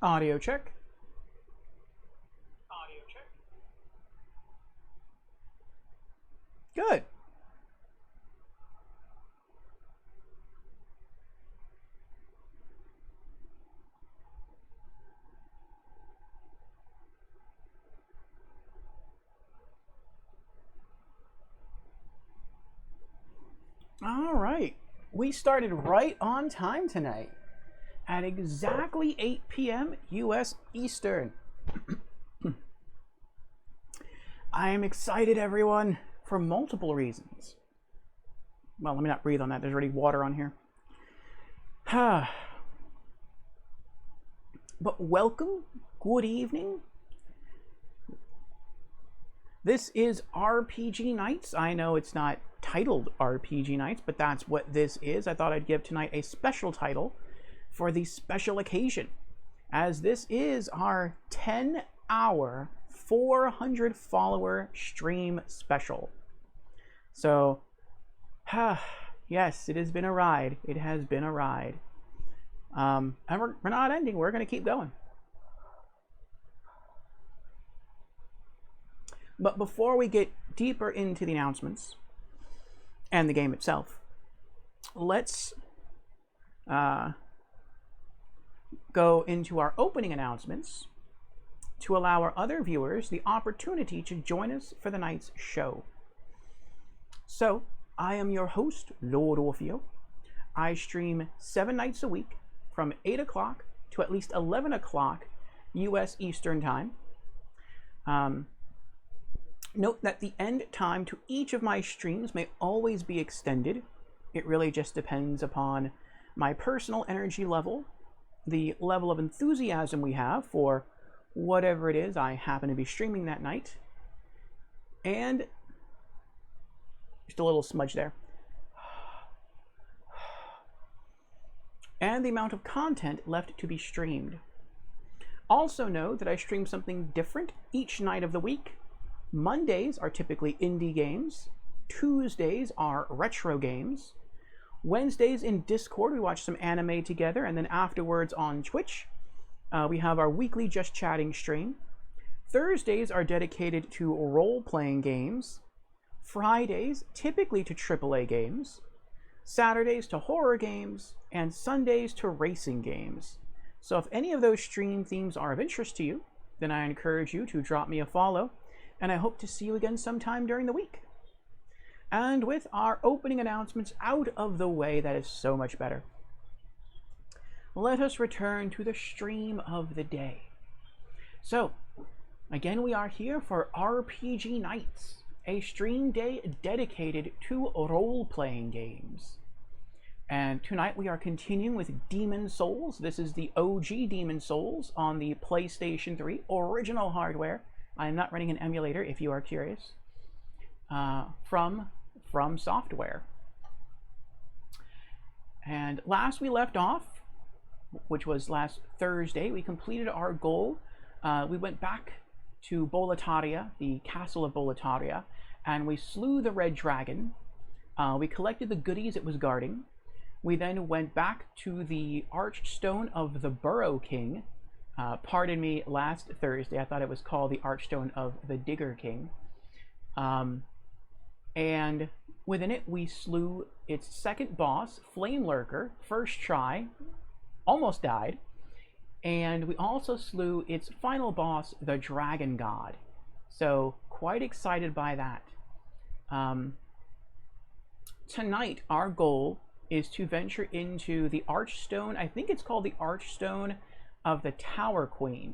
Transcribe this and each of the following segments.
Audio check. Good. All right. We started right on time tonight at exactly 8 p.m. U.S. Eastern. I am excited, everyone, for multiple reasons. Well, let me not breathe on that. There's already water on here. But welcome, good evening. This is RPG Nights. I know it's not titled RPG Nights, but that's what this is. I thought I'd give tonight a special title for the special occasion, as this is our 10-hour, 400 follower stream special. So, yes, it has been a ride. It has been a ride. And we're not ending. We're going to keep going. But before we get deeper into the announcements and the game itself, let's go into our opening announcements to allow our other viewers the opportunity to join us for the night's show. So, I am your host, Lord Orfeo. I stream 7 nights a week from 8 o'clock to at least 11 o'clock U.S. Eastern Time. Note that the end time to each of my streams may always be extended. It really just depends upon my personal energy level, the level of enthusiasm we have for whatever it is I happen to be streaming that night, and just a little smudge there, and the amount of content left to be streamed. Also know that I stream something different each night of the week. Mondays are typically indie games. Tuesdays are retro games. Wednesdays in Discord we watch some anime together, and then afterwards on Twitch we have our weekly Just Chatting stream. Thursdays are dedicated to role-playing games. Fridays typically to AAA games. Saturdays to horror games, and Sundays to racing games. So if any of those stream themes are of interest to you, then I encourage you to drop me a follow, and I hope to see you again sometime during the week. And with our opening announcements out of the way, that is so much better, let us return to the stream of the day. So, again, we are here for RPG Nights, a stream day dedicated to role-playing games. And tonight we are continuing with Demon's Souls. This is the OG Demon's Souls on the PlayStation 3 original hardware. I am not running an emulator, if you are curious, from Software. And last we left off, which was last Thursday, we completed our goal. We went back to Boletaria, the castle of Boletaria, and we slew the red dragon. We collected the goodies it was guarding. We then went back to the Archstone of the Burrow King. Pardon me, last Thursday I thought it was called the Archstone of the Digger King. And within it we slew its second boss, Flame Lurker, first try, almost died. And we also slew its final boss, the Dragon God. So quite excited by that. Tonight our goal is to venture into the Archstone. I think it's called the Archstone of the Tower Queen.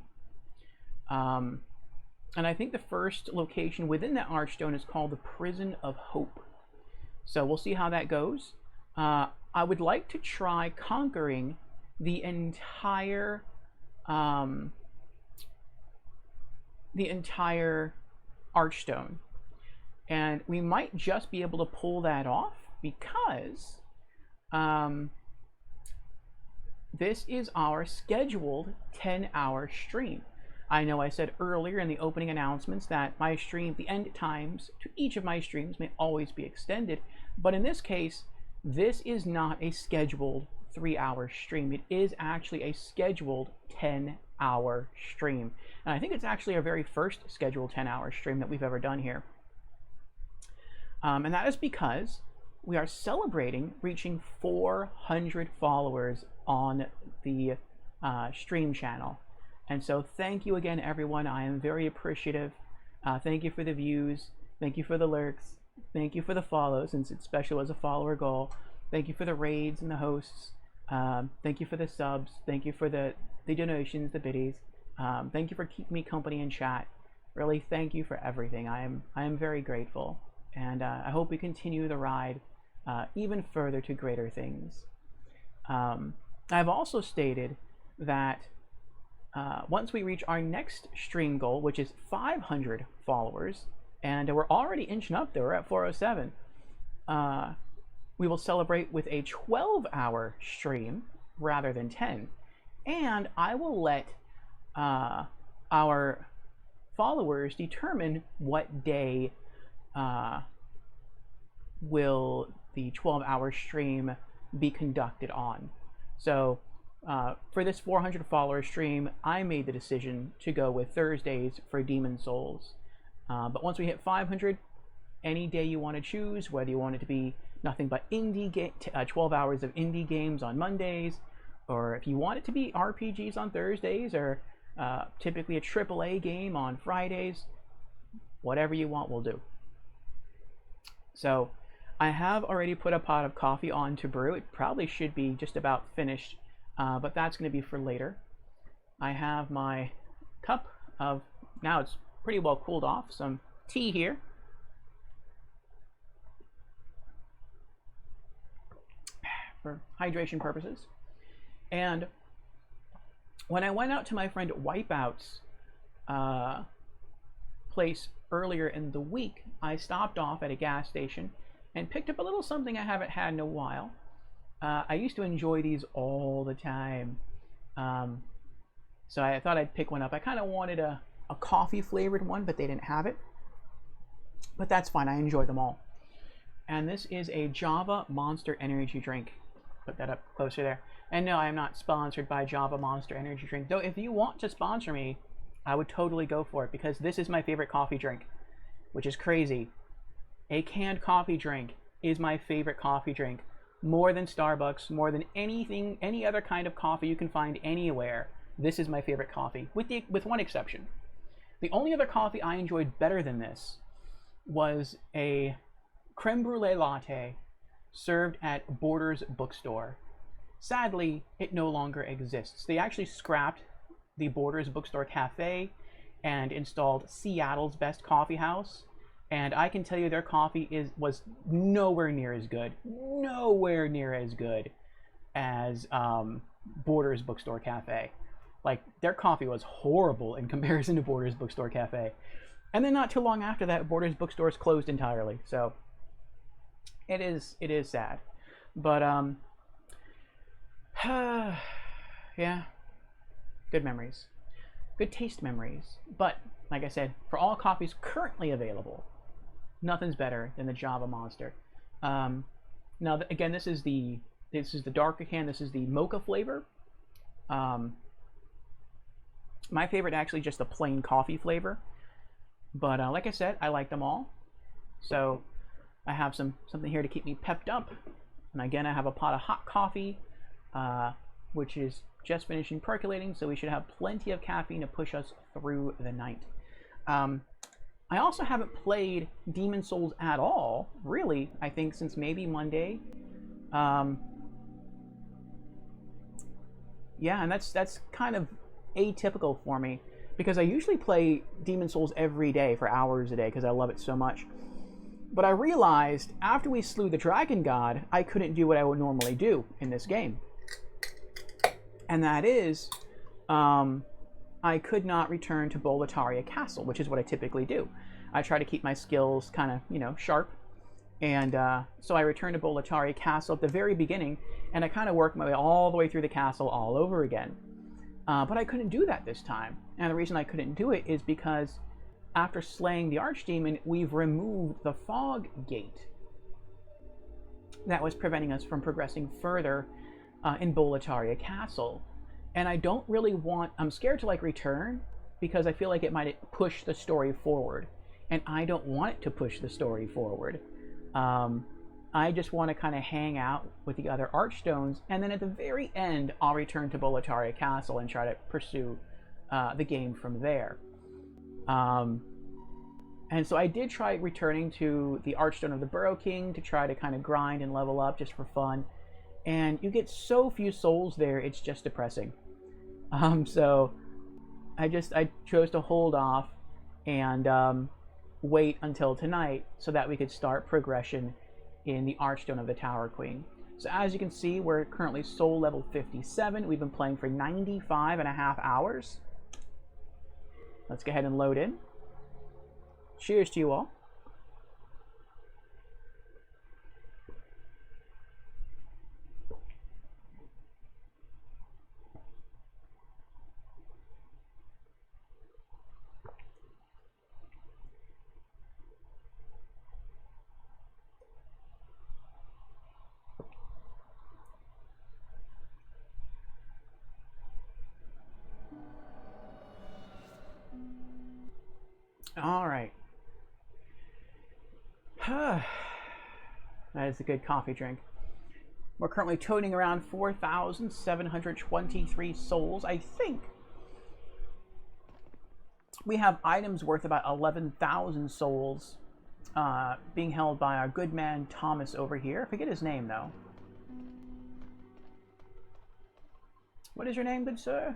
And I think the first location within that Archstone is called the Prison of Hope. So we'll see how that goes. I would like to try conquering the entire Archstone. And we might just be able to pull that off because this is our scheduled 10-hour stream. I know I said earlier in the opening announcements that my stream, the end times to each of my streams may always be extended, but in this case, this is not a scheduled 3-hour stream. It is actually a scheduled 10 10-hour stream. And I think it's actually our very first scheduled 10-hour stream that we've ever done here. And that is because we are celebrating reaching 400 followers on the stream channel. And so thank you again, everyone. I am very appreciative. Thank you for the views. Thank you for the lurks. Thank you for the follows, since it's special as a follower goal. Thank you for the raids and the hosts. Thank you for the subs. Thank you for the donations, the biddies. Thank you for keeping me company in chat. Really, thank you for everything. I am very grateful. And I hope we continue the ride even further to greater things. I've also stated that once we reach our next stream goal, which is 500 followers, and we're already inching up there, we're at 407, we will celebrate with a 12-hour stream rather than 10. And I will let our followers determine what day will the 12-hour stream be conducted on. So for this 400 follower stream, I made the decision to go with Thursdays for Demon Souls. But once we hit 500, any day you want to choose, whether you want it to be nothing but 12 hours of indie games on Mondays, or if you want it to be RPGs on Thursdays, or typically a AAA game on Fridays, whatever you want, we'll do. So I have already put a pot of coffee on to brew. It probably should be just about finished, but that's going to be for later. I have my cup of, now it's pretty well cooled off, some tea here. For hydration purposes. And when I went out to my friend Wipeout's place earlier in the week, I stopped off at a gas station and picked up a little something I haven't had in a while. I used to enjoy these all the time, so I thought I'd pick one up. I kind of wanted a coffee flavored one, but they didn't have it. But that's fine, I enjoy them all. And this is a Java Monster Energy Drink. Put that up closer there. And no, I am not sponsored by Java Monster Energy Drink. Though if you want to sponsor me, I would totally go for it, because this is my favorite coffee drink, which is crazy. A canned coffee drink is my favorite coffee drink. More than Starbucks, more than anything, any other kind of coffee you can find anywhere. This is my favorite coffee, with one exception. The only other coffee I enjoyed better than this was a creme brulee latte served at Borders Bookstore. Sadly, it no longer exists. They actually scrapped the Borders Bookstore Cafe and installed Seattle's best coffee house. And I can tell you their coffee was nowhere near as good. Nowhere near as good as Borders Bookstore Cafe. Like, their coffee was horrible in comparison to Borders Bookstore Cafe. And then not too long after that, Borders Bookstores closed entirely. So it is sad. But yeah, good memories. Good taste memories. But like I said, for all coffees currently available, nothing's better than the Java Monster. Now again, this is the darker can. This is the mocha flavor. My favorite actually just the plain coffee flavor. But like I said, I like them all. So I have something here to keep me pepped up. And again, I have a pot of hot coffee, which is just finishing percolating, so we should have plenty of caffeine to push us through the night. I also haven't played Demon Souls at all, really, I think since maybe Monday. Yeah, and that's kind of atypical for me, because I usually play Demon Souls every day for hours a day because I love it so much. But I realized after we slew the Dragon God, I couldn't do what I would normally do in this game. And that is, I could not return to Boletaria Castle, which is what I typically do. I try to keep my skills kind of, sharp. And so I returned to Boletaria Castle at the very beginning, and I kind of worked my way all the way through the castle all over again. But I couldn't do that this time. And the reason I couldn't do it is because after slaying the Archdemon, we've removed the Fog Gate that was preventing us from progressing further in Boletaria Castle. And I don't really want, I'm scared to like return because I feel like it might push the story forward. And I don't want it to push the story forward. I just want to kind of hang out with the other Archstones, and then at the very end, I'll return to Boletaria Castle and try to pursue the game from there. And so I did try returning to the Archstone of the Burrow King to try to kind of grind and level up just for fun. And you get so few souls there, it's just depressing. So I chose to hold off and wait until tonight so that we could start progression in the Archstone of the Tower Queen. So as you can see, we're currently soul level 57. We've been playing for 95.5 hours. Let's go ahead and load in. Cheers to you all. All right. That is a good coffee drink. We're currently toting around 4,723 souls. I think we have items worth about 11,000 souls being held by our good man Thomas over here. I forget his name, though. What is your name, good sir?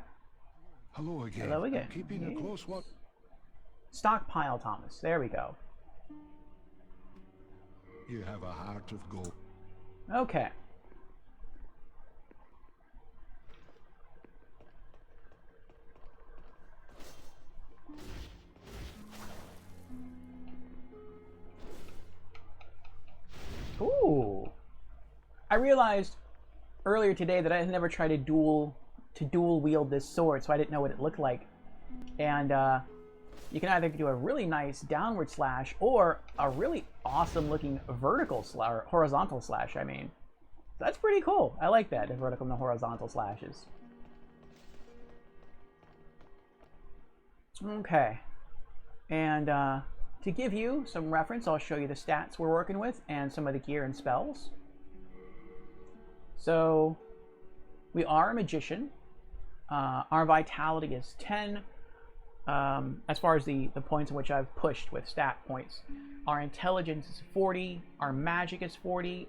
Hello again. Hello again. I'm keeping a close watch. Stockpile Thomas. There we go. You have a heart of gold. Okay. Ooh. I realized earlier today that I had never tried to dual wield this sword, so I didn't know what it looked like. And you can either do a really nice downward slash or a really awesome looking vertical slash, or horizontal slash, I mean. So that's pretty cool. I like that, the vertical and the horizontal slashes. Okay. And to give you some reference, I'll show you the stats we're working with and some of the gear and spells. So, we are a magician. Our vitality is 10. As far as the points in which I've pushed with stat points. Our intelligence is 40, our magic is 40,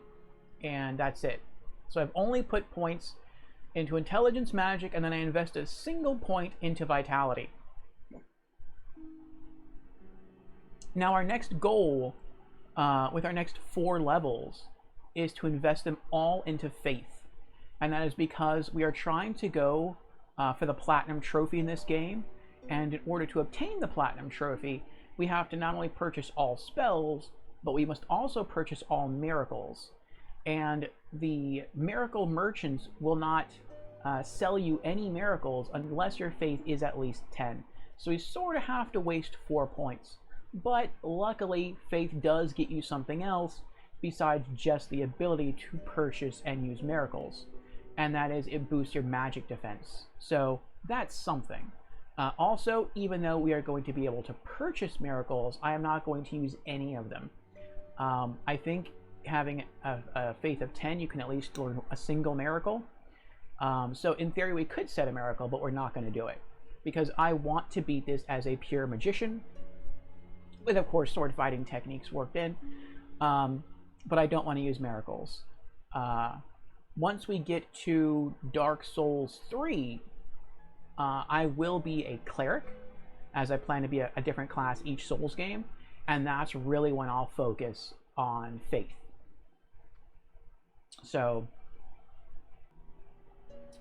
and that's it. So I've only put points into intelligence, magic, and then I invest a single point into vitality. Now our next goal with our next 4 levels is to invest them all into faith. And that is because we are trying to go for the Platinum Trophy in this game. And in order to obtain the Platinum Trophy, we have to not only purchase all spells, but we must also purchase all miracles. And the miracle merchants will not sell you any miracles unless your faith is at least 10. So you sort of have to waste 4 points. But luckily, faith does get you something else besides just the ability to purchase and use miracles. And that is, it boosts your magic defense. So that's something. Also, even though we are going to be able to purchase miracles, I am not going to use any of them. I think having a faith of 10, you can at least learn a single miracle. So in theory, we could set a miracle, but we're not going to do it. Because I want to beat this as a pure magician, with, of course, sword fighting techniques worked in. But I don't want to use miracles. Once we get to Dark Souls 3, I will be a cleric, as I plan to be a different class each Souls game, and that's really when I'll focus on faith. So,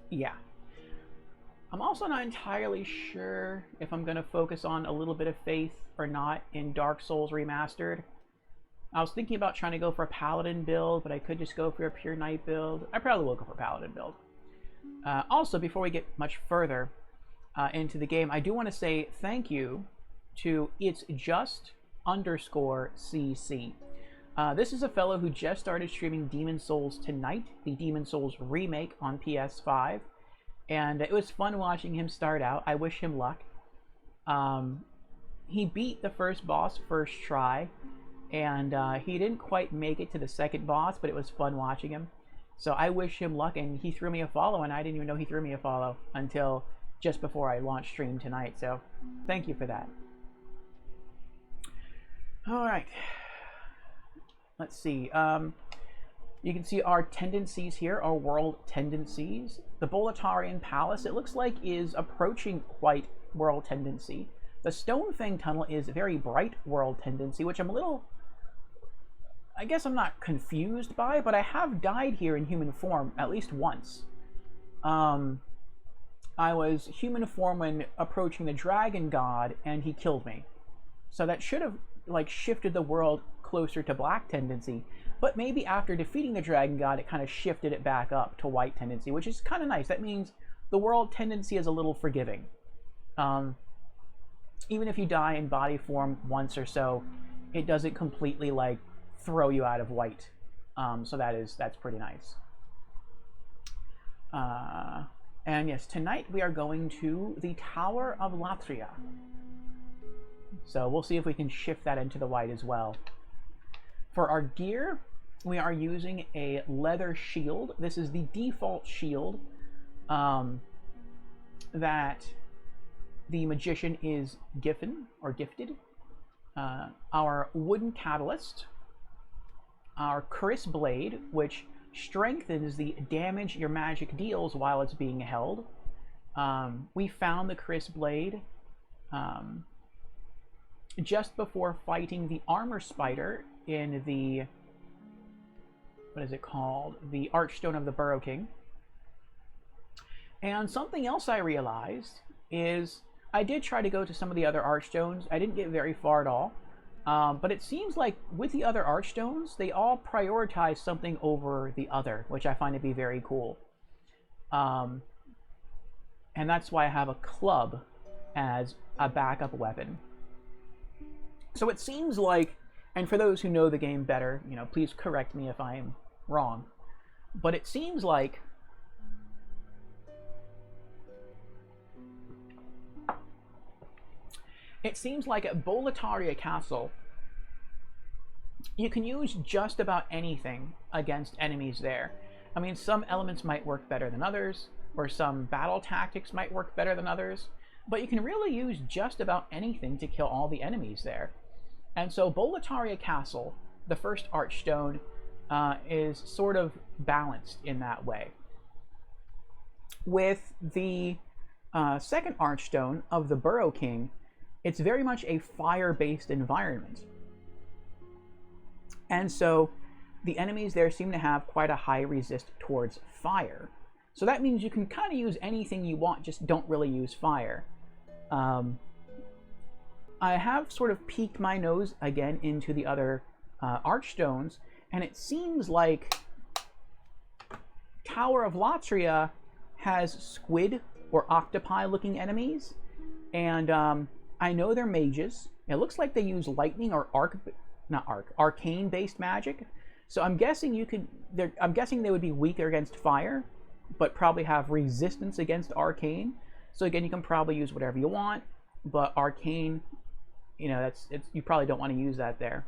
yeah. I'm also not entirely sure if I'm going to focus on a little bit of faith or not in Dark Souls Remastered. I was thinking about trying to go for a Paladin build, but I could just go for a pure Knight build. I probably will go for a Paladin build. Also, before we get much further into the game, I do want to say thank you to It's Just _CC. This is a fellow who just started streaming Demon Souls tonight, the Demon Souls remake on PS5. and it was fun watching him start out. I wish him luck. He beat the first boss first try, and he didn't quite make it to the second boss, but it was fun watching him. So I wish him luck, and he threw me a follow, and I didn't even know he threw me a follow until just before I launched stream tonight. So thank you for that. All right. Let's see. You can see our tendencies here, our world tendencies. The Boletarian Palace, it looks like, is approaching quite world tendency. The Stonefang Tunnel is very bright world tendency, which I'm a little... I guess I'm not confused by, but I have died here in human form at least once. I was human form when approaching the Dragon God, and he killed me. So that should have like shifted the world closer to black tendency, but maybe after defeating the Dragon God, it kind of shifted it back up to white tendency, which is kind of nice. That means the world tendency is a little forgiving. Even if you die in body form once or so, it doesn't completely like throw you out of white. So that's pretty nice. And yes, tonight we are going to the Tower of Latria. So we'll see if we can shift that into the white as well. For our gear, we are using a leather shield. This is the default shield that the magician is given or gifted. Our wooden catalyst, our Chris blade, which strengthens the damage your magic deals while it's being held. We found the Chris blade just before fighting the armor spider in the, what is it called? The Archstone of the Burrow King. And something else I realized is I did try to go to some of the other Archstones. I didn't get very far at all. But it seems like with the other Archstones, they all prioritize something over the other, which I find to be very cool. And that's why I have a club as a backup weapon. So it seems like, and for those who know the game better, you know, please correct me if I am wrong, but it seems like at Boletaria Castle, you can use just about anything against enemies there. I mean, some elements might work better than others, or some battle tactics might work better than others, but you can really use just about anything to kill all the enemies there. And so Boletaria Castle, the first Archstone, is sort of balanced in that way. With the second Archstone of the Burrow King, it's very much a fire-based environment. And so the enemies there seem to have quite a high resist towards fire. So that means you can kind of use anything you want, just don't really use fire. I have sort of peeked my nose again into the other Archstones, and it seems like Tower of Latria has squid or octopi-looking enemies, and I know they're mages. It looks like they use lightning or arcane-based magic. So I'm guessing I'm guessing they would be weaker against fire, but probably have resistance against arcane. So again, you can probably use whatever you want, but arcane, you know, you probably don't want to use that there.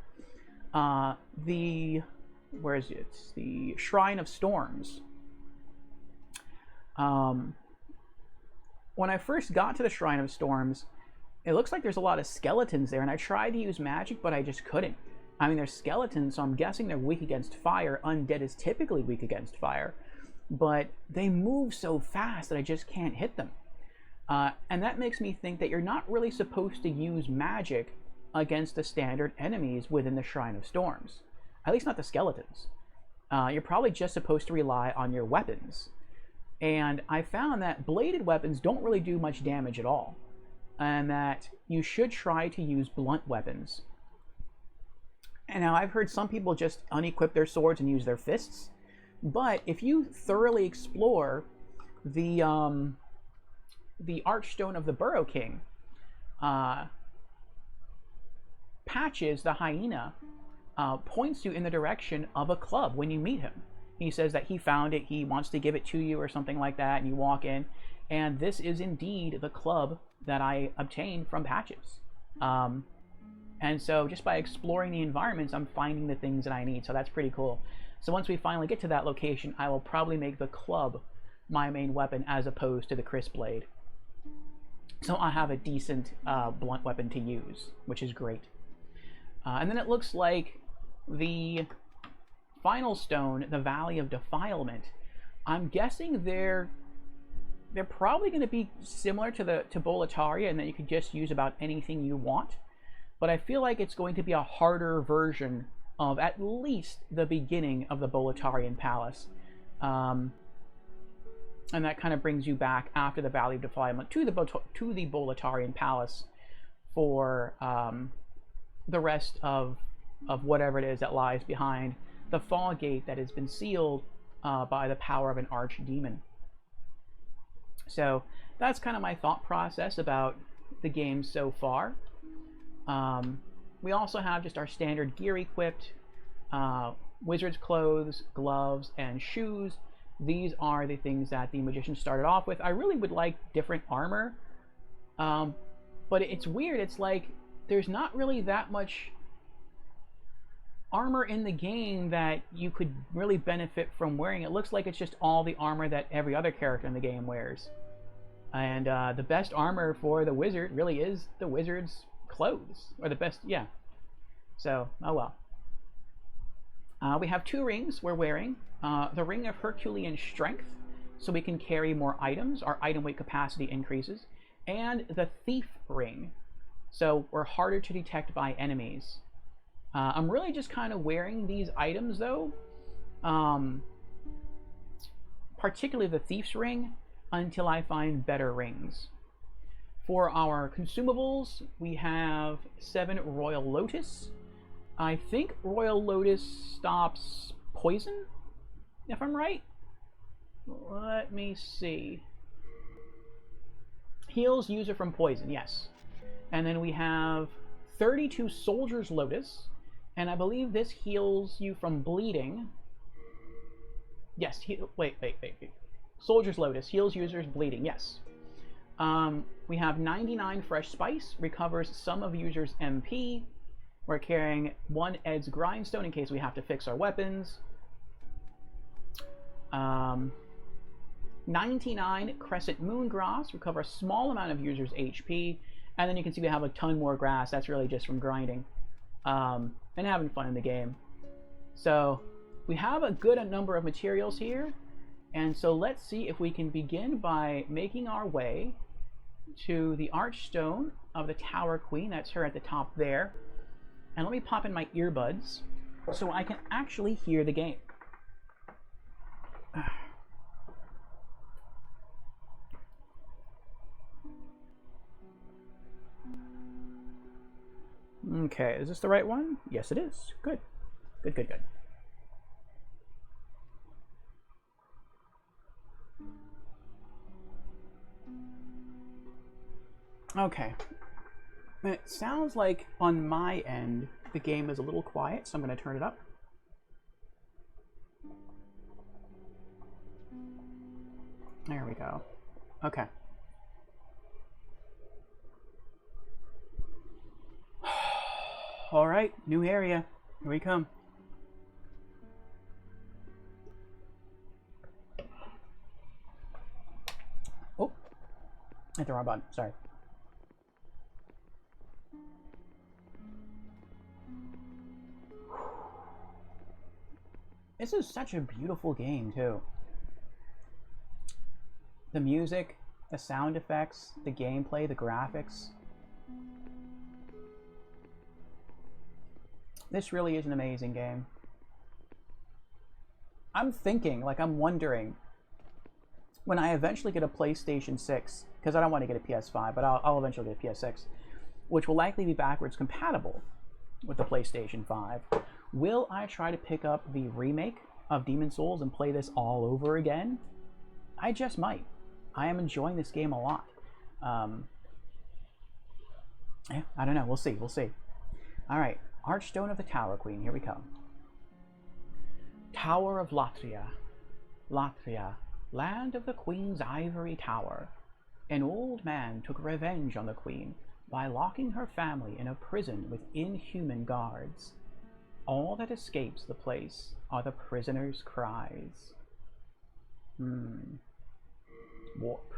Where is it? It's the Shrine of Storms. When I first got to the Shrine of Storms, it looks like there's a lot of skeletons there, and I tried to use magic, but I just couldn't. I mean, they're skeletons, so I'm guessing they're weak against fire. Undead is typically weak against fire, but they move so fast that I just can't hit them. And that makes me think that you're not really supposed to use magic against the standard enemies within the Shrine of Storms. At least not the skeletons. You're probably just supposed to rely on your weapons. And I found that bladed weapons don't really do much damage at all, and that you should try to use blunt weapons. And now I've heard some people just unequip their swords and use their fists, but if you thoroughly explore the Archstone of the Burrow King, Patches, the hyena, points you in the direction of a club when you meet him. He says that he found it, he wants to give it to you or something like that, and you walk in, and this is indeed the club that I obtained from Patches. And so just by exploring the environments, I'm finding the things that I need, so that's pretty cool. So once we finally get to that location, I will probably make the club my main weapon as opposed to the Crisp Blade. So I have a decent blunt weapon to use, which is great. And then it looks like the final stone, the Valley of Defilement, I'm guessing they're probably going to be similar to Boletaria, and that you could just use about anything you want. But I feel like it's going to be a harder version of at least the beginning of the Boletarian Palace. And that kind of brings you back after the Valley of Defilement to the Boletarian Palace for the rest of whatever it is that lies behind the Fog Gate that has been sealed by the power of an archdemon. So that's kind of my thought process about the game so far. We also have just our standard gear equipped, wizard's clothes, gloves, and shoes. These are the things that the magician started off with. I really would like different armor, but it's weird. It's like there's not really that much armor in the game that you could really benefit from wearing. It looks like it's just all the armor that every other character in the game wears. And the best armor for the wizard really is the wizard's clothes, or the best, yeah. So, oh well. We have 2 rings we're wearing. The Ring of Herculean Strength, so we can carry more items. Our item weight capacity increases. And the Thief Ring, so we're harder to detect by enemies. I'm really just kind of wearing these items, though. Particularly the Thief's Ring, until I find better rings. For our consumables, we have 7 Royal Lotus. I think Royal Lotus stops poison, if I'm right. Let me see. Heals user from poison, yes. And then we have 32 Soldier's Lotus, and I believe this heals you from bleeding. Yes, wait. Soldier's Lotus heals users bleeding, yes. We have 99 Fresh Spice, recovers some of users' MP. We're carrying 1 Ed's Grindstone in case we have to fix our weapons. 99 Crescent Moon Grass, recover a small amount of users' HP. And then you can see we have a ton more grass. That's really just from grinding and having fun in the game. So we have a good number of materials here. And so let's see if we can begin by making our way to the Archstone of the Tower Queen. That's her at the top there. And let me pop in my earbuds so I can actually hear the game. Okay, is this the right one? Yes, it is. Good. Good. Okay. And it sounds like on my end the game is a little quiet, so I'm going to turn it up. There we go. Okay. All right, new area. Here we come. Oh, hit the wrong button. Sorry. This is such a beautiful game, too. The music, the sound effects, the gameplay, the graphics. This really is an amazing game. I'm wondering, when I eventually get a PlayStation 6, because I don't want to get a PS5, but I'll eventually get a PS6, which will likely be backwards compatible with the PlayStation 5. Will I try to pick up the remake of Demon's Souls and play this all over again? I just might. I am enjoying this game a lot. Yeah, I don't know. We'll see. All right. Archstone of the Tower Queen. Here we come. Tower of Lathria. Lathria, land of the Queen's ivory tower. An old man took revenge on the Queen by locking her family in a prison with inhuman guards. All that escapes the place are the prisoners' cries. Warp.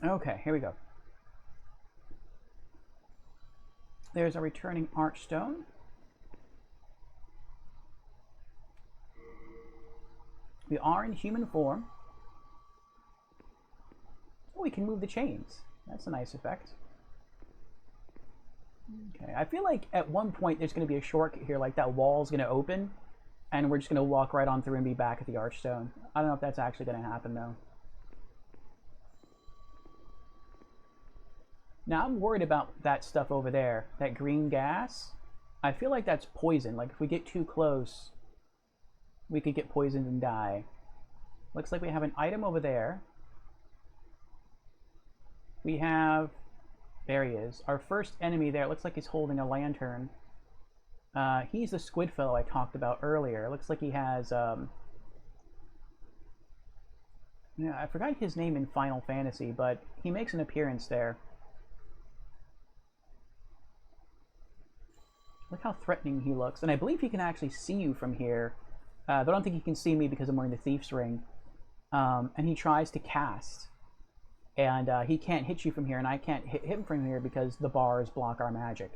Okay, here we go. There's a returning Archstone. We are in human form. Oh, we can move the chains. That's a nice effect. Okay, I feel like at one point there's going to be a shortcut here, like that wall's going to open, and we're just going to walk right on through and be back at the Archstone. I don't know if that's actually going to happen, though. Now, I'm worried about that stuff over there, that green gas. I feel like that's poison. Like, if we get too close, we could get poisoned and die. Looks like we have an item over there. We have... There he is. Our first enemy there. It looks like he's holding a lantern. He's the squid fellow I talked about earlier. It looks like he has... Yeah, I forgot his name in Final Fantasy, but he makes an appearance there. Look how threatening he looks. And I believe he can actually see you from here. Though I don't think he can see me because I'm wearing the Thief's Ring. And he tries to cast. And he can't hit you from here, and I can't hit him from here because the bars block our magic.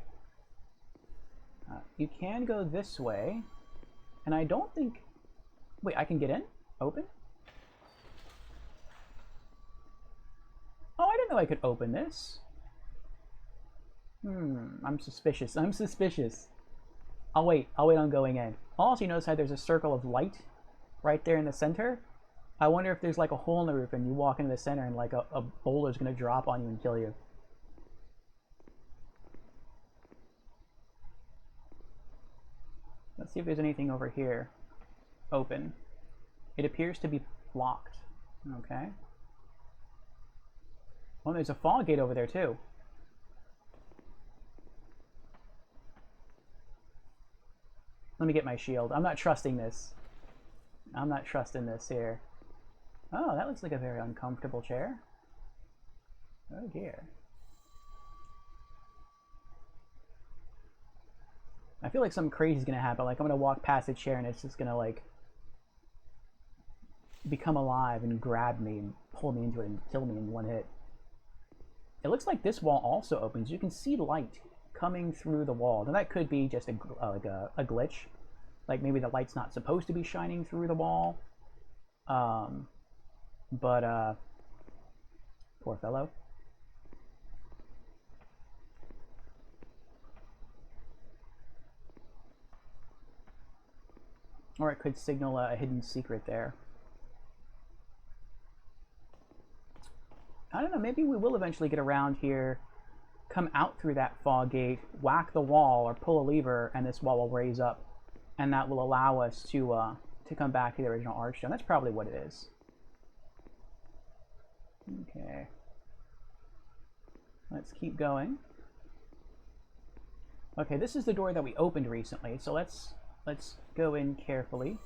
You can go this way. And I don't think... Wait, I can get in? Open? Oh, I didn't know I could open this. I'm suspicious. I'm suspicious. I'll wait on going in. Also, you notice how there's a circle of light right there in the center? I wonder if there's like a hole in the roof and you walk into the center and like a boulder's going to drop on you and kill you. Let's see if there's anything over here. Open. It appears to be locked. Okay. Oh, there's a fog gate over there too. Let me get my shield. I'm not trusting this. I'm not trusting this here. Oh, that looks like a very uncomfortable chair. Oh dear. I feel like something crazy is going to happen. Like I'm going to walk past the chair and it's just going to like become alive and grab me and pull me into it and kill me in one hit. It looks like this wall also opens. You can see light coming through the wall. Now that could be just a glitch. Like maybe the light's not supposed to be shining through the wall. But poor fellow. Or it could signal a hidden secret there. I don't know, maybe we will eventually get around here, come out through that fog gate, whack the wall, or pull a lever, and this wall will raise up. And that will allow us to come back to the original Archstone. That's probably what it is. Okay. Let's keep going. Okay, this is the door that we opened recently, so let's go in carefully.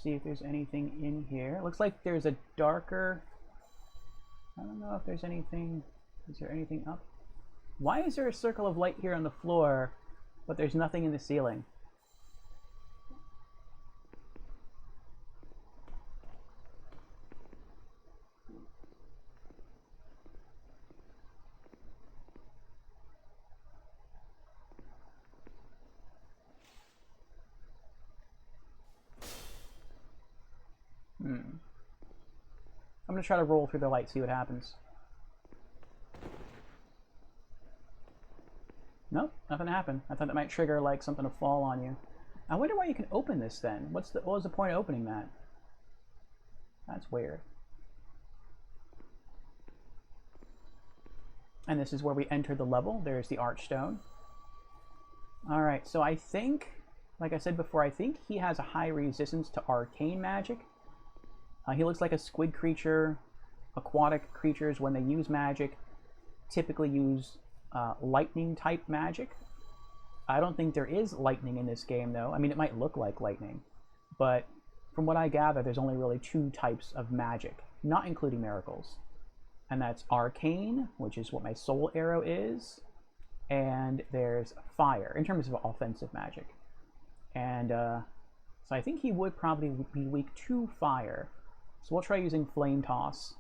See if there's anything in here. Looks like there's a darker... I don't know if there's anything... Is there anything up? Why is there a circle of light here on the floor, but there's nothing in the ceiling? I'm going to try to roll through the light, see what happens. Nope, nothing happened. I thought that might trigger like something to fall on you. I wonder why you can open this then. What was the point of opening that? That's weird. And this is where we enter the level. There's the Archstone. Alright, so I think, like I said before, I think he has a high resistance to arcane magic. He looks like a squid creature. Aquatic creatures, when they use magic, typically use lightning type magic. I don't think there is lightning in this game, though. I mean, it might look like lightning, but from what I gather, there's only really two types of magic, not including miracles. And that's arcane, which is what my soul arrow is, and there's fire, in terms of offensive magic. And so I think he would probably be weak to fire. So we'll try using Flame Toss.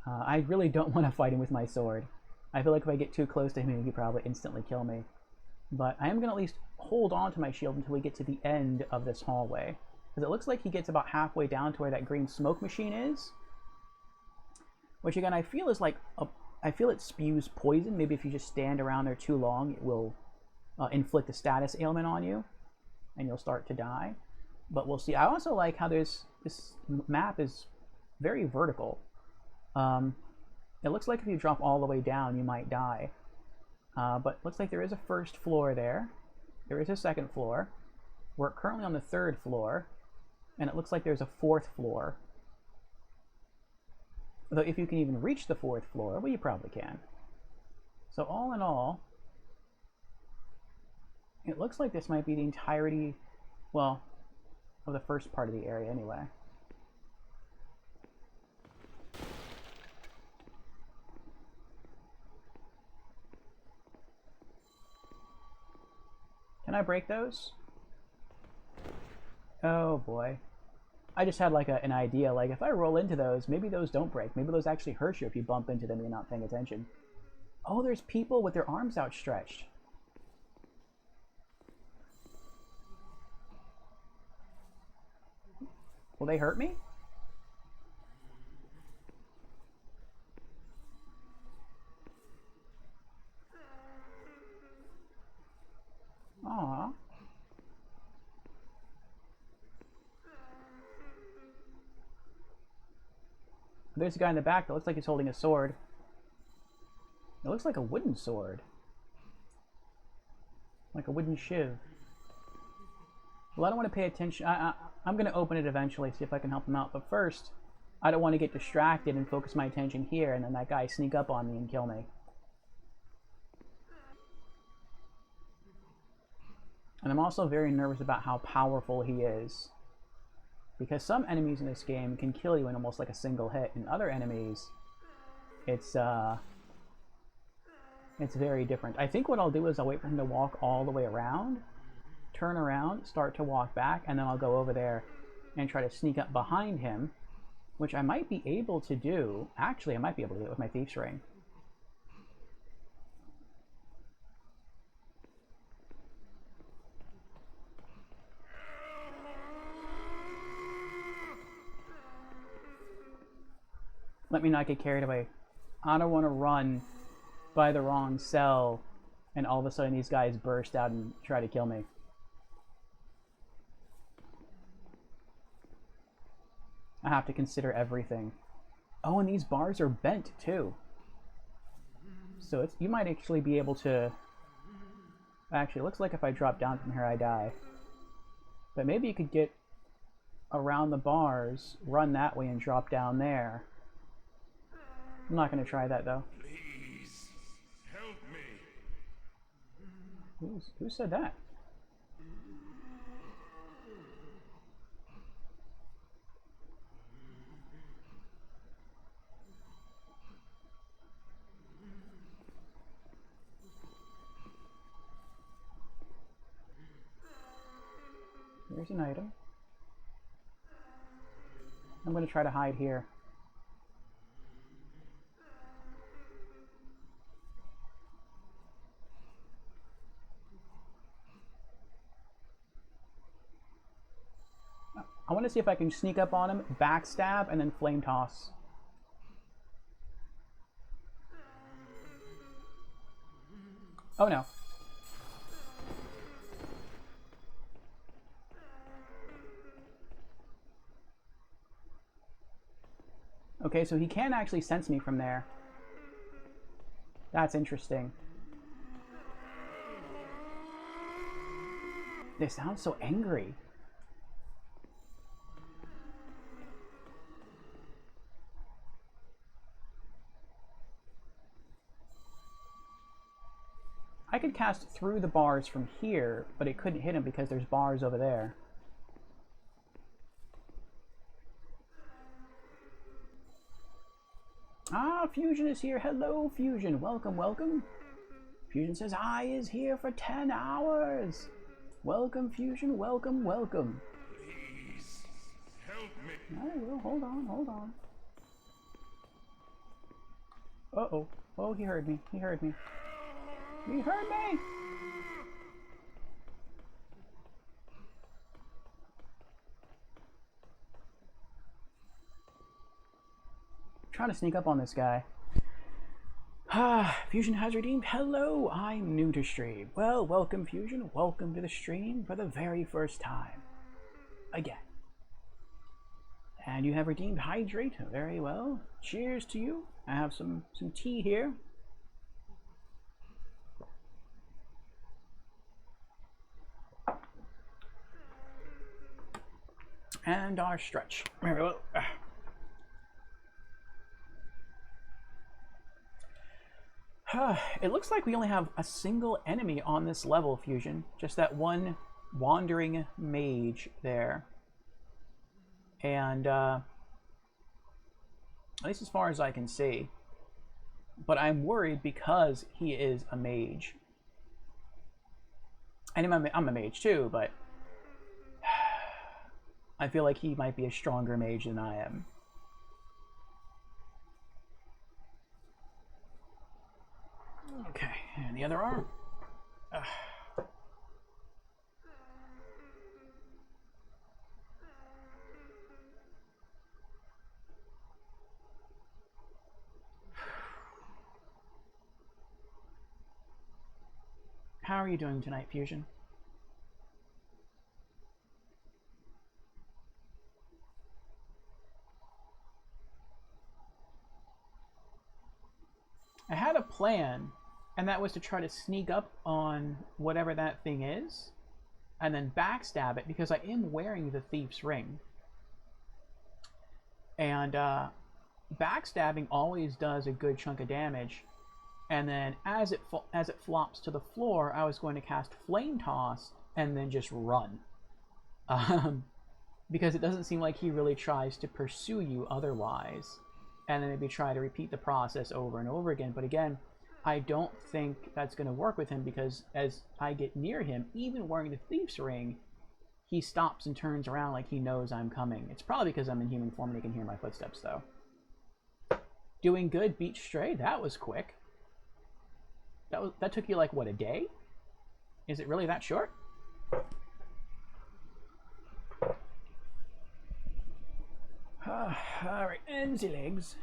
I really don't want to fight him with my sword. I feel like if I get too close to him, he could probably instantly kill me. But I am going to at least hold on to my shield until we get to the end of this hallway. Because it looks like he gets about halfway down to where that green smoke machine is. Which again, I feel is like, I feel it spews poison. Maybe if you just stand around there too long, it will inflict a status ailment on you. And you'll start to die. But we'll see. I also like how this map is very vertical. It looks like if you drop all the way down, you might die. But looks like there is a first floor there. There is a second floor. We're currently on the third floor. And it looks like there's a fourth floor. Though if you can even reach the fourth floor, well, you probably can. So all in all, it looks like this might be the entirety, well, of the first part of the area anyway. Can I break those? Oh boy. I just had like an idea, like if I roll into those, maybe those don't break. Maybe those actually hurt you if you bump into them and you're not paying attention. Oh, there's people with their arms outstretched. Will they hurt me? Aww. There's a guy in the back that looks like he's holding a sword. It looks like a wooden sword. Like a wooden shiv. Well, I don't want to pay attention. I'm going to open it eventually, see if I can help him out. But first, I don't want to get distracted and focus my attention here, and then that guy sneak up on me and kill me. And I'm also very nervous about how powerful he is. Because some enemies in this game can kill you in almost like a single hit, and other enemies, it's very different. I think what I'll do is I'll wait for him to walk all the way around, turn around, start to walk back, and then I'll go over there and try to sneak up behind him, which I might be able to do. Actually, I might be able to do it with my Thief's Ring. Let me not get carried away. I don't want to run by the wrong cell and all of a sudden these guys burst out and try to kill me. I have to consider everything. Oh, and these bars are bent too. So you might actually be able to... Actually, it looks like if I drop down from here I die. But maybe you could get around the bars, run that way and drop down there. I'm not going to try that, though. Please, help me. Who said that? There's an item. I'm going to try to hide here. I want to see if I can sneak up on him, backstab, and then flame toss. Oh no. Okay, so he can actually sense me from there. That's interesting. They sound so angry. I could cast through the bars from here, but it couldn't hit him because there's bars over there. Ah, Fusion is here. Hello, Fusion. Welcome, welcome. Fusion says, I is here for 10 hours. Welcome, Fusion. Welcome, welcome. Please, help me. I will. Hold on, hold on. Uh-oh. Oh, he heard me. He heard me. He heard me! Trying to sneak up on this guy. Fusion has redeemed. Hello, I'm new to stream. Well, welcome, Fusion. Welcome to the stream for the very first time. Again. And you have redeemed Hydrate. Very well. Cheers to you. I have some tea here. And our stretch. Very well. It looks like we only have a single enemy on this level, Fusion. Just that one wandering mage there. And, at least as far as I can see. But I'm worried because he is a mage. And I'm a mage too, but I feel like he might be a stronger mage than I am. Okay, and the other arm. How are you doing tonight, Fusion? I had a plan, and that was to try to sneak up on whatever that thing is, and then backstab it, because I am wearing the Thief's Ring. And backstabbing always does a good chunk of damage, and then as it flops to the floor, I was going to cast Flame Toss, and then just run. Because it doesn't seem like he really tries to pursue you otherwise. And then maybe try to repeat the process over and over again. But again, I don't think that's going to work with him, because as I get near him, even wearing the Thief's Ring, he stops and turns around like he knows I'm coming. It's probably because I'm in human form and he can hear my footsteps, though. Doing good, beat Stray. That was quick. That took you like, what, a day? Is it really that short? Alright, and the legs.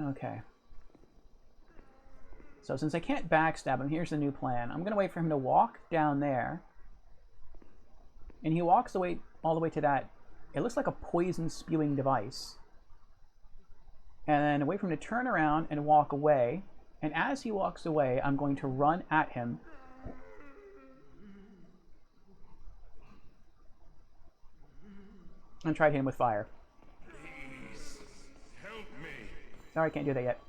Okay. So since I can't backstab him, here's the new plan. I'm going to wait for him to walk down there. And he walks away all the way to that, it looks like a poison spewing device. And then wait for him to turn around and walk away. And as he walks away, I'm going to run at him. And try to hit him with fire. Please, help me. Sorry, I can't do that yet.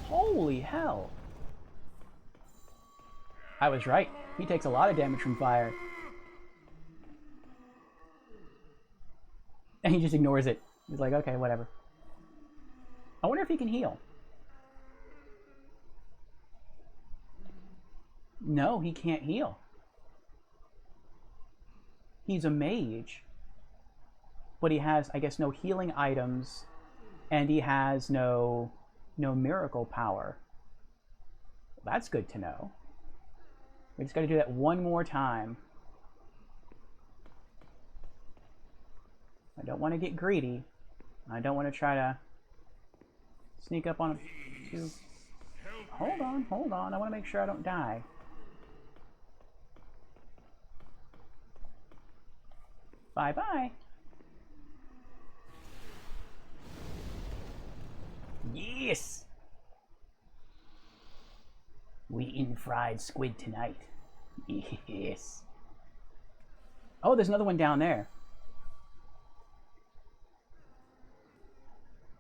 Holy hell! I was right. He takes a lot of damage from fire. And he just ignores it. He's like, okay, whatever. I wonder if he can heal. No, he can't heal. He's a mage. But he has, I guess, no healing items. And he has no miracle power. Well, that's good to know. We just got to do that one more time. I don't want to get greedy. I don't want to try to sneak up on him too. Hold on, hold on. I want to make sure I don't die. Bye-bye. Yes! We eating fried squid tonight. Yes. Oh, there's another one down there.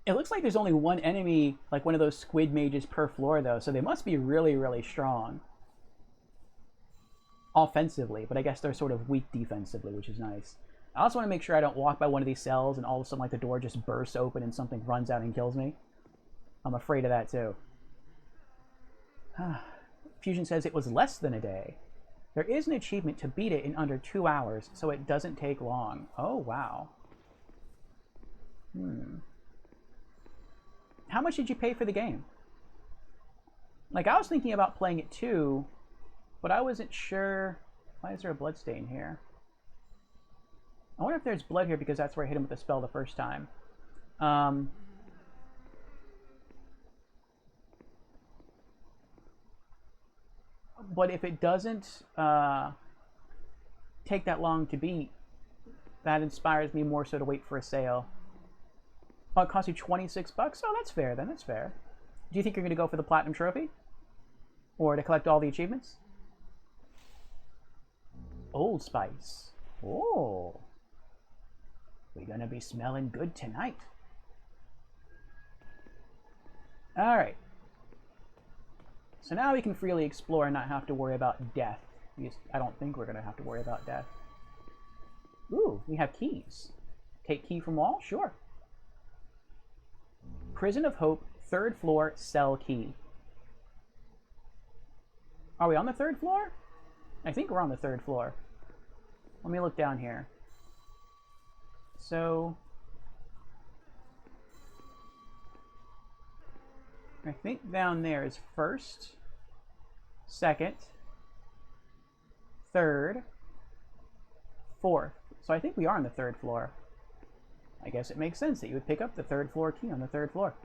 It looks like there's only one enemy, like one of those squid mages per floor, though, so they must be really, really strong. Offensively, but I guess they're sort of weak defensively, which is nice. I also want to make sure I don't walk by one of these cells and all of a sudden, like, the door just bursts open and something runs out and kills me. I'm afraid of that, too. Fusion says it was less than a day. There is an achievement to beat it in under 2 hours, so it doesn't take long. Oh, wow. How much did you pay for the game? Like, I was thinking about playing it too, but I wasn't sure. Why is there a blood stain here? I wonder if there's blood here because that's where I hit him with the spell the first time. But if it doesn't take that long to beat, that inspires me more so to wait for a sale. Oh, it costs you 26 bucks? Oh, that's fair then, that's fair. Do you think you're going to go for the Platinum Trophy? Or to collect all the achievements? Old Spice. Oh. We're going to be smelling good tonight. Alright. So now we can freely explore and not have to worry about death. I don't think we're going to have to worry about death. Ooh, we have keys. Take key from wall? Sure. Prison of Hope, 3rd floor, cell key. Are we on the 3rd floor? I think we're on the 3rd floor. Let me look down here. So, I think down there is 1st, 2nd, 3rd, 4th. So I think we are on the 3rd floor. I guess it makes sense that you would pick up the 3rd floor key on the 3rd floor.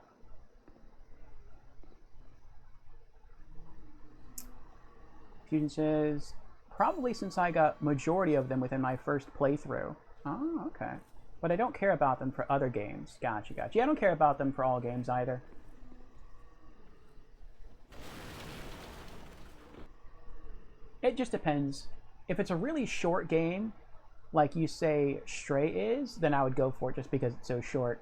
Fusion says, probably since I got majority of them within my first playthrough. Oh, okay. But I don't care about them for other games. Gotcha, gotcha. Yeah, I don't care about them for all games either. It just depends. If it's a really short game, like you say Stray is, then I would go for it just because it's so short.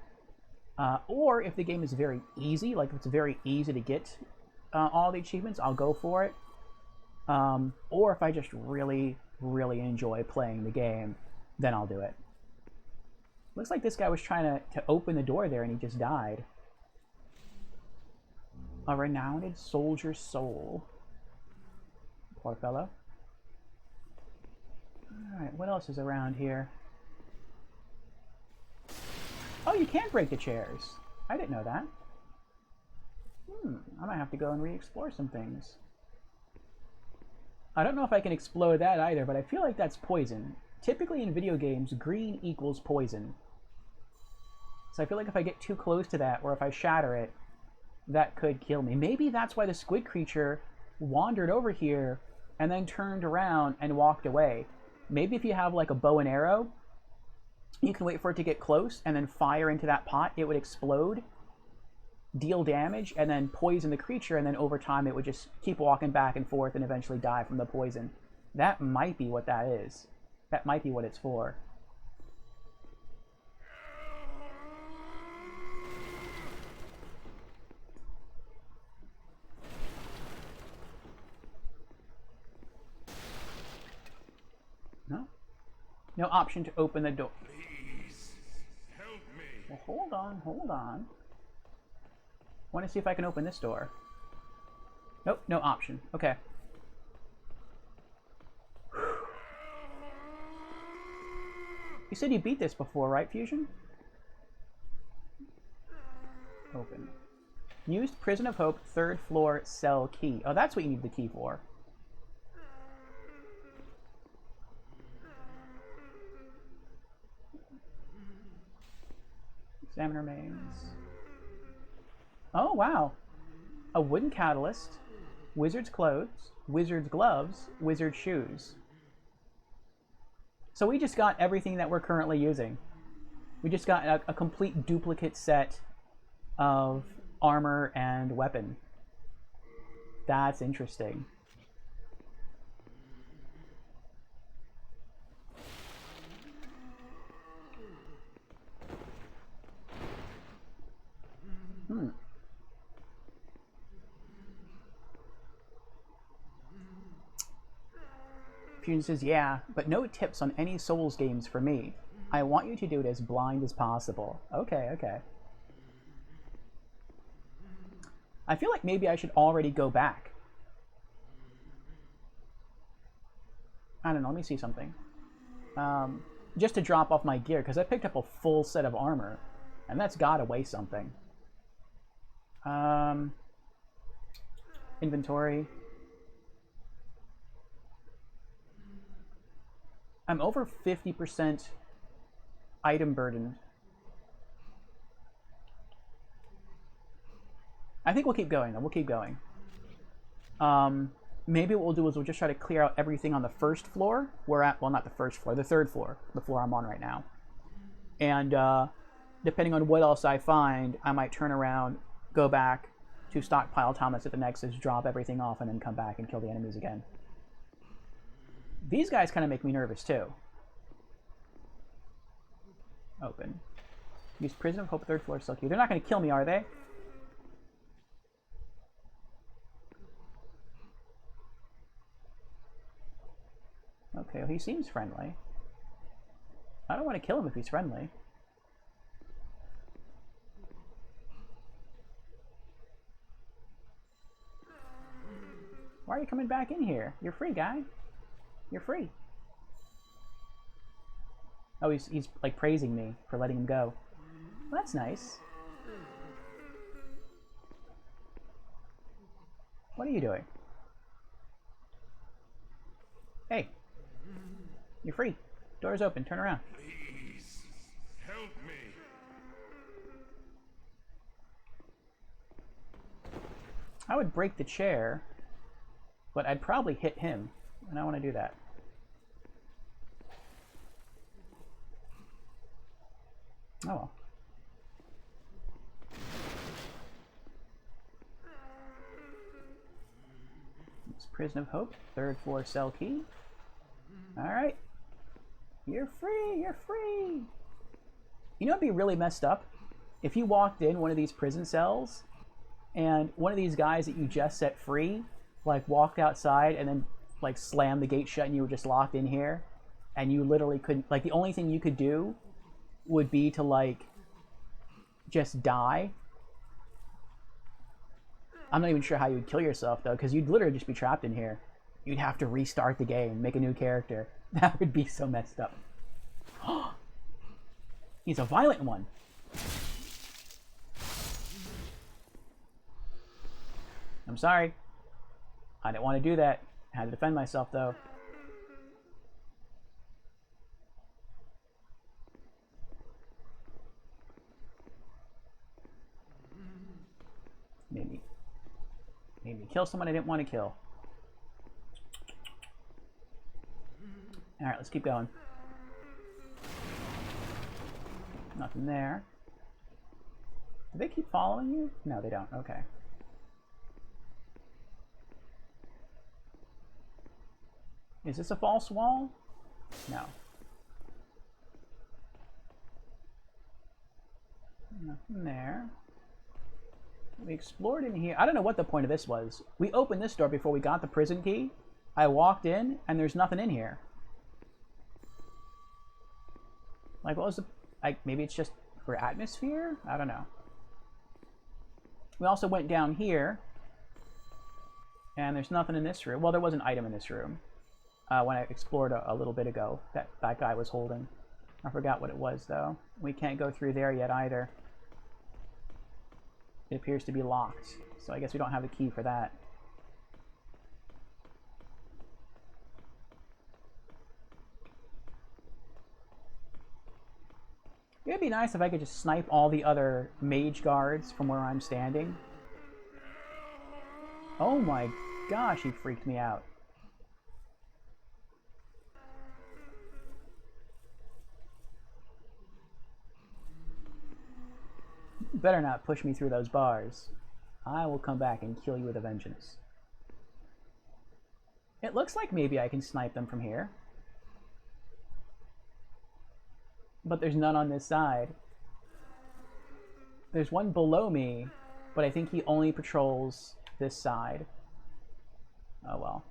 Or if the game is very easy, like if it's very easy to get all the achievements, I'll go for it. Or if I just really, really enjoy playing the game, then I'll do it. Looks like this guy was trying to open the door there and he just died. A renowned soldier's soul. Poor fellow. Alright, what else is around here? Oh, you can break the chairs. I didn't know that. I might have to go and re-explore some things. I don't know if I can explode that either, but I feel like that's poison. Typically in video games, green equals poison. So I feel like if I get too close to that, or if I shatter it, that could kill me. Maybe that's why the squid creature wandered over here and then turned around and walked away. Maybe if you have like a bow and arrow, you can wait for it to get close and then fire into that pot. It would explode, deal damage, and then poison the creature, and then over time it would just keep walking back and forth and eventually die from the poison. That might be what that is. That might be what it's for. No? No option to open the door. Please, help me. Well, hold on, hold on. I want to see if I can open this door. Nope, no option. Okay. You said you beat this before, right, Fusion? Open. Used Prison of Hope, 3rd floor, cell key. Oh, that's what you need the key for. Examiner remains. Oh, wow. A wooden catalyst, wizard's clothes, wizard's gloves, wizard's shoes. So we just got everything that we're currently using. We just got a complete duplicate set of armor and weapon. That's interesting. Fusion says, yeah, but no tips on any Souls games for me. I want you to do it as blind as possible. Okay, okay. I feel like maybe I should already go back. I don't know, let me see something. Just to drop off my gear, because I picked up a full set of armor, and that's gotta weigh something. Inventory. I'm over 50% item burden. I think we'll keep going, though. We'll keep going. Maybe what we'll do is we'll just try to clear out everything on the first floor. We're at, well, not the first floor, the third floor, the floor I'm on right now. And depending on what else I find, I might turn around, go back to stockpile Thomas at the Nexus, drop everything off, and then come back and kill the enemies again. These guys kind of make me nervous, too. Open. Use Prison of Hope, third floor, Silky. They're not going to kill me, are they? Okay, well, he seems friendly. I don't want to kill him if he's friendly. Why are you coming back in here? You're free, guy. You're free. Oh, he's like praising me for letting him go. Well, that's nice. What are you doing? Hey. You're free. Door's open. Turn around. Please, help me. I would break the chair, but I'd probably hit him, and I want to do that. Oh well. It's Prison of Hope, third floor cell key. Alright. You're free, you're free! You know what'd be really messed up? If you walked in one of these prison cells, and one of these guys that you just set free, like, walked outside and then, like, slammed the gate shut and you were just locked in here, and you literally couldn't, like, the only thing you could do would be to, like, just die. I'm not even sure how you'd kill yourself, though, because you'd literally just be trapped in here. You'd have to restart the game, make a new character. That would be so messed up. He's a violent one. I'm sorry. I didn't want to do that. I had to defend myself, though. Made me kill someone I didn't want to kill. Alright, let's keep going. Nothing there. Do they keep following you? No, they don't. Okay. Is this a false wall? No. Nothing there. We explored in here. I don't know what the point of this was. We opened this door before we got the prison key. I walked in, and there's nothing in here. Like, what was the... Like, maybe it's just for atmosphere? I don't know. We also went down here, and there's nothing in this room. Well, there was an item in this room when I explored a little bit ago that that guy was holding. I forgot what it was, though. We can't go through there yet, either. It appears to be locked, so I guess we don't have a key for that. It'd be nice if I could just snipe all the other mage guards from where I'm standing. Oh my gosh, he freaked me out. You better not push me through those bars. I will come back and kill you with a vengeance. It looks like maybe I can snipe them from here. But there's none on this side. There's one below me, but I think he only patrols this side. Oh well.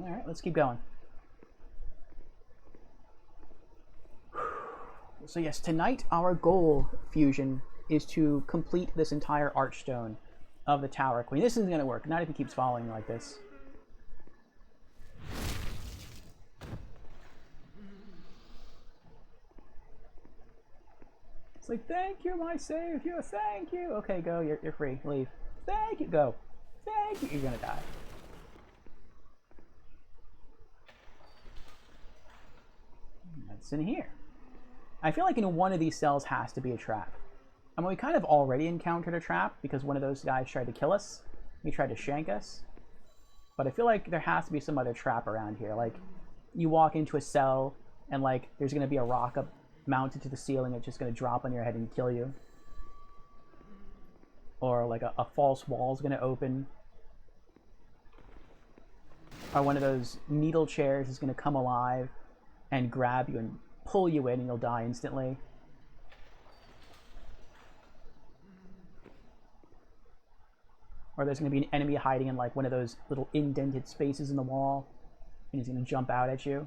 Alright, let's keep going. So yes, tonight our goal, Fusion, is to complete this entire Archstone of the Tower Queen. This isn't going to work, not if he keeps following me like this. It's like, thank you, my savior, thank you. Okay, go, you're free, leave. Thank you, go. Thank you, you're going to die. That's in here. I feel like in one of these cells has to be a trap. I mean, we kind of already encountered a trap because one of those guys tried to kill us. He tried to shank us. But I feel like there has to be some other trap around here. Like, you walk into a cell and, like, there's going to be a rock up mounted to the ceiling. It's just going to drop on your head and kill you. Or, like, a false wall is going to open. Or one of those needle chairs is going to come alive and grab you and pull you in and you'll die instantly. Or there's going to be an enemy hiding in like one of those little indented spaces in the wall and he's going to jump out at you.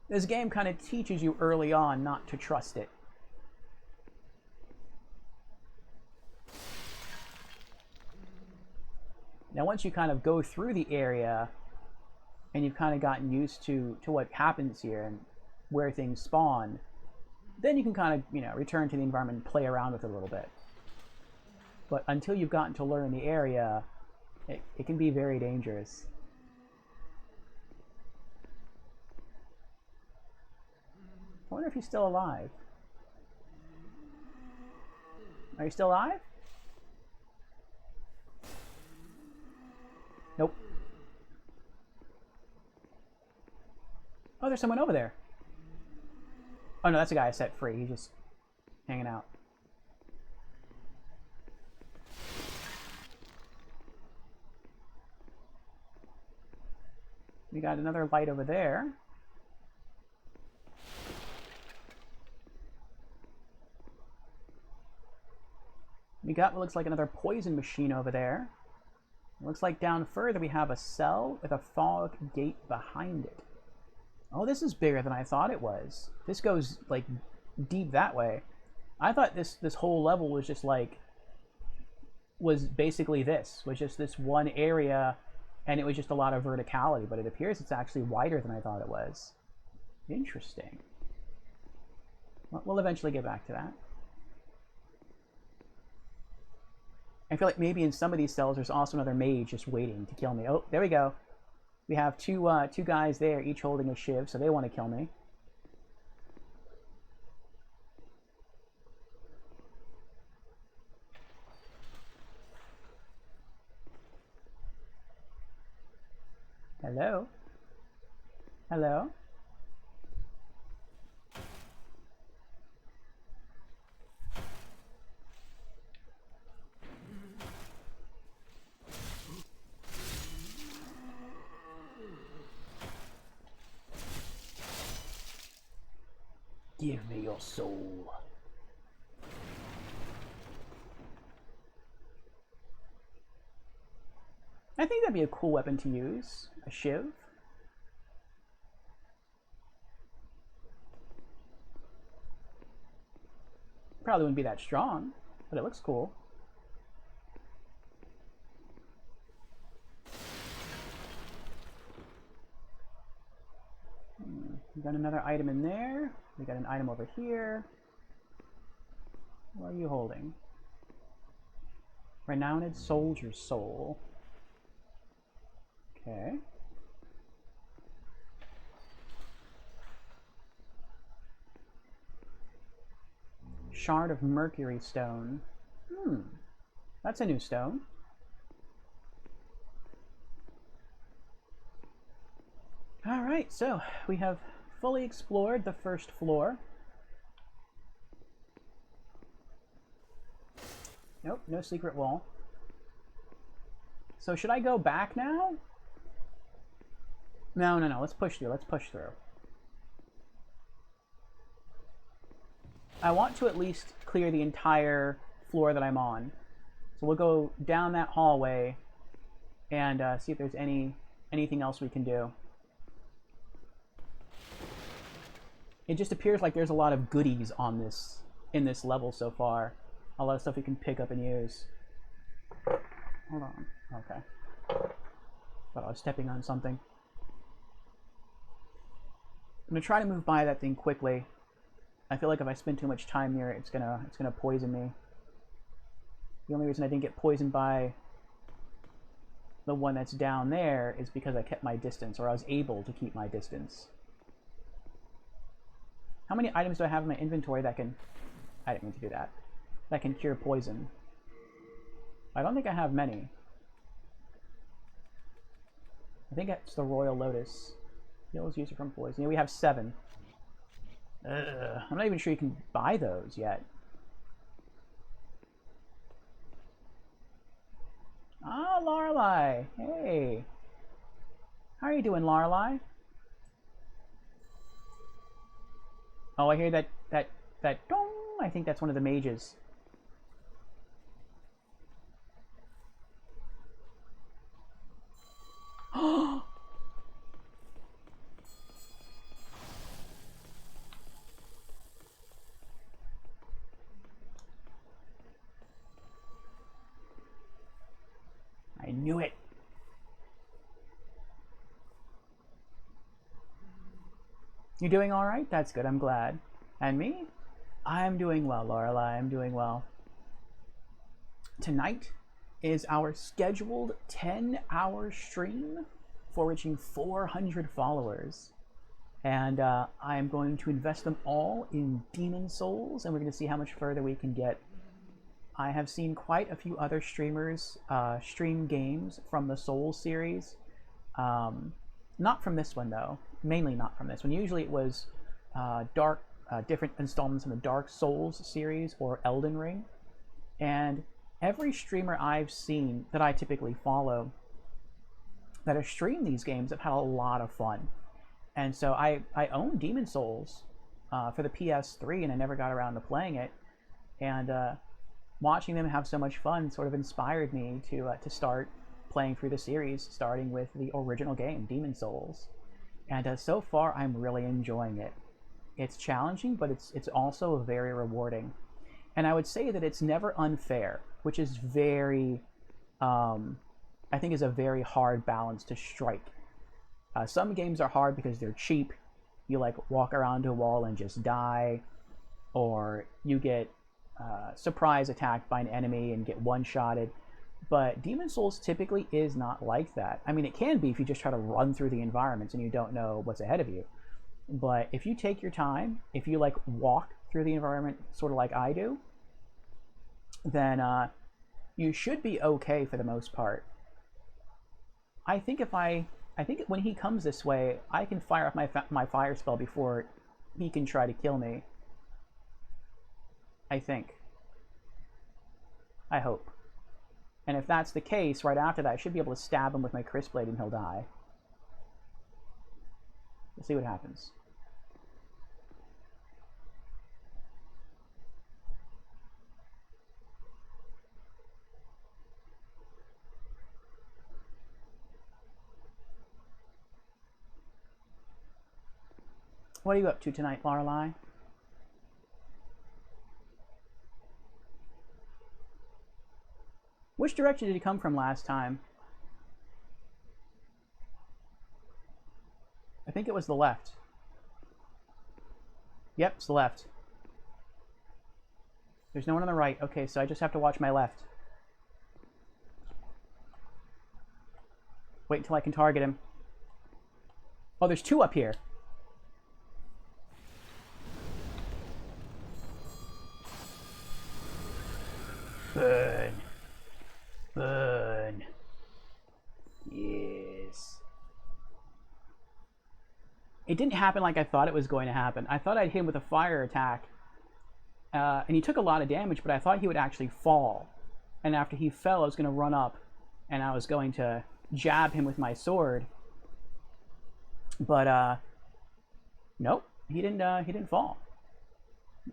This game kind of teaches you early on not to trust it. Now once you kind of go through the area and you've kind of gotten used to what happens here and where things spawn, then you can kind of, you know, return to the environment and play around with it a little bit. But until you've gotten to learn the area, it can be very dangerous. I wonder if he's still alive. Are you still alive? Nope. Oh, there's someone over there. Oh no, that's a guy I set free. He's just hanging out. We got another light over there. We got what looks like another poison machine over there. It looks like down further we have a cell with a fog gate behind it. Oh, this is bigger than I thought it was. This goes, like, deep that way. I thought this whole level was just, like, was basically this. Was just this one area, and it was just a lot of verticality. But it appears it's actually wider than I thought it was. Interesting. Well, we'll eventually get back to that. I feel like maybe in some of these cells there's also another mage just waiting to kill me. Oh, there we go. We have two guys there, each holding a shiv, so they want to kill me. Hello? Hello? Give me your soul. I think that'd be a cool weapon to use. A shiv. Probably wouldn't be that strong, but it looks cool. We got another item in there. We got an item over here. What are you holding? Renowned Soldier's Soul. Okay. Shard of Mercury Stone. That's a new stone. Alright, so we have fully explored the first floor. Nope, no secret wall. So should I go back now? No, let's push through, I want to at least clear the entire floor that I'm on. So we'll go down that hallway and see if there's anything else we can do. It just appears like there's a lot of goodies on in this level so far. A lot of stuff we can pick up and use. Hold on. Okay. Thought I was stepping on something. I'm gonna try to move by that thing quickly. I feel like if I spend too much time near it, it's gonna poison me. The only reason I didn't get poisoned by the one that's down there is because I kept my distance, or I was able to keep my distance. How many items do I have in my inventory that can... I didn't mean to do that. That can cure poison. I don't think I have many. I think it's the Royal Lotus. Heals user from poison. Yeah, we have 7. I'm not even sure you can buy those yet. Ah, Lorelei. Hey. How are you doing, Lorelei? Oh, I hear that dong. I think that's one of the mages. I knew it. You doing all right? That's good. I'm glad. And me? I'm doing well, Lorelei. I'm doing well. Tonight is our scheduled 10-hour stream for reaching 400 followers. And I'm going to invest them all in Demon Souls, and we're going to see how much further we can get. I have seen quite a few other streamers stream games from the Souls series. Not from this one, though. Mainly not from this one. Usually it was different installments in the Dark Souls series or Elden Ring. And every streamer I've seen that I typically follow that have streamed these games have had a lot of fun. And so I own Demon Souls for the PS3, and I never got around to playing it. And watching them have so much fun sort of inspired me to start playing through the series, starting with the original game, Demon Souls. And so far, I'm really enjoying it. It's challenging, but it's also very rewarding. And I would say that it's never unfair, which is very, I think is a very hard balance to strike. Some games are hard because they're cheap. You like walk around a wall and just die, or you get surprise attacked by an enemy and get one-shotted. But Demon Souls typically is not like that. I mean, it can be if you just try to run through the environments and you don't know what's ahead of you. But if you take your time, if you like walk through the environment sort of like I do, then you should be okay for the most part. I think when he comes this way, I can fire off my fire spell before he can try to kill me. I think. I hope. And if that's the case, right after that, I should be able to stab him with my Crisp Blade and he'll die. Let's see what happens. What are you up to tonight, Lorelei? Which direction did he come from last time? I think it was the left. Yep, it's the left. There's no one on the right. Okay, so I just have to watch my left. Wait until I can target him. Oh, there's two up here. Burn. Burn. Yes. It didn't happen like I thought it was going to happen. I thought I'd hit him with a fire attack. And he took a lot of damage, but I thought he would actually fall. And after he fell, I was going to run up and I was going to jab him with my sword. But nope, he didn't fall.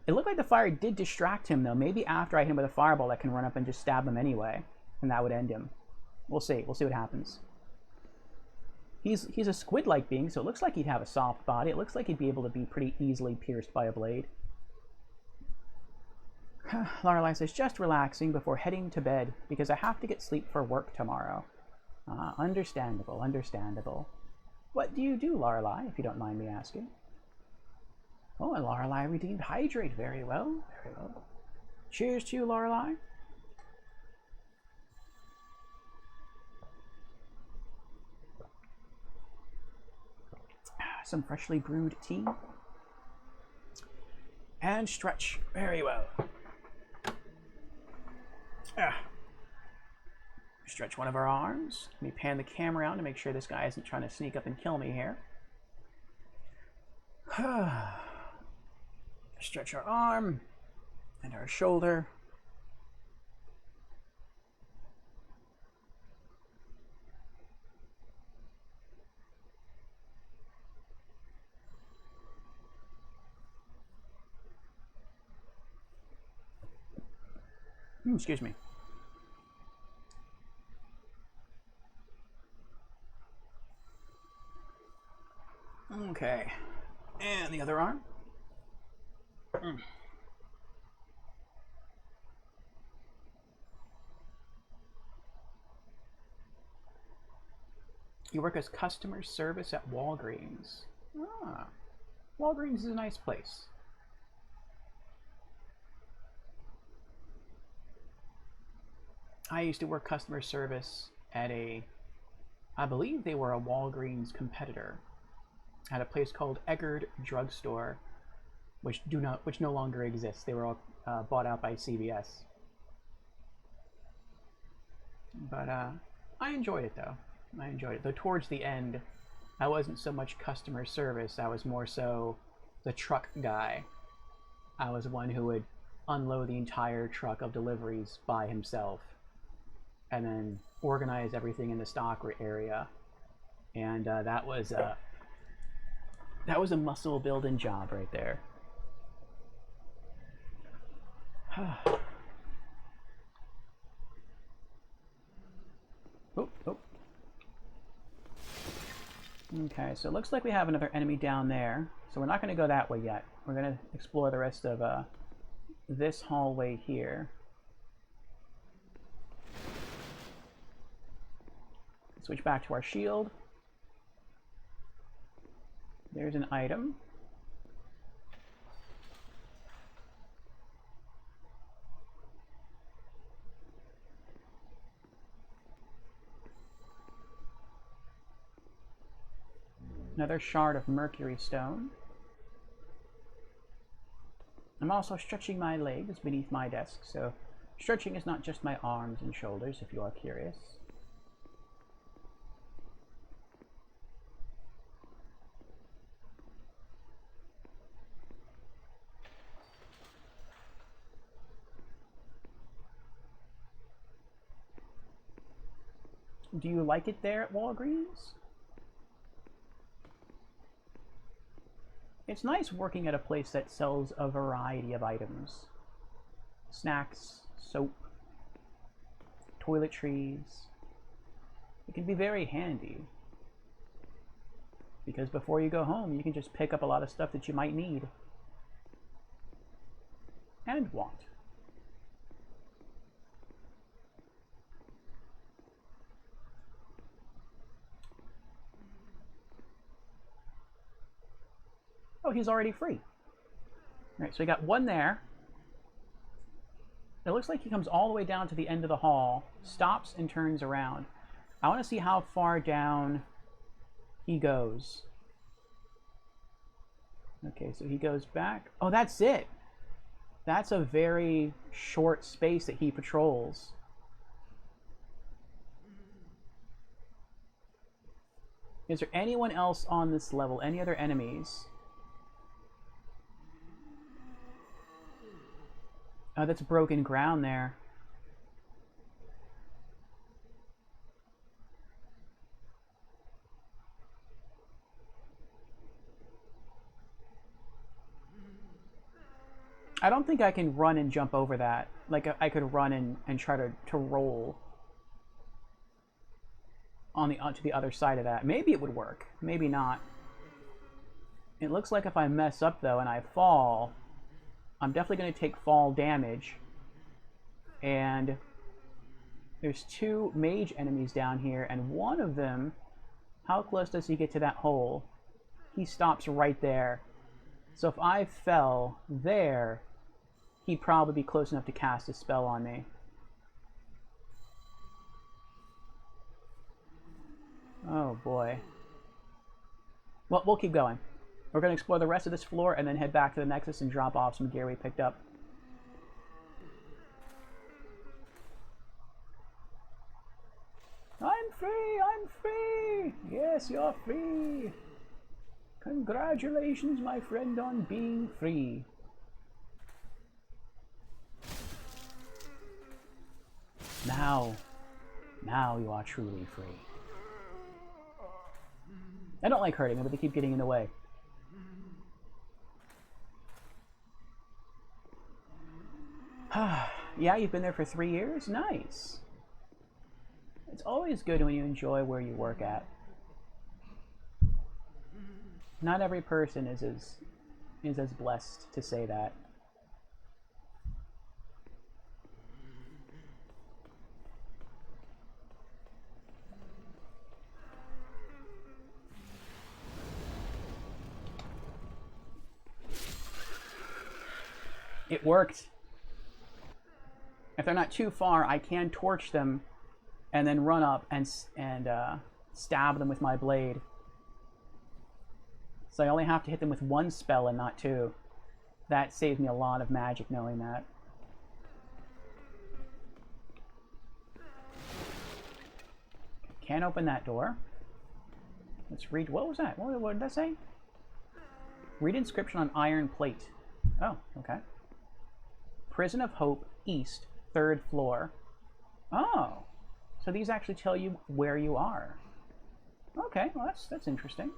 It looked like the fire did distract him though. Maybe after I hit him with a fireball, I can run up and just stab him anyway, and that would end him. We'll see. We'll see what happens. He's a squid-like being, so it looks like he'd have a soft body. It looks like he'd be able to be pretty easily pierced by a blade. Lorelei says, just relaxing before heading to bed because I have to get sleep for work tomorrow. Understandable, understandable. What do you do, Lorelei, if you don't mind me asking? Oh, and Lorelei redeemed Hydrate. Very well, very well. Cheers to you, Lorelei. Some freshly brewed tea. And stretch. Very well. Stretch one of our arms. Let me pan the camera around to make sure this guy isn't trying to sneak up and kill me here. Stretch our arm and our shoulder. Excuse me. Okay. And the other arm. You work as customer service at Walgreens. Ah. Walgreens is a nice place. I used to work customer service at I believe they were a Walgreens competitor, at a place called Eggard Drugstore, which no longer exists. They were all bought out by CVS. But I enjoyed it though. I enjoyed it. Though towards the end, I wasn't so much customer service. I was more so the truck guy. I was one who would unload the entire truck of deliveries by himself, and then organize everything in the stock area. And that was a muscle building job right there. Oh. Okay, so it looks like we have another enemy down there. So we're not going to go that way yet. We're going to explore the rest of this hallway here. Switch back to our shield. There's an item. Another shard of mercury stone. I'm also stretching my legs beneath my desk, so stretching is not just my arms and shoulders, if you are curious. Do you like it there at Walgreens? It's nice working at a place that sells a variety of items. Snacks, soap, toiletries. It can be very handy. Because before you go home, you can just pick up a lot of stuff that you might need. And want. Oh, he's already free. All right, so we got one there. It looks like he comes all the way down to the end of the hall, stops and turns around. I want to see how far down he goes. Okay, so he goes back. Oh, that's it. That's a very short space that he patrols. Is there anyone else on this level? Any other enemies? Oh, that's broken ground there. I don't think I can run and jump over that. Like, I could run and try to roll onto the other side of that. Maybe it would work. Maybe not. It looks like if I mess up, though, and I fall, I'm definitely going to take fall damage. And there's 2 mage enemies down here, and one of them, how close does he get to that hole? He stops right there. So if I fell there, he'd probably be close enough to cast a spell on me. Oh boy. Well, we'll keep going. We're going to explore the rest of this floor and then head back to the Nexus and drop off some gear we picked up. I'm free! I'm free! Yes, you're free! Congratulations, my friend, on being free. Now you are truly free. I don't like hurting them, but they keep getting in the way. Yeah, you've been there for 3 years? Nice. It's always good when you enjoy where you work at. Not every person is as blessed to say that. It worked. If they're not too far, I can torch them and then run up and stab them with my blade. So I only have to hit them with 1 spell and not 2. That saves me a lot of magic knowing that. Can't open that door. Let's read. What was that? What did that say? Read inscription on iron plate. Oh, okay. Prison of Hope, East, 3rd floor. Oh, so these actually tell you where you are. Okay, well that's interesting.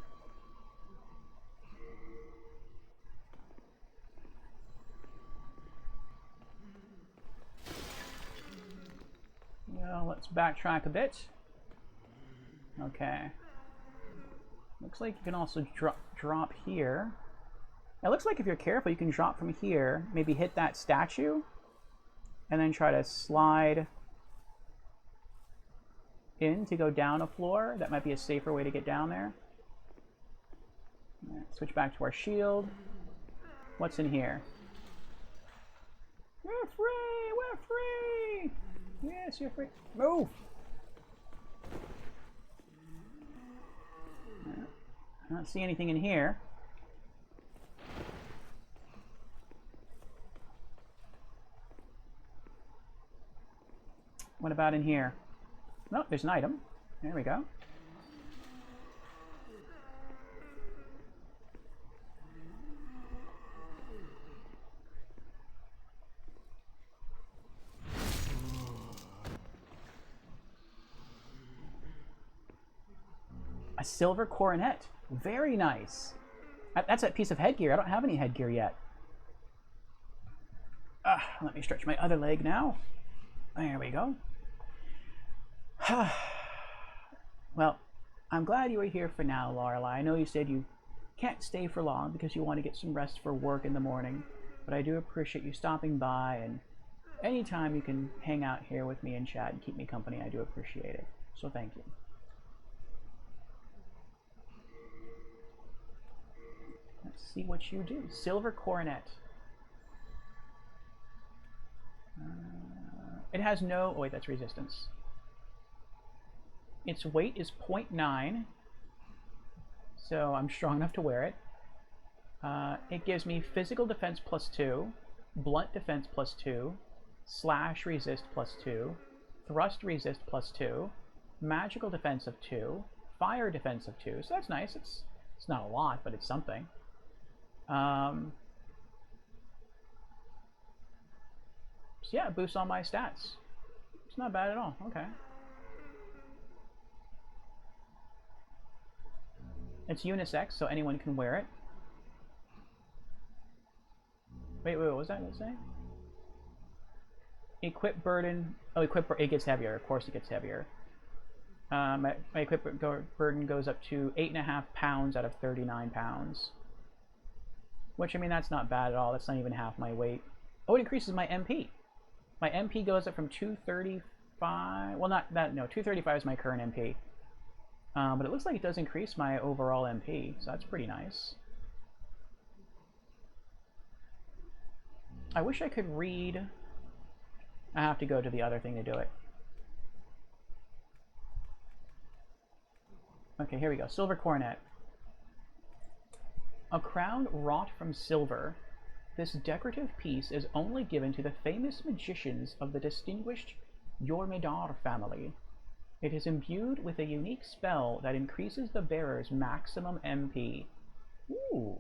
Well, let's backtrack a bit. Okay. Looks like you can also drop here. It looks like if you're careful, you can drop from here, maybe hit that statue, and then try to slide in to go down a floor. That might be a safer way to get down there. Right, switch back to our shield. What's in here? We're free! We're free! Yes, you're free. Move! I don't see anything in here. What about in here? No, there's an item. There we go. A silver coronet. Very nice. That's a piece of headgear. I don't have any headgear yet. Let me stretch my other leg now. There we go. Well, I'm glad you were here for now, Lorelei. I know you said you can't stay for long because you want to get some rest for work in the morning, but I do appreciate you stopping by, and anytime you can hang out here with me and chat and keep me company, I do appreciate it. So thank you. Let's see what you do. Silver coronet. It has no... Oh, wait, that's resistance. Its weight is 0.9, so I'm strong enough to wear it. It gives me physical defense +2, blunt defense +2, slash resist +2, thrust resist +2, magical defense of 2, fire defense of 2. So that's nice. It's not a lot, but it's something. So yeah, it boosts all my stats. It's not bad at all. Okay. It's unisex, so anyone can wear it. Wait, what was that going to say? Equip burden. Oh, it gets heavier. Of course it gets heavier. My equip burden goes up to 8.5 pounds out of 39 pounds. Which, I mean, that's not bad at all. That's not even half my weight. Oh, it increases my MP. My MP goes up from 235... Well, not that... No, 235 is my current MP. But it looks like it does increase my overall MP, so that's pretty nice. I wish I could read... I have to go to the other thing to do it. Okay, here we go. Silver Coronet. A crown wrought from silver. This decorative piece is only given to the famous magicians of the distinguished Jormungandr family. It is imbued with a unique spell that increases the bearer's maximum MP. Ooh.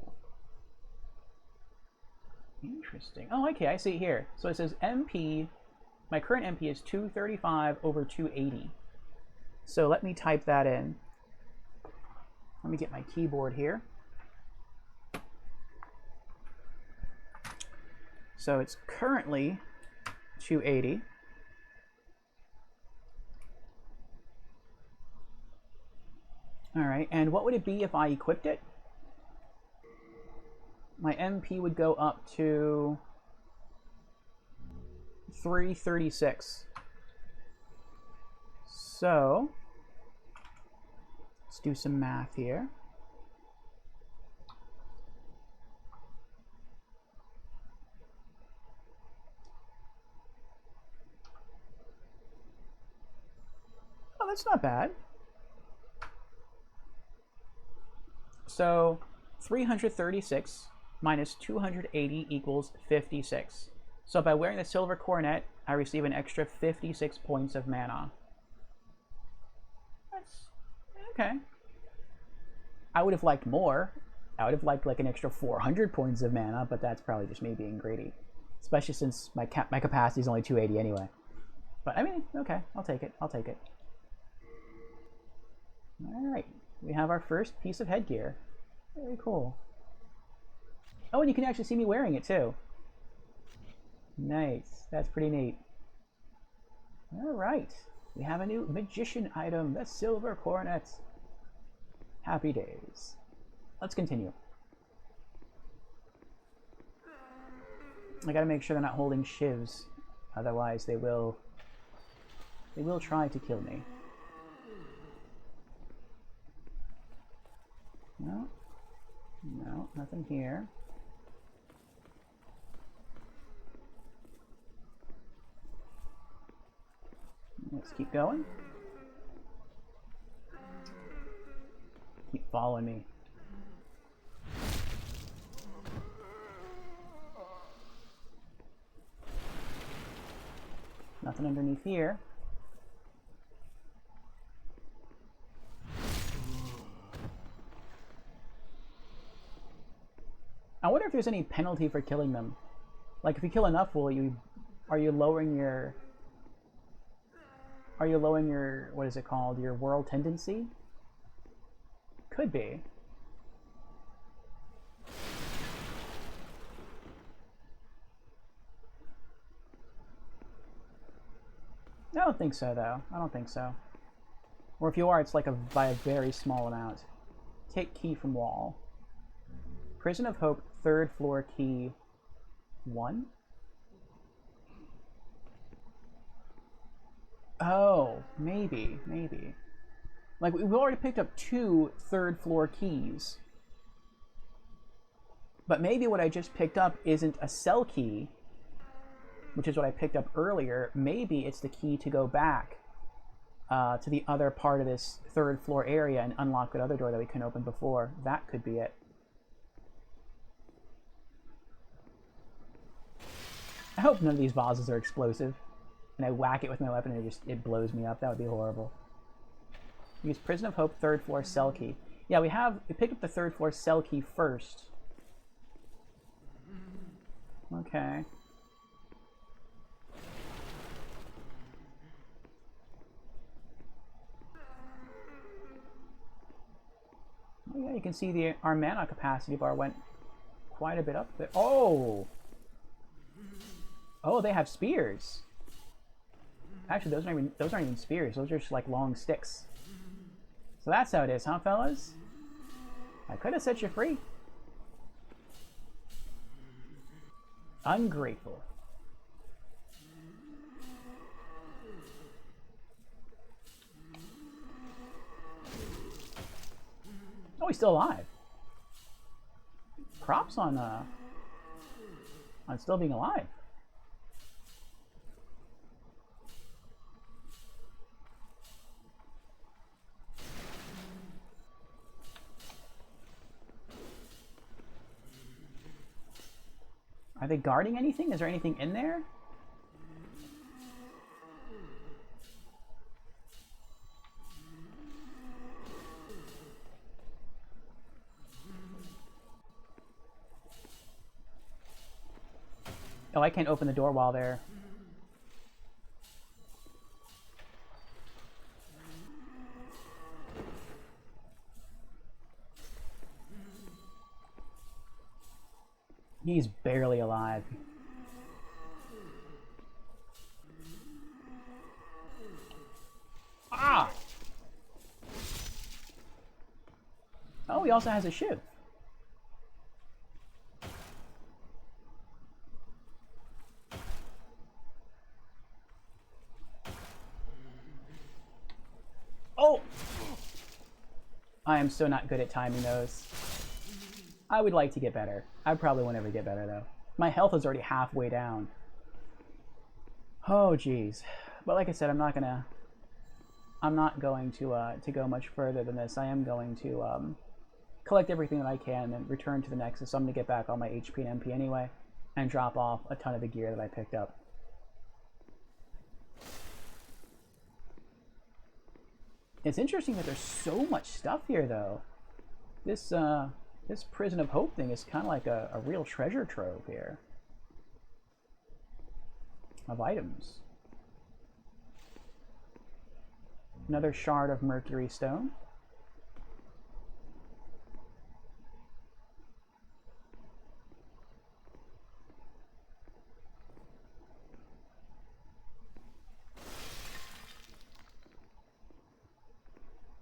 Interesting. Oh, okay, I see it here. So it says MP, my current MP is 235 over 280. So let me type that in. Let me get my keyboard here. So it's currently 280. All right, and what would it be if I equipped it? My MP would go up to 336. So let's do some math here. Oh, that's not bad. So 336 minus 280 equals 56. So by wearing the silver coronet, I receive an extra 56 points of mana. That's okay. I would have liked more. I would have liked like an extra 400 points of mana, but that's probably just me being greedy. Especially since my capacity is only 280 anyway. But I mean, okay, I'll take it. I'll take it. All right, we have our first piece of headgear. Very cool. Oh, and you can actually see me wearing it too. Nice. That's pretty neat. All right. We have a new magician item, the silver coronet. Happy days. Let's continue. I gotta make sure they're not holding shivs. Otherwise they will try to kill me. No. No, nothing here. Let's keep going. Keep following me. Nothing underneath here. I wonder if there's any penalty for killing them. Like if you kill enough, are you lowering your what is it called? Your world tendency? Could be. I don't think so though. I don't think so. Or if you are, it's like by a very small amount. Take key from wall. Prison of Hope, 3rd floor key 1? Oh, maybe. Like, we've already picked up 2 3rd floor keys. But maybe what I just picked up isn't a cell key. which is what I picked up earlier, maybe it's the key to go back to the other part of this third floor area and unlock that other door that we couldn't open before. That could be it. I hope none of these vases are explosive. And I whack it with my weapon and it blows me up. That would be horrible. Use Prison of Hope third floor cell key. Yeah, we picked up the third floor cell key first. Okay. Oh, yeah, you can see our mana capacity bar went quite a bit up there. Oh! Oh, they have spears. Actually, those aren't even spears. Those are just like long sticks. So that's how it is, huh, fellas? I could have set you free. Ungrateful. Oh, he's still alive. Props on still being alive. Are they guarding anything? Is there anything in there? Oh, I can't open the door while they're... He's barely alive. Ah! Oh, he also has a shiv. Oh! I am so not good at timing those. I would like to get better. I probably won't ever get better, though. My health is already halfway down. Oh, jeez. But like I said, I'm not going to go much further than this. I am going to collect everything that I can and return to the Nexus. So I'm going to get back all my HP and MP anyway and drop off a ton of the gear that I picked up. It's interesting that there's so much stuff here, though. This Prison of Hope thing is kind of like a real treasure trove here of items. Another shard of Mercury Stone.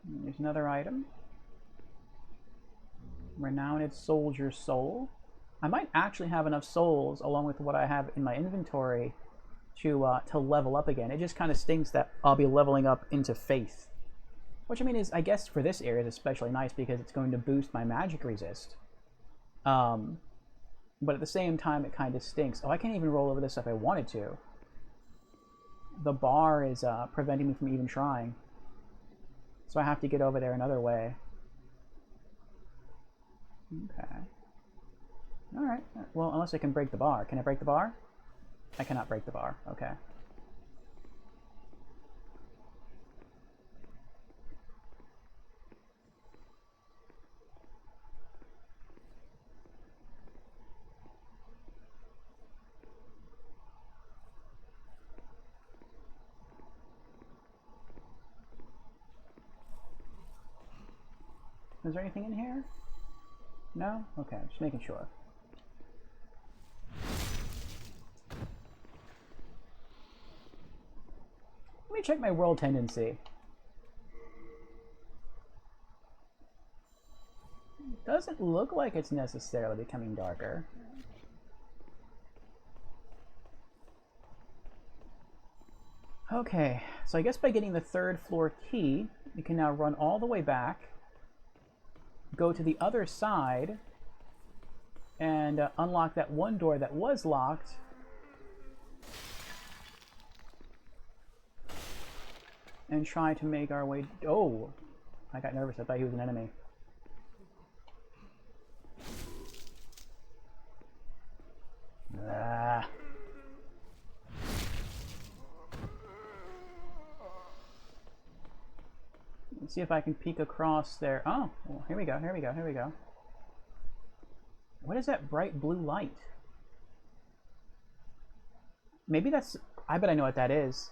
And there's another item. Renowned Soldier Soul. I might actually have enough souls along with what I have in my inventory to level up again. It just kind of stinks that I'll be leveling up into Faith. Which, I mean, is, I guess for this area is especially nice because it's going to boost my magic resist. But at the same time, it kind of stinks. Oh, I can't even roll over this if I wanted to. The bar is preventing me from even trying. So I have to get over there another way. Okay. Alright. Well, unless I can break the bar. Can I break the bar? I cannot break the bar. Okay. Is there anything in here? No? Okay, just making sure. Let me check my world tendency. Doesn't look like it's necessarily becoming darker. Okay, so I guess by getting the third floor key, we can now run all the way back, go to the other side, and unlock that one door that was locked, and try to make our way... Oh! I got nervous. I thought he was an enemy. Ah. Let's see if I can peek across there. Oh, well, here we go, here we go, here we go. What is that bright blue light? Maybe that's... I bet I know what that is.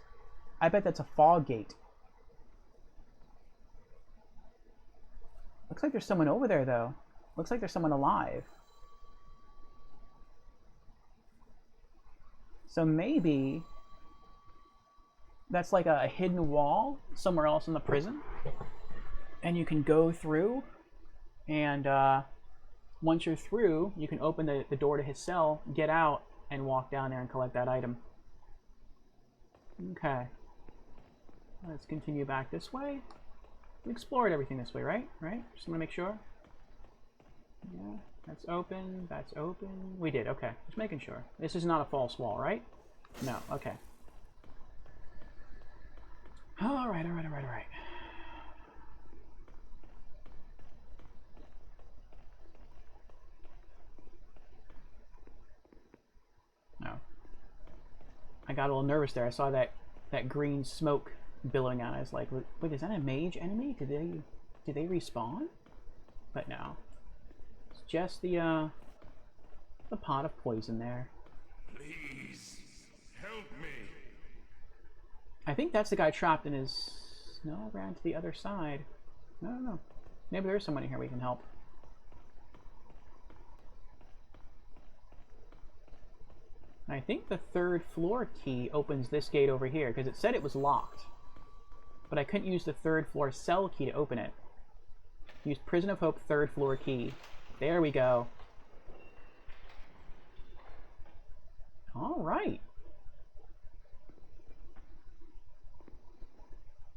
I bet that's a fog gate. Looks like there's someone over there, though. Looks like there's someone alive. So maybe that's like a hidden wall somewhere else in the prison. And you can go through, and once you're through, you can open the door to his cell, get out, and walk down there and collect that item. Okay. Let's continue back this way. We explored everything this way, right? Right? Just want to make sure. Yeah, that's open. That's open. We did. Okay. Just making sure. This is not a false wall, right? No. Okay. All right. All right. All right. All right. No. I got a little nervous there. I saw that green smoke billowing out. I was like, wait, is that a mage enemy? Did they respawn? But no. It's just the pot of poison there. Please, help me. I think that's the guy trapped in his... No, I ran to the other side. No. Maybe there's someone in here we can help. I think the 3rd floor key opens this gate over here, because it said it was locked. But I couldn't use the 3rd floor cell key to open it. Use Prison of Hope 3rd floor key. There we go. Alright.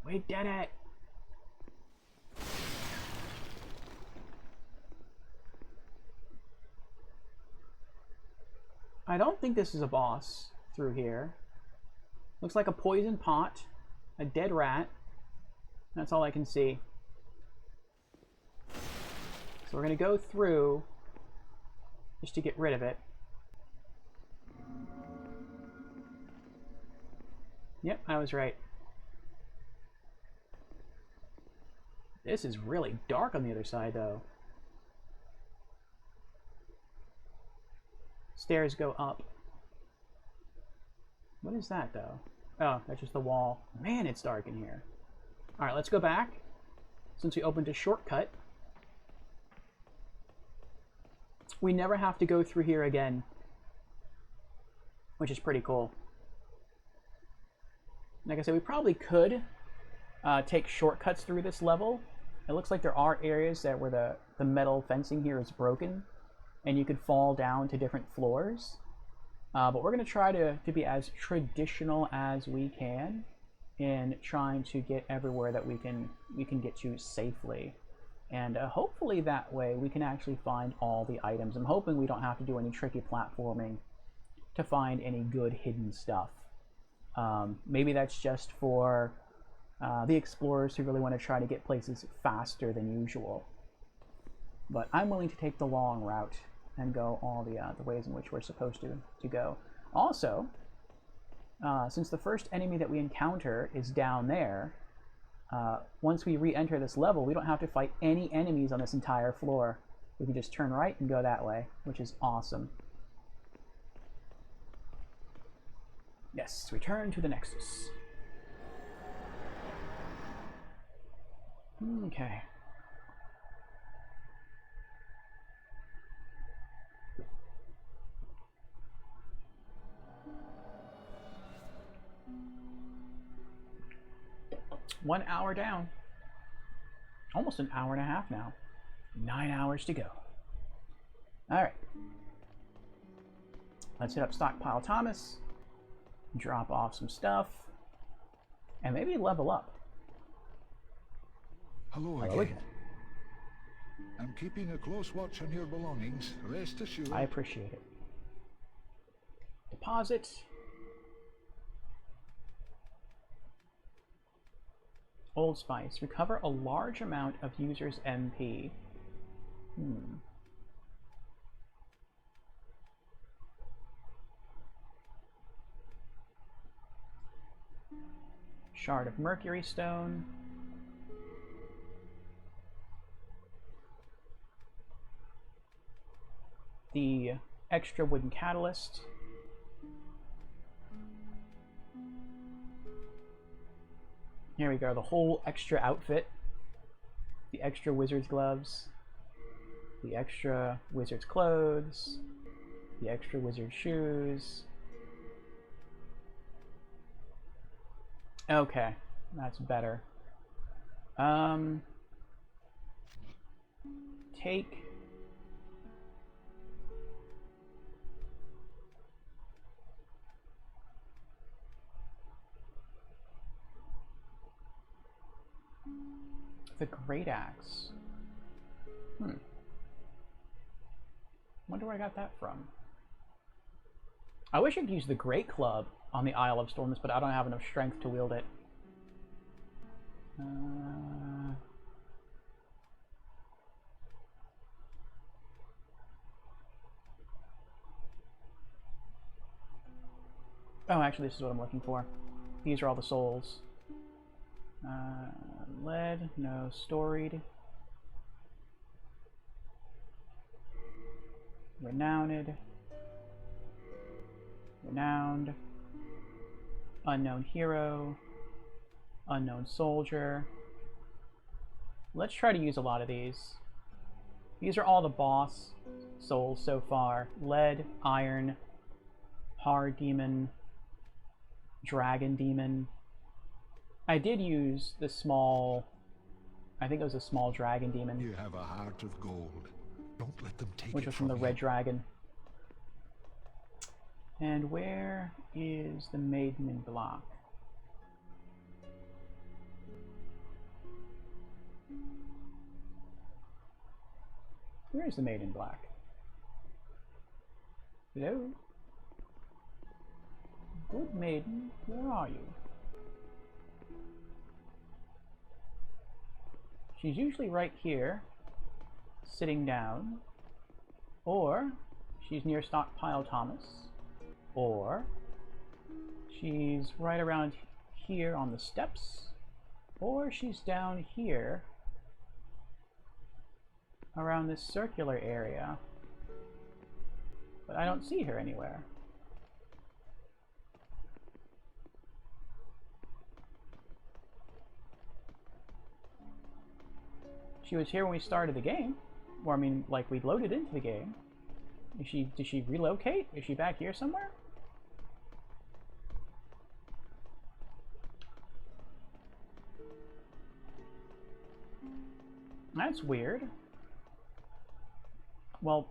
We did it! I don't think this is a boss through here. Looks like a poison pot, a dead rat. That's all I can see. So we're going to go through just to get rid of it. Yep, I was right. This is really dark on the other side, though. Stairs go up. What is that, though? Oh, that's just the wall. Man, it's dark in here. Alright, let's go back. Since we opened a shortcut, we never have to go through here again, which is pretty cool. Like I said, we probably could take shortcuts through this level. It looks like there are areas that where the metal fencing here is broken, and you could fall down to different floors. But we're going to try to be as traditional as we can in trying to get everywhere that we can get to safely. And hopefully that way we can actually find all the items. I'm hoping we don't have to do any tricky platforming to find any good hidden stuff. Maybe that's just for the explorers who really want to try to get places faster than usual. But I'm willing to take the long route and go all the ways in which we're supposed to go. Also, since the first enemy that we encounter is down there, once we re-enter this level, we don't have to fight any enemies on this entire floor. We can just turn right and go that way, which is awesome. Yes, return to the Nexus. Okay. One hour down. Almost an hour and a half now. 9 hours to go. Alright. Let's hit up Stockpile Thomas. Drop off some stuff. And maybe level up. Hello again. I'm keeping a close watch on your belongings. Rest assured. I appreciate it. Deposit. Old Spice. Recover a large amount of user's MP. Shard of Mercury Stone. The extra wooden catalyst. Here we go, the whole extra outfit. The extra wizard's gloves. The extra wizard's clothes. The extra wizard shoes. Okay, that's better. Take the Great Axe. Wonder where I got that from. I wish I could use the Great Club on the Isle of Storms, but I don't have enough strength to wield it. Oh, actually, this is what I'm looking for. These are all the souls. Lead, no. Storied. Renowned. Renowned. Unknown hero. Unknown soldier. Let's try to use a lot of these. These are all the boss souls so far. Lead, iron, hard demon, dragon demon. I did use the small, I think it was a small dragon demon. You have a heart of gold. Don't let them take which it was from the you. red dragon. And where is the maiden in black? Where is the maiden in black? Hello? Good maiden, where are you? She's usually right here, sitting down, or she's near Stockpile Thomas, or she's right around here on the steps, or she's down here around this circular area, but I don't see her anywhere. She was here when we started the game, or I mean, like, we loaded into the game. Did she relocate? Is she back here somewhere? That's weird. Well,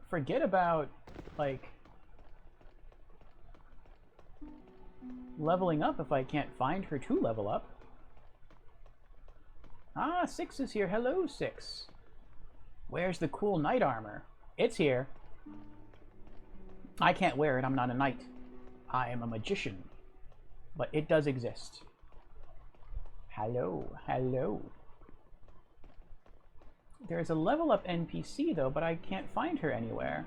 forget about, like, leveling up if I can't find her to level up. Ah, Six is here. Hello, Six. Where's the cool knight armor? It's here. I can't wear it. I'm not a knight. I am a magician. But it does exist. Hello, hello. There's a level up NPC though, but I can't find her anywhere.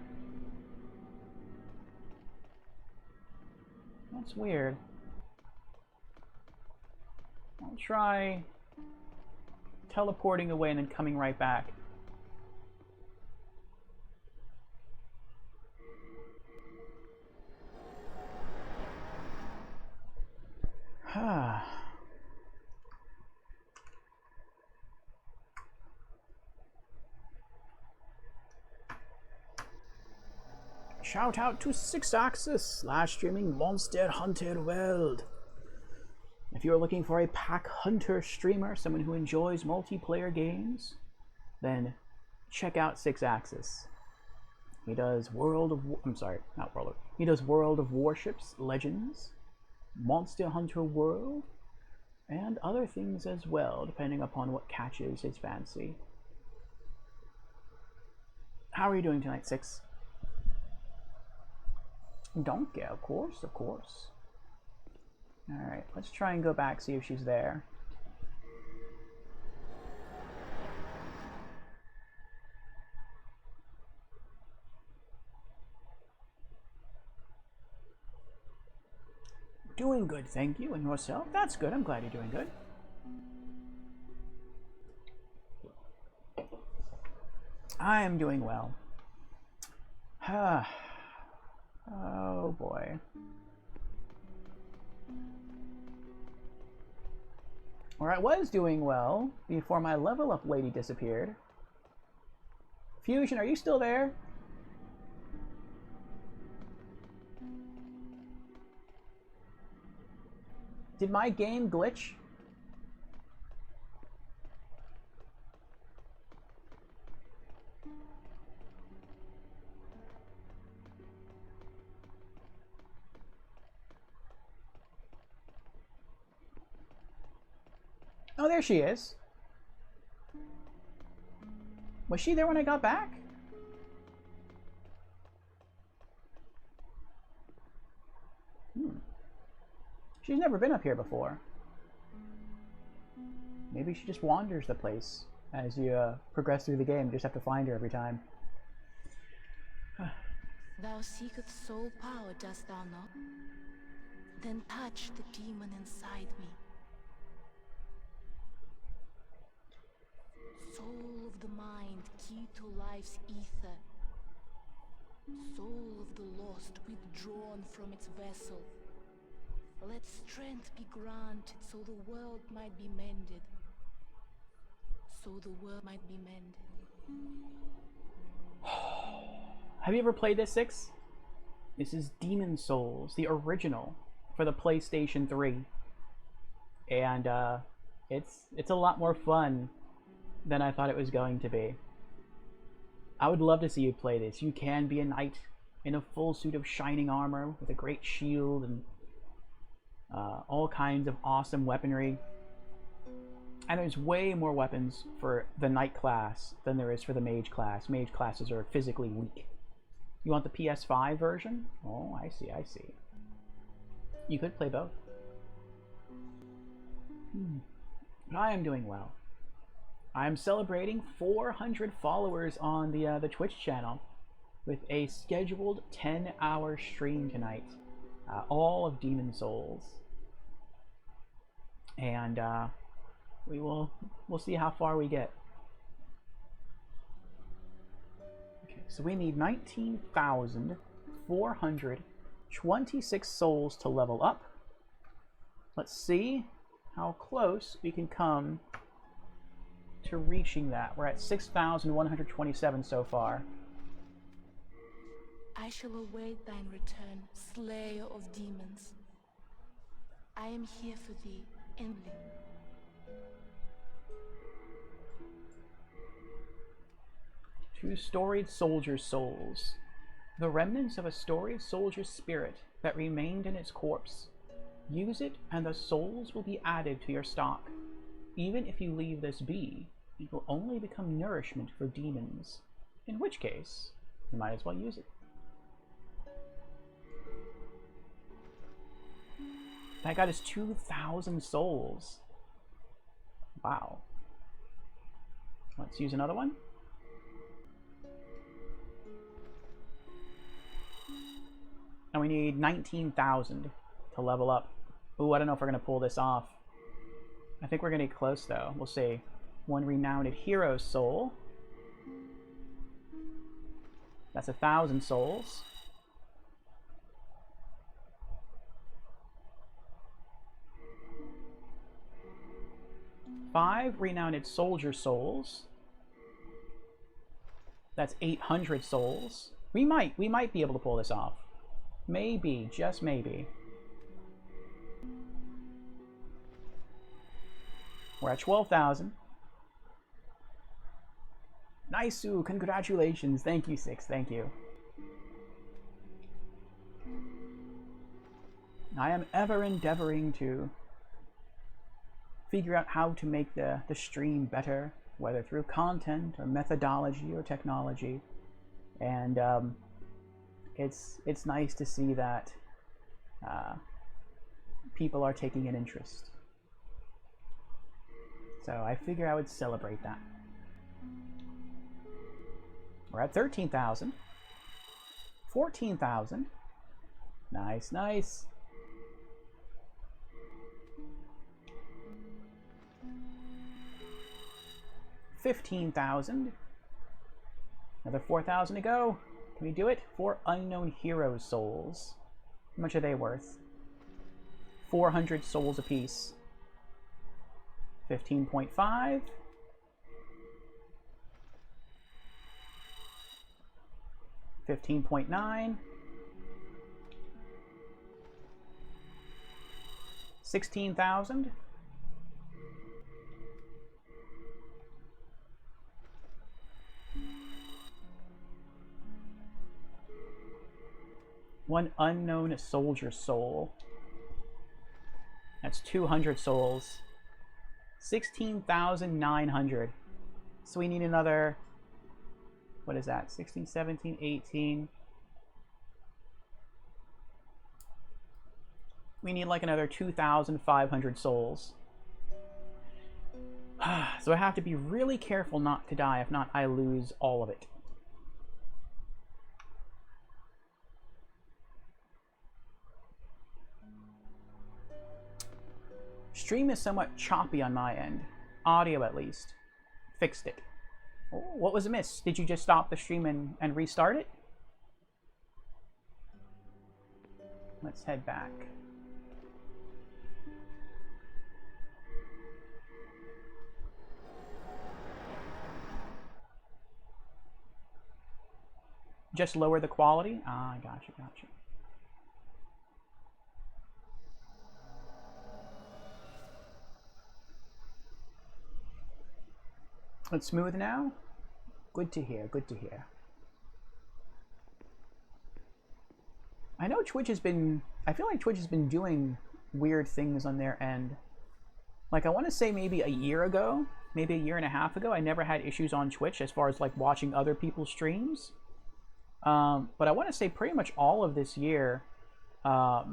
That's weird. I'll try teleporting away and then coming right back. Shout out to Sixaxis / streaming Monster Hunter World. If you're looking for a pack hunter streamer, someone who enjoys multiplayer games, then check out Sixaxis. He does he does World of Warships Legends, Monster Hunter World, and other things as well, depending upon what catches his fancy. How are you doing tonight, Six? Donkey, of course, of course. Alright, let's try and go back, see if she's there. Doing good, thank you. And yourself? That's good. I'm glad you're doing good. I am doing well. Oh boy. Or I was doing well before my level up lady disappeared. Fusion, are you still there? Did my game glitch? Oh, there she is. Was she there when I got back? She's never been up here before. Maybe she just wanders the place as you progress through the game. You just have to find her every time. Thou seekest soul power, dost thou not? Then touch the demon inside me. Soul of the mind, key to life's ether. Soul of the lost, withdrawn from its vessel. Let strength be granted so the world might be mended. So the world might be mended. Have you ever played this, Six? This is Demon Souls, the original for the PlayStation 3. And it's a lot more fun than I thought it was going to be. I would love to see you play this. You can be a knight in a full suit of shining armor with a great shield and all kinds of awesome weaponry. And there's way more weapons for the knight class than there is for the mage class. Mage classes are physically weak. You want the PS5 version? Oh, I see, I see. You could play both. But I am doing well. I am celebrating 400 followers on the Twitch channel with a scheduled 10-hour stream tonight. All of Demon Souls. And we'll see how far we get. Okay, so we need 19,426 souls to level up. Let's see how close we can come to reaching that. We're at 6,127 so far. I shall await thine return, slayer of demons. I am here for thee, Emily. Two storied soldiers' souls. The remnants of a storied soldier's spirit that remained in its corpse. Use it and the souls will be added to your stock. Even if you leave this be, it will only become nourishment for demons. In which case, you might as well use it. That got us 2,000 souls. Wow. Let's use another one. And we need 19,000 to level up. Ooh, I don't know if we're going to pull this off. I think we're going to get close, though. We'll see. One renowned hero soul. That's 1,000 souls. Five renowned soldier souls. That's 800 souls. We might be able to pull this off. Maybe, just maybe. We're at 12,000. Nice, congratulations. Thank you, Six. Thank you. I am ever endeavoring to figure out how to make the stream better, whether through content or methodology or technology. And it's nice to see that people are taking an interest. So I figure I would celebrate that. We're at 13,000. 14,000. Nice, nice. 15,000. Another 4,000 to go. Can we do it? 4 unknown heroes souls. How much are they worth? 400 souls apiece. 15.5. 15.9. 16,000. One unknown soldier soul. That's 200 souls. 16,900. So we need another, what is that? 16, 17, 18. We need like another 2,500 souls. So I have to be really careful not to die, if not I lose all of it. Stream is somewhat choppy on my end. Audio, at least. Fixed it. What was amiss? Did you just stop the stream and restart it? Let's head back. Just lower the quality? Ah, gotcha, gotcha. It's smooth now? Good to hear, good to hear. I know Twitch has been... I feel like Twitch has been doing weird things on their end. Like, I want to say maybe a year ago, maybe a year and a half ago, I never had issues on Twitch as far as, like, watching other people's streams. But I want to say pretty much all of this year, I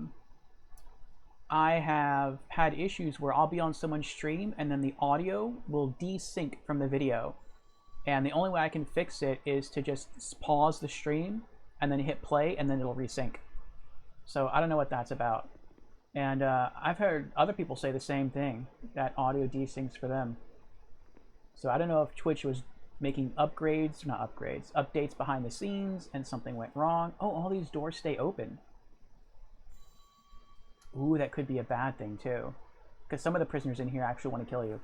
have had issues where I'll be on someone's stream and then the audio will desync from the video. And the only way I can fix it is to just pause the stream and then hit play and then it'll resync. So I don't know what that's about. And I've heard other people say the same thing, that audio desyncs for them. So I don't know if Twitch was making updates behind the scenes and something went wrong. Oh, all these doors stay open. Ooh, that could be a bad thing too. Because some of the prisoners in here actually want to kill you.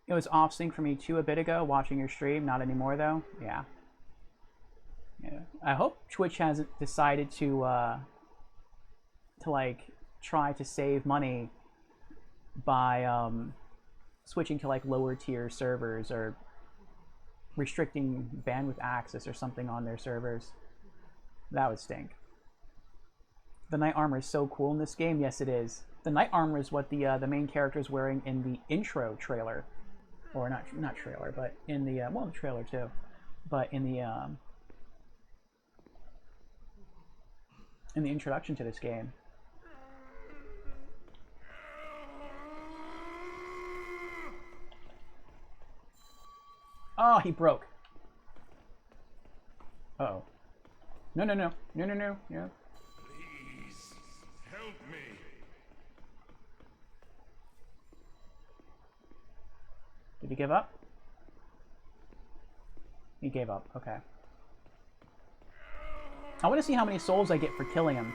It was off sync for me too a bit ago, watching your stream. Not anymore though. Yeah. I hope Twitch hasn't decided to like try to save money by switching to like lower tier servers or restricting bandwidth access or something on their servers. That would stink. The knight armor is so cool in this game. Yes, it is. The knight armor is what the main character is wearing in the intro trailer, or not trailer, but in the well, the trailer too, but in the introduction to this game. Oh, he broke. Uh-oh. No. Yeah. Please, help me. Did he give up? He gave up, okay. I want to see how many souls I get for killing him.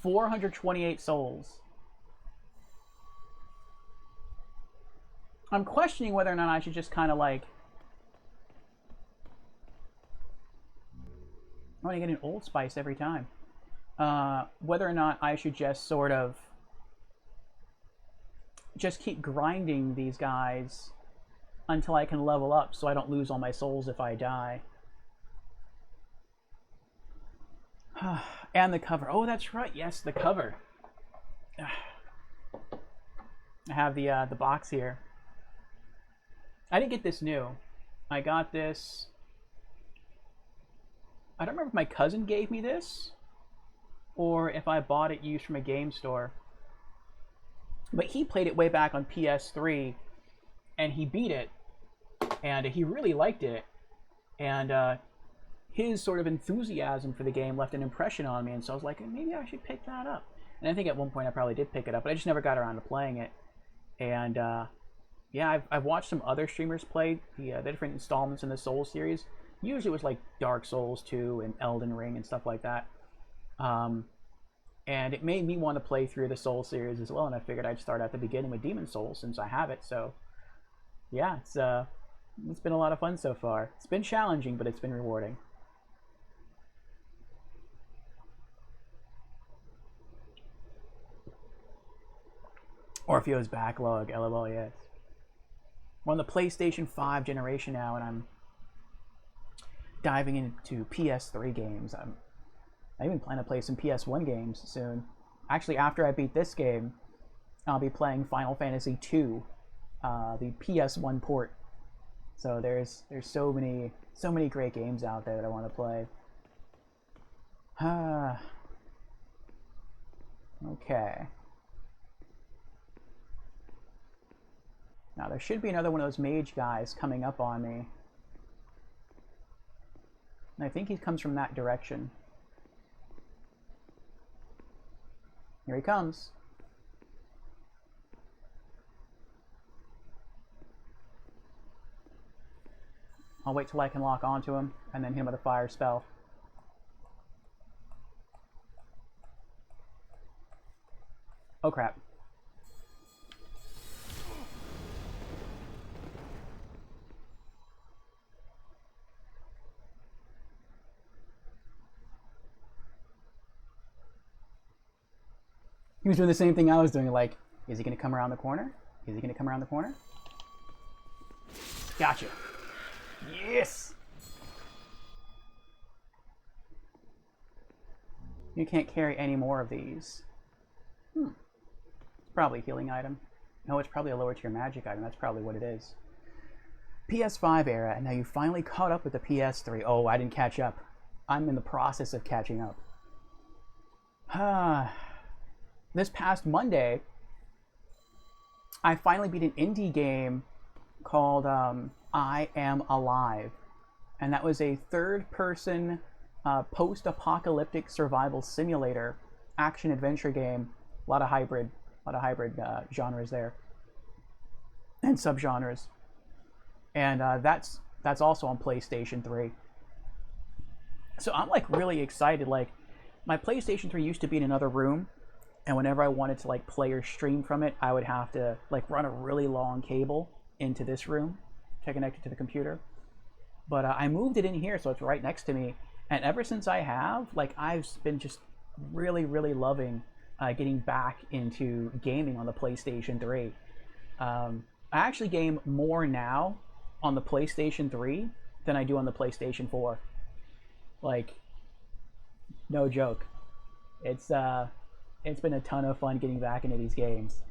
$428 souls. I'm questioning whether or not I should just kind of like... I want to get an Old Spice every time. Whether or not I should just sort of just keep grinding these guys until I can level up so I don't lose all my souls if I die. And the cover. Oh, that's right. Yes, the cover. I have the box here. I didn't get this new. I got this. I don't remember if my cousin gave me this or if I bought it used from a game store. But he played it way back on PS3 and he beat it and he really liked it. And his sort of enthusiasm for the game left an impression on me, and so I was like, maybe I should pick that up. And I think at one point I probably did pick it up, but I just never got around to playing it. And yeah, I've watched some other streamers play the different installments in the Souls series. Usually it was like Dark Souls 2 and Elden Ring and stuff like that. And it made me want to play through the Souls series as well, and I figured I'd start at the beginning with Demon Souls since I have it. So yeah, it's been a lot of fun so far. It's been challenging, but it's been rewarding. Orpheo's backlog, LOL, yes. We're on the PlayStation 5 generation now, and I'm diving into PS3 games. I even plan to play some PS1 games soon. Actually, after I beat this game, I'll be playing Final Fantasy II, the PS1 port. So there's so many great games out there that I want to play. Okay. Now there should be another one of those mage guys coming up on me. And I think he comes from that direction. Here he comes. I'll wait till I can lock onto him and then hit him with a fire spell. Oh crap. He was doing the same thing I was doing, like, is he going to come around the corner? Is he going to come around the corner? Gotcha. Yes! You can't carry any more of these. It's probably a healing item. No, it's probably a lower tier magic item. That's probably what it is. PS5 era, and now you finally caught up with the PS3. Oh, I didn't catch up. I'm in the process of catching up. This past Monday, I finally beat an indie game called I Am Alive. And that was a third-person post-apocalyptic survival simulator action-adventure game. A lot of hybrid genres there. And subgenres. And that's also on PlayStation 3. So I'm like really excited. Like, my PlayStation 3 used to be in another room, and whenever I wanted to like play or stream from it, I would have to like run a really long cable into this room to connect it to the computer. But I moved it in here, so it's right next to me. And ever since I have, like, I've been just really, really loving getting back into gaming on the PlayStation 3. I actually game more now on the PlayStation 3 than I do on the PlayStation 4. Like, no joke. It's been a ton of fun getting back into these games.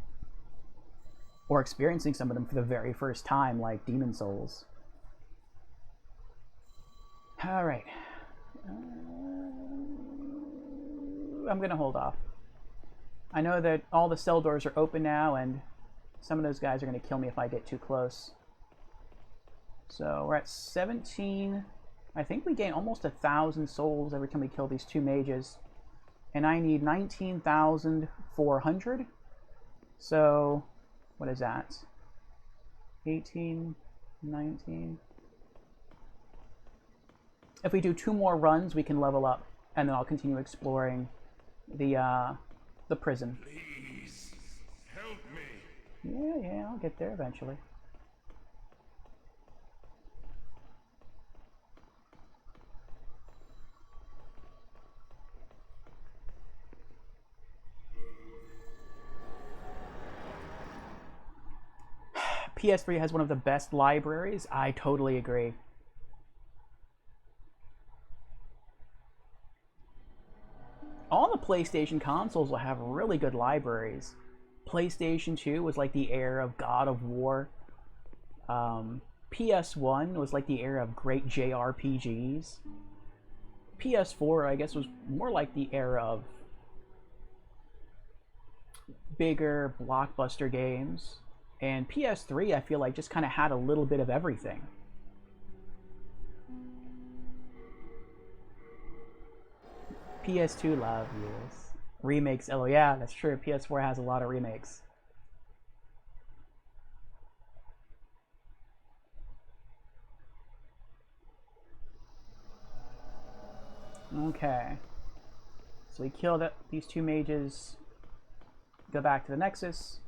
Or experiencing some of them for the very first time, like Demon Souls. Alright. I'm gonna hold off. I know that all the cell doors are open now, and some of those guys are gonna kill me if I get too close. So we're at 17. I think we gain almost 1,000 souls every time we kill these two mages. And I need 19,400. So, what is that? 18, 19. If we do 2 more runs, we can level up, and then I'll continue exploring the prison. Please, help me. Yeah, I'll get there eventually. PS3 has one of the best libraries. I totally agree. All the PlayStation consoles will have really good libraries. PlayStation 2 was like the era of God of War. PS1 was like the era of great JRPGs. PS4, I guess, was more like the era of bigger blockbuster games. And PS3, I feel like, just kind of had a little bit of everything. PS2 love, yes. Remakes, oh yeah, that's true. PS4 has a lot of remakes. Okay. So we killed these two mages. Go back to the Nexus.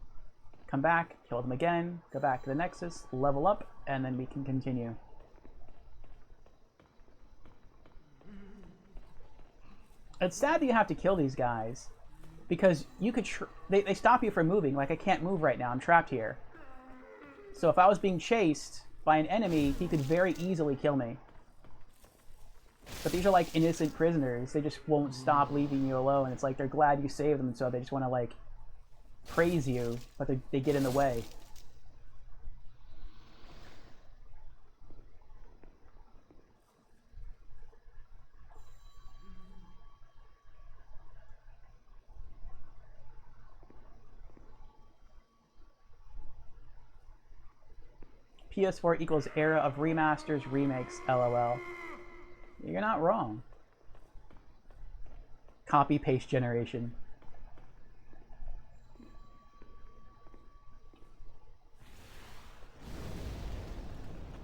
Come back, kill them again. Go back to the Nexus, level up, and then we can continue. It's sad that you have to kill these guys, because you could they stop you from moving. Like, I can't move right now, I'm trapped here. So if I was being chased by an enemy, he could very easily kill me. But these are like innocent prisoners. They just won't stop leaving you alone. It's like they're glad you saved them, and so they just want to like praise you, but they get in the way. PS4 equals era of remasters, remakes, LOL. You're not wrong. Copy-paste generation.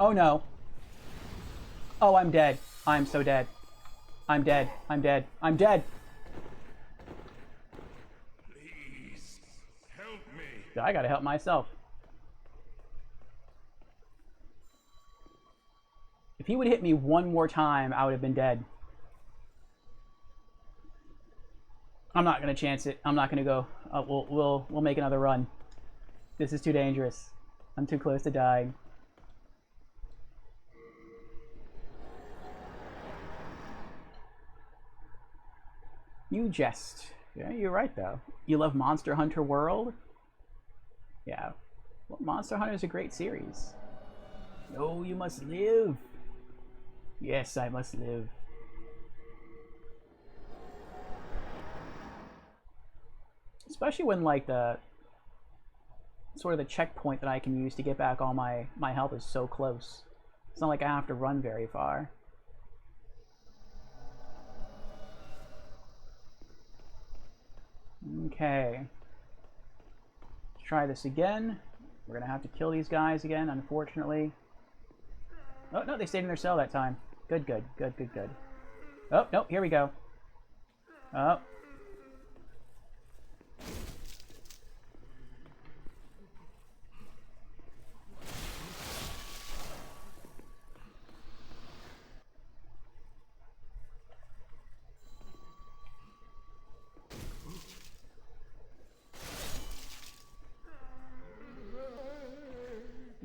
Oh no. Oh, I'm dead. I'm so dead. I'm dead. I'm dead. I'm dead. Please, help me. I gotta help myself. If he would hit me one more time, I would have been dead. I'm not gonna chance it. I'm not gonna go. We'll make another run. This is too dangerous. I'm too close to dying. You jest. Yeah, you're right though. You love Monster Hunter World? Yeah. Well, Monster Hunter is a great series. No, you must live. Yes, I must live. Especially when like the sort of the checkpoint that I can use to get back all my health is so close. It's not like I have to run very far. Okay. Let's try this again. We're gonna have to kill these guys again, unfortunately. Oh, no, they stayed in their cell that time. Good, good, good, good, good. Oh, no, here we go. Oh.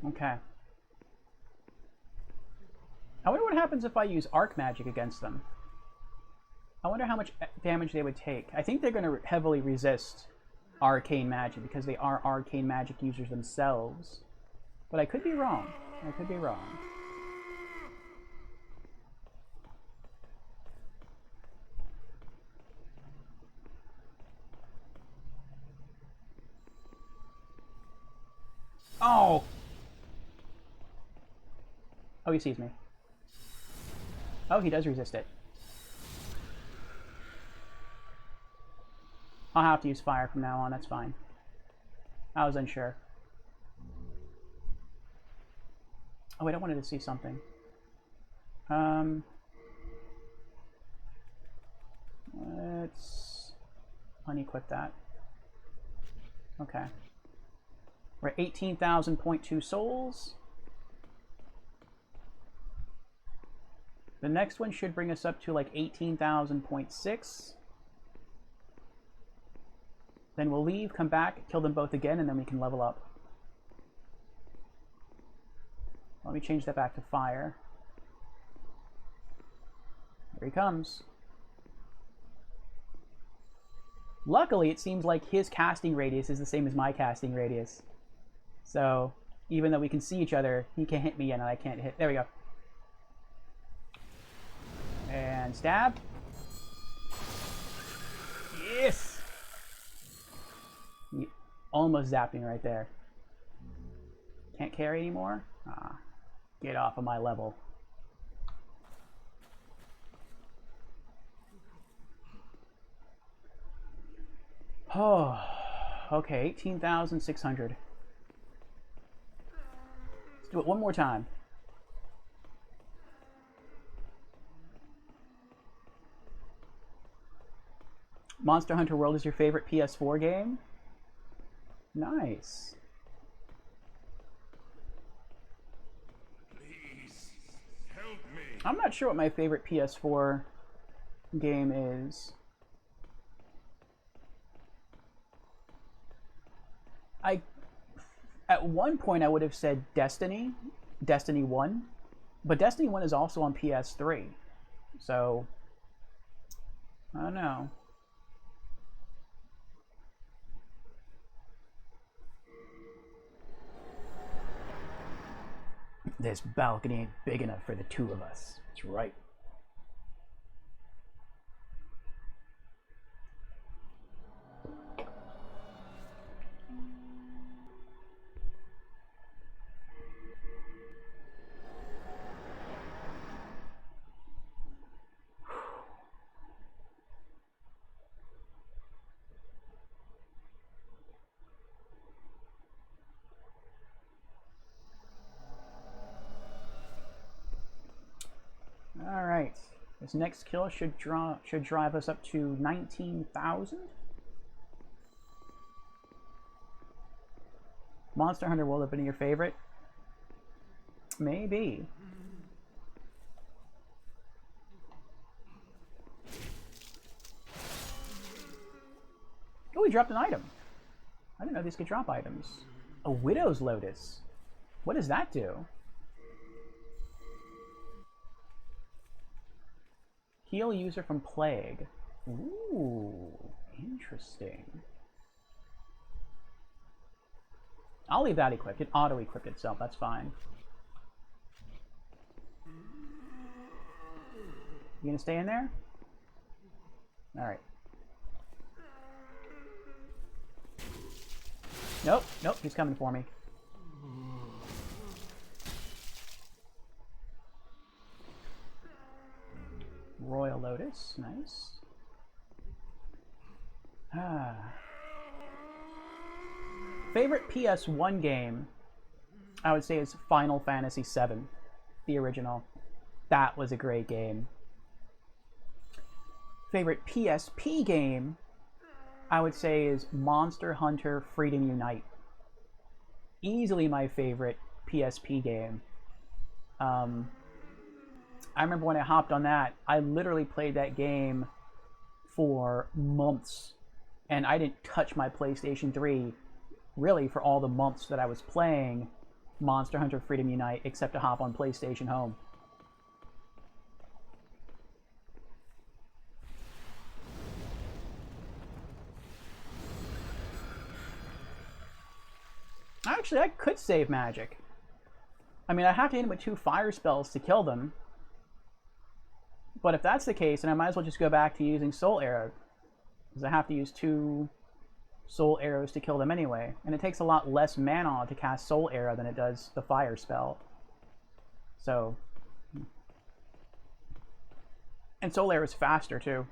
Okay. I wonder what happens if I use arc magic against them. I wonder how much damage they would take. I think they're going to heavily resist arcane magic because they are arcane magic users themselves. But I could be wrong. I could be wrong. Oh! Oh, he sees me. Oh, he does resist it. I'll have to use fire from now on, that's fine. I was unsure. Oh, wait, I wanted to see something. Let's unequip that. Okay. We're at 18,000.2 souls. The next one should bring us up to like 18,000.6. Then we'll leave, come back, kill them both again, and then we can level up. me change that back to fire. Here he comes. Luckily, it seems like his casting radius is the same as my casting radius. So, even though we can see each other, he can't hit me and I can't hit. There we go. And stab. Yes! He almost zapped me right there. Can't carry anymore? Ah, get off of my level. Oh, okay, 18,600. Let's do it one more time. Monster Hunter World is your favorite PS4 game? Nice. Please, help me. I'm not sure what my favorite PS4 game is. At one point I would have said Destiny 1, but Destiny 1 is also on PS3. So, I don't know. This balcony ain't big enough for the two of us. That's right. All right, this next kill should drive us up to 19,000. Monster Hunter World have been your favorite? Maybe. Oh, we dropped an item. I didn't know these could drop items. A Widow's Lotus. What does that do? Heal user from plague. Ooh, interesting. I'll leave that equipped. It auto-equipped itself. That's fine. You gonna stay in there? All right. Nope, nope, he's coming for me. Royal Lotus, nice. Favorite PS1 game, I would say, is Final Fantasy VII, the original. That was a great game. Favorite PSP game, I would say, is Monster Hunter Freedom Unite. Easily my favorite PSP game. I remember when I hopped on that, I literally played that game for months. And I didn't touch my PlayStation 3 really for all the months that I was playing Monster Hunter Freedom Unite, except to hop on PlayStation Home. Actually, I could save magic. I mean, I have to hit him with 2 fire spells to kill them. But if that's the case, then I might as well just go back to using Soul Arrow. Because I have to use 2 Soul Arrows to kill them anyway. And it takes a lot less mana to cast Soul Arrow than it does the fire spell. So... And Soul Arrow is faster, too.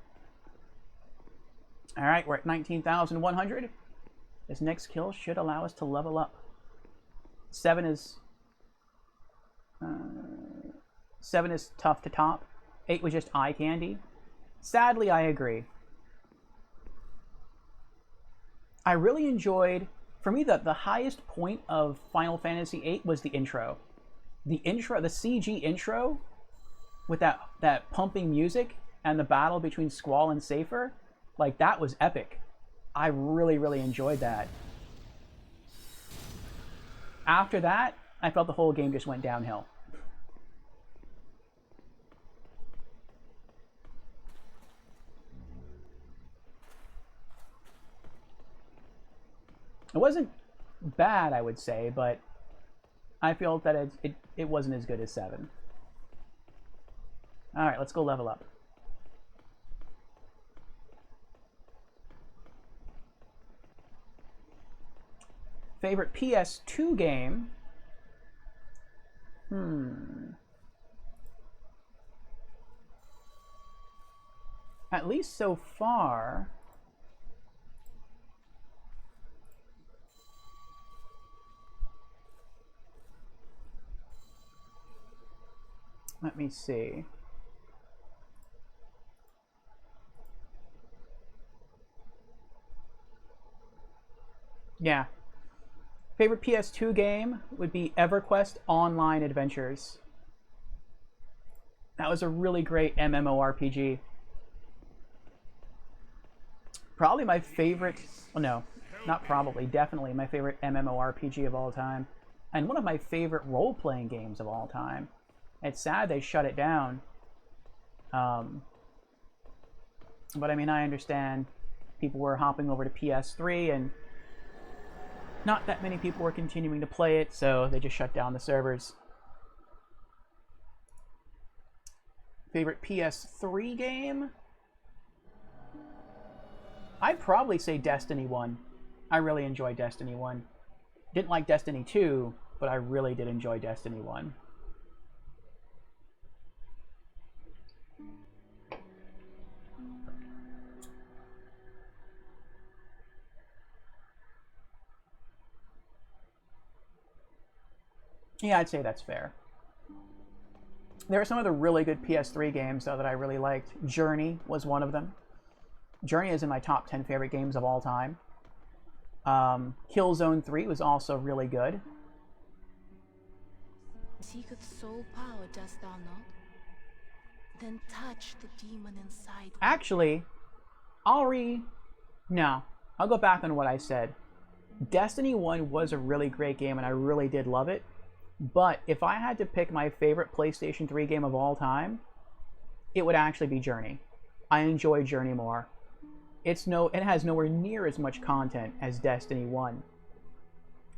Alright, we're at 19,100. This next kill should allow us to level up. 7 is... 7 is tough to top. 8 was just eye candy. Sadly, I agree. I really enjoyed... For me, the highest point of Final Fantasy VIII was the intro. The intro, the CG intro, with that pumping music, and the battle between Squall and Seifer, like, that was epic. I really, really enjoyed that. After that, I felt the whole game just went downhill. It wasn't bad, I would say, but I feel that it wasn't as good as 7. All right, let's go level up. Favorite PS2 game? At least so far, let me see. Yeah. Favorite PS2 game would be EverQuest Online Adventures. That was a really great MMORPG. Probably my favorite, well, no, not probably, definitely my favorite MMORPG of all time. And one of my favorite role-playing games of all time. It's sad they shut it down. But I mean, I understand people were hopping over to PS3 and not that many people were continuing to play it, so they just shut down the servers. Favorite PS3 game? I'd probably say Destiny 1. I really enjoyed Destiny 1. Didn't like Destiny 2, but I really did enjoy Destiny 1. Yeah, I'd say that's fair. There are some of the really good PS3 games, though, that I really liked. Journey was one of them. Journey is in my top 10 favorite games of all time. Killzone 3 was also really good. Secret soul power, dost thou not? Then touch the demon inside. Actually, I'll go back on what I said. Destiny 1 was a really great game, and I really did love it. But if I had to pick my favorite PlayStation 3 game of all time, it would actually be Journey. I enjoy Journey more. It has nowhere near as much content as Destiny 1.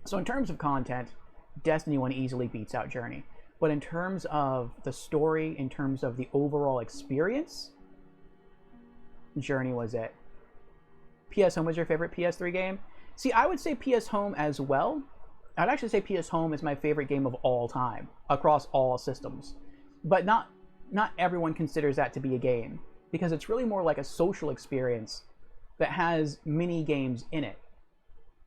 So in terms of content, Destiny 1 easily beats out Journey. But in terms of the story, in terms of the overall experience, Journey was it. PS Home was your favorite PS3 game? See, I would say PS Home as well. I'd actually say PS Home is my favorite game of all time, across all systems. But not everyone considers that to be a game, because it's really more like a social experience that has mini games in it.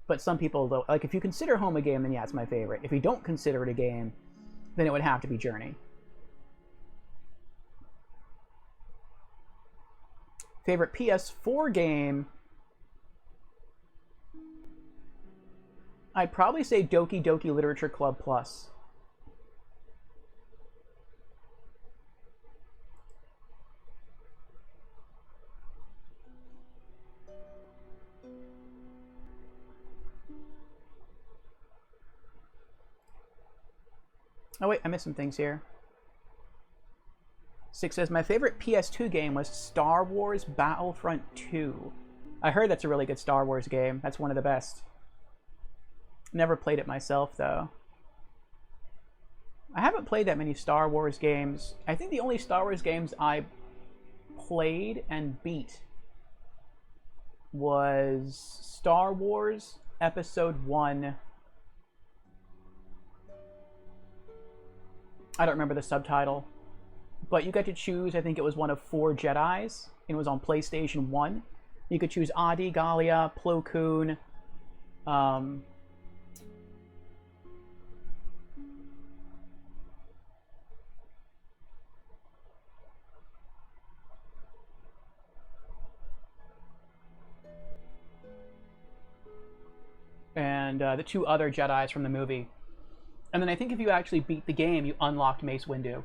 But some people, though, like if you consider Home a game, then yeah, it's my favorite. If you don't consider it a game, then it would have to be Journey. Favorite PS4 game? I'd probably say Doki Doki Literature Club Plus. Oh wait, I missed some things here. 6 says, my favorite PS2 game was Star Wars Battlefront 2. I heard that's a really good Star Wars game. That's one of the best. Never played it myself, though. I haven't played that many Star Wars games. I think the only Star Wars games I played and beat was Star Wars Episode 1. I don't remember the subtitle. But you got to choose, I think it was one of 4 Jedis. And it was on PlayStation 1. You could choose Adi, Gallia, Plo Koon, and the 2 other Jedis from the movie. And then I think if you actually beat the game, you unlocked Mace Windu.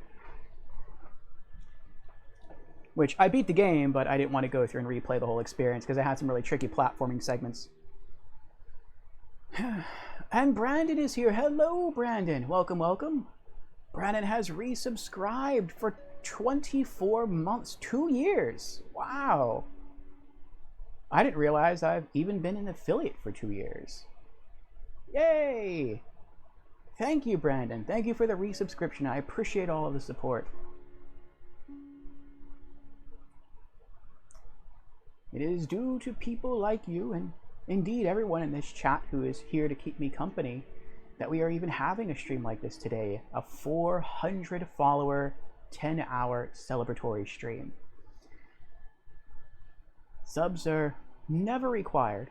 Which, I beat the game, but I didn't want to go through and replay the whole experience because it had some really tricky platforming segments. And Brandon is here. Hello, Brandon. Welcome, welcome. Brandon has resubscribed for 24 months, 2 years. Wow. I didn't realize I've even been an affiliate for 2 years. Yay! Thank you, Brandon. Thank you for the resubscription. I appreciate all of the support. It is due to people like you, and indeed everyone in this chat who is here to keep me company, that we are even having a stream like this today. A 400 follower, 10-hour celebratory stream. Subs are never required,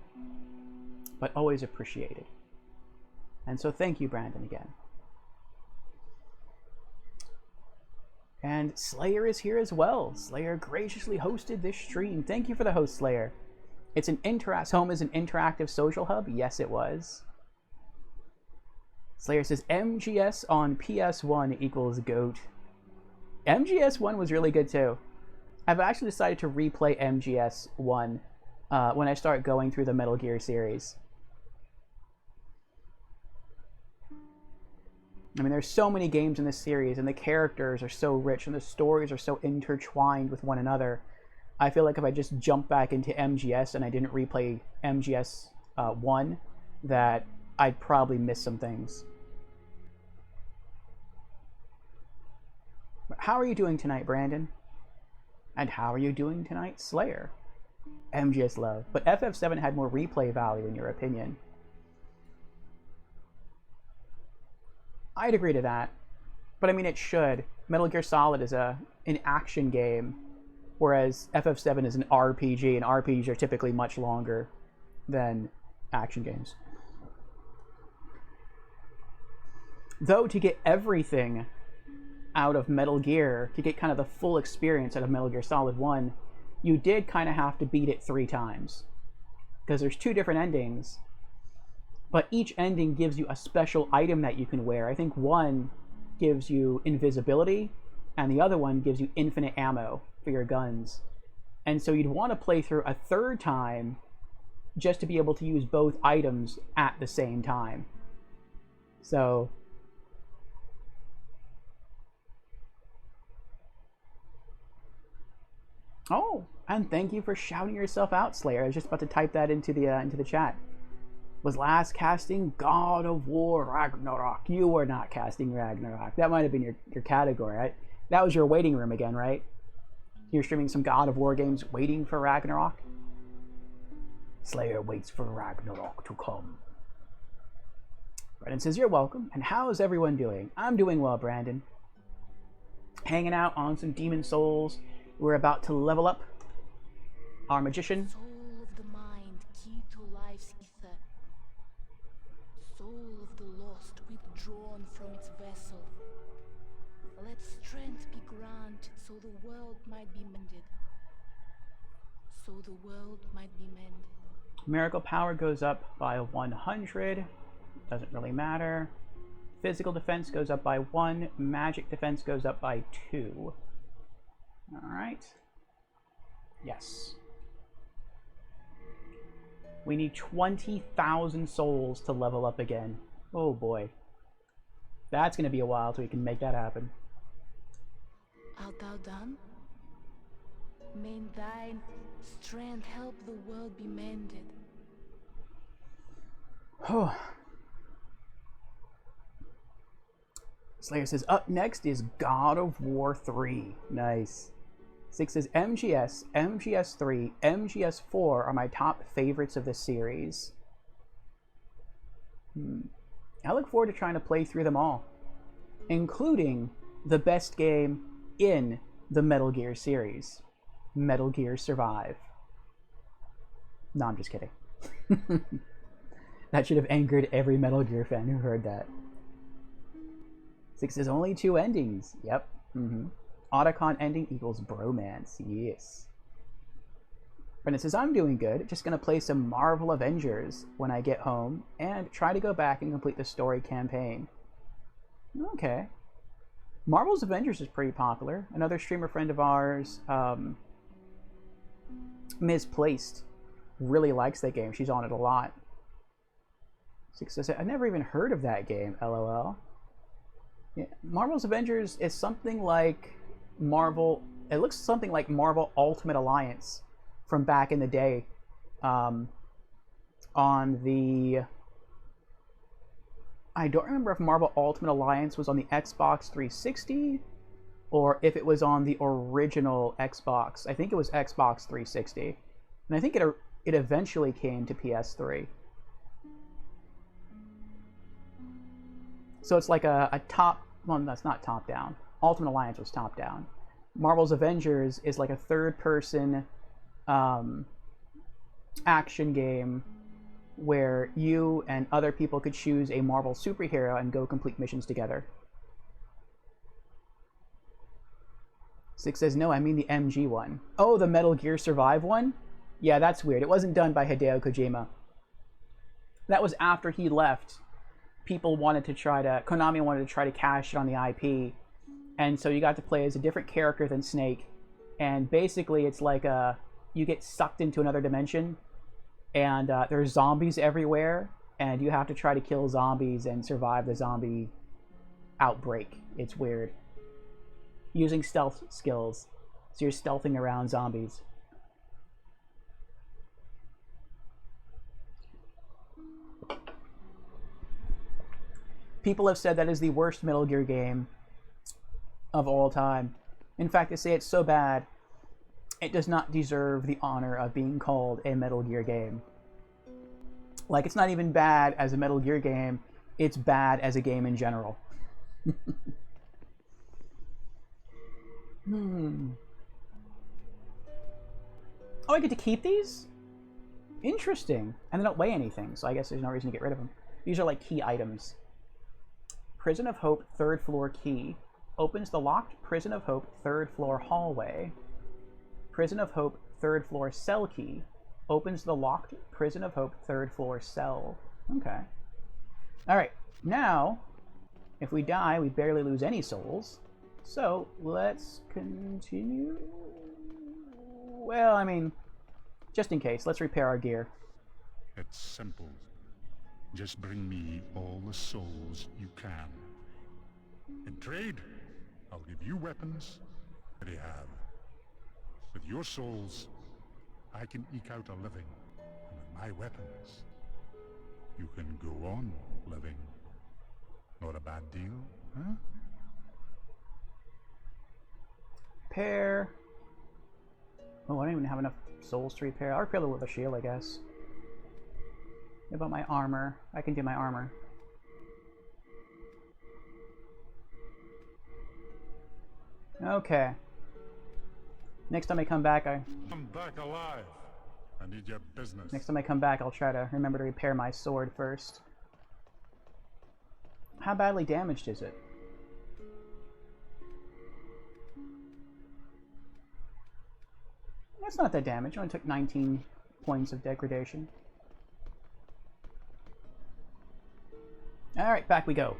but always appreciated. And so thank you, Brandon, again. And Slayer is here as well. Slayer graciously hosted this stream. Thank you for the host, Slayer. It's an Home is an interactive social hub. Yes, it was. Slayer says MGS on PS1 equals GOAT. MGS1 was really good too. I've actually decided to replay MGS1 when I start going through the Metal Gear series. I mean, there's so many games in this series, and the characters are so rich, and the stories are so intertwined with one another. I feel like if I just jump back into MGS and I didn't replay MGS 1, that I'd probably miss some things. How are you doing tonight, Brandon? And how are you doing tonight, Slayer? MGS love. But FF7 had more replay value, in your opinion. I'd agree to that. But I mean, it should. Metal Gear Solid is an action game, whereas FF7 is an RPG, and RPGs are typically much longer than action games. Though, to get everything out of Metal Gear, to get kind of the full experience out of Metal Gear Solid 1, you did kind of have to beat it 3 times. Because there's 2 different endings, but each ending gives you a special item that you can wear. I think one gives you invisibility, and the other one gives you infinite ammo for your guns. And so you'd want to play through a 3rd time just to be able to use both items at the same time. So oh, and thank you for shouting yourself out, Slayer. I was just about to type that into the chat. Was last casting God of War Ragnarok. You were not casting Ragnarok. That might have been your category, right? That was your waiting room again, right? You're streaming some God of War games waiting for Ragnarok? Slayer waits for Ragnarok to come. Brandon says, you're welcome. And how is everyone doing? I'm doing well, Brandon. Hanging out on some Demon Souls. We're about to level up our magician. Soul of the mind, key to life's ether. Soul of the lost, withdrawn from its vessel. Let strength be granted, so the world might be mended. So the world might be mended. Miracle power goes up by 100. Doesn't really matter. Physical defense goes up by 1. Magic defense goes up by 2. Alright. Yes. We need 20,000 souls to level up again. Oh boy. That's going to be a while till we can make that happen. Art thou done? May thine strength help the world be mended. Oh. Slayer says, up next is God of War 3. Nice. 6 says, MGS, MGS3, MGS4 are my top favorites of the series. I look forward to trying to play through them all, including the best game in the Metal Gear series, Metal Gear Survive. No, I'm just kidding. That should have angered every Metal Gear fan who heard that. 6 is only 2 endings. Yep. Otacon ending equals bromance. Yes. Brendan says, I'm doing good. Just going to play some Marvel Avengers when I get home and try to go back and complete the story campaign. Okay. Marvel's Avengers is pretty popular. Another streamer friend of ours, Misplaced, really likes that game. She's on it a lot. 6 says, I never even heard of that game, LOL. Yeah, Marvel's Avengers is something like Marvel. It looks something like Marvel Ultimate Alliance from back in the day, on the I don't remember if Marvel Ultimate Alliance was on the Xbox 360 or if it was on the original Xbox. I think it was Xbox 360. And I think it eventually came to PS3. So it's like a top... Well, that's not top-down. Ultimate Alliance was top-down. Marvel's Avengers is like a third-person action game where you and other people could choose a Marvel superhero and go complete missions together. Six says, no, I mean the MG one. Oh, the Metal Gear Survive one? Yeah, that's weird. It wasn't done by Hideo Kojima. That was after he left. Konami wanted to try to cash it on the IP. And so you got to play as a different character than Snake. And basically it's like you get sucked into another dimension. And there's zombies everywhere. And you have to try to kill zombies and survive the zombie outbreak. It's weird. Using stealth skills. So you're stealthing around zombies. People have said that is the worst Metal Gear game of all time. In fact, they say it's so bad, it does not deserve the honor of being called a Metal Gear game. Like, it's not even bad as a Metal Gear game, it's bad as a game in general. Oh, I get to keep these? Interesting. And they don't weigh anything, so I guess there's no reason to get rid of them. These are like key items. Prison of Hope, 3rd floor key. Opens the locked Prison of Hope 3rd floor hallway. Prison of Hope 3rd floor cell key. Opens the locked Prison of Hope 3rd floor cell. Okay. Alright, now, if we die, we barely lose any souls. So, let's continue. Well, I mean, just in case, let's repair our gear. It's simple. Just bring me all the souls you can. In trade, I'll give you weapons that I have. With your souls, I can eke out a living. And with my weapons, you can go on living. Not a bad deal, huh? Repair. Oh, I don't even have enough souls to repair. I'll repair with a shield, I guess. What about my armor? I can do my armor. Okay. Next time I come back, I'm back alive. I need your business. Next time I come back, I'll try to remember to repair my sword first. How badly damaged is it? That's not that damaged. It only took 19 points of degradation. Alright, back we go.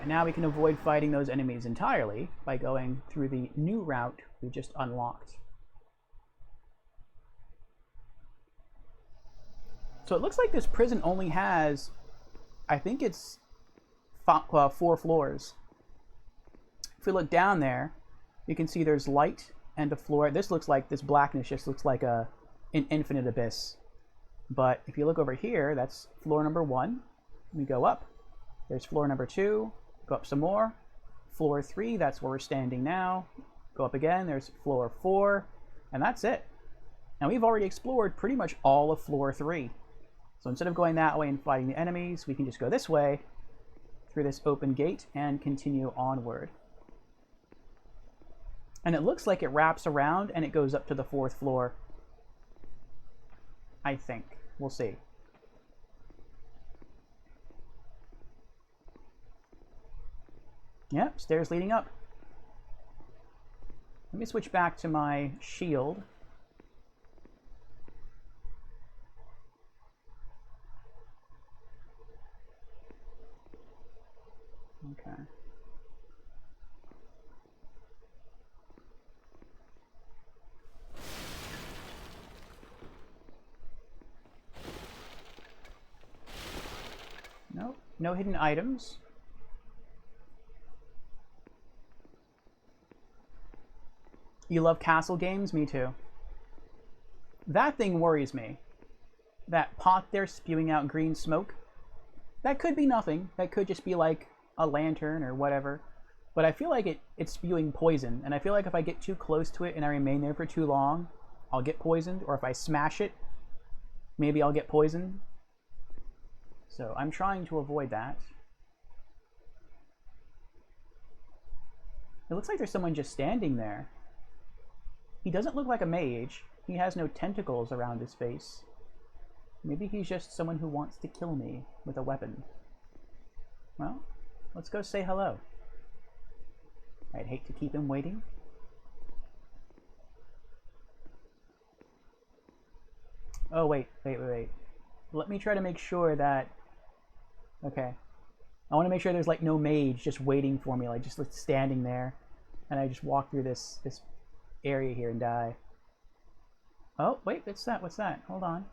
And now we can avoid fighting those enemies entirely by going through the new route we just unlocked. So it looks like this prison only has, I think it's 4 floors. If we look down there, you can see there's light and a floor. This blackness just looks like an infinite abyss. But if you look over here, that's floor number 1. We go up. There's floor number 2. Go up some more. Floor 3, that's where we're standing now. Go up again, there's floor 4. And that's it. Now we've already explored pretty much all of floor 3. So instead of going that way and fighting the enemies, we can just go this way, through this open gate, and continue onward. And it looks like it wraps around and it goes up to the 4th floor. I think. We'll see. Yep, stairs leading up. Let me switch back to my shield. Okay. Nope, no hidden items. You love castle games? Me too. That thing worries me. That pot there spewing out green smoke. That could be nothing. That could just be like a lantern or whatever. But I feel like it's spewing poison, and I feel like if I get too close to it and I remain there for too long, I'll get poisoned, or if I smash it, maybe I'll get poisoned. So I'm trying to avoid that. It looks like there's someone just standing there. He doesn't look like a mage. He has no tentacles around his face. Maybe he's just someone who wants to kill me with a weapon. Well, let's go say hello. I'd hate to keep him waiting. Oh, wait. Let me try to make sure that... Okay. I want to make sure there's, like, no mage just waiting for me, like, just like, standing there. And I just walk through this area here and die. Oh, wait, what's that? What's that? Hold on.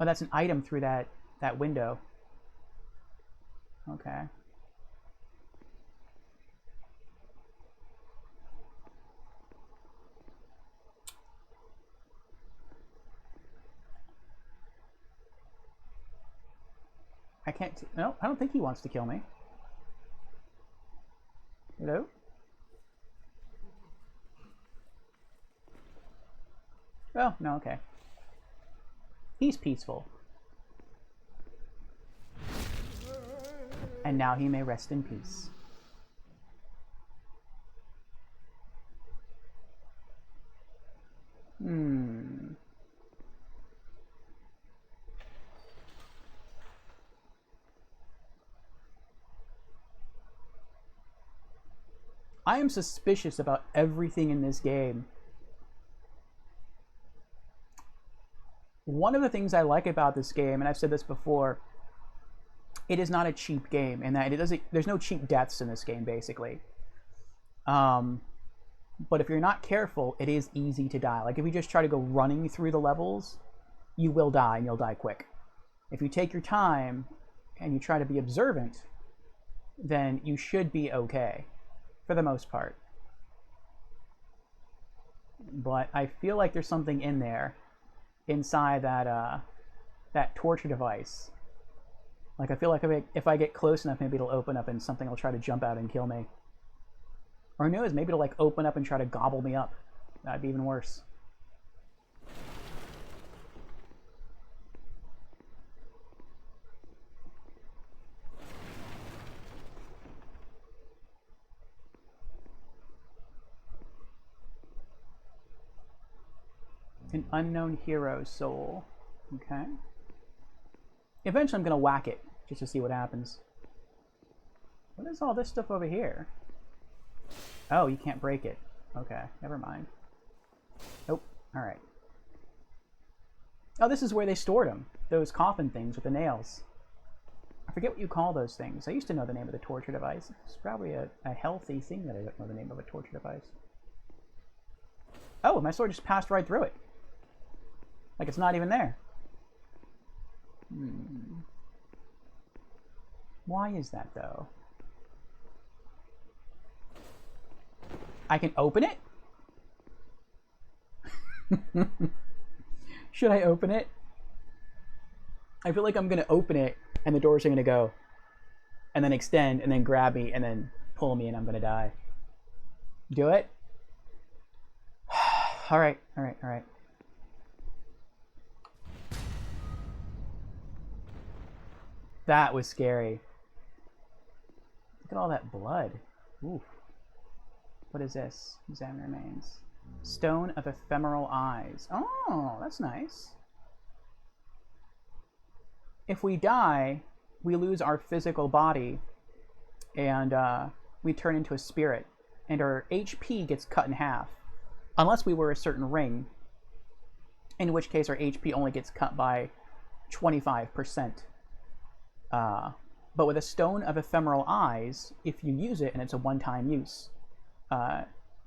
Oh, that's an item through that window. Okay. I can't... No, I don't think he wants to kill me. Hello? Oh, no, okay. He's peaceful. And now he may rest in peace. I am suspicious about everything in this game. One of the things I like about this game, and I've said this before, it is not a cheap game, and that there's no cheap deaths in this game, basically. But if you're not careful, it is easy to die. Like, if you just try to go running through the levels, you will die, and you'll die quick. If you take your time, and you try to be observant, then you should be okay, for the most part. But I feel like there's something in there, inside that torture device. Like, I feel like if I get close enough, maybe it'll open up and something will try to jump out and kill me. Or who knows, maybe it'll like open up and try to gobble me up. That'd be even worse. An unknown hero's soul. Okay. Eventually I'm going to whack it, just to see what happens. What is all this stuff over here? Oh, you can't break it. Okay, never mind. Nope. Alright. Oh, this is where they stored them. Those coffin things with the nails. I forget what you call those things. I used to know the name of the torture device. It's probably a healthy thing that I don't know the name of a torture device. Oh, my sword just passed right through it. Like it's not even there. Why is that, though? I can open it? Should I open it? I feel like I'm going to open it, and the doors are going to go, and then extend, and then grab me, and then pull me, and I'm going to die. Do it? Alright. That was scary. Look at all that blood. Oof. What is this? Examine remains. Stone of Ephemeral Eyes. Oh, that's nice. If we die, we lose our physical body, and we turn into a spirit, and our HP gets cut in half. Unless we were a certain ring, in which case our HP only gets cut by 25%. But with a Stone of Ephemeral Eyes, if you use it and it's a one-time use,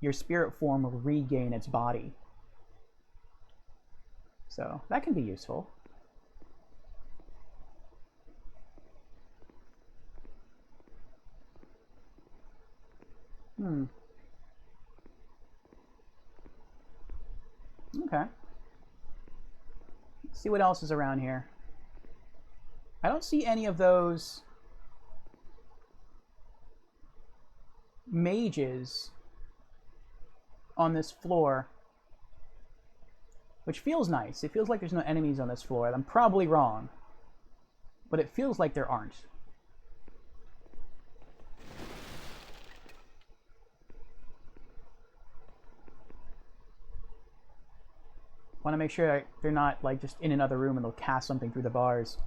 your spirit form will regain its body. So that can be useful. Okay. Let's see what else is around here. I don't see any of those mages on this floor, which feels nice. It feels like there's no enemies on this floor. I'm probably wrong, but it feels like there aren't. Want to make sure they're not like just in another room and they'll cast something through the bars.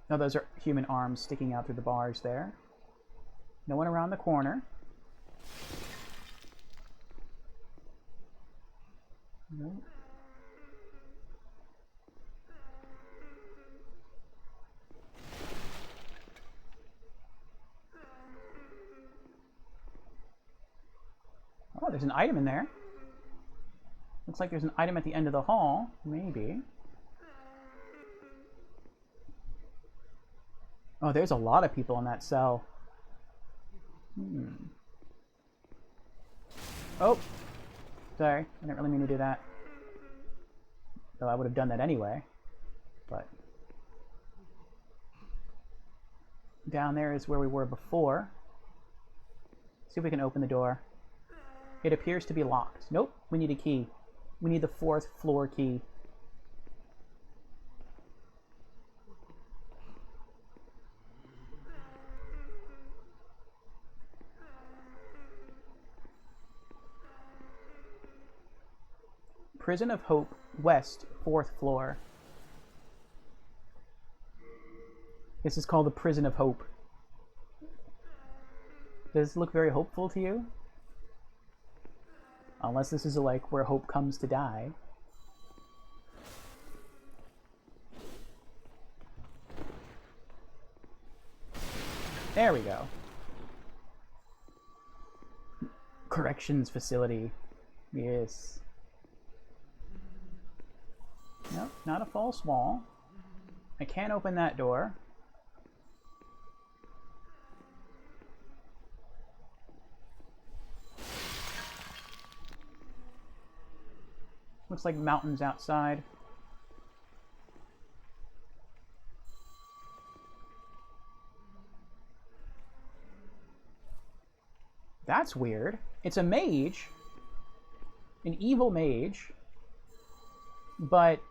No, those are human arms sticking out through the bars there. No one around the corner. No. Oh, there's an item in there. Looks like there's an item at the end of the hall. Maybe. Oh, there's a lot of people in that cell. Oh! Sorry, I didn't really mean to do that. Though I would have done that anyway. But... down there is where we were before. See if we can open the door. It appears to be locked. Nope, we need a key. We need the 4th floor key. Prison of Hope, West, 4th floor. This is called the Prison of Hope. Does this look very hopeful to you? Unless this is like where hope comes to die. There we go. Corrections facility. Yes. Nope, not a false wall. I can't open that door. Looks like mountains outside. That's weird. It's a mage. An evil mage. But...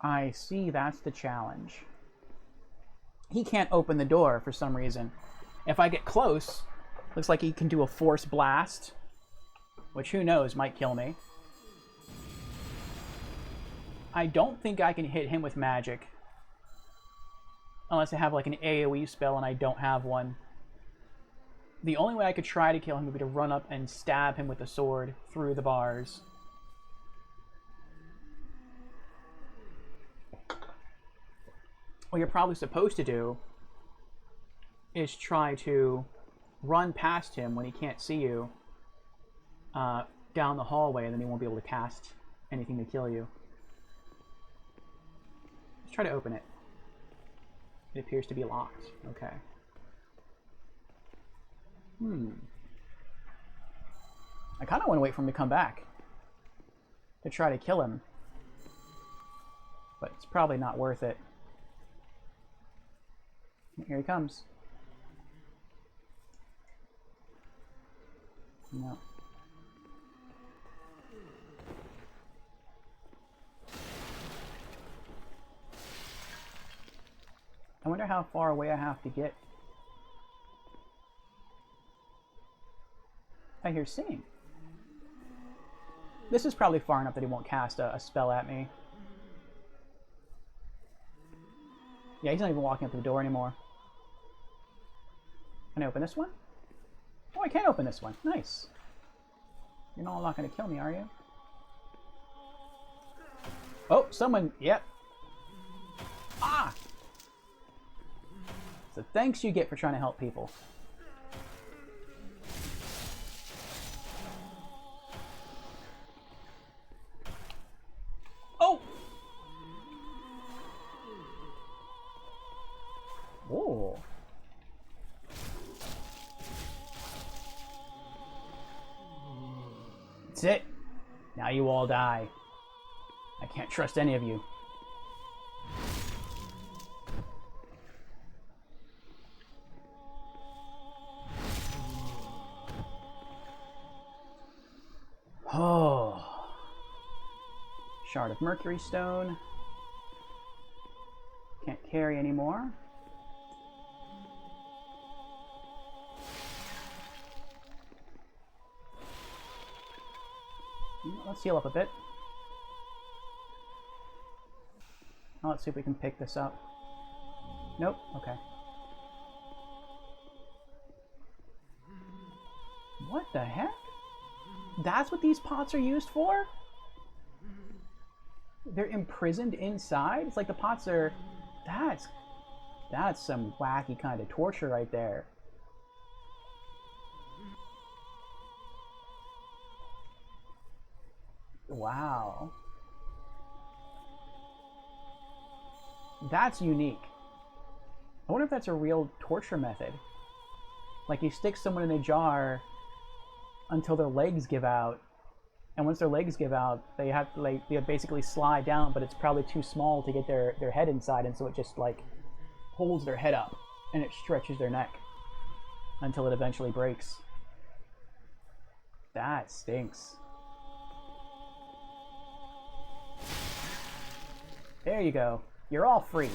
I see, that's the challenge. He can't open the door for some reason. If I get close, looks like he can do a force blast, which who knows, might kill me. I don't think I can hit him with magic. Unless I have like an AoE spell and I don't have one. The only way I could try to kill him would be to run up and stab him with a sword through the bars. What you're probably supposed to do is try to run past him when he can't see you down the hallway, and then he won't be able to cast anything to kill you. Let's try to open it. It appears to be locked. Okay. I kind of want to wait for him to come back to try to kill him, but it's probably not worth it. Here he comes. No. I wonder how far away I have to get. I hear singing. This is probably far enough that he won't cast a spell at me. Yeah, he's not even walking up to the door anymore. Can I open this one? Oh, I can open this one. Nice. You're not going to kill me, are you? Oh, someone... Yep. Ah! So thanks you get for trying to help people. That's it. Now you all die. I can't trust any of you. Oh. Shard of Mercury Stone. Can't carry anymore. Let's heal up a bit. Now let's see if we can pick this up. Nope, okay. What the heck? That's what these pots are used for? They're imprisoned inside? It's like the pots are... That's some wacky kind of torture right there. Wow. That's unique. I wonder if that's a real torture method. Like you stick someone in a jar until their legs give out, and once their legs give out, they have to they basically slide down, but it's probably too small to get their head inside, and so it just like holds their head up and it stretches their neck until it eventually breaks. That stinks. There you go. You're all free.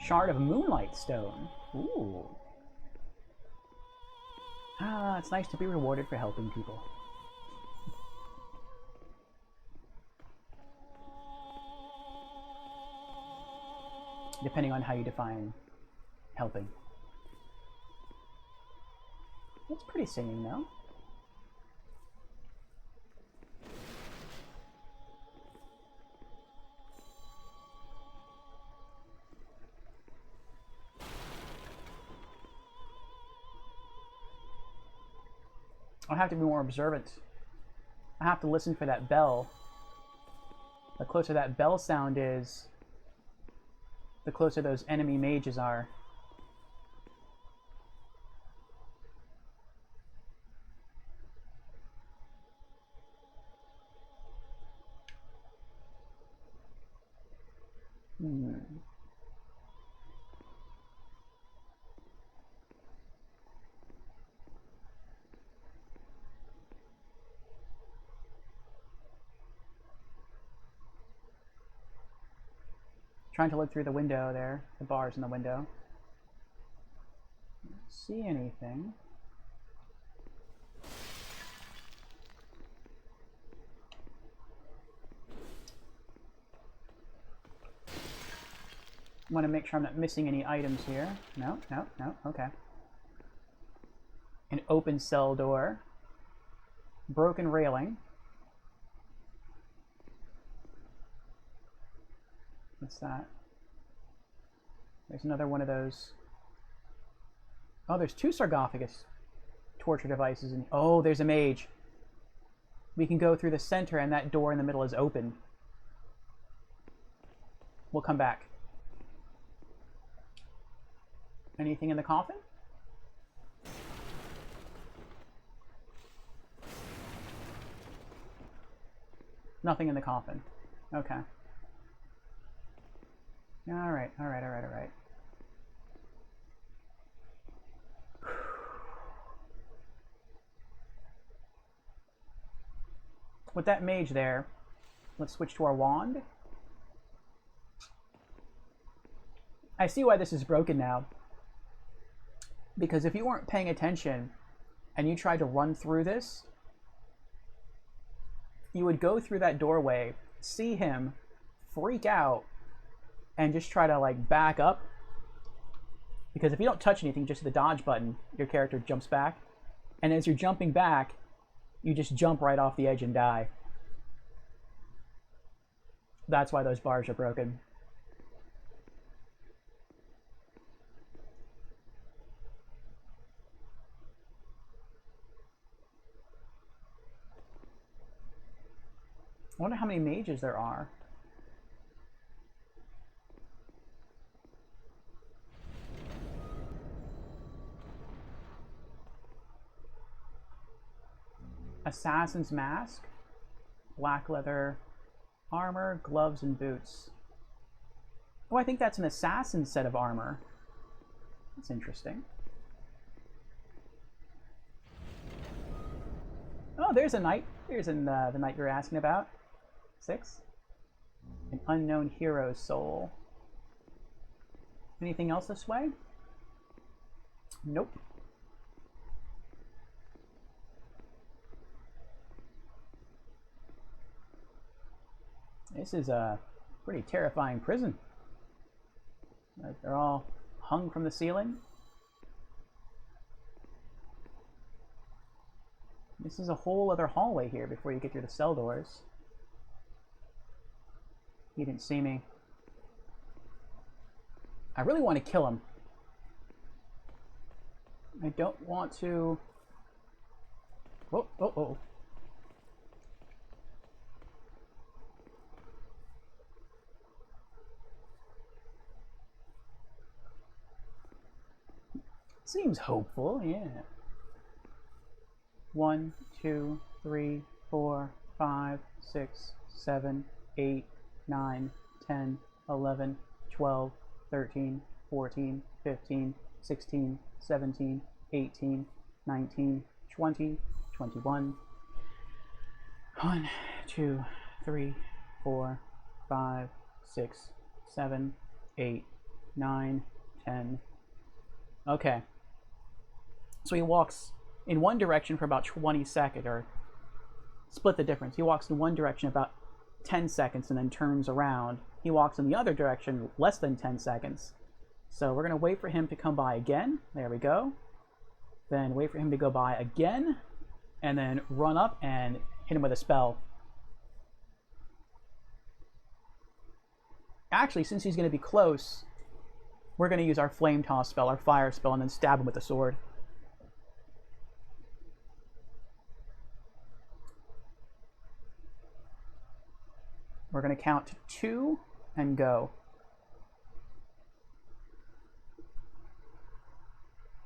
Shard of Moonlight Stone. Ooh. Ah, it's nice to be rewarded for helping people. Depending on how you define helping. That's pretty singing, though. I have to be more observant. I have to listen for that bell. The closer that bell sound is, the closer those enemy mages are. Trying to look through the window there, the bars in the window. Don't see anything. Want to make sure I'm not missing any items here. No, no, no, okay. An open cell door. Broken railing. What's that? There's another one of those. Oh, there's two sarcophagus torture devices. Oh, there's a mage. We can go through the center and that door in the middle is open. We'll come back. Anything in the coffin? Nothing in the coffin. Okay. Alright, alright, alright, alright. With that mage there, let's switch to our wand. I see why this is broken now. Because if you weren't paying attention and you tried to run through this, you would go through that doorway, see him, freak out, and just try to like back up. Because if you don't touch anything, just the dodge button, your character jumps back. And as you're jumping back, you just jump right off the edge and die. That's why those bars are broken. I wonder how many mages there are. Assassin's mask, black leather armor, gloves, and boots. Oh, I think that's an assassin set of armor. That's interesting. Oh, there's a knight. There's the knight you're asking about. 6. An unknown hero's soul. Anything else this way? Nope. This is a pretty terrifying prison. They're all hung from the ceiling. This is a whole other hallway here before you get through the cell doors. He didn't see me. I really want to kill him. I don't want to... Oh, oh, oh. Seems hopeful, yeah. 1, 2, 3, 4, 5, 6, 7, 8, 9, 10, 11, 12, 13, 14, 15, 16, 17, 18, 19, 20, 21. 1, 2, 3, 4, 5, 6, 7, 8, 9, 10. Okay. So he walks in one direction for about 20 seconds, or split the difference. He walks in one direction about 10 seconds and then turns around. He walks in the other direction less than 10 seconds. So we're going to wait for him to come by again. There we go. Then wait for him to go by again, and then run up and hit him with a spell. Actually, since he's going to be close, we're going to use our flame toss spell, our fire spell, and then stab him with the sword. We're going to count to 2 and go.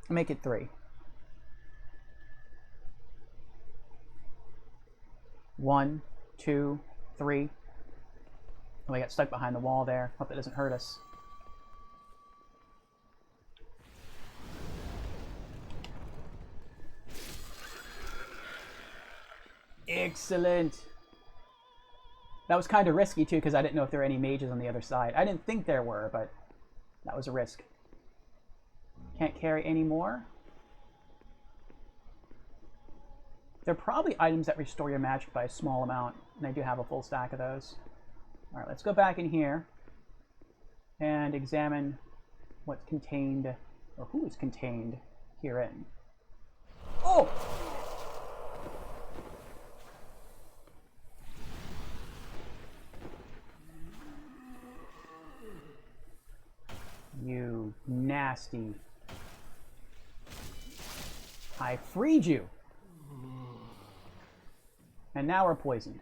Make it 3. 1, 2, 3. Oh, I got stuck behind the wall there. Hope that doesn't hurt us. Excellent. That was kind of risky too, because I didn't know if there were any mages on the other side. I didn't think there were, but that was a risk. Can't carry any more. There are probably items that restore your magic by a small amount, and I do have a full stack of those. Alright, let's go back in here and examine what's contained, or who is contained herein. Oh! You nasty. I freed you. And now we're poisoned.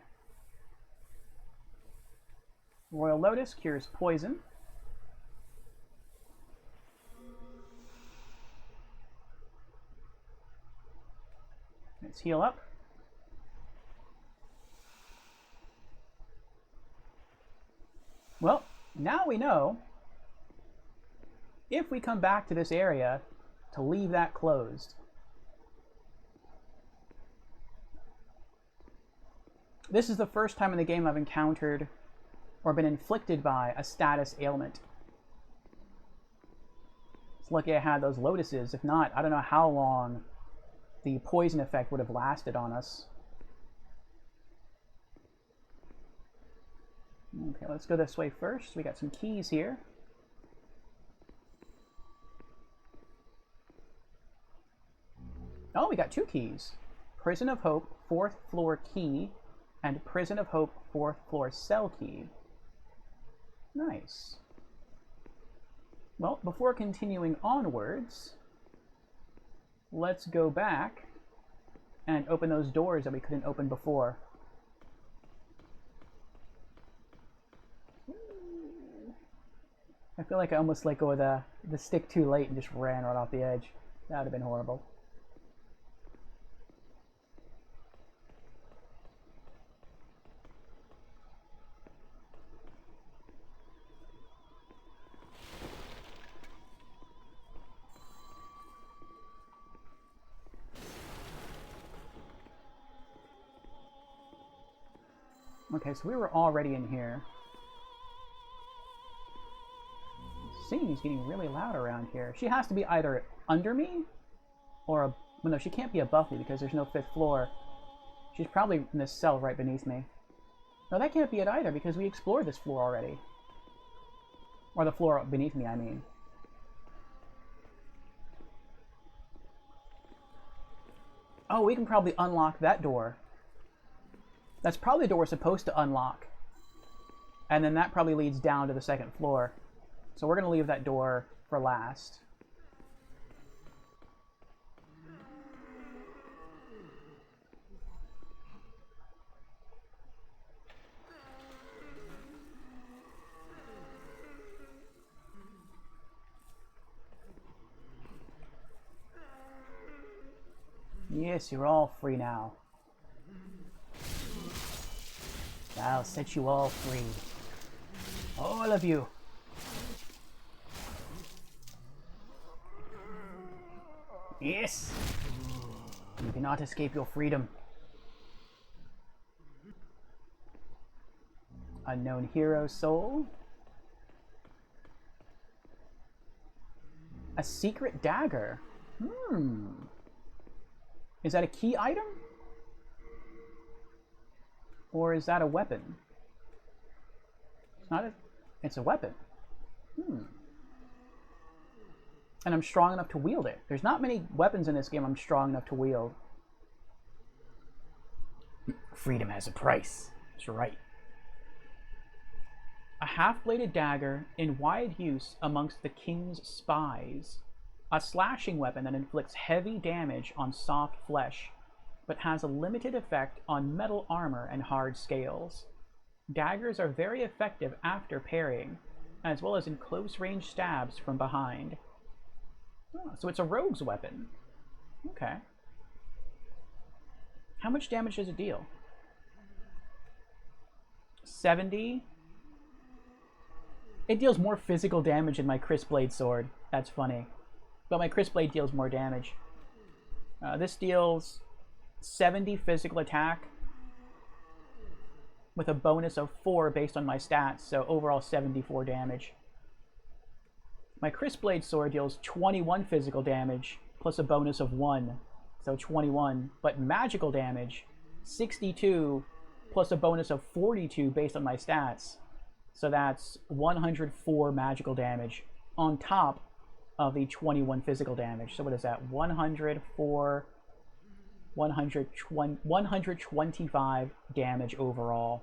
Royal Lotus cures poison. Let's heal up. Well, now we know if we come back to this area to leave that closed. This is the first time in the game I've encountered or been inflicted by a status ailment. It's lucky I had those lotuses. If not, I don't know how long the poison effect would have lasted on us. Okay, let's go this way first. We got some keys here. Oh, we got 2 keys. Prison of Hope, 4th floor key, and Prison of Hope, 4th floor cell key. Nice. Well, before continuing onwards, let's go back and open those doors that we couldn't open before. I feel like I almost let go of the stick too late and just ran right off the edge. That would have been horrible. Okay, so we were already in here. Singing's getting really loud around here. She has to be either under me or well, no, she can't be above me because there's no 5th floor. She's probably in this cell right beneath me. No, that can't be it either because we explored this floor already. Or the floor beneath me, I mean. Oh, we can probably unlock that door. That's probably the door we're supposed to unlock. And then that probably leads down to the 2nd floor. So we're going to leave that door for last. Yes, you're all free now. I'll set you all free. All of you. Yes! You cannot escape your freedom. Unknown hero soul. A secret dagger. Is that a key item? Or is that a weapon? It's not a... It's a weapon. And I'm strong enough to wield it. There's not many weapons in this game I'm strong enough to wield. Freedom has a price. That's right. A half-bladed dagger in wide use amongst the king's spies. A slashing weapon that inflicts heavy damage on soft flesh, but has a limited effect on metal armor and hard scales. Daggers are very effective after parrying, as well as in close-range stabs from behind. Oh, so it's a rogue's weapon. Okay. How much damage does it deal? 70? It deals more physical damage than my Chris Blade sword. That's funny. But my Chris Blade deals more damage. This deals 70 physical attack with a bonus of 4 based on my stats, so overall 74 damage. My Chris Blade sword deals 21 physical damage plus a bonus of 1, so 21. But magical damage, 62 plus a bonus of 42 based on my stats, so that's 104 magical damage on top of the 21 physical damage. So what is that? 104, 125 damage overall.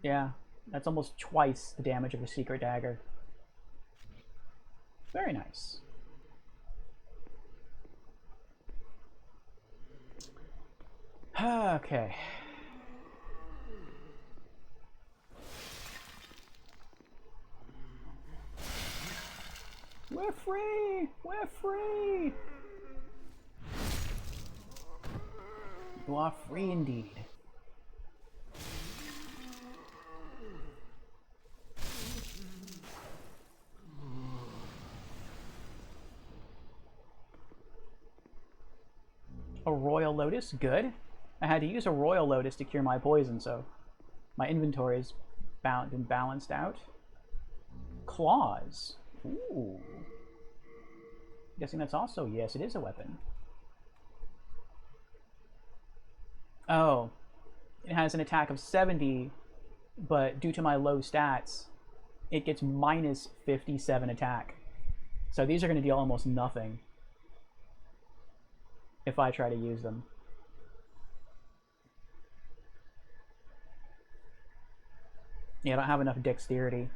Yeah, that's almost twice the damage of a secret dagger. Very nice. Okay. We're free! We're free! You are free indeed. A Royal Lotus, good. I had to use a Royal Lotus to cure my poison, so my inventory is been balanced out. Claws. Ooh. Guessing that's also, yes, it is a weapon. Oh. It has an attack of 70, but due to my low stats, it gets minus 57 attack. So these are going to deal almost nothing if I try to use them. Yeah, I don't have enough dexterity.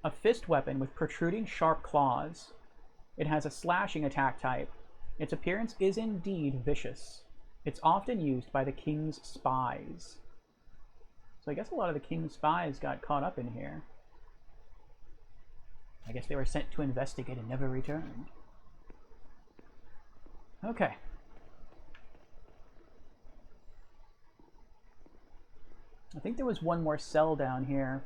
A fist weapon with protruding sharp claws. It has a slashing attack type. Its appearance is indeed vicious. It's often used by the king's spies. So I guess a lot of the king's spies got caught up in here. I guess they were sent to investigate and never returned. Okay. I think there was one more cell down here.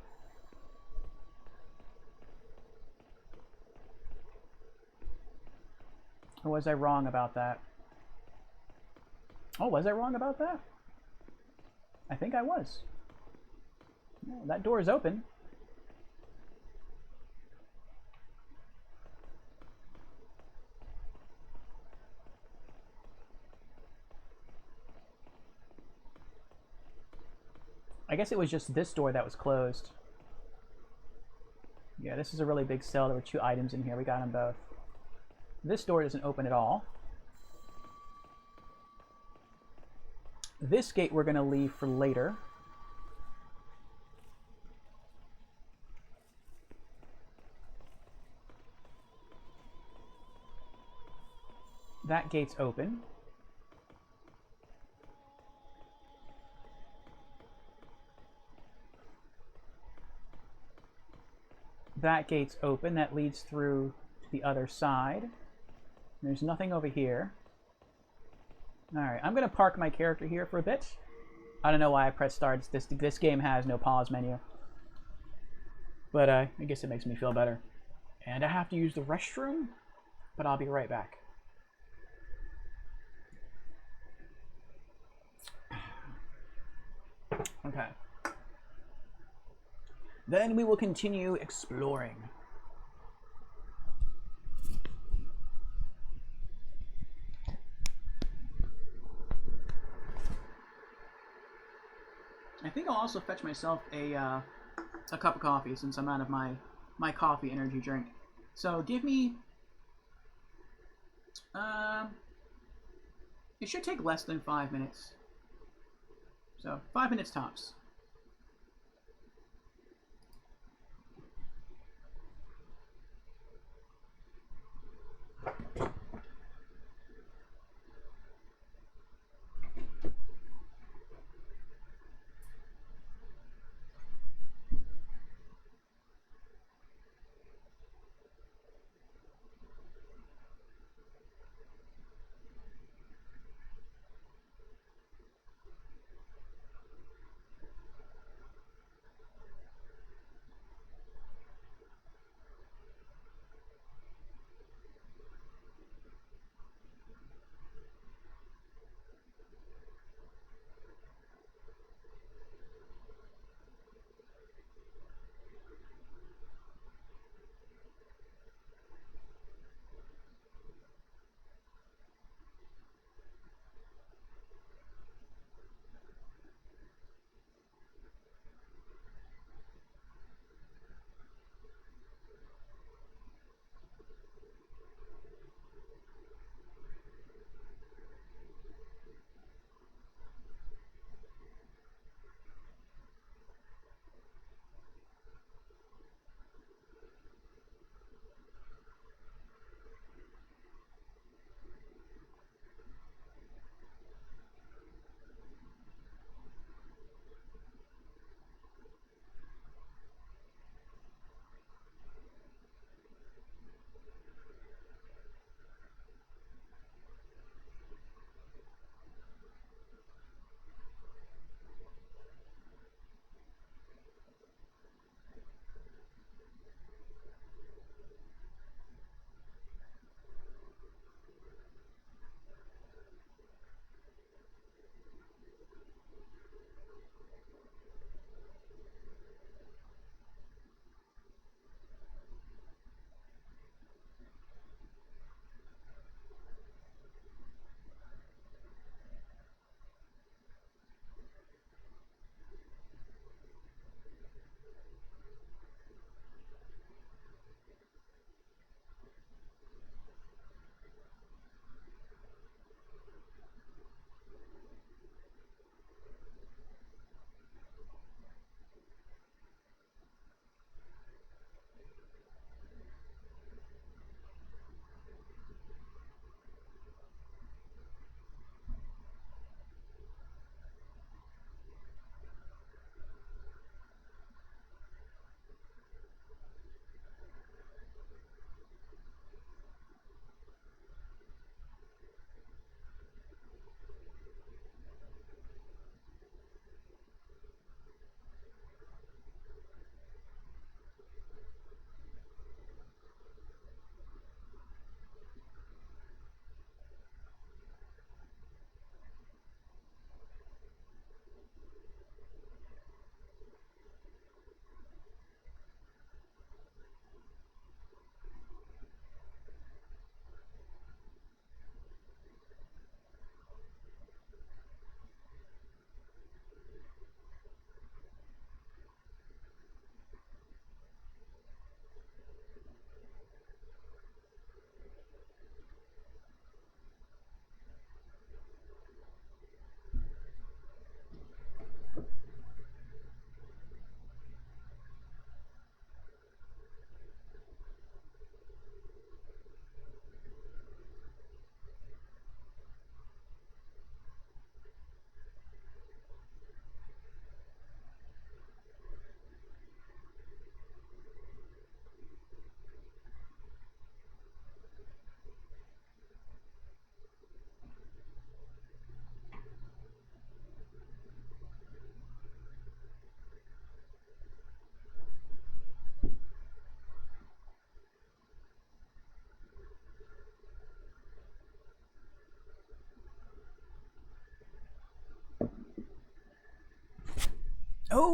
Or was I wrong about that? Oh, was I wrong about that? I think I was. No, that door is open. I guess it was just this door that was closed. Yeah, this is a really big cell. There were 2 items in here. We got them both. This door doesn't open at all. This gate we're going to leave for later. That gate's open. That gate's open. That leads through to the other side. There's nothing over here. Alright, I'm going to park my character here for a bit. I don't know why I pressed start. This game has no pause menu. But I guess it makes me feel better. And I have to use the restroom, but I'll be right back. Okay. Then we will continue exploring. I think I'll also fetch myself a cup of coffee since I'm out of my coffee energy drink. So give me... it should take less than 5 minutes. So 5 minutes tops.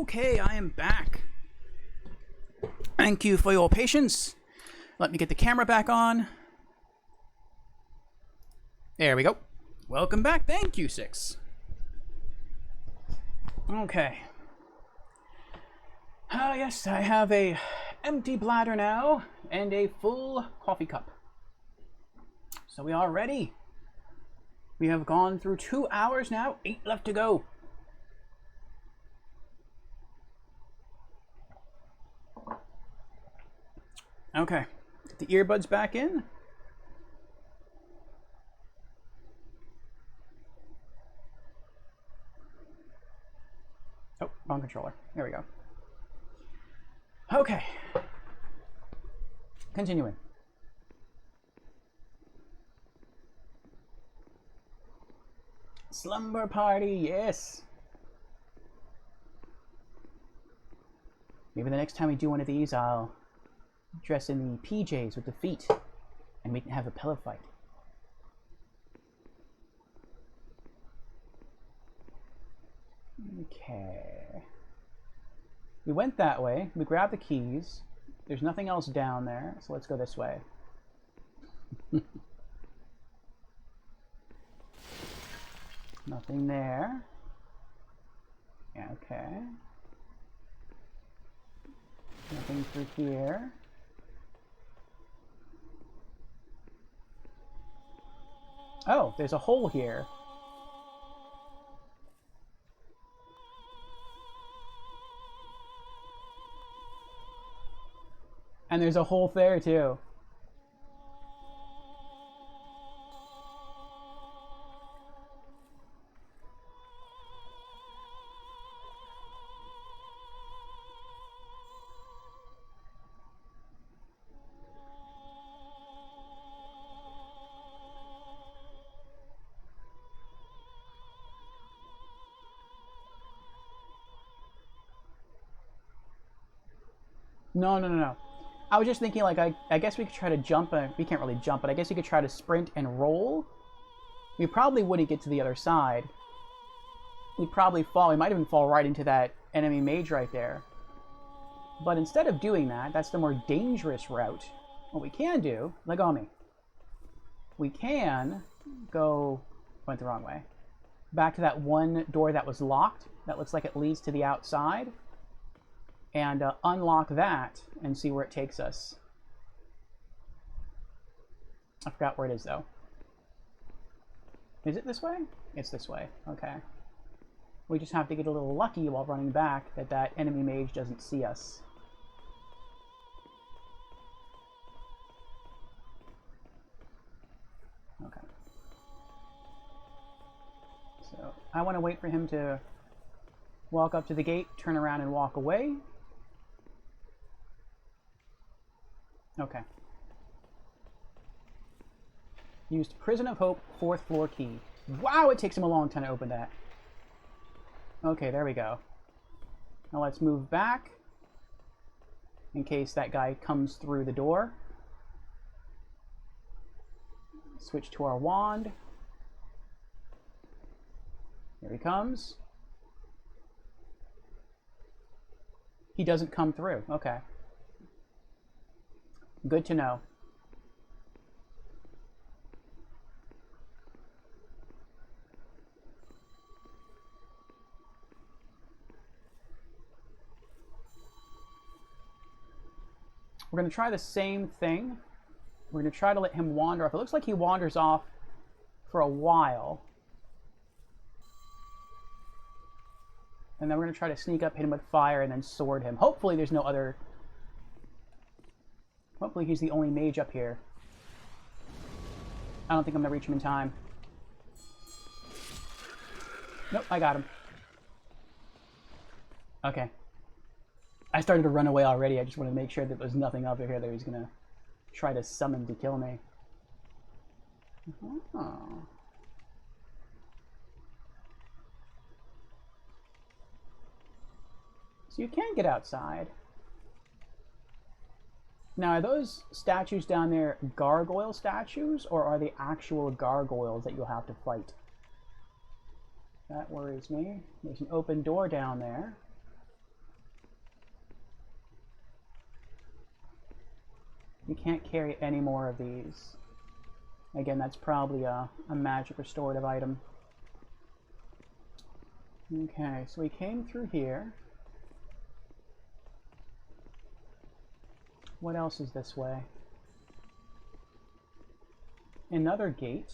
Okay, I am back. Thank you for your patience. Let me get the camera back on. There we go. Welcome back. Thank you, Six. Okay. Yes, I have a empty bladder now and a full coffee cup. So we are ready. We have gone through 2 hours now, 8 left to go. Okay, get the earbuds back in. Oh, wrong controller. There we go. Okay. Continuing. Slumber party, yes. Maybe the next time we do one of these, I'll dress in the PJs with the feet, and we can have a pillow fight. Okay. We went that way. We grabbed the keys. There's nothing else down there, so let's go this way. Nothing there. Yeah, okay. Nothing through here. Oh, there's a hole here. And there's a hole there too. No. I was just thinking, like, I guess we could try to jump. We can't really jump, but I guess you could try to sprint and roll. We probably wouldn't get to the other side. We'd probably fall. We might even fall right into that enemy mage right there. But instead of doing that, that's the more dangerous route. What we can do, Legami, we can go, went the wrong way, back to that one door that was locked. That looks like it leads to the outside. And unlock that and see where it takes us. I forgot where it is, though. Is it this way? It's this way. Okay. We just have to get a little lucky while running back that that enemy mage doesn't see us. Okay. So I want to wait for him to walk up to the gate, turn around, and walk away. Okay. Used Prison of Hope, 4th floor key. Wow, it takes him a long time to open that. Okay, there we go. Now let's move back in case that guy comes through the door. Switch to our wand. Here he comes. He doesn't come through. Okay. Good to know. We're going to try the same thing. We're going to try to let him wander off. It looks like he wanders off for a while. And then we're going to try to sneak up, hit him with fire, and then sword him. Hopefully there's no other... Hopefully he's the only mage up here. I don't think I'm going to reach him in time. Nope, I got him. Okay. I started to run away already. I just wanted to make sure that there was nothing over here that he was going to try to summon to kill me. Oh. So you can get outside. Now, are those statues down there gargoyle statues, or are they actual gargoyles that you'll have to fight? That worries me. There's an open door down there. You can't carry any more of these. Again, that's probably a magic restorative item. Okay, so we came through here. What else is this way? Another gate.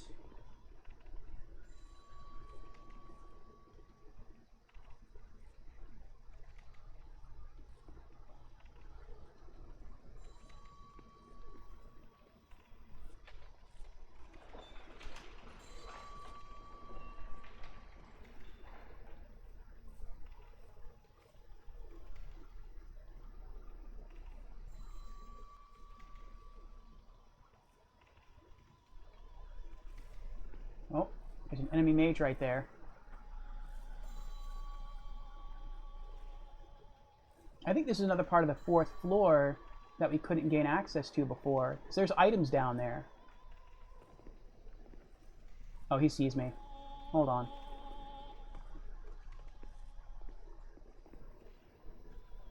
Oh, there's an enemy mage right there. I think this is another part of the 4th floor that we couldn't gain access to before. Because there's items down there. Oh, he sees me. Hold on.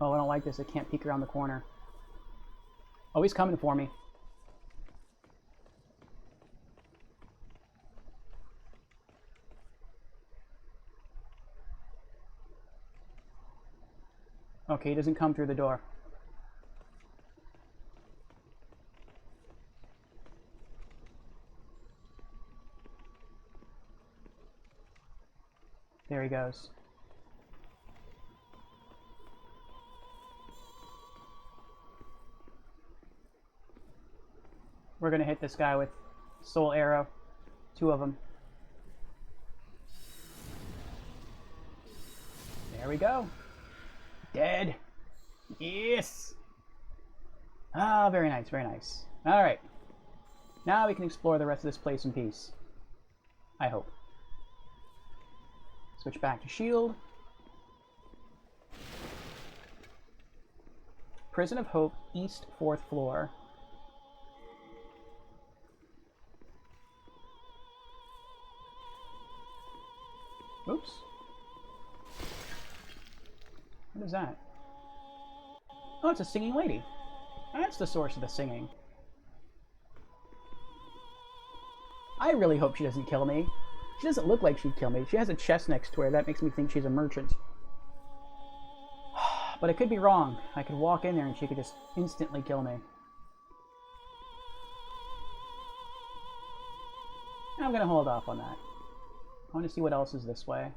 Oh, I don't like this. I can't peek around the corner. Oh, he's coming for me. Okay, he doesn't come through the door. There he goes. We're gonna hit this guy with Soul Arrow. 2 of them. There we go. Dead. Yes. Ah, very nice, very nice. Alright. Now we can explore the rest of this place in peace. I hope. Switch back to shield. Prison of Hope, East 4th floor. Oops. What is that? Oh, it's a singing lady. That's the source of the singing. I really hope she doesn't kill me. She doesn't look like she'd kill me. She has a chest next to her. That makes me think she's a merchant. But I could be wrong. I could walk in there and she could just instantly kill me. I'm gonna hold off on that. I want to see what else is this way.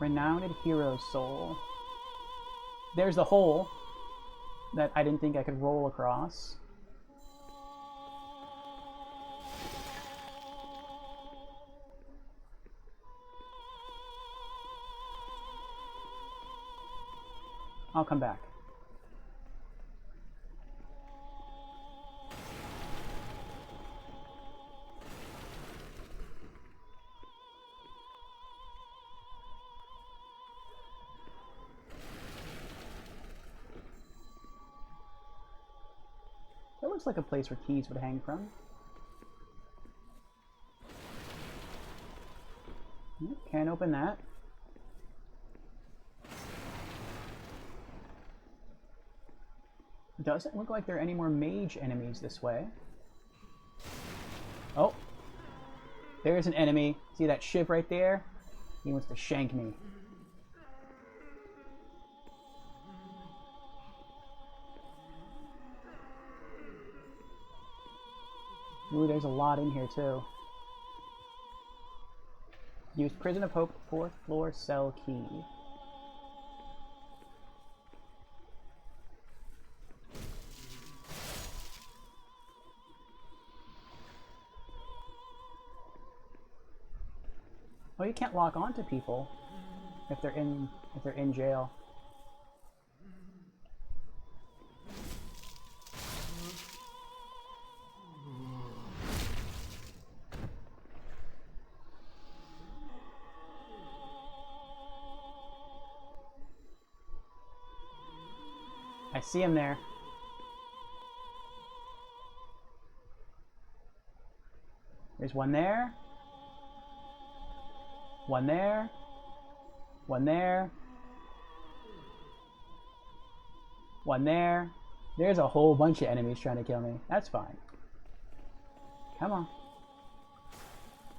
Renowned Hero's Soul. There's the hole that I didn't think I could roll across. I'll come back. That looks like a place where keys would hang from. Can't open that. Doesn't look like there are any more mage enemies this way. Oh! There's an enemy. See that shiv right there? He wants to shank me. Ooh, there's a lot in here too. Use Prison of Hope 4th floor cell key. Oh, you can't lock onto people if they're in jail. I see him there. There's one there. One there. One there. One there. There's a whole bunch of enemies trying to kill me. That's fine. Come on.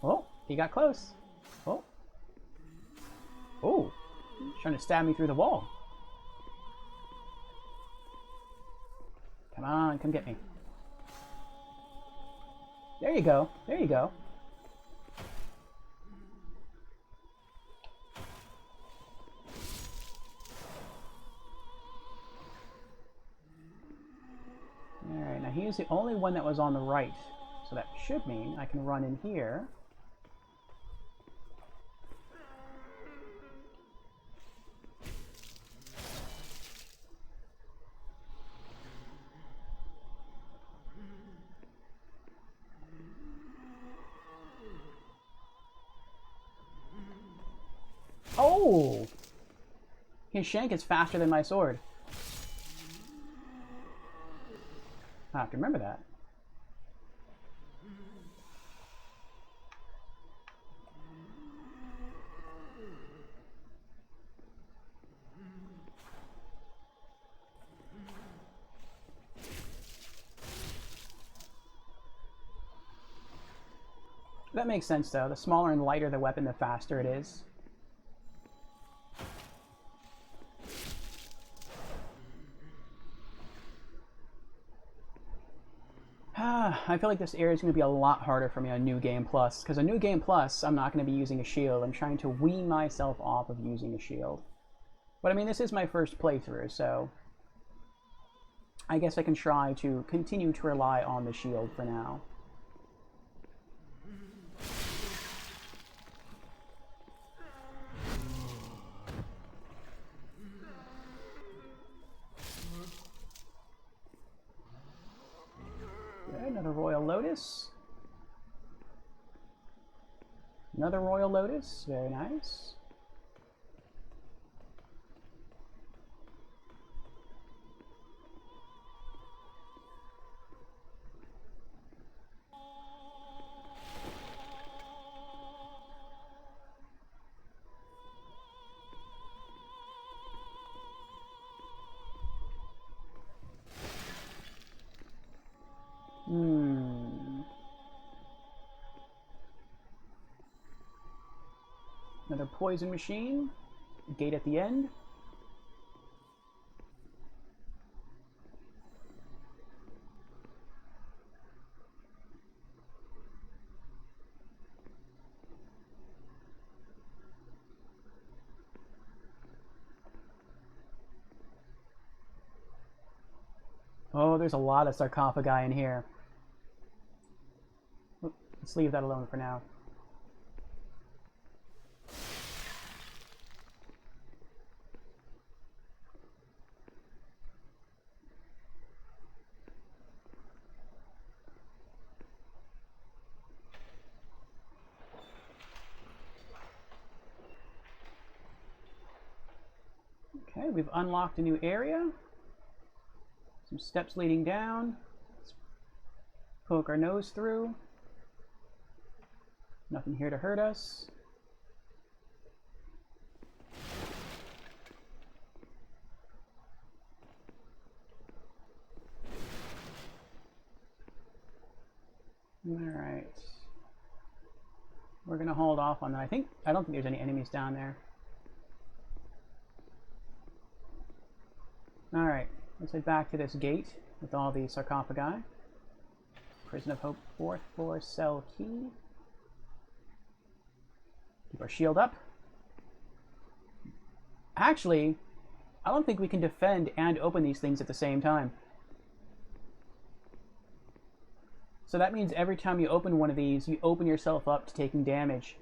Oh, he got close. Oh. Oh. He's trying to stab me through the wall. Come on, come get me. There you go. There you go. Alright, now he's the only one that was on the right. So that should mean I can run in here. Oh! His shank is faster than my sword. I have to remember that. That makes sense, though. The smaller and lighter the weapon, the faster it is. I feel like this area is going to be a lot harder for me on New Game Plus, because on New Game Plus, I'm not going to be using a shield. I'm trying to wean myself off of using a shield. But I mean, this is my first playthrough, so I guess I can try to continue to rely on the shield for now. Another Royal Lotus. Another Royal Lotus. Very nice. Another poison machine. Gate at the end. Oh, there's a lot of sarcophagi in here. Let's leave that alone for now. Okay, we've unlocked a new area. Some steps leading down. Let's poke our nose through. Nothing here to hurt us. Alright. We're gonna hold off on that. I don't think there's any enemies down there. Alright, let's head back to this gate with all the sarcophagi. Prison of Hope, 4th floor, cell key. Keep our shield up. Actually, I don't think we can defend and open these things at the same time. So that means every time you open one of these, you open yourself up to taking damage.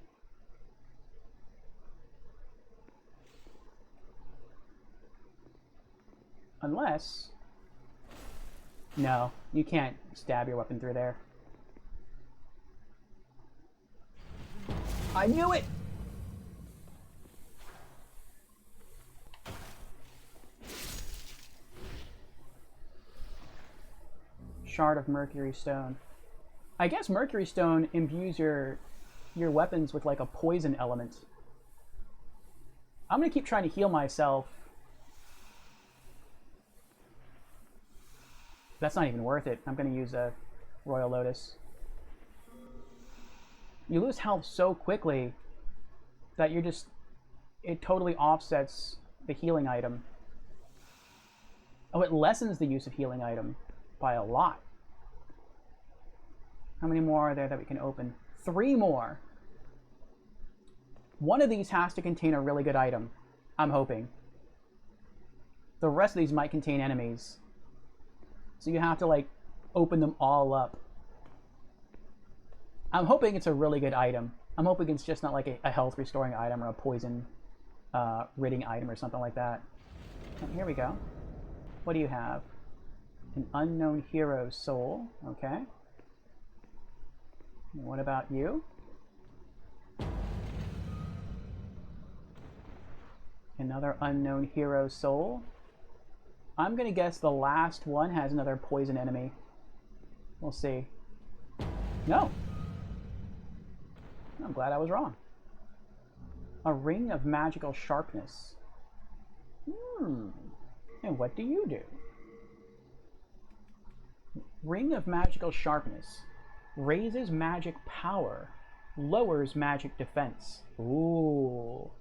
Unless... No, you can't stab your weapon through there. I knew it! Shard of Mercury Stone. I guess Mercury Stone imbues your weapons with like a poison element. I'm gonna keep trying to heal myself. That's not even worth it. I'm going to use a Royal Lotus. You lose health so quickly that you're just... It totally offsets the healing item. Oh, it lessens the use of healing item by a lot. How many more are there that we can open? 3 more. One of these has to contain a really good item, I'm hoping. The rest of these might contain enemies. So you have to, like, open them all up. I'm hoping it's a really good item. I'm hoping it's just not like a health restoring item or a poison ridding item or something like that. Oh, here we go. What do you have? An unknown hero soul. Okay. What about you? Another unknown hero soul. I'm gonna guess the last one has another poison enemy. We'll see. No. I'm glad I was wrong. A ring of magical sharpness. And what do you do? Ring of magical sharpness. Raises magic power. Lowers magic defense. Ooh.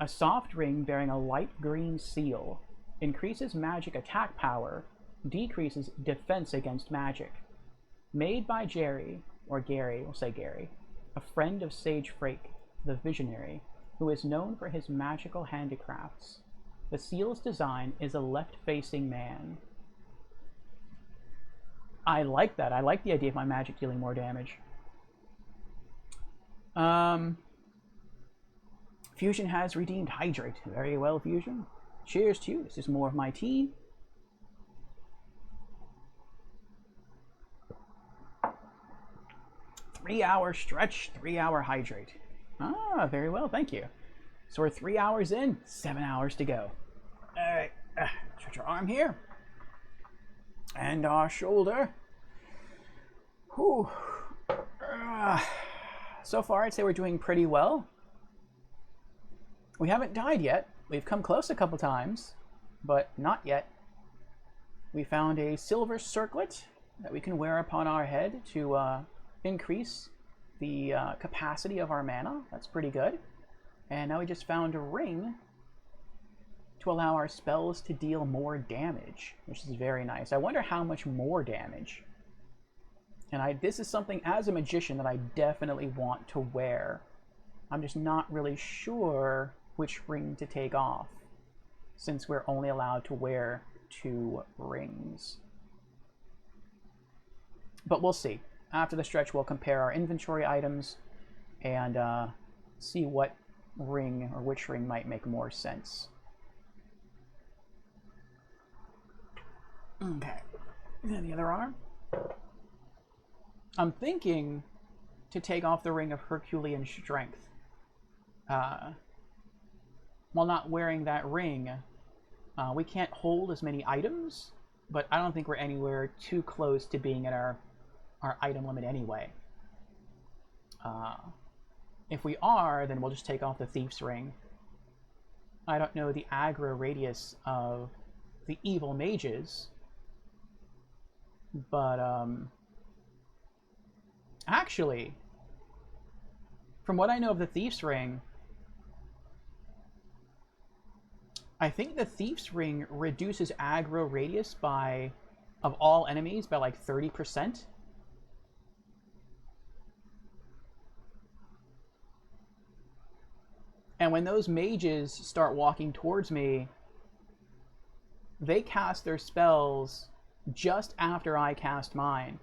A soft ring bearing a light green seal. Increases magic attack power. Decreases defense against magic. Made by Jerry, or Gary, we'll say Gary, a friend of Sage Frake, the Visionary, who is known for his magical handicrafts. The seal's design is a left-facing man. I like that. I like the idea of my magic dealing more damage. Fusion has redeemed Hydrate. Very well, Fusion. Cheers to you. This is more of my tea. Three-hour stretch, 3-hour hydrate. Ah, very well, thank you. So we're 3 hours in, 7 hours to go. All right, stretch our arm here. And our shoulder. Whew. So far, I'd say we're doing pretty well. We haven't died yet. We've come close a couple times, but not yet. We found a silver circlet that we can wear upon our head to increase the capacity of our mana. That's pretty good. And now we just found a ring to allow our spells to deal more damage, which is very nice. I wonder how much more damage. And this is something, as a magician, that I definitely want to wear. I'm just not really sure which ring to take off, since we're only allowed to wear 2 rings. But we'll see. After the stretch, we'll compare our inventory items and see what ring or which ring might make more sense. Okay. And then the other arm. I'm thinking to take off the ring of Herculean strength. While not wearing that ring, we can't hold as many items, but I don't think we're anywhere too close to being at our item limit anyway. If we are, then we'll just take off the Thief's Ring. I don't know the aggro radius of the evil mages, but actually, from what I know of the Thief's Ring, I think the Thief's Ring reduces aggro radius of all enemies by like 30%. And when those mages start walking towards me, they cast their spells just after I cast mine.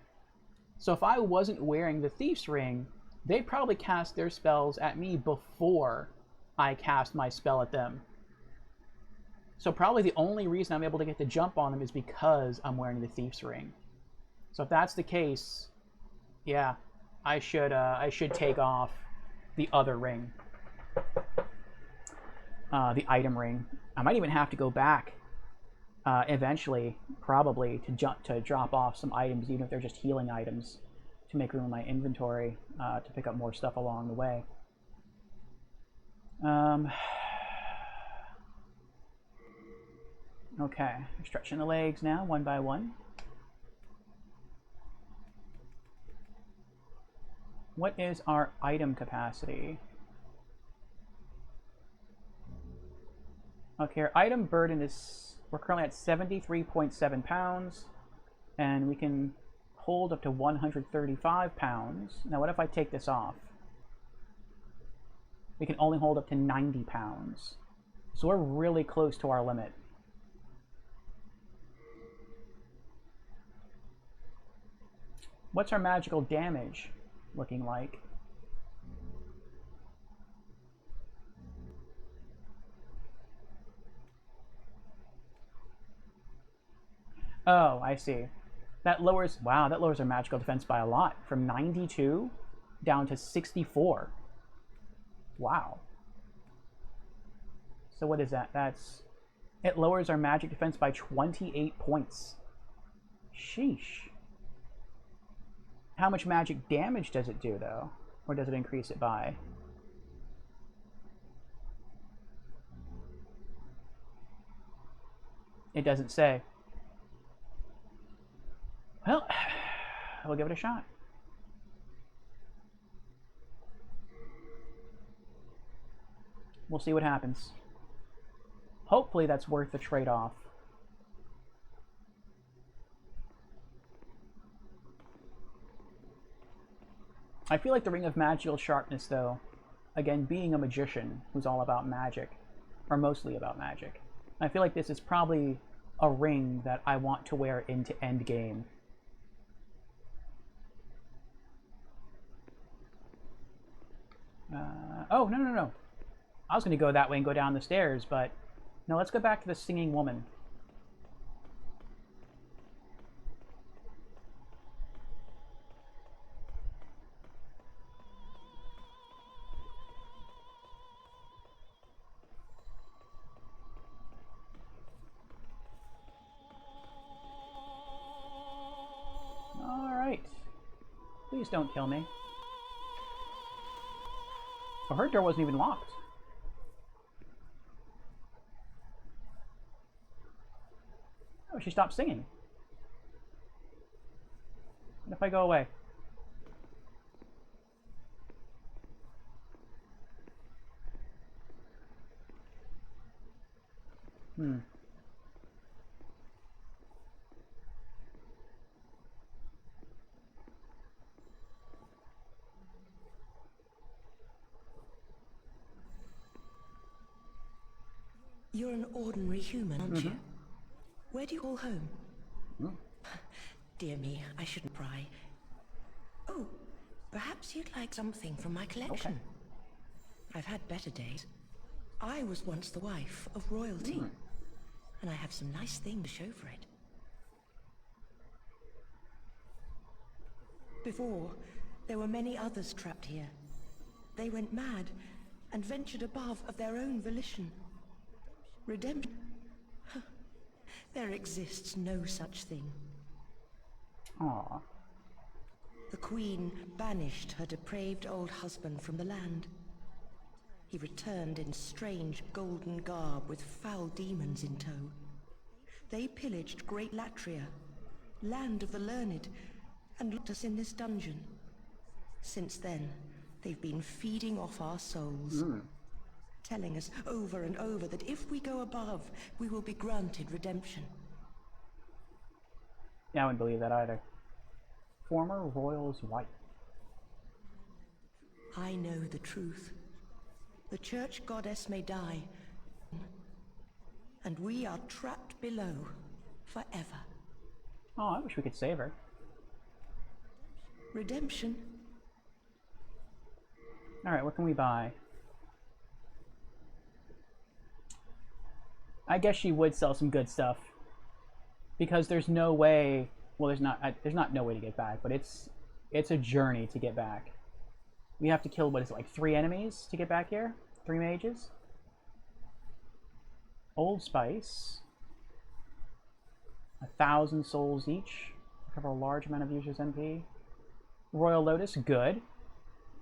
So if I wasn't wearing the Thief's Ring, they'd probably cast their spells at me before I cast my spell at them. So probably the only reason I'm able to get the jump on them is because I'm wearing the Thief's Ring. So if that's the case, yeah, I should take off the other ring. The item ring. I might even have to go back eventually, probably, to drop off some items, even if they're just healing items, to make room in my inventory to pick up more stuff along the way. Okay, stretching the legs now, one by one. What is our item capacity? Okay, our item burden is, we're currently at 73.7 pounds, and we can hold up to 135 pounds. Now, what if I take this off? We can only hold up to 90 pounds. So we're really close to our limit. What's our magical damage looking like? Oh, I see. That lowers, wow, that lowers our magical defense by a lot. From 92 down to 64. Wow. So what is that? It lowers our magic defense by 28 points. Sheesh. How much magic damage does it do, though? Or does it increase it by? It doesn't say. Well, we'll give it a shot. We'll see what happens. Hopefully that's worth the trade-off. I feel like the Ring of Magical Sharpness, though, again, being a magician who's all about magic, or mostly about magic, I feel like this is probably a ring that I want to wear into endgame. Oh, no. I was going to go that way and go down the stairs, but no, let's go back to the singing woman. All right. Please don't kill me. Oh, her door wasn't even locked. Oh, she stopped singing. What if I go away? You're an ordinary human, aren't you? Where do you call home? Dear me, I shouldn't pry. Oh, perhaps you'd like something from my collection. Okay. I've had better days. I was once the wife of royalty, and I have some nice things to show for it. Before, there were many others trapped here. They went mad and ventured above of their own volition. Redemption? There exists no such thing. Aww. The queen banished her depraved old husband from the land. He returned in strange golden garb with foul demons in tow. They pillaged Great Latria, land of the learned, and locked us in this dungeon. Since then, they've been feeding off our souls. Telling us over and over that if we go above, we will be granted redemption. Yeah, I wouldn't believe that either. Former royal's wife. I know the truth. The church goddess may die, and we are trapped below forever. Oh, I wish we could save her. Redemption? Alright, what can we buy? I guess she would sell some good stuff. Because there's no way... Well, there's not no way to get back, but it's a journey to get back. We have to kill, what is it, like 3 enemies to get back here? 3 mages? Old Spice. 1,000 souls each. Recover a large amount of users' MP. Royal Lotus, good.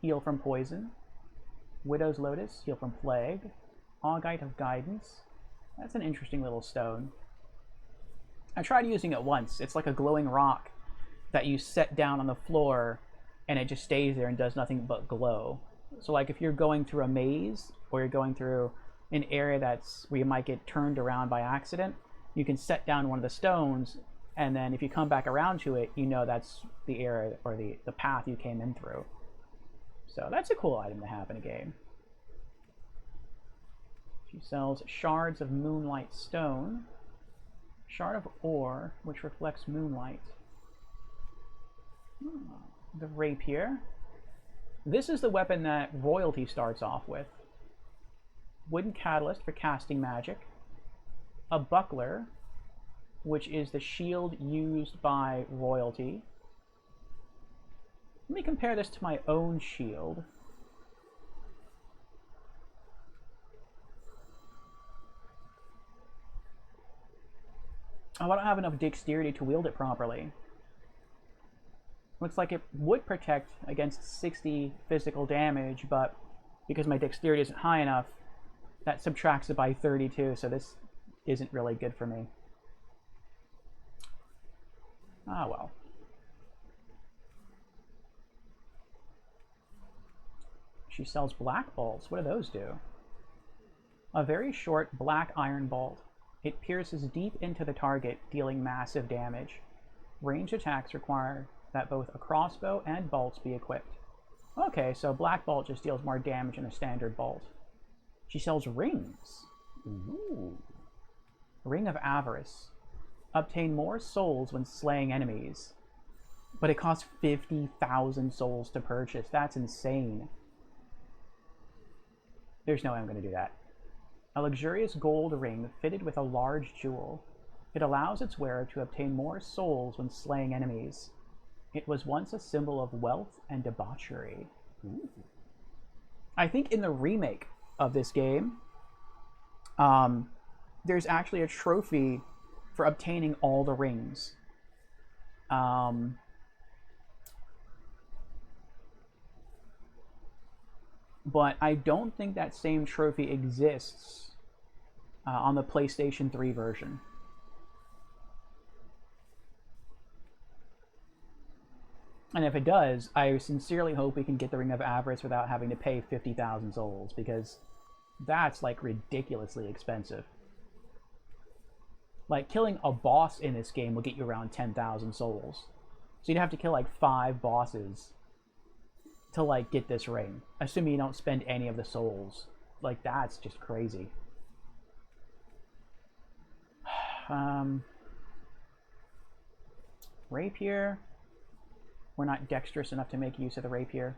Heal from poison. Widow's Lotus, heal from plague. Augite of Guidance. That's an interesting little stone. I tried using it once. It's like a glowing rock that you set down on the floor, and it just stays there and does nothing but glow. So like if you're going through a maze or you're going through an area that's where you might get turned around by accident, you can set down one of the stones, and then if you come back around to it, you know that's the area or the path you came in through. So that's a cool item to have in a game. She sells shards of moonlight stone, shard of ore, which reflects moonlight. The rapier. This is the weapon that royalty starts off with. Wooden catalyst for casting magic. A buckler, which is the shield used by royalty. Let me compare this to my own shield. Oh, I don't have enough dexterity to wield it properly. Looks like it would protect against 60 physical damage, but because my dexterity isn't high enough, that subtracts it by 32, so this isn't really good for me. Ah, well. She sells black bolts. What do those do? A very short black iron bolt. It pierces deep into the target, dealing massive damage. Ranged attacks require that both a crossbow and bolts be equipped. Okay, so black bolt just deals more damage than a standard bolt. She sells rings. Ooh. Ring of Avarice. Obtain more souls when slaying enemies. But it costs 50,000 souls to purchase. That's insane. There's no way I'm going to do that. A luxurious gold ring fitted with a large jewel. It allows its wearer to obtain more souls when slaying enemies. It was once a symbol of wealth and debauchery. Ooh. I think in the remake of this game, there's actually a trophy for obtaining all the rings. But I don't think that same trophy exists on the PlayStation 3 version. And if it does, I sincerely hope we can get the Ring of Avarice without having to pay 50,000 souls, because that's like ridiculously expensive. Like, killing a boss in this game will get you around 10,000 souls. So you'd have to kill like 5 bosses to like get this ring, assuming you don't spend any of the souls. Like, that's just crazy. Rapier. We're not dexterous enough to make use of the rapier.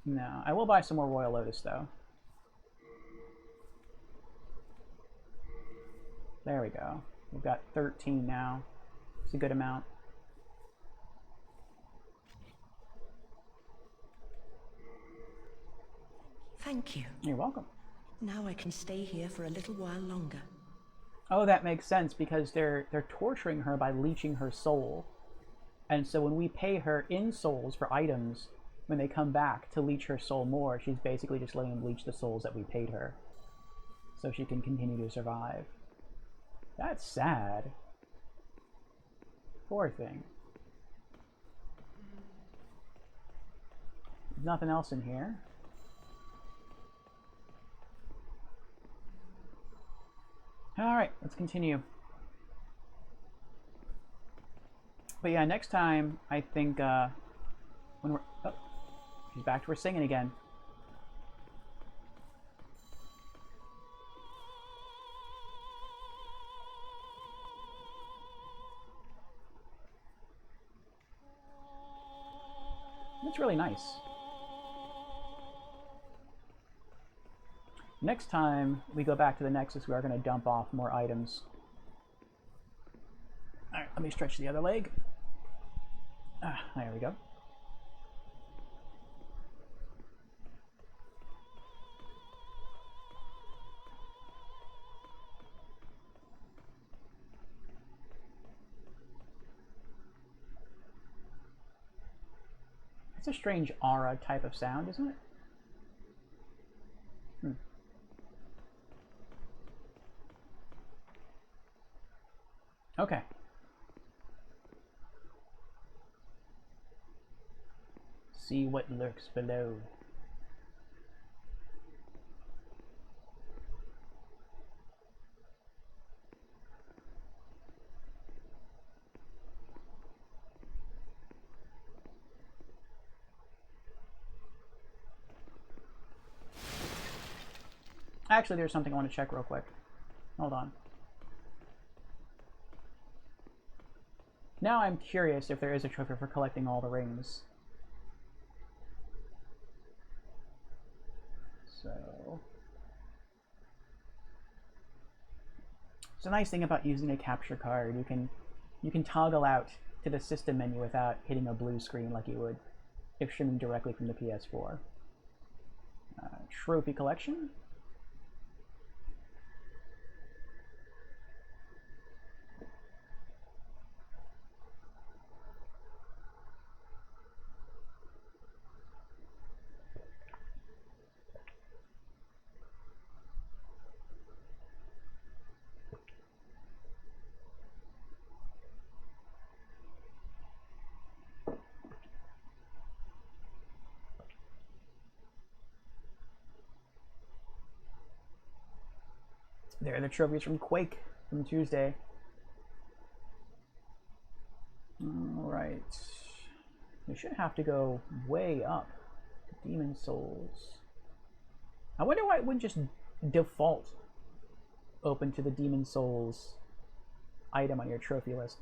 No, I will buy some more Royal Lotus though. There we go. We've got 13 now. It's a good amount. Thank you. You're welcome. Now I can stay here for a little while longer. Oh, that makes sense, because they're torturing her by leeching her soul. And so when we pay her in souls for items, when they come back to leech her soul more, she's basically just letting them leech the souls that we paid her, so she can continue to survive. That's sad. Poor thing. Nothing else in here. Alright, let's continue. But yeah, next time, I think, when we're... Oh, she's back to her singing again. That's really nice. Next time we go back to the Nexus, we are going to dump off more items. Alright, let me stretch the other leg. Ah, there we go. It's a strange aura type of sound, isn't it? Okay. see what lurks below. Actually, there's something I want to check real quick. Hold on. Now I'm curious if there is a trophy for collecting all the rings. So... it's a nice thing about using a capture card. You can toggle out to the system menu without hitting a blue screen like you would if streaming directly from the PS4. Trophy collection. There are the trophies from Quake from Tuesday. Alright. We should have to go way up to Demon Souls. I wonder why it wouldn't just default open to the Demon Souls item on your trophy list.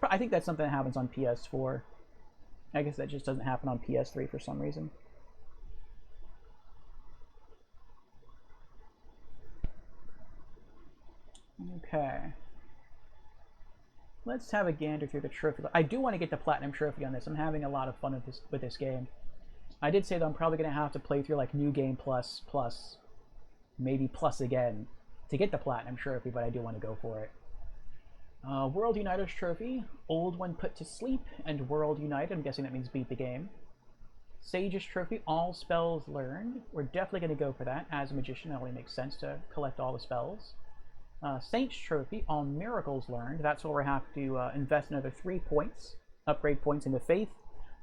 I think that's something that happens on PS4. I guess that just doesn't happen on PS3 for some reason. Okay. Let's have a gander through the trophy. I do want to get the Platinum Trophy on this. I'm having a lot of fun with this game. I did say that I'm probably going to have to play through like New Game Plus, maybe Plus again to get the Platinum Trophy, but I do want to go for it. World Uniter's Trophy, Old One Put to Sleep, and World United. I'm guessing that means beat the game. Sage's Trophy, All Spells Learned. We're definitely going to go for that. As a magician, it only makes sense to collect all the spells. Saint's Trophy, All Miracles Learned. That's where we have to invest another 3 points, upgrade points into Faith,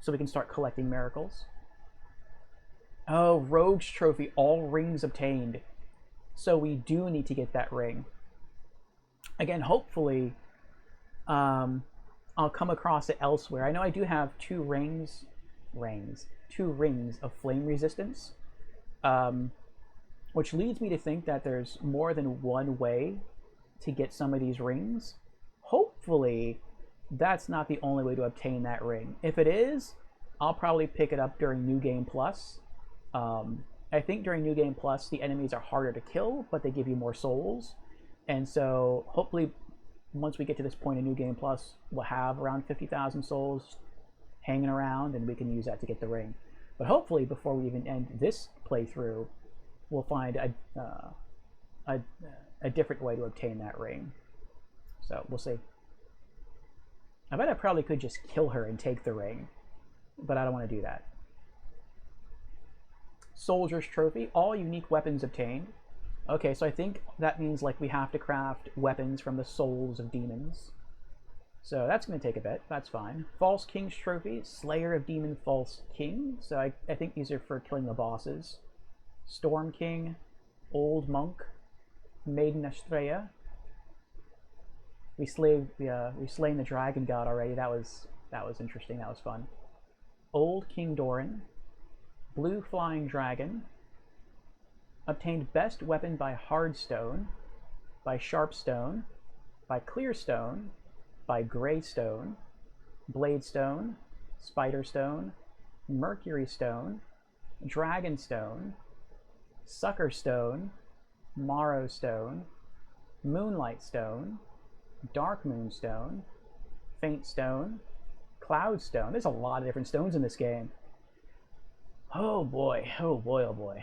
so we can start collecting miracles. Oh, Rogue's Trophy, All Rings Obtained. So we do need to get that ring. Again, hopefully, I'll come across it elsewhere. I know I do have two rings of flame resistance, which leads me to think that there's more than one way to get some of these rings. Hopefully, that's not the only way to obtain that ring. If it is, I'll probably pick it up during New Game Plus. I think during New Game Plus, the enemies are harder to kill, but they give you more souls. And so, hopefully, once we get to this point in New Game Plus, we'll have around 50,000 souls hanging around, and we can use that to get the ring. But hopefully, before we even end this playthrough, we'll find a different way to obtain that ring. So, we'll see. I bet I probably could just kill her and take the ring, but I don't want to do that. Soldier's Trophy, All Unique Weapons Obtained. Okay, so I think that means like we have to craft weapons from the souls of demons. So that's going to take a bit. That's fine. False King's Trophy, Slayer of Demon False King. So I think these are for killing the bosses. Storm King, Old Monk, Maiden Estrella. We slain the Dragon God already. That was interesting. That was fun. Old King Doran, Blue Flying Dragon. Obtained Best Weapon by Hardstone, by Sharpstone, by Clearstone, by Greystone, Bladestone, Spiderstone, Mercury Stone, Dragonstone, Suckerstone, Marrowstone, Moonlight Stone, Dark Moonstone, Faint Stone, Cloudstone. There's a lot of different stones in this game. Oh boy, oh boy, oh boy.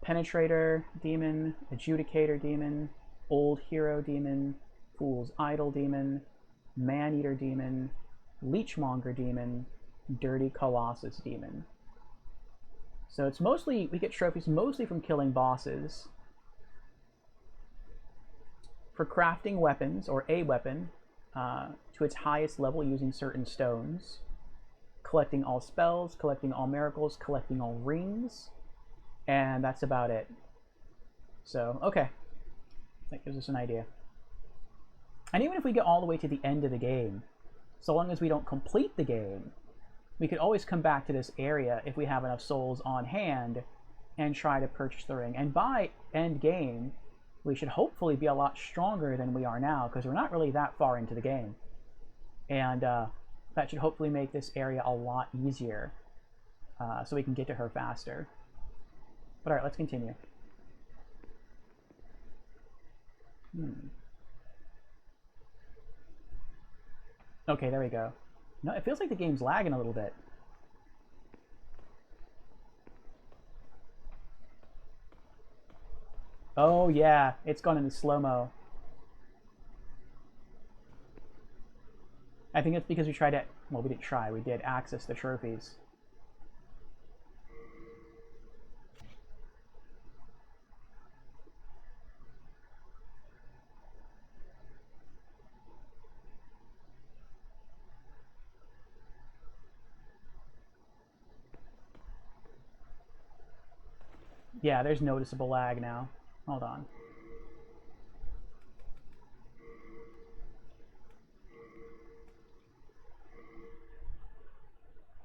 Penetrator Demon, Adjudicator Demon, Old Hero Demon, Fool's Idol Demon, Man-Eater Demon, Leechmonger Demon, Dirty Colossus Demon. So it's mostly, we get trophies mostly from killing bosses. For crafting weapons, or a weapon, to its highest level using certain stones. collecting all spells, collecting all miracles, collecting all rings, and that's about it. So, okay. That gives us an idea. And even if we get all the way to the end of the game, so long as we don't complete the game, we could always come back to this area if we have enough souls on hand and try to purchase the ring. And by end game, we should hopefully be a lot stronger than we are now, because we're not really that far into the game. And that should hopefully make this area a lot easier, so we can get to her faster. But alright, let's continue. Okay, there we go. No, it feels like the game's lagging a little bit. Oh yeah, it's gone into slow-mo. I think it's because we tried to... Well, we didn't try, we did access the trophies. Yeah, there's noticeable lag now. Hold on.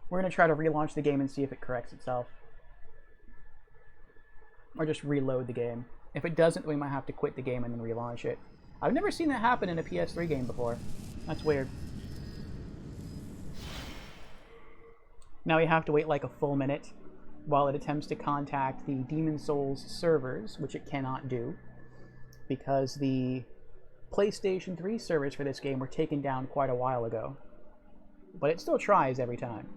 We're going to try to relaunch the game and see if it corrects itself. Or just reload the game. If it doesn't, we might have to quit the game and then relaunch it. I've never seen that happen in a PS3 game before. That's weird. Now we have to wait like a full minute while it attempts to contact the Demon Souls servers, which it cannot do, because the PlayStation 3 servers for this game were taken down quite a while ago. But it still tries every time.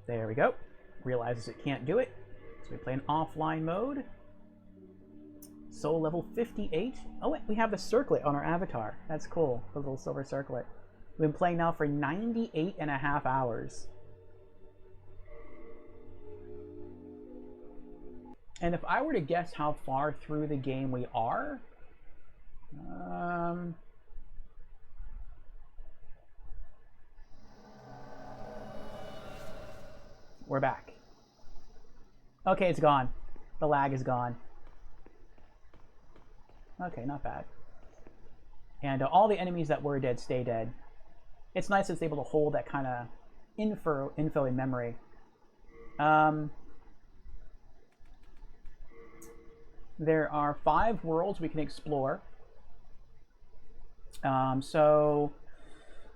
There we go. Realizes it can't do it, so we play an offline mode. Soul level 58. Oh wait, we have the circlet on our avatar. That's cool, the little silver circlet. We've been playing now for 98.5 hours. And if I were to guess how far through the game we are, we're back. Okay, it's gone. The lag is gone. Okay, not bad. And all the enemies that were dead stay dead. It's nice that it's able to hold that kind of info in memory. There are 5 worlds we can explore. So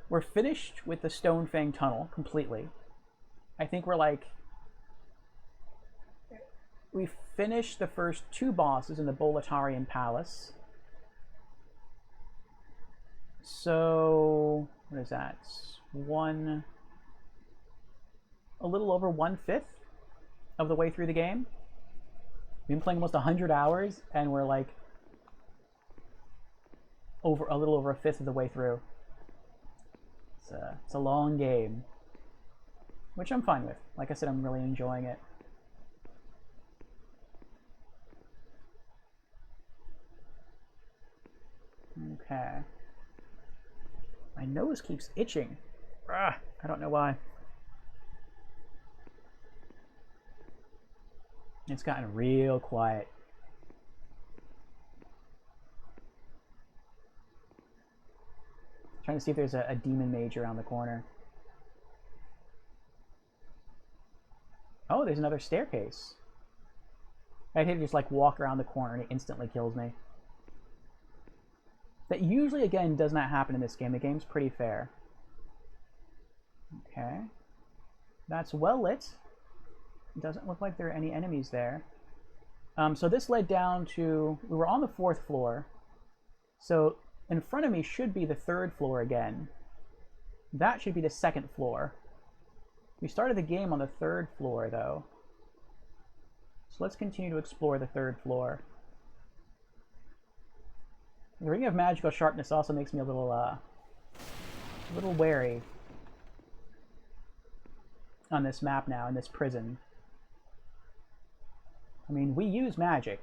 we're finished with the Stonefang Tunnel completely. I think we're like... We finished the first 2 bosses in the Boletarian Palace. So, what is that? A little over 1/5 of the way through the game. We've been playing almost 100 hours, and we're like a little over 1/5 of the way through. It's a long game, which I'm fine with. Like I said, I'm really enjoying it. Okay. My nose keeps itching. I don't know why. It's gotten real quiet. Trying to see if there's a demon mage around the corner. Oh, there's another staircase. I'd hate to just like walk around the corner and it instantly kills me. That usually, again, does not happen in this game. The game's pretty fair. Okay. That's well lit. It doesn't look like there are any enemies there. So this led down to... We were on the 4th floor. So in front of me should be the 3rd floor again. That should be the 2nd floor. We started the game on the 3rd floor, though. So let's continue to explore the 3rd floor. The Ring of Magical Sharpness also makes me a little wary. on this map now, in this prison. I mean, we use magic,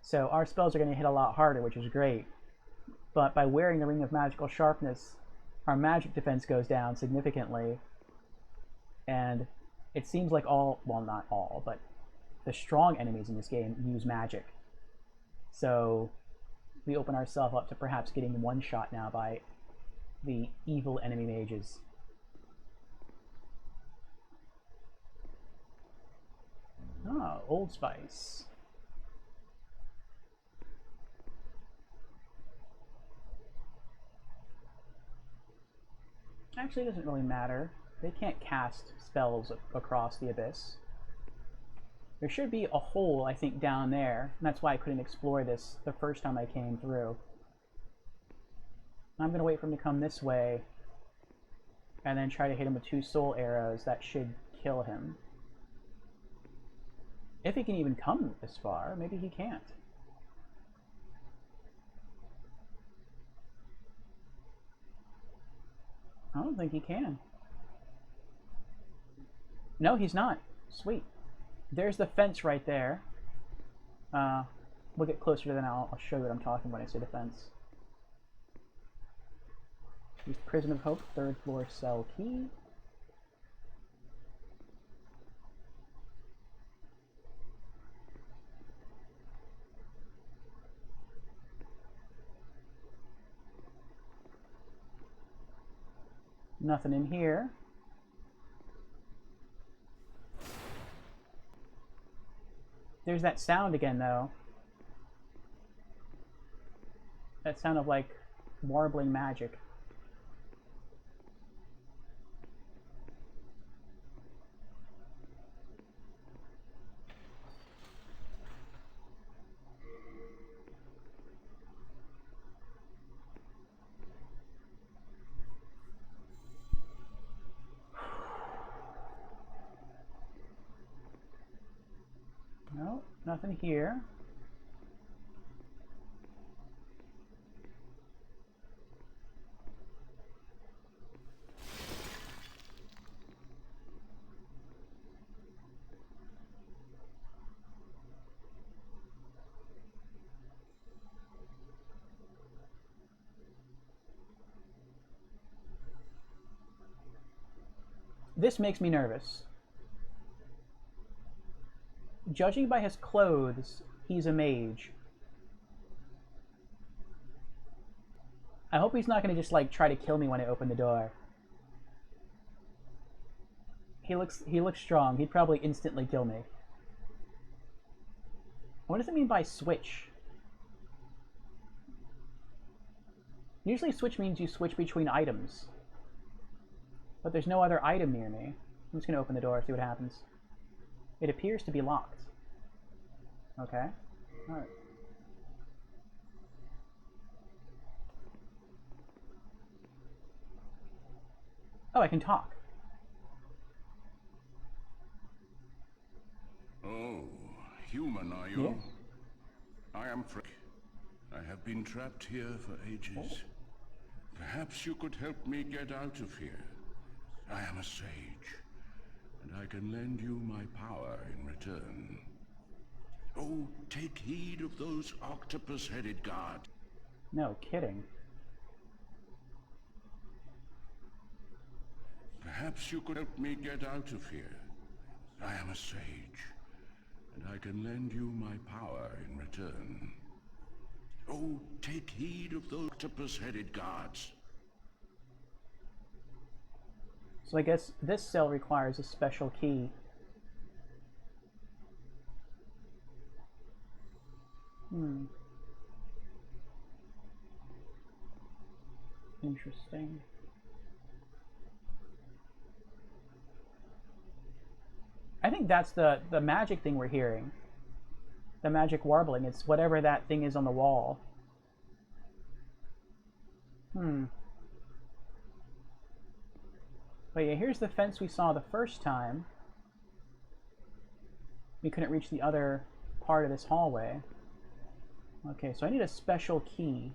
so our spells are going to hit a lot harder, which is great. But by wearing the Ring of Magical Sharpness, our magic defense goes down significantly. And it seems like all, well, not all, but the strong enemies in this game use magic. So we open ourselves up to perhaps getting one shot now by the evil enemy mages. Oh, Old Spice. Actually, it doesn't really matter. They can't cast spells across the abyss. There should be a hole, I think, down there, and that's why I couldn't explore this the first time I came through. I'm going to wait for him to come this way, and then try to hit him with 2 soul arrows. That should kill him. If he can even come this far, maybe he can't. I don't think he can. No, he's not. Sweet. There's the fence right there. We'll get closer to that and I'll show you what I'm talking when I say the fence. Use Prison of Hope, 3rd floor cell key. Nothing in here. There's that sound again, though. That sound of, like, warbling magic. No, nothing here. This makes me nervous. Judging by his clothes, he's a mage. I hope he's not going to just, like, try to kill me when I open the door. He looks strong. He'd probably instantly kill me. What does it mean by switch? Usually switch means you switch between items. But there's no other item near me. I'm just going to open the door, see what happens. It appears to be locked. Okay. Alright. Oh, I can talk. Oh, human are you? Yes. I am Frick. I have been trapped here for ages. Perhaps you could help me get out of here. I am a sage, and I can lend you my power in return. Oh, take heed of those octopus-headed guards. No kidding. Perhaps you could help me get out of here. I am a sage, and I can lend you my power in return. Oh, take heed of those octopus-headed guards. So I guess this cell requires a special key. Interesting. I think that's the magic thing we're hearing. The magic warbling. It's whatever that thing is on the wall. But yeah, here's the fence we saw the first time. We couldn't reach the other part of this hallway. Okay, so I need a special key.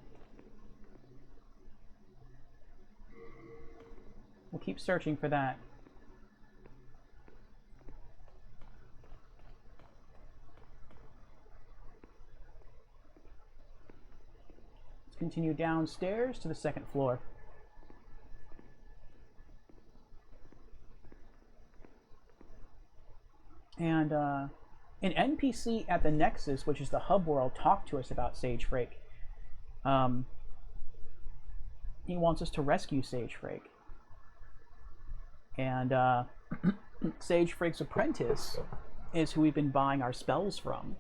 We'll keep searching for that. continue downstairs to the second floor. And an NPC at the Nexus, which is the hub world, talked to us about Sage Frake. He wants us to rescue Sage Frake. And Sage Frake's apprentice is who we've been buying our spells from.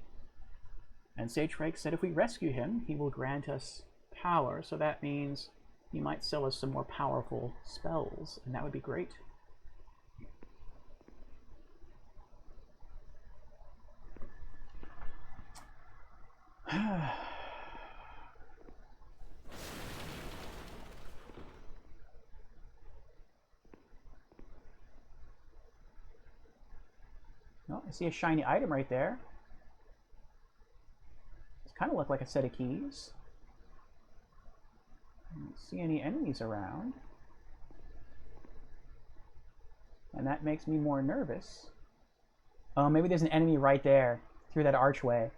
And Sage Frake said if we rescue him, he will grant us power. So that means he might sell us some more powerful spells, and that would be great. Oh, I see a shiny item right there. It's kind of look like a set of keys. I don't see any enemies around. And that makes me more nervous. Oh, maybe there's an enemy right there through that archway.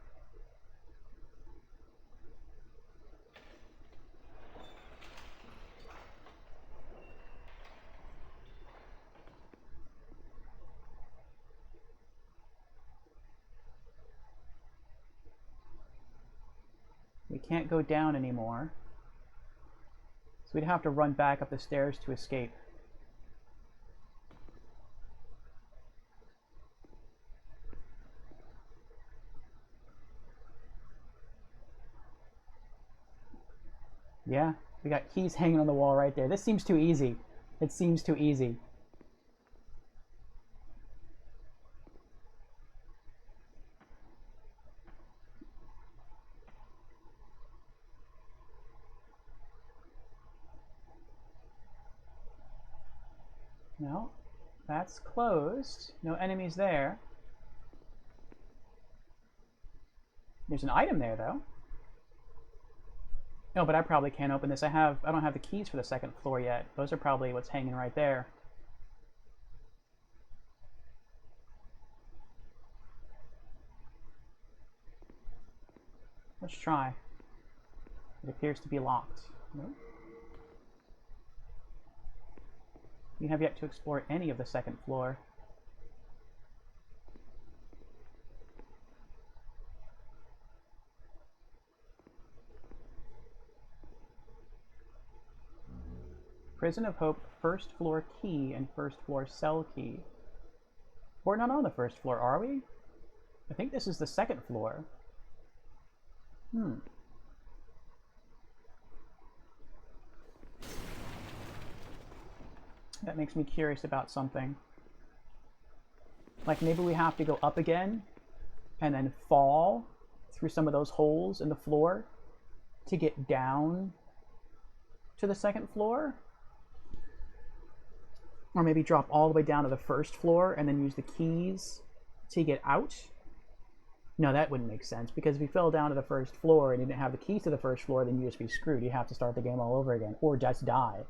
We can't go down anymore. So we'd have to run back up the stairs to escape. Yeah, we got keys hanging on the wall right there. This seems too easy. It seems too easy. No, that's closed. No enemies there. There's an item there, though. No, but I probably can't open this. I don't have the keys for the second floor yet. Those are probably what's hanging right there. Let's try. It appears to be locked. Nope. We have yet to explore any of the second floor. Prison of Hope, first floor key and first floor cell key. We're not on the first floor, are we? I think this is the second floor. That makes me curious about something. Like maybe we have to go up again and then fall through some of those holes in the floor to get down to the second floor? Or maybe drop all the way down to the first floor and then use the keys to get out? No, that wouldn't make sense, because if you fell down to the first floor and you didn't have the keys to the first floor, then you'd just be screwed. You have to start the game all over again, or just die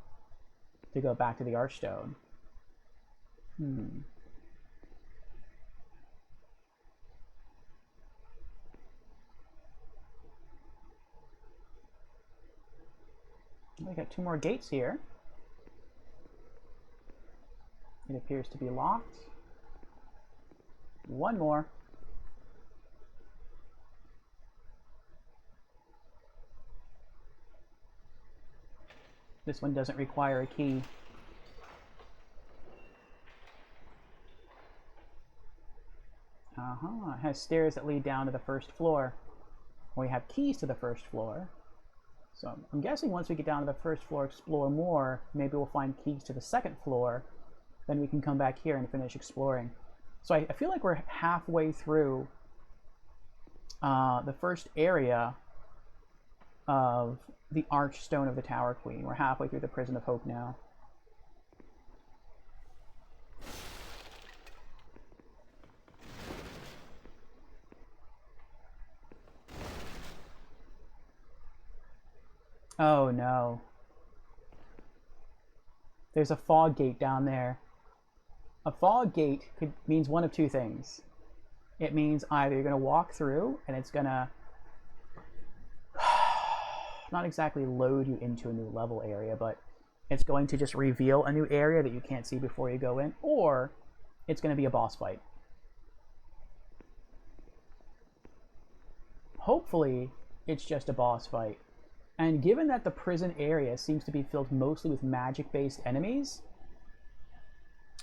to go back to the Archstone. We got 2 more gates here. It appears to be locked. 1 more. This one doesn't require a key. It has stairs that lead down to the first floor. We have keys to the first floor. So I'm guessing once we get down to the first floor, explore more, maybe we'll find keys to the second floor. Then we can come back here and finish exploring. So I feel like we're halfway through the first area of the Archstone of the Tower Queen. We're halfway through the Prison of Hope now. Oh no. There's a fog gate down there. A fog gate means one of 2 things. It means either you're going to walk through and it's going to not exactly load you into a new level area, but it's going to just reveal a new area that you can't see before you go in, or it's going to be a boss fight. Hopefully, it's just a boss fight. And given that the prison area seems to be filled mostly with magic-based enemies,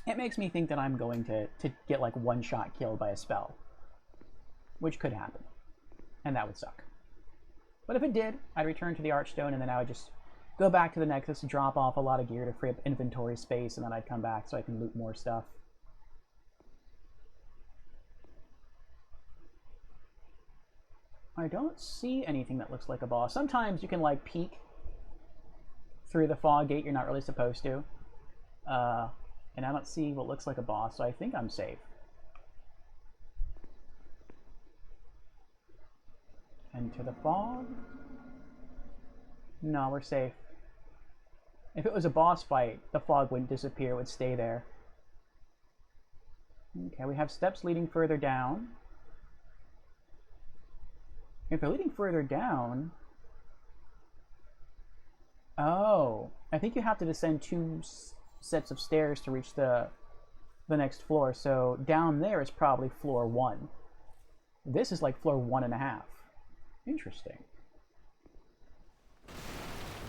it makes me think that I'm going to get like one-shot killed by a spell. Which could happen. And that would suck. But if it did, I'd return to the Archstone, and then I would just go back to the Nexus, drop off a lot of gear to free up inventory space, and then I'd come back so I can loot more stuff. I don't see anything that looks like a boss. Sometimes you can like peek through the fog gate. You're not really supposed to. And I don't see what looks like a boss, so I think I'm safe. Enter the fog. No, we're safe. If it was a boss fight, the fog wouldn't disappear, it would stay there. Okay, we have steps leading further down. If they're leading further down... Oh, I think you have to descend 2 sets of stairs to reach the next floor, so down there is probably floor 1. This is like floor 1.5. Interesting.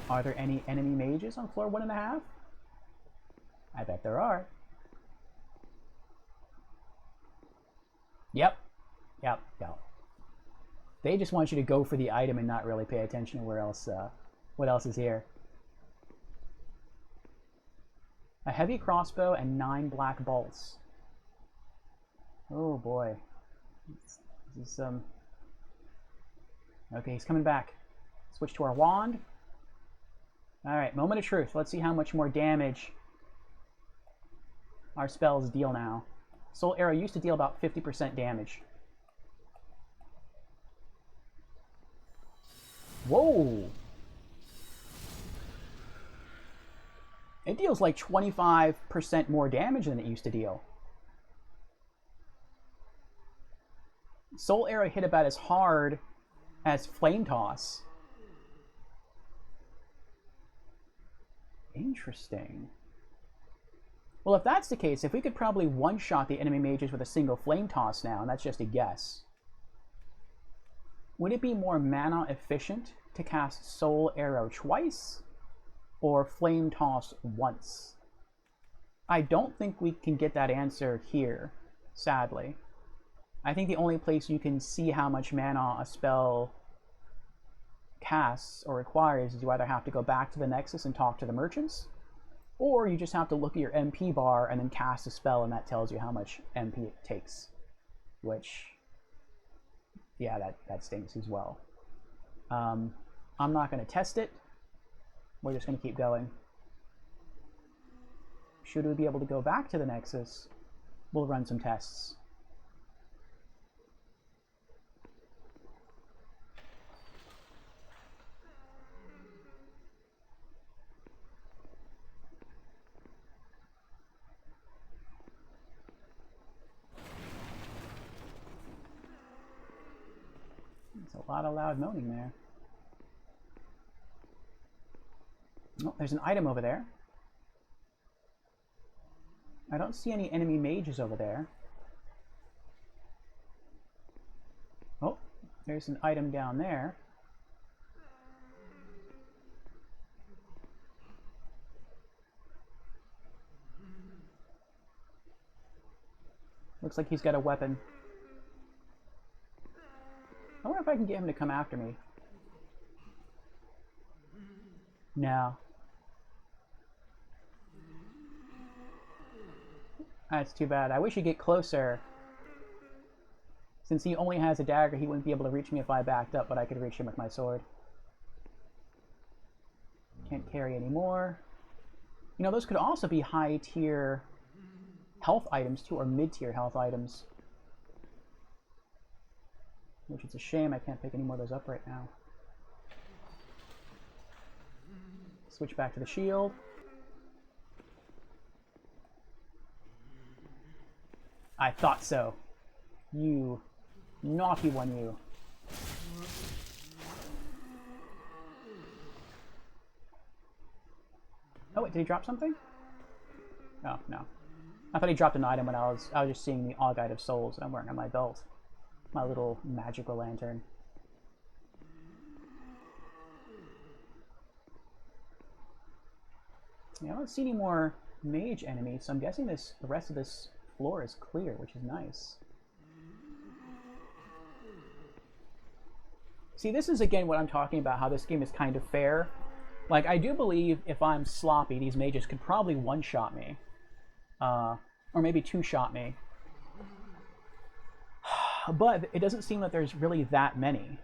Are there any enemy mages on floor 1.5? I bet there are. Yep. They just want you to go for the item and not really pay attention to what else is here. A heavy crossbow and 9 black bolts. Oh boy. This is Okay, he's coming back. Switch to our wand. Alright, moment of truth. Let's see how much more damage our spells deal now. Soul Arrow used to deal about 50% damage. Whoa! It deals like 25% more damage than it used to deal. Soul Arrow hit about as hard as Flame Toss. Interesting. Well, if that's the case, if we could probably one-shot the enemy mages with a single Flame Toss now, and that's just a guess, would it be more mana efficient to cast Soul Arrow twice or Flame Toss once? I don't think we can get that answer here, sadly. I think the only place you can see how much mana a spell casts or requires is you either have to go back to the Nexus and talk to the merchants, or you just have to look at your MP bar and then cast a spell, and that tells you how much MP it takes. Which, yeah, that stinks as well. I'm not going to test it. We're just going to keep going. Should we be able to go back to the Nexus, we'll run some tests. There's a lot of loud moaning there. Oh, there's an item over there. I don't see any enemy mages over there. Oh, there's an item down there. Looks like he's got a weapon. I wonder if I can get him to come after me. No. That's too bad. I wish he'd get closer. Since he only has a dagger, he wouldn't be able to reach me if I backed up, but I could reach him with my sword. Can't carry any more. You know, those could also be high-tier health items, too, or mid-tier health items. Which is a shame I can't pick any more of those up right now. Switch back to the shield. I thought so. You naughty one, you. Oh, wait, did he drop something? Oh, no. I thought he dropped an item when I was just seeing the Augite of Souls that I'm wearing on my belt. My little magical lantern. Yeah, I don't see any more mage enemies, so I'm guessing the rest of this floor is clear, which is nice. See, this is again what I'm talking about, how this game is kind of fair. Like, I do believe if I'm sloppy, these mages could probably one-shot me. Or maybe two-shot me. But it doesn't seem that there's really that many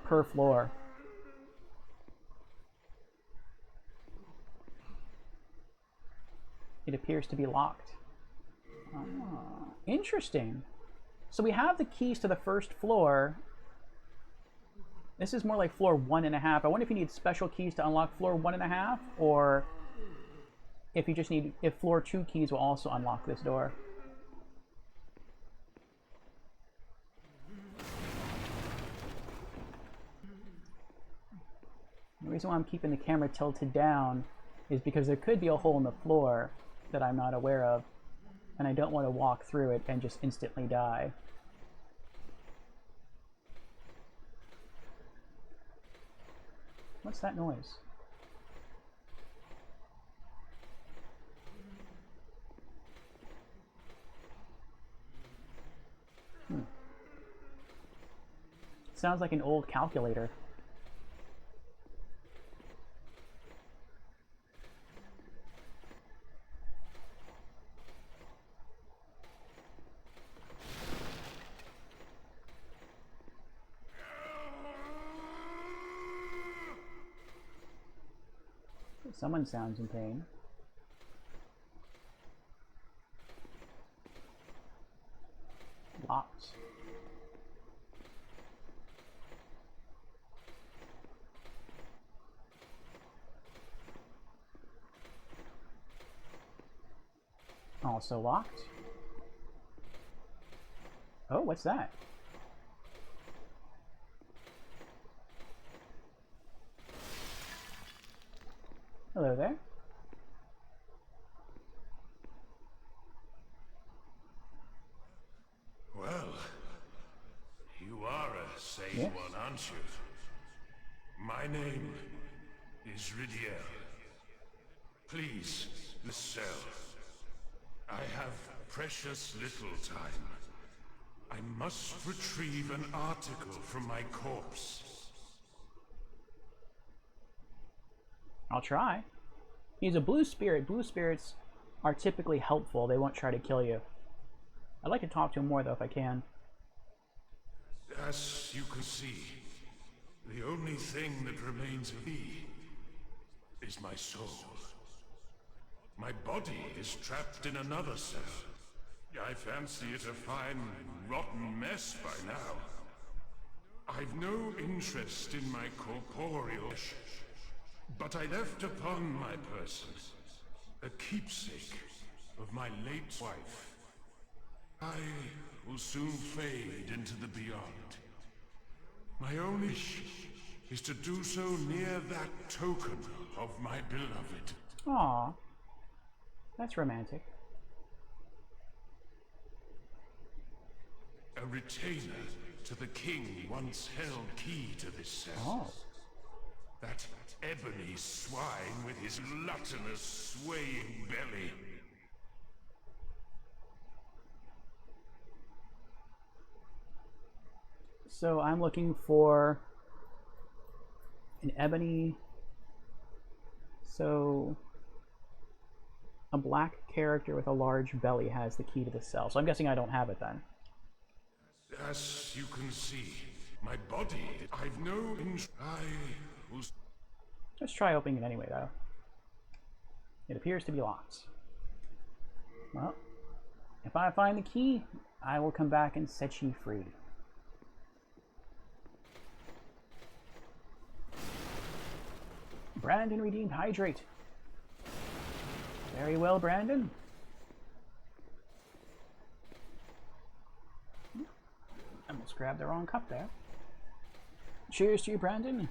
per floor. It appears to be locked. Interesting. So we have the keys to the first floor. This is more like floor 1.5. I wonder if you need special keys to unlock floor 1.5, or if you just need, if floor 2 keys will also unlock this door. The reason why I'm keeping the camera tilted down is because there could be a hole in the floor that I'm not aware of, and I don't want to walk through it and just instantly die. What's that noise? Sounds like an old calculator. Someone sounds in pain. Locked. Also locked. Oh, what's that? Hello there. Well, you are a sane Yes. one, aren't you? My name is Ridiel. Please, the cell. I have precious little time. I must retrieve an article from my corpse. I'll try. He's a blue spirit. Blue spirits are typically helpful. They won't try to kill you. I'd like to talk to him more, though, if I can. As you can see, the only thing that remains of me is my soul. My body is trapped in another cell. I fancy it a fine, rotten mess by now. I've no interest in my corporeal flesh, but I left upon my person a keepsake of my late wife. I will soon fade into the beyond. My only wish is to do so near that token of my beloved. Aw. That's romantic. A retainer to the king once held key to this cell. Oh. That ebony swine with his gluttonous, swaying belly. So I'm looking for an ebony. So a black character with a large belly has the key to the cell. So I'm guessing I don't have it then. As you can see, my body, I've no interest. I will... Let's try opening it anyway, though. It appears to be locked. Well, if I find the key, I will come back and set you free. Brandon redeemed Hydrate. Very well, Brandon. Almost grabbed the wrong cup there. Cheers to you, Brandon.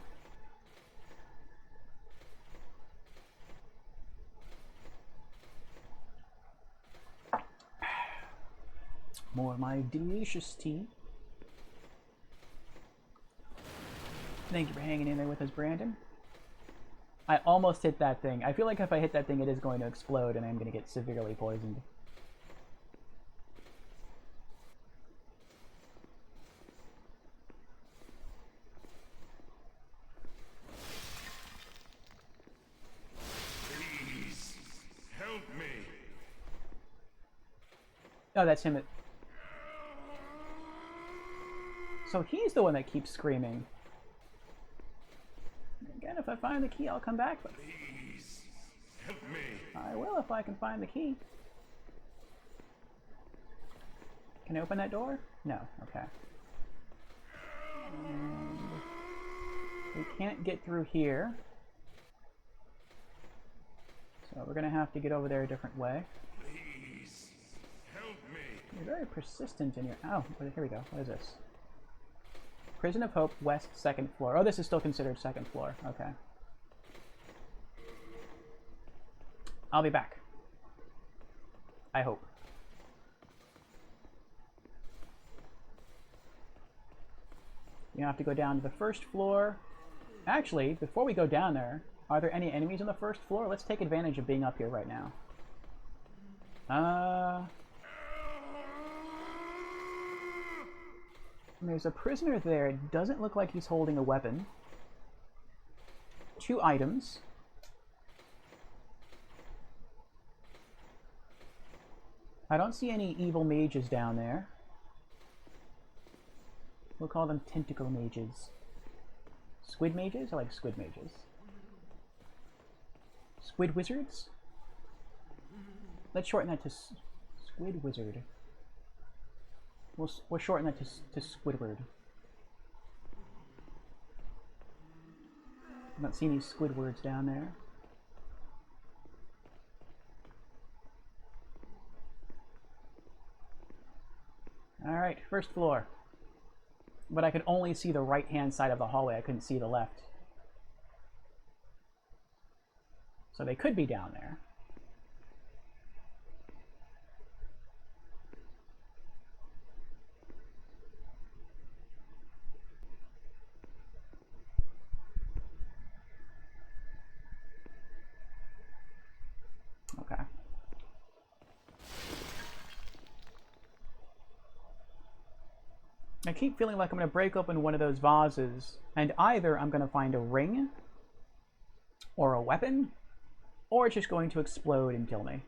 More of my delicious tea. Thank you for hanging in there with us, Brandon. I almost hit that thing. I feel like if I hit that thing, it is going to explode and I'm going to get severely poisoned. Please, help me. Oh, that's him. So he's the one that keeps screaming. Again, if I find the key, I'll come back. But Please, help me. I will if I can find the key. Can I open that door? No. Okay. And we can't get through here. So we're going to have to get over there a different way. Please, help me. You're very persistent in your... Oh, here we go. What is this? Prison of Hope, West, 2nd floor. Oh, this is still considered 2nd floor. Okay. I'll be back. I hope. You have to go down to the 1st floor. Actually, before we go down there, are there any enemies on the 1st floor? Let's take advantage of being up here right now. There's a prisoner there. It doesn't look like he's holding a weapon. 2 items. I don't see any evil mages down there. We'll call them tentacle mages. Squid mages? I like squid mages. Squid wizards? Let's shorten that to squid wizard. We'll shorten that to Squidward. I don't see any Squidwards down there. Alright, 1st floor. But I could only see the right-hand side of the hallway. I couldn't see the left. So they could be down there. Okay. I keep feeling like I'm going to break open one of those vases, and either I'm going to find a ring, or a weapon, or it's just going to explode and kill me.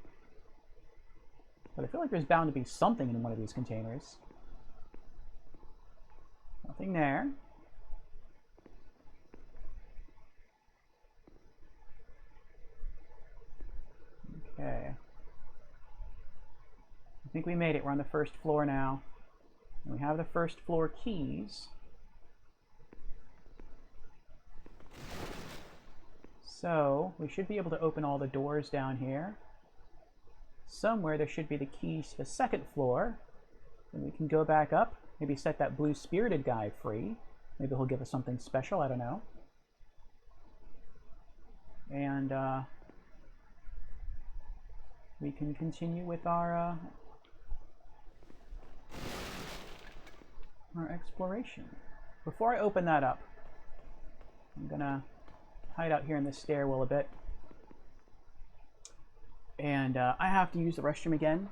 But I feel like there's bound to be something in one of these containers. Nothing there. Okay. I think we made it. We're on the 1st floor now. And we have the 1st floor keys. So, we should be able to open all the doors down here. Somewhere there should be the keys to the 2nd floor. And we can go back up. Maybe set that blue spirited guy free. Maybe he'll give us something special. I don't know. And, we can continue with our exploration. Before I open that up, I'm gonna hide out here in the stairwell a bit. And I have to use the restroom again.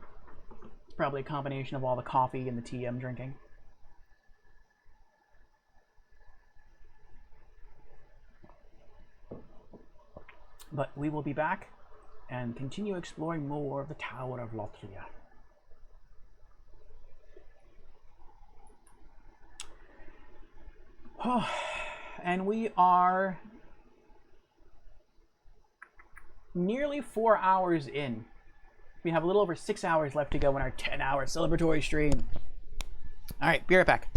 It's probably a combination of all the coffee and the tea I'm drinking. But we will be back and continue exploring more of the Tower of Lothlya. Oh, and we are nearly 4 hours in. We have a little over 6 hours left to go in our 10-hour celebratory stream. All right, be right back.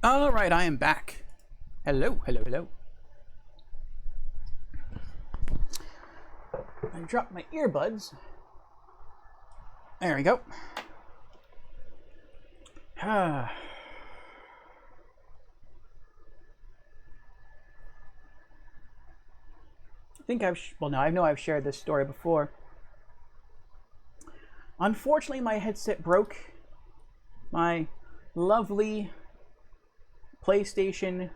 All right, I am back. Hello, hello, hello. I dropped my earbuds. There we go. I think well, no, I know I've shared this story before. Unfortunately, my headset broke. My lovely PlayStation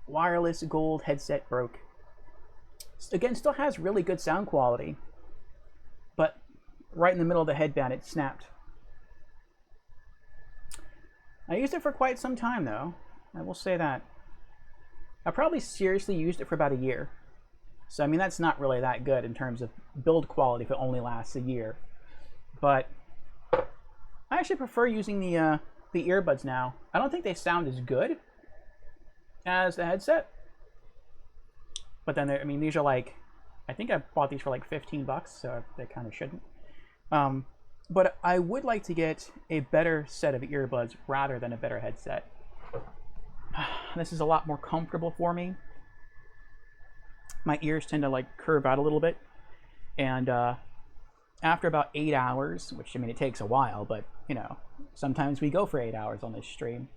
wireless gold headset broke. Again, still has really good sound quality, but right in the middle of the headband, it snapped. I used it for quite some time, though. I will say that. I probably seriously used it for about a year. So, I mean, that's not really that good in terms of build quality if it only lasts a year. But I actually prefer using the earbuds now. I don't think they sound as good as the headset. But then, I mean, these are like, I think I bought these for like $15, so they kind of shouldn't. But I would like to get a better set of earbuds rather than a better headset. This is a lot more comfortable for me. My ears tend to like curve out a little bit. And after about 8 hours, which I mean, it takes a while, but you know, sometimes we go for 8 hours on this stream.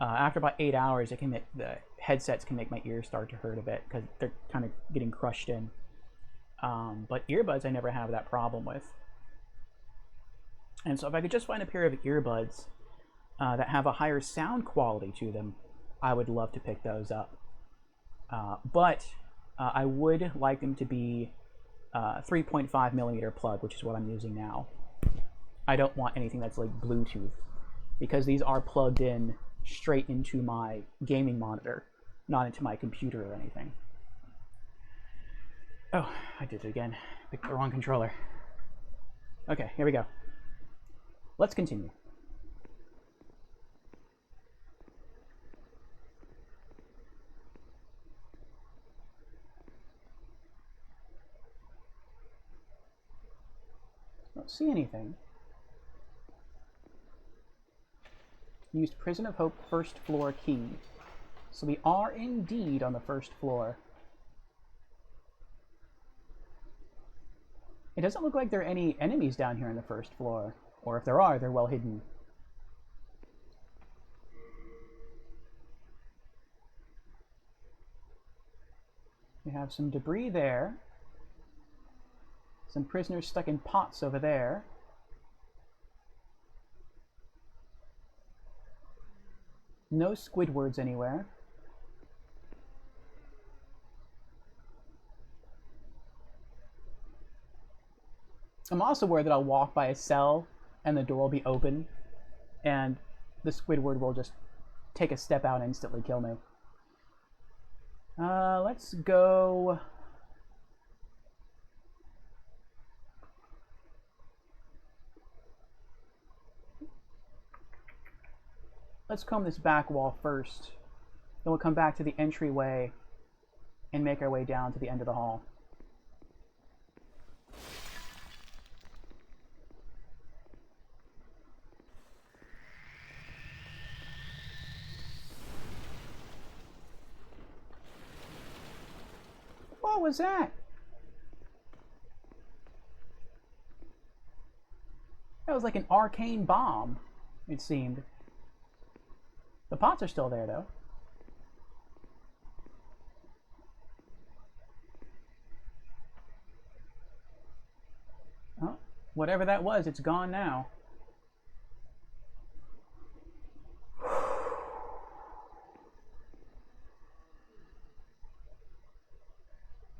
After about 8 hours, the headsets can make my ears start to hurt a bit because they're kind of getting crushed in. But earbuds, I never have that problem with. And so if I could just find a pair of earbuds that have a higher sound quality to them, I would love to pick those up. But I would like them to be 3.5 millimeter plug, which is what I'm using now. I don't want anything that's like Bluetooth, because these are plugged in straight into my gaming monitor, not into my computer or anything. Oh, I did it again. Picked the wrong controller. Okay, here we go. Let's continue. Don't see anything. Used Prison of Hope first floor key. So we are indeed on the first floor. It doesn't look like there are any enemies down here on the first floor. Or if there are, they're well hidden. We have some debris there. Some prisoners stuck in pots over there. No Squidwards anywhere. I'm also aware that I'll walk by a cell and the door will be open and the Squidward will just take a step out and instantly kill me. Let's go... Let's comb this back wall first. Then we'll come back to the entryway and make our way down to the end of the hall. What was that? That was like an arcane bomb, it seemed. The pots are still there, though. Oh, whatever that was, it's gone now.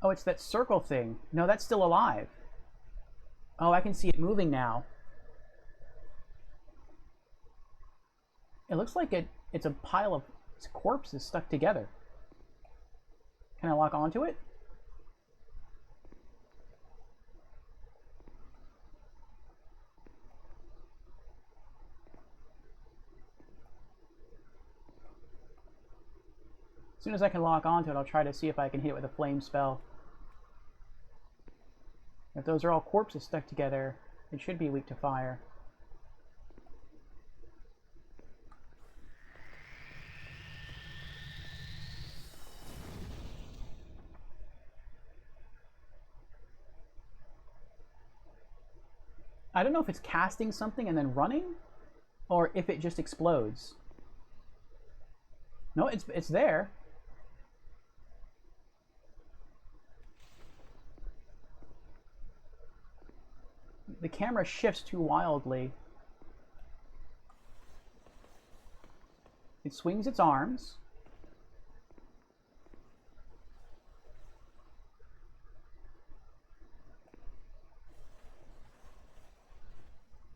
Oh, it's that circle thing. No, that's still alive. Oh, I can see it moving now. It looks like it's a pile of corpses stuck together. Can I lock onto it? As soon as I can lock onto it, I'll try to see if I can hit it with a flame spell. If those are all corpses stuck together, it should be weak to fire. I don't know if it's casting something and then running, or if it just explodes. No, it's there. The camera shifts too wildly. It swings its arms.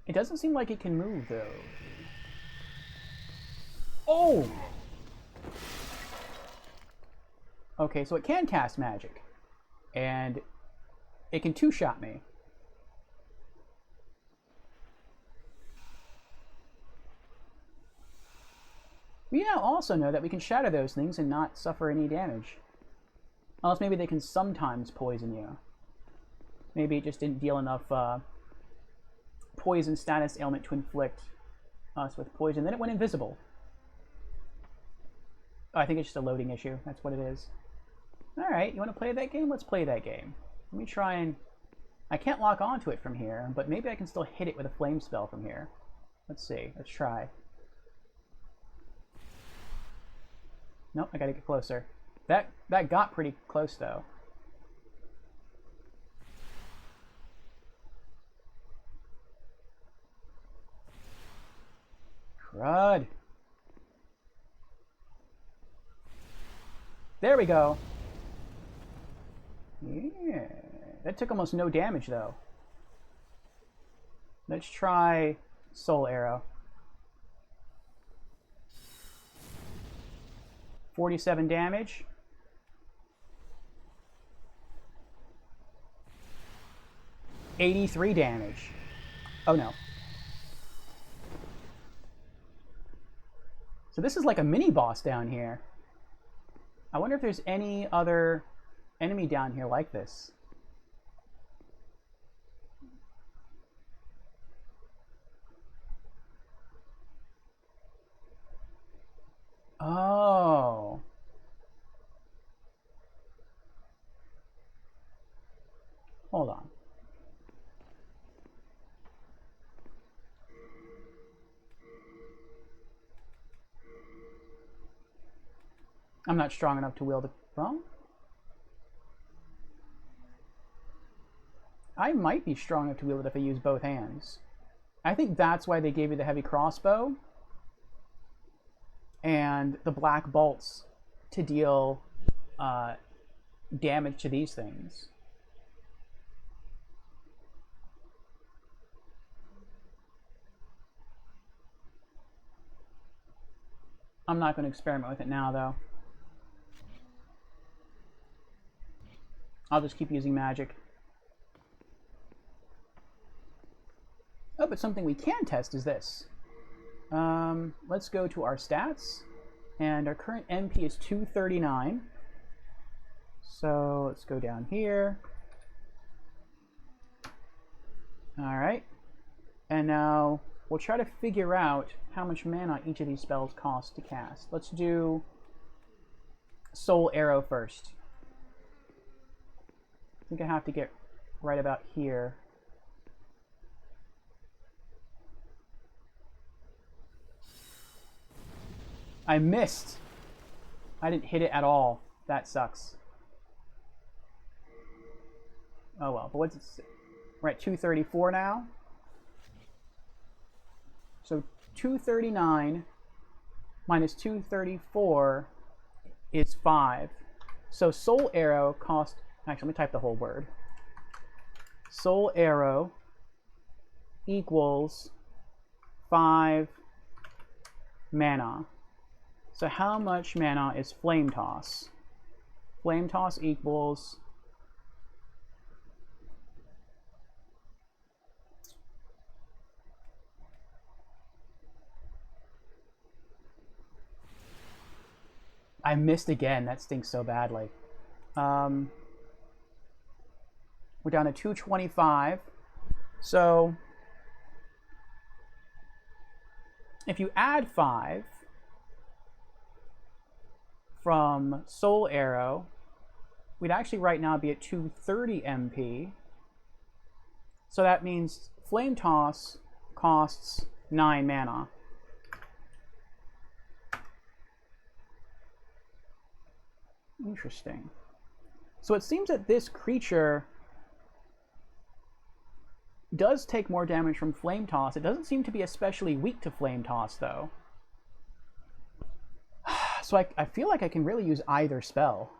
It doesn't seem like it can move, though. Oh! Okay, so it can cast magic. And it can two-shot me. We now also know that we can shatter those things and not suffer any damage. Unless maybe they can sometimes poison you. Maybe it just didn't deal enough poison status ailment to inflict us with poison. Then it went invisible. Oh, I think it's just a loading issue. That's what it is. Alright, you want to play that game? Let's play that game. Let me try and... I can't lock onto it from here, but maybe I can still hit it with a flame spell from here. Let's see. Let's try. Nope, I gotta get closer. That got pretty close, though. Crud. There we go. Yeah. That took almost no damage, though. Let's try Soul Arrow. 47 damage. $83 damage. Oh no. So this is like a mini boss down here. I wonder if there's any other enemy down here like this. Oh. Hold on. I'm not strong enough to wield a bow. I might be strong enough to wield it if I use both hands. I think that's why they gave you the heavy crossbow and the black bolts to deal damage to these things. I'm not going to experiment with it now, though. I'll just keep using magic. Oh, but something we can test is this. Let's go to our stats. And our current MP is 239. So let's go down here. Alright. And now we'll try to figure out how much mana each of these spells cost to cast. Let's do Soul Arrow first. I think I have to get right about here. I missed. I didn't hit it at all. That sucks. Oh well, but what's it? We're at 234 now. So 239 minus 234 is 5. So Soul Arrow cost... Actually, let me type the whole word. Soul Arrow equals 5 mana. So how much mana is Flame Toss? Flame Toss equals... I missed again. That stinks so badly. We're down to 225. So if you add 5 from Soul Arrow, we'd actually right now be at 230 MP. So that means Flame Toss costs 9 mana. Interesting. So it seems that this creature does take more damage from Flame Toss. It doesn't seem to be especially weak to Flame Toss, though. So I feel like I can really use either spell.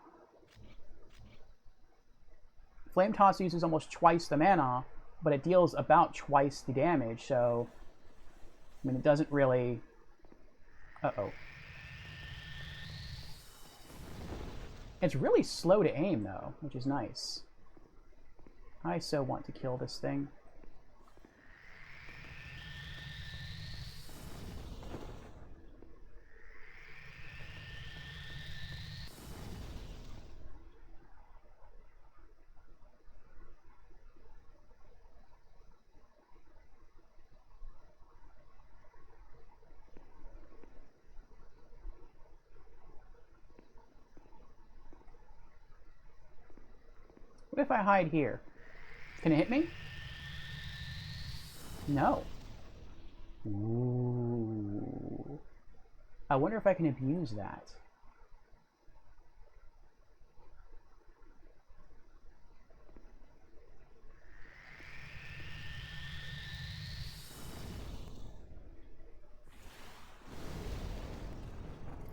Flame Toss uses almost twice the mana, but it deals about twice the damage, so... I mean, it doesn't really... Uh-oh. It's really slow to aim, though, which is nice. I so want to kill this thing. What if I hide here? Can it hit me? No. Ooh. I wonder if I can abuse that.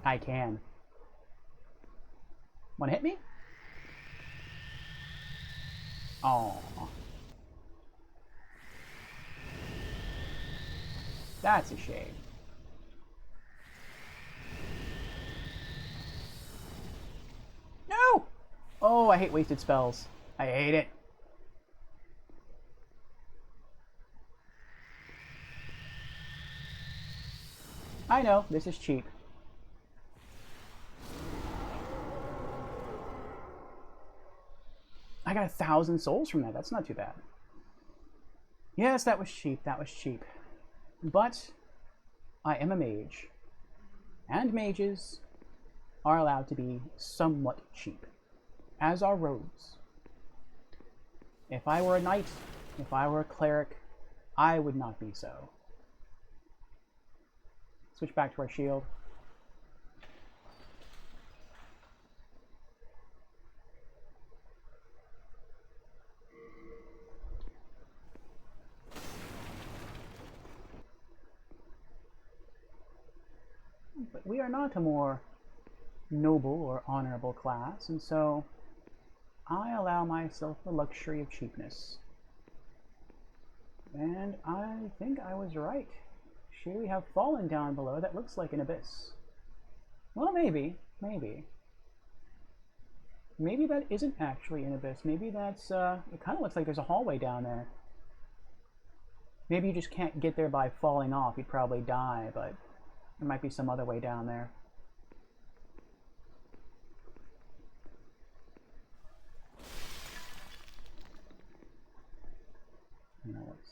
I can. Wanna hit me? Oh. That's a shame. No! Oh, I hate wasted spells. I hate it. I know, this is cheap. I got 1,000 souls from that. That's not too bad. Yes, that was cheap. That was cheap. But I am a mage. And mages are allowed to be somewhat cheap. As are rogues. If I were a knight, if I were a cleric, I would not be so. Switch back to our shield. But we are not a more noble or honorable class, and so I allow myself the luxury of cheapness. And I think I was right. Here we have fallen down below. That looks like an abyss. Well, maybe. Maybe that isn't actually an abyss. Maybe that's, it kind of looks like there's a hallway down there. Maybe you just can't get there by falling off. You'd probably die, but there might be some other way down there.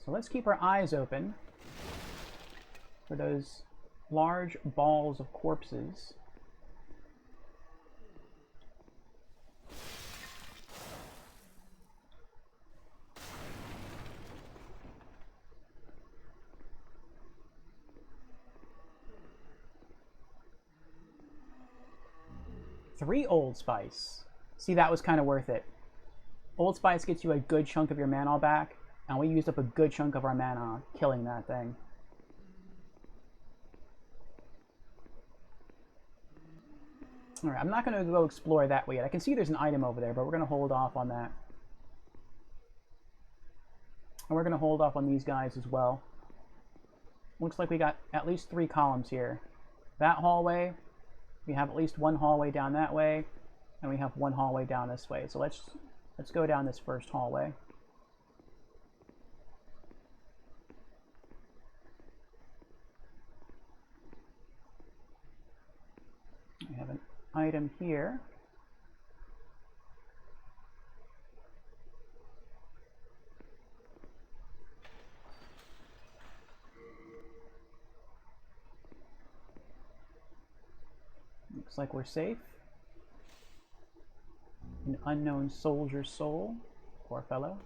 So let's keep our eyes open for those large balls of corpses. Three Old Spice. See, that was kind of worth it. Old Spice gets you a good chunk of your mana back, and we used up a good chunk of our mana killing that thing. Alright, I'm not going to go explore that way yet. I can see there's an item over there, but we're going to hold off on that. And we're going to hold off on these guys as well. Looks like we got at least 3 columns here. That hallway, we have at least 1 hallway down that way, and we have 1 hallway down this way. So let's go down this first hallway. We have an item here. Looks like we're safe. An unknown soldier's soul. Poor fellow.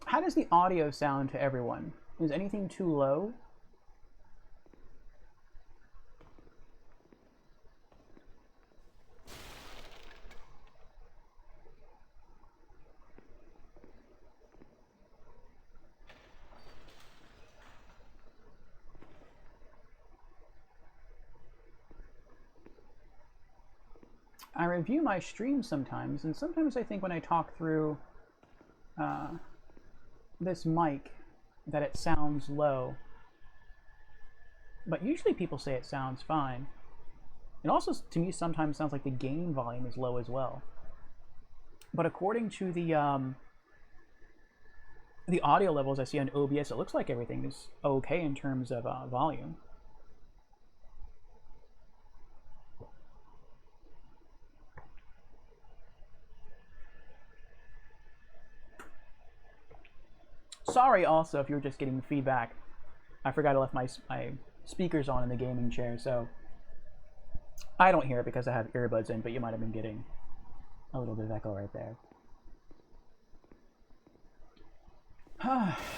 How does the audio sound to everyone? Is anything too low? I review my streams sometimes, and sometimes I think when I talk through this mic that it sounds low. But usually people say it sounds fine. It also, to me, sometimes sounds like the game volume is low as well. But according to the audio levels I see on OBS, it looks like everything is okay in terms of volume. Sorry also if you're just getting feedback. I forgot I left my speakers on in the gaming chair, so I don't hear it because I have earbuds in, but you might have been getting a little bit of echo right there.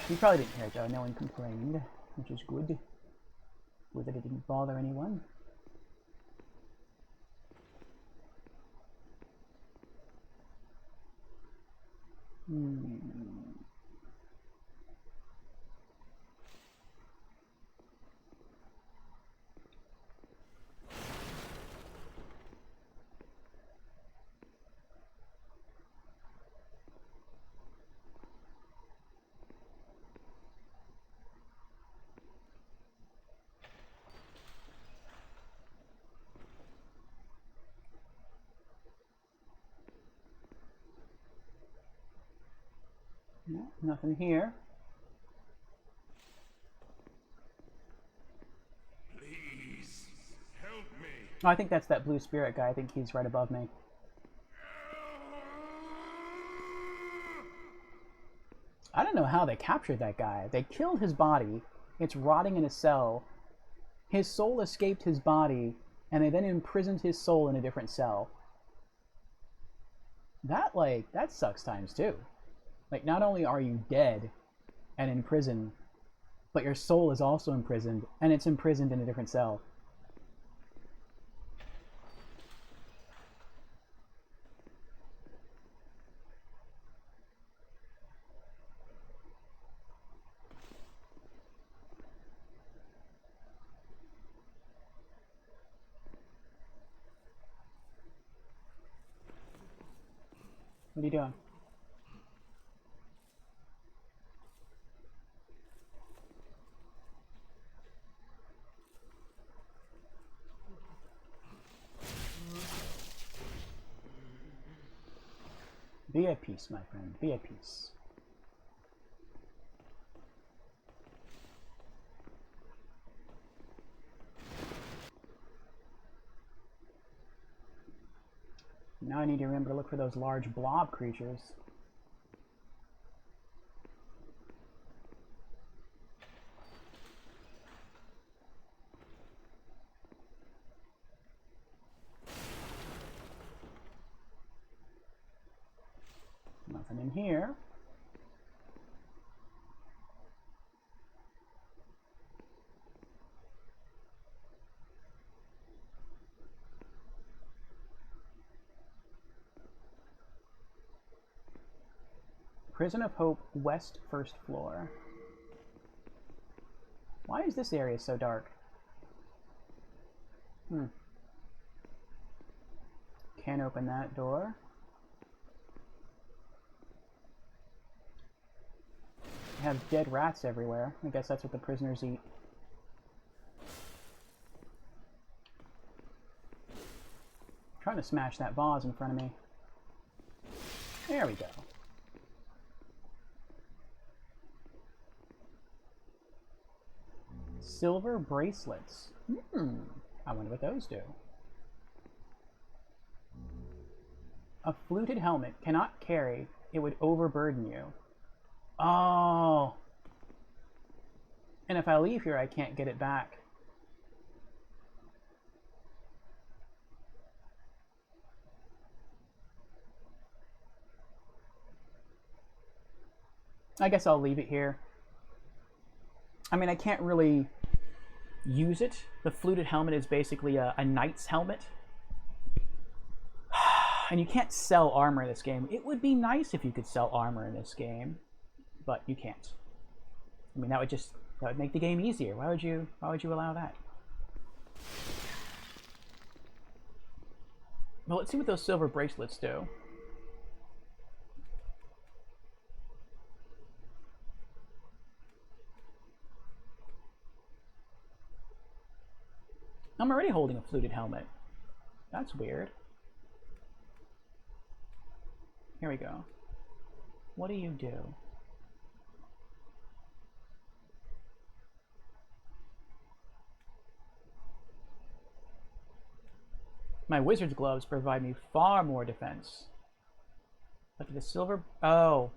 You probably didn't hear it though, no one complained, which is good. Good that it didn't bother anyone. No, nothing here. Please, help me. Oh, I think that's that blue spirit guy. I think he's right above me. I don't know how they captured that guy. They killed his body. It's rotting in a cell. His soul escaped his body, and they then imprisoned his soul in a different cell. That sucks times two. Like, not only are you dead and in prison, but your soul is also imprisoned, and it's imprisoned in a different cell. What are you doing? Be at peace, my friend. Be at peace. Now I need to remember to look for those large blob creatures. Nothing in here. Prison of Hope, West, first floor. Why is this area so dark? Can't open that door. I have dead rats everywhere. I guess that's what the prisoners eat. I'm trying to smash that vase in front of me. There we go. Silver bracelets. I wonder what those do. A fluted helmet cannot carry. It would overburden you. Oh. And if I leave here, I can't get it back. I guess I'll leave it here. I mean, I can't really use it. The fluted helmet is basically a knight's helmet. And you can't sell armor in this game. It would be nice if you could sell armor in this game, but you can't. I mean, that would make the game easier. Why would you allow that? Well, let's see what those silver bracelets do. I'm already holding a fluted helmet. That's weird. Here we go. What do you do? My wizard's gloves provide me far more defense. But the silver... Oh.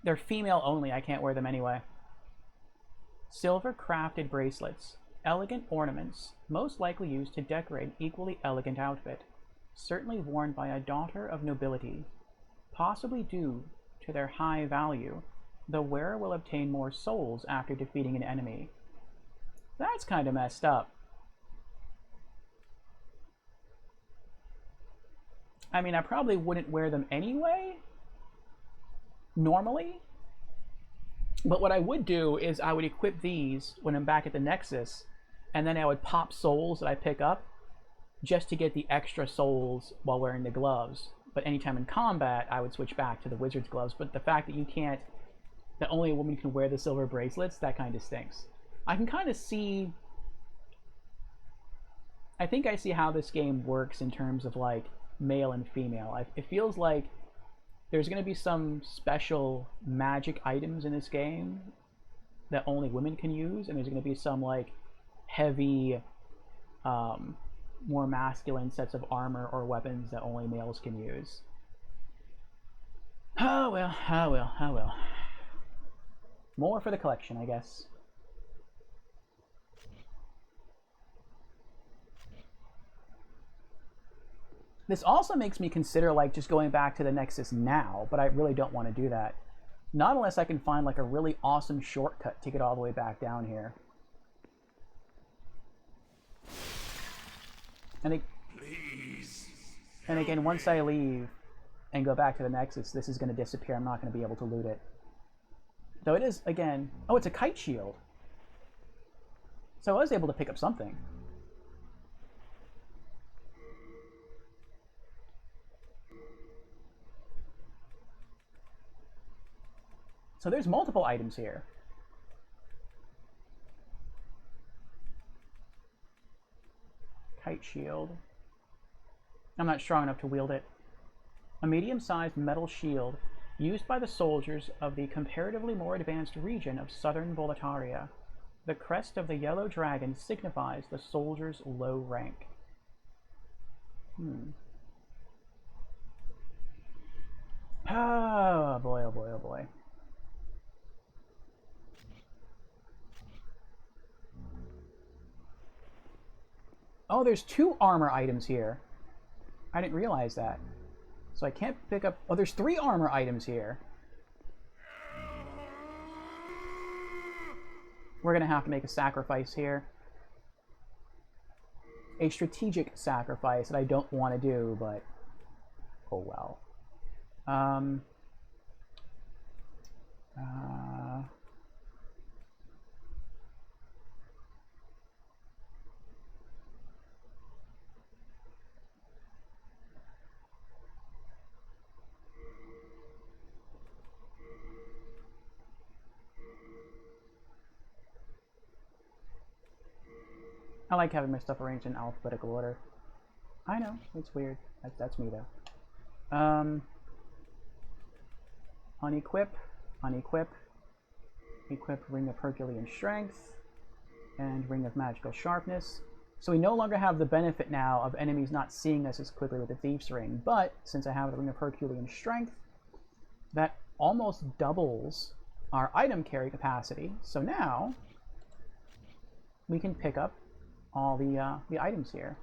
They're female only. I can't wear them anyway. Silver crafted bracelets. Elegant ornaments, most likely used to decorate an equally elegant outfit. Certainly worn by a daughter of nobility. Possibly due to their high value, the wearer will obtain more souls after defeating an enemy. That's kind of messed up. I mean, I probably wouldn't wear them anyway, normally. But what I would do is I would equip these when I'm back at the Nexus, and then I would pop souls that I pick up just to get the extra souls while wearing the gloves. But anytime in combat, I would switch back to the wizard's gloves. But the fact that you can't, that only a woman can wear the silver bracelets, that kind of stinks. I can kind of see, I think I see how this game works in terms of like male and female. It feels like there's going to be some special magic items in this game that only women can use, and there's going to be some like heavy, more masculine sets of armor or weapons that only males can use. Oh well, oh well, oh well. More for the collection, I guess. This also makes me consider like just going back to the Nexus now, but I really don't want to do that. Not unless I can find like a really awesome shortcut to get all the way back down here. And again, once I leave and go back to the Nexus, this is going to disappear. I'm not going to be able to loot it. Though it is, again... Oh, it's a kite shield. So I was able to pick up something. So there's multiple items here. Kite shield. I'm not strong enough to wield it. A medium-sized metal shield used by the soldiers of the comparatively more advanced region of southern Boletaria. The crest of the yellow dragon signifies the soldier's low rank. Oh boy, oh boy, oh boy. Oh, there's 2 armor items here. I didn't realize that. So I can't pick up... Oh, there's 3 armor items here. We're going to have to make a sacrifice here. A strategic sacrifice that I don't want to do, but... Oh, well. I like having my stuff arranged in alphabetical order. I know, it's weird. That's me, though. Unequip, unequip, equip Ring of Herculean Strength, and Ring of Magical Sharpness. So we no longer have the benefit now of enemies not seeing us as quickly with the Thief's Ring, but since I have the Ring of Herculean Strength, that almost doubles our item carry capacity. So now we can pick up all the items here.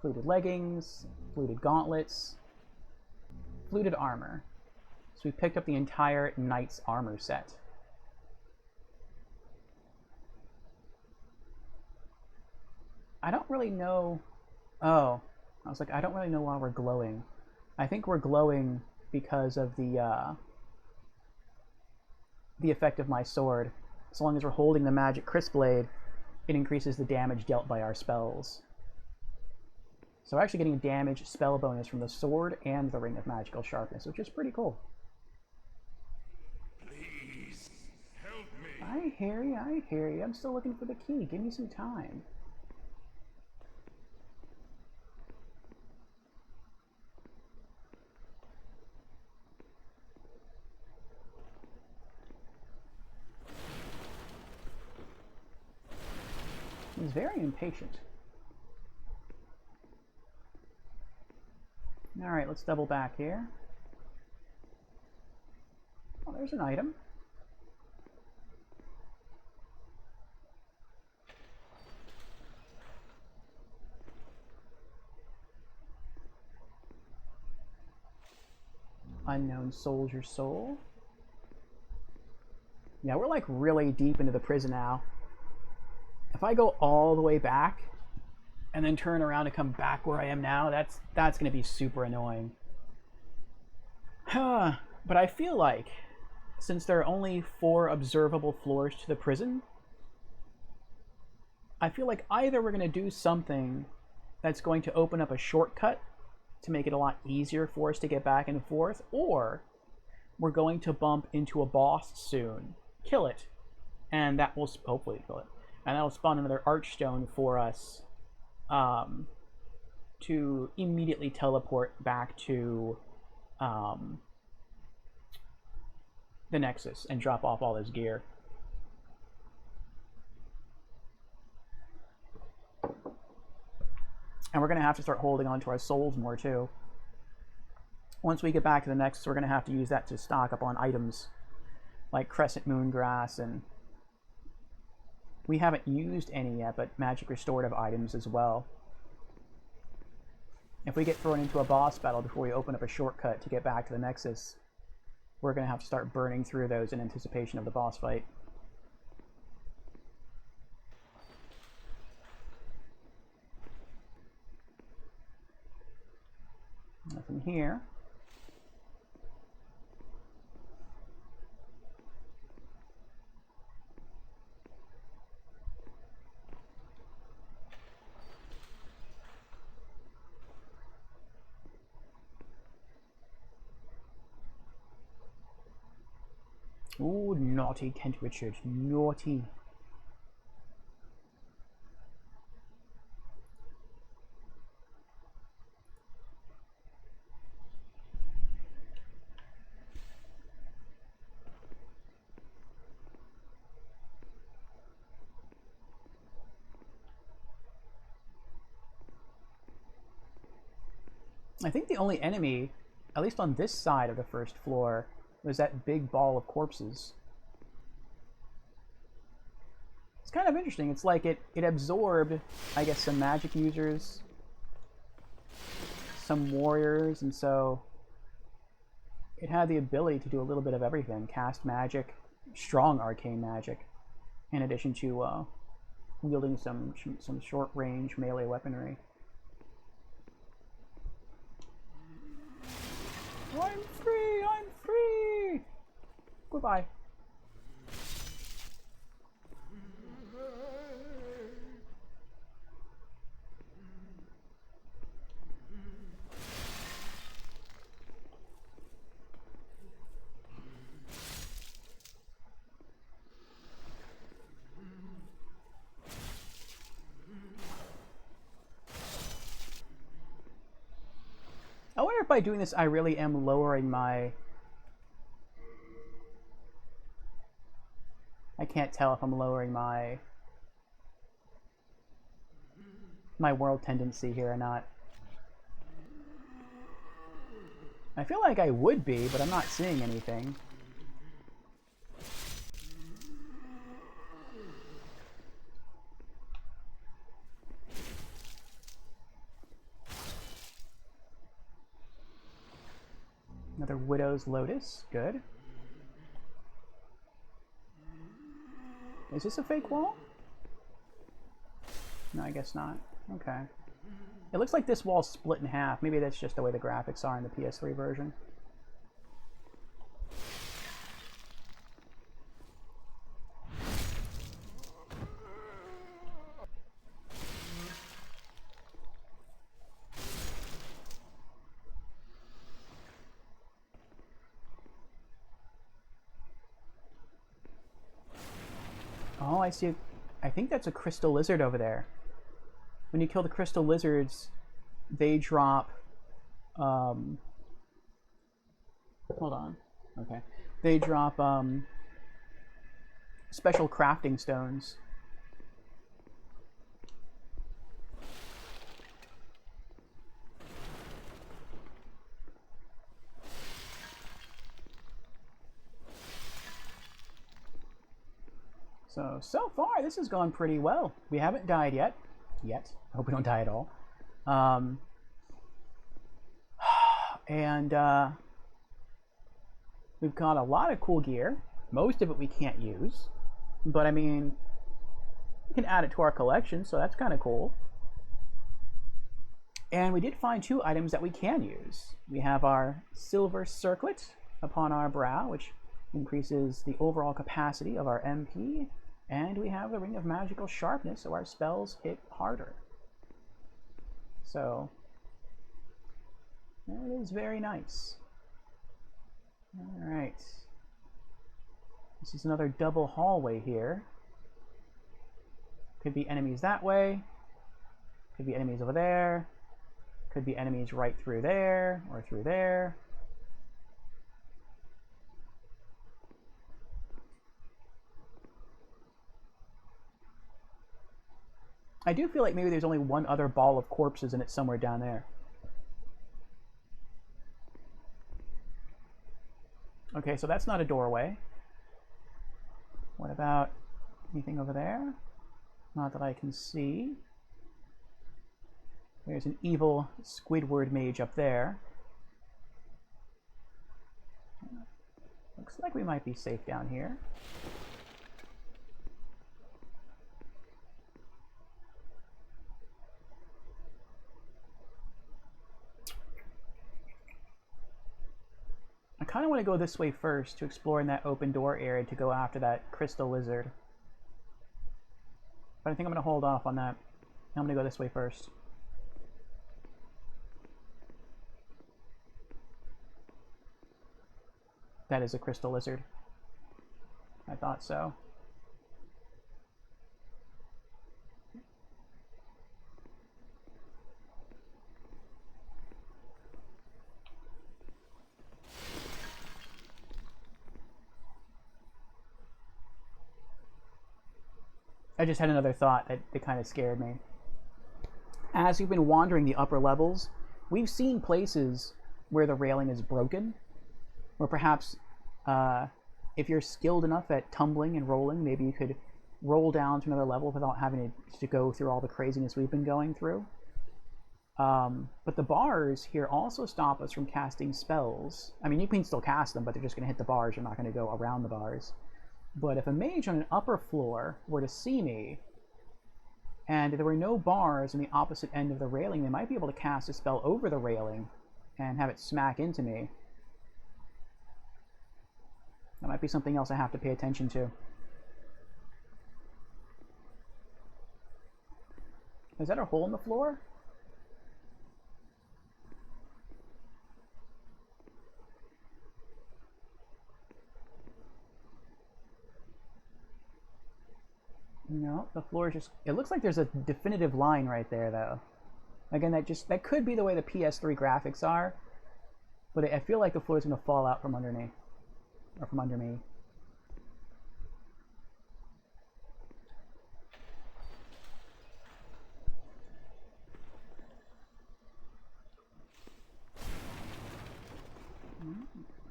Fluted leggings, fluted gauntlets, fluted armor. So we picked up the entire knight's armor set. I don't really know... Oh, I was like, I don't really know why we're glowing. I think we're glowing because of the effect of my sword. As long as we're holding the magic crisp blade, it increases the damage dealt by our spells. So we're actually getting a damage spell bonus from the sword and the Ring of Magical Sharpness, which is pretty cool. Please, help me. I hear you, I hear you. I'm still looking for the key. Give me some time. He's very impatient. Alright, let's double back here. Oh, there's an item. Unknown Soldier Soul. Yeah, we're like really deep into the prison now. If I go all the way back and then turn around and come back where I am now, that's going to be super annoying. But I feel like since there are only 4 observable floors to the prison, I feel like either we're going to do something that's going to open up a shortcut to make it a lot easier for us to get back and forth, or we're going to bump into a boss soon, kill it, and that will hopefully kill it. And that'll spawn another Archstone for us to immediately teleport back to the Nexus and drop off all this gear. And we're going to have to start holding on to our souls more too. Once we get back to the Nexus, we're going to have to use that to stock up on items like Crescent Moon Grass, and we haven't used any yet, but magic restorative items as well. If we get thrown into a boss battle before we open up a shortcut to get back to the Nexus, we're going to have to start burning through those in anticipation of the boss fight. Nothing here. Ooh, naughty Kent Richard, naughty. I think the only enemy, at least on this side of the first floor, was that big ball of corpses. It's kind of interesting. It's like it absorbed, I guess, some magic users, some warriors, and so it had the ability to do a little bit of everything. Cast magic, strong arcane magic, in addition to wielding some short-range melee weaponry. I'm free! I'm free! Goodbye. I wonder if by doing this I really am lowering my... I can't tell if I'm lowering my world tendency here or not. I feel like I would be, but I'm not seeing anything. Another Widow's Lotus. Good. Is this a fake wall? No, I guess not. Okay. It looks like this wall's split in half. Maybe that's just the way the graphics are in the PS3 version. Oh, I see. I think that's a crystal lizard over there. When you kill the crystal lizards, they drop... hold on. Okay. They drop special crafting stones. So far, this has gone pretty well. We haven't died yet. I hope we don't die at all. We've got a lot of cool gear. Most of it we can't use. But, I mean, we can add it to our collection, so that's kind of cool. And we did find 2 items that we can use. We have our silver circlet upon our brow, which increases the overall capacity of our MP. And we have the Ring of Magical Sharpness, so our spells hit harder. So, that is very nice. Alright. This is another double hallway here. Could be enemies that way. Could be enemies over there. Could be enemies right through there, or through there. I do feel like maybe there's only one other ball of corpses and it's somewhere down there. Okay, so that's not a doorway. What about anything over there? Not that I can see. There's an evil Squidward mage up there. Looks like we might be safe down here. I kind of want to go this way first to explore in that open door area to go after that crystal lizard. But I think I'm going to hold off on that. I'm going to go this way first. That is a crystal lizard. I thought so. I just had another thought that kind of scared me. As we've been wandering the upper levels, we've seen places where the railing is broken, or perhaps if you're skilled enough at tumbling and rolling, maybe you could roll down to another level without having to go through all the craziness we've been going through. But the bars here also stop us from casting spells. I mean, you can still cast them, but they're just going to hit the bars. You're not going to go around the bars. But if a mage on an upper floor were to see me, and there were no bars on the opposite end of the railing, they might be able to cast a spell over the railing and have it smack into me. That might be something else I have to pay attention to. Is that a hole in the floor? No, the floor is just... It looks like there's a definitive line right there, though. Again, that could be the way the PS3 graphics are, but I feel like the floor is going to fall out from underneath, or from under me.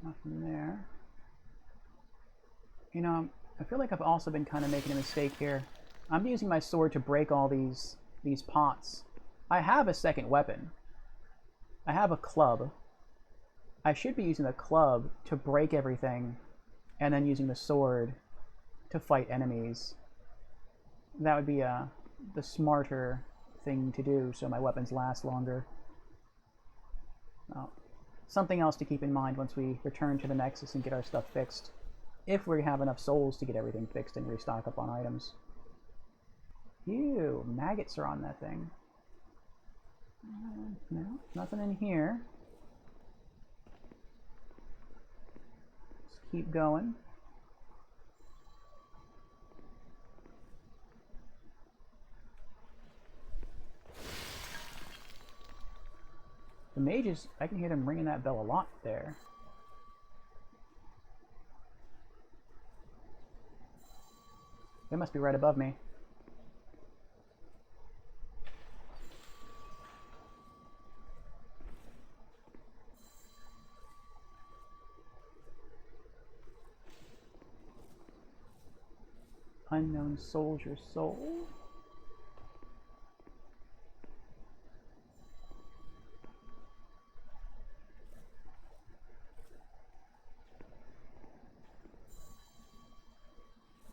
Nothing there. You know, I feel like I've also been kind of making a mistake here. I'm using my sword to break all these pots. I have a second weapon. I have a club. I should be using the club to break everything, and then using the sword to fight enemies. That would be the smarter thing to do, so my weapons last longer. Well, something else to keep in mind once we return to the Nexus and get our stuff fixed. If we have enough souls to get everything fixed and restock up on items. Ew, maggots are on that thing. No, nothing in here. Let's keep going. The mages, I can hear them ringing that bell a lot there. They must be right above me. Unknown soldier soul.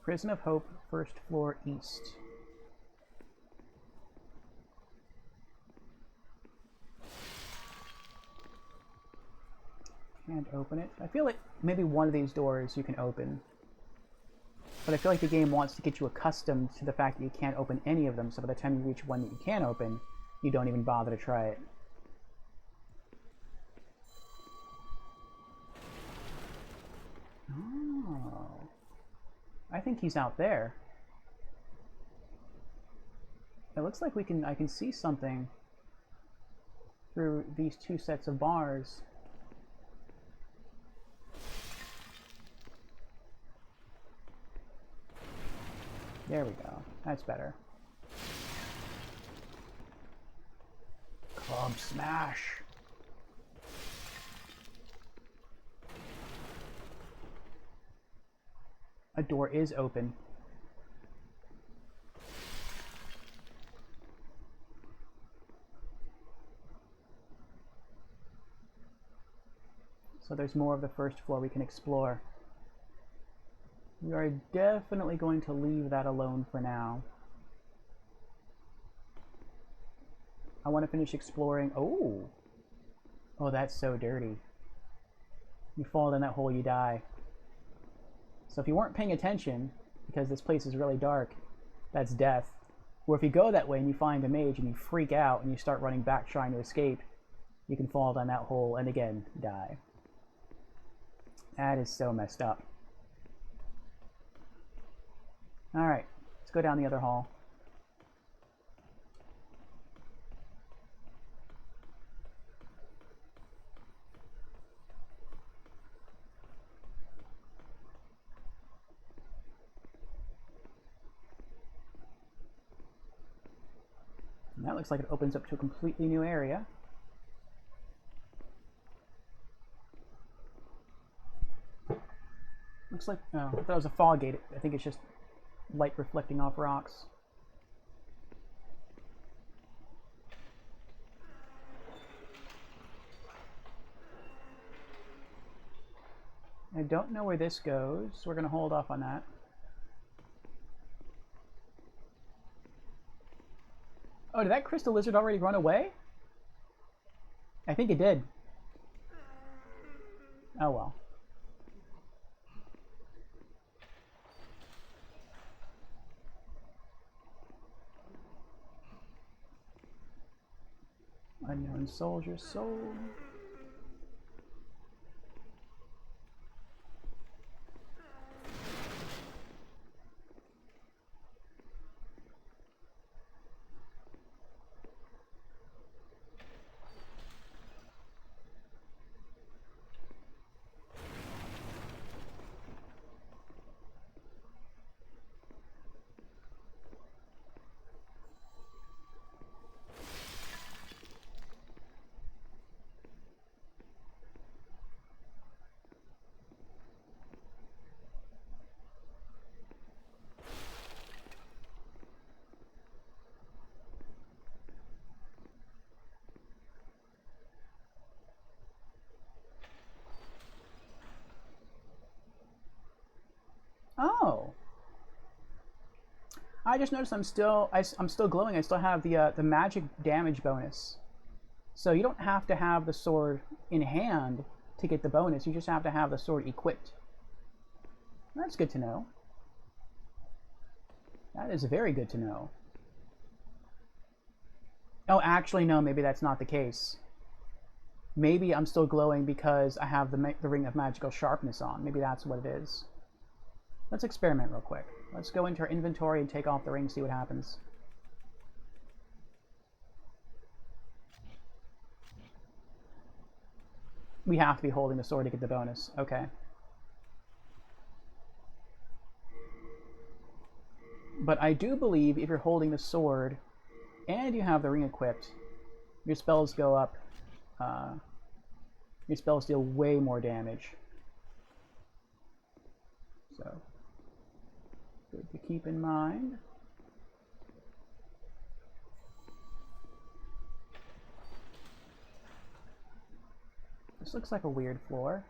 Prison of Hope, first floor east. Can't open it. I feel like maybe one of these doors you can open. But I feel like the game wants to get you accustomed to the fact that you can't open any of them, so by the time you reach one that you can open, you don't even bother to try it. Oh. I think he's out there. It looks like I can see something through these two sets of bars. There we go. That's better. Club smash. A door is open. So there's more of the first floor we can explore. We are definitely going to leave that alone for now. I want to finish exploring. Oh! Oh, that's so dirty. You fall in that hole, you die. So if you weren't paying attention, because this place is really dark, that's death. Or if you go that way and you find a mage and you freak out and you start running back trying to escape, you can fall down that hole and again, die. That is so messed up. Alright, let's go down the other hall. And that looks like it opens up to a completely new area. Looks like, oh, I thought it was a fog gate. I think it's just light reflecting off rocks. I don't know where this goes, so we're going to hold off on that. Oh, did that crystal lizard already run away? I think it did. Oh well. Unknown soldier soul. Oh. I just noticed I'm still glowing. I still have the magic damage bonus. So you don't have to have the sword in hand to get the bonus. You just have to have the sword equipped. That's good to know. That is very good to know. Oh, actually, no, maybe that's not the case. Maybe I'm still glowing because I have the Ring of Magical Sharpness on. Maybe that's what it is. Let's experiment real quick. Let's go into our inventory and take off the ring, see what happens. We have to be holding the sword to get the bonus. Okay. But I do believe if you're holding the sword and you have the ring equipped, your spells go up. Your spells deal way more damage. So, good to keep in mind. This looks like a weird floor.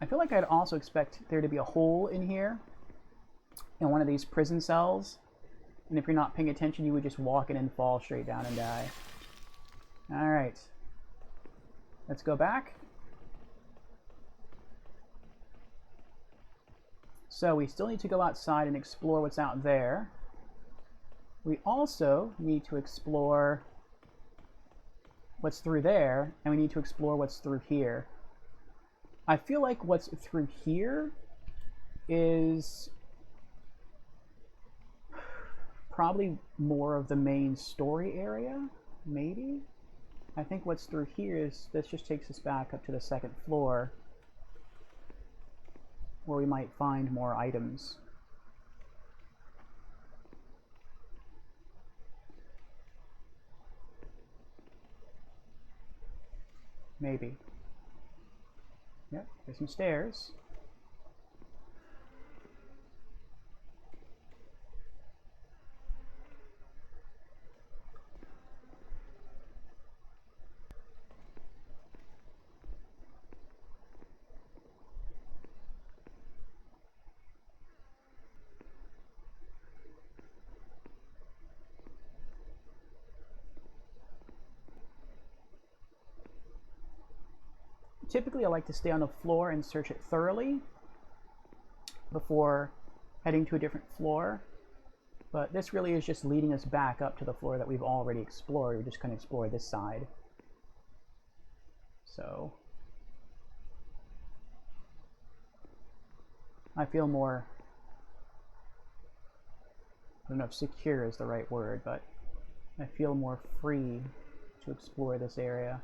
I feel like I'd also expect there to be a hole in here, in one of these prison cells. And if you're not paying attention, you would just walk in and fall straight down and die. Alright. Let's go back. So we still need to go outside and explore what's out there. We also need to explore what's through there, and we need to explore what's through here. I feel like what's through here is probably more of the main story area, maybe? I think what's through here is, this just takes us back up to the second floor, where we might find more items. Maybe. Yep, there's some stairs. Typically, I like to stay on the floor and search it thoroughly before heading to a different floor. But this really is just leading us back up to the floor that we've already explored. We're just going to explore this side. So I feel more, I don't know if secure is the right word, but I feel more free to explore this area.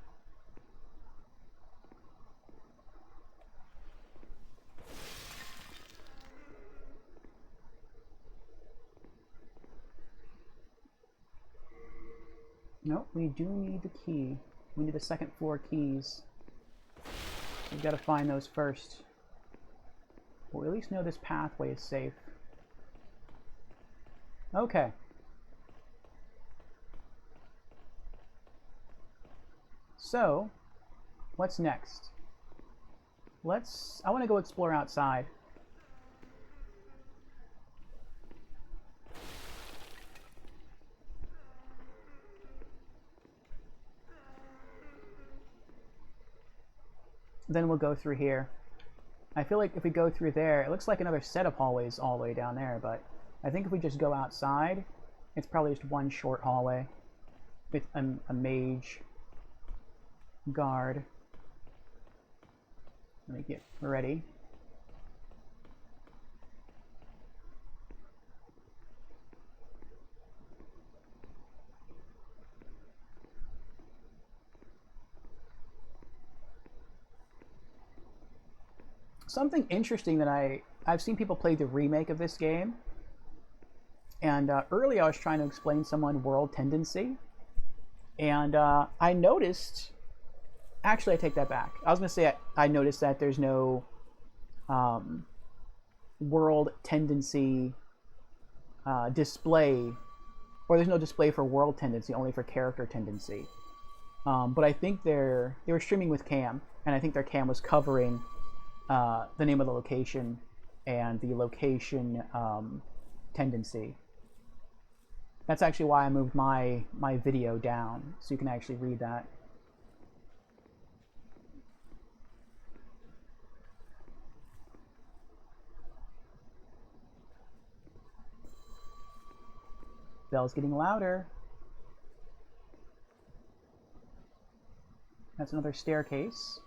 Nope, we do need the key. We need the second floor keys. We've got to find those first. But we at least know this pathway is safe. Okay. So, what's next? I want to go explore outside. Then we'll go through here. I feel like if we go through there, it looks like another set of hallways all the way down there, but I think if we just go outside, it's probably just one short hallway with a mage guard. Let me get ready. Something interesting that I've seen people play the remake of this game, and earlier I was trying to explain someone world tendency, and I noticed, actually I take that back. I was going to say I noticed that there's no world tendency display, or there's no display for world tendency, only for character tendency. But I think they were streaming with cam, and I think their cam was covering the name of the location and the location tendency. That's actually why I moved my video down, so you can actually read that. Bell's getting louder. That's another staircase.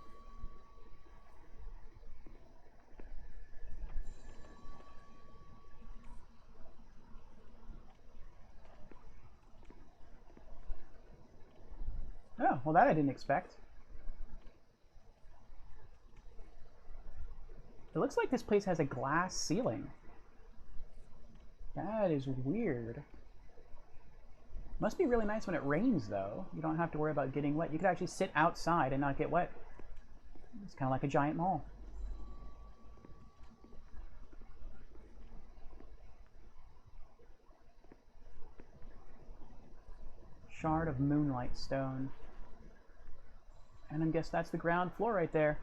Oh, well that I didn't expect. It looks like this place has a glass ceiling. That is weird. Must be really nice when it rains, though. You don't have to worry about getting wet. You could actually sit outside and not get wet. It's kind of like a giant mall. Shard of Moonlight Stone. And I guess that's the ground floor right there.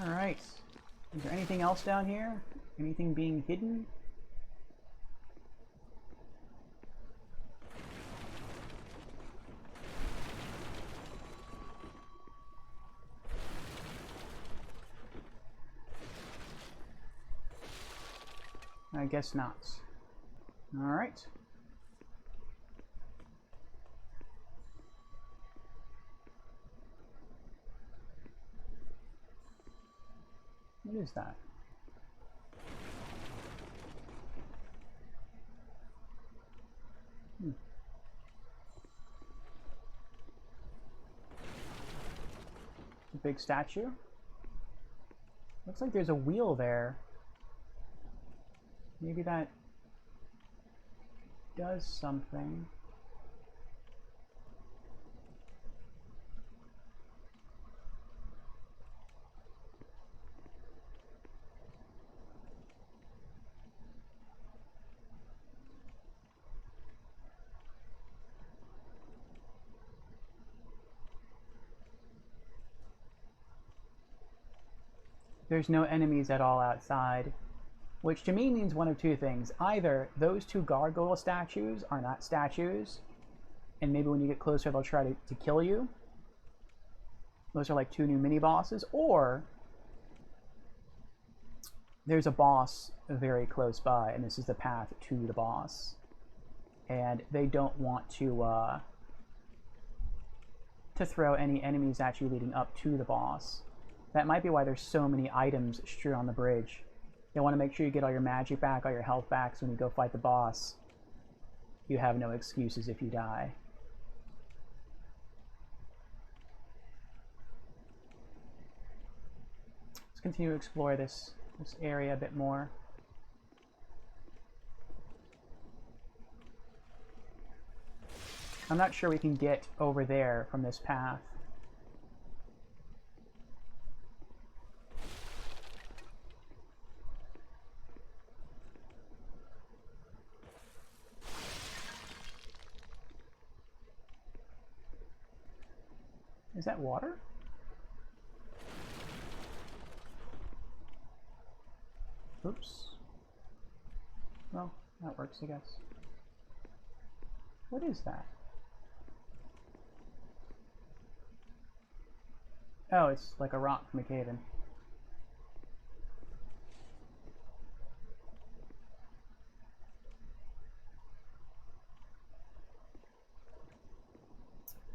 Alright. Is there anything else down here? Anything being hidden? I guess not. Alright. What is that? A big statue. Looks like there's a wheel there. Maybe that does something. There's no enemies at all outside, which to me means one of two things. Either those two gargoyle statues are not statues, and maybe when you get closer they'll try to kill you. Those are like two new mini-bosses, or there's a boss very close by, and this is the path to the boss. And they don't want to throw any enemies at you leading up to the boss. That might be why there's so many items strewn on the bridge. You want to make sure you get all your magic back, all your health back, so when you go fight the boss, you have no excuses if you die. Let's continue to explore this area a bit more. I'm not sure we can get over there from this path. Is that water? Oops. Well, that works, I guess. What is that? Oh, it's like a rock from a cave-in.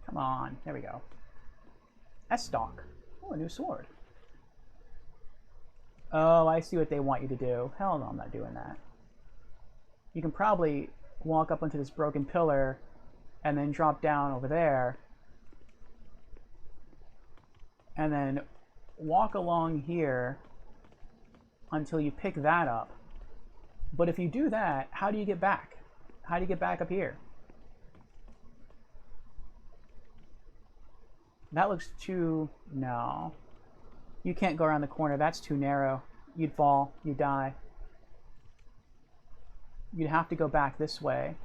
Come on, there we go. S-Stock. Oh, a new sword. Oh, I see what they want you to do. Hell no, I'm not doing that. You can probably walk up onto this broken pillar and then drop down over there and then walk along here until you pick that up. But if you do that, how do you get back? How do you get back up here? That looks too... no. You can't go around the corner. That's too narrow. You'd fall. You'd die. you'd have to go back this way.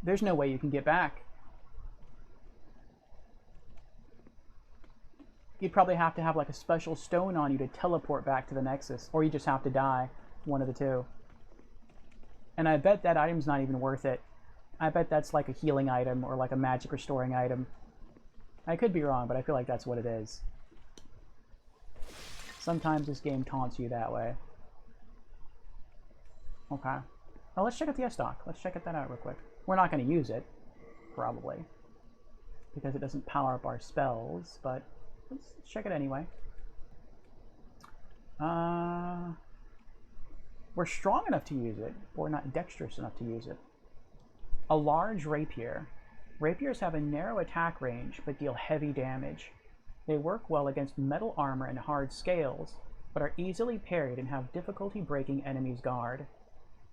There's no way you can get back. You'd probably have to have like a special stone on you to teleport back to the Nexus, or you just have to die, one of the two. And I bet that item's not even worth it. I bet that's like a healing item or like a magic restoring item. I could be wrong, but I feel like that's what it is. Sometimes this game taunts you that way. Okay. Oh, let's check out the S-Dock. Let's check that out real quick. We're not going to use it, probably, because it doesn't power up our spells, but let's check it anyway. We're strong enough to use it, but we're not dexterous enough to use it. A large rapier. Rapiers have a narrow attack range, but deal heavy damage. They work well against metal armor and hard scales, but are easily parried and have difficulty breaking enemies' guard.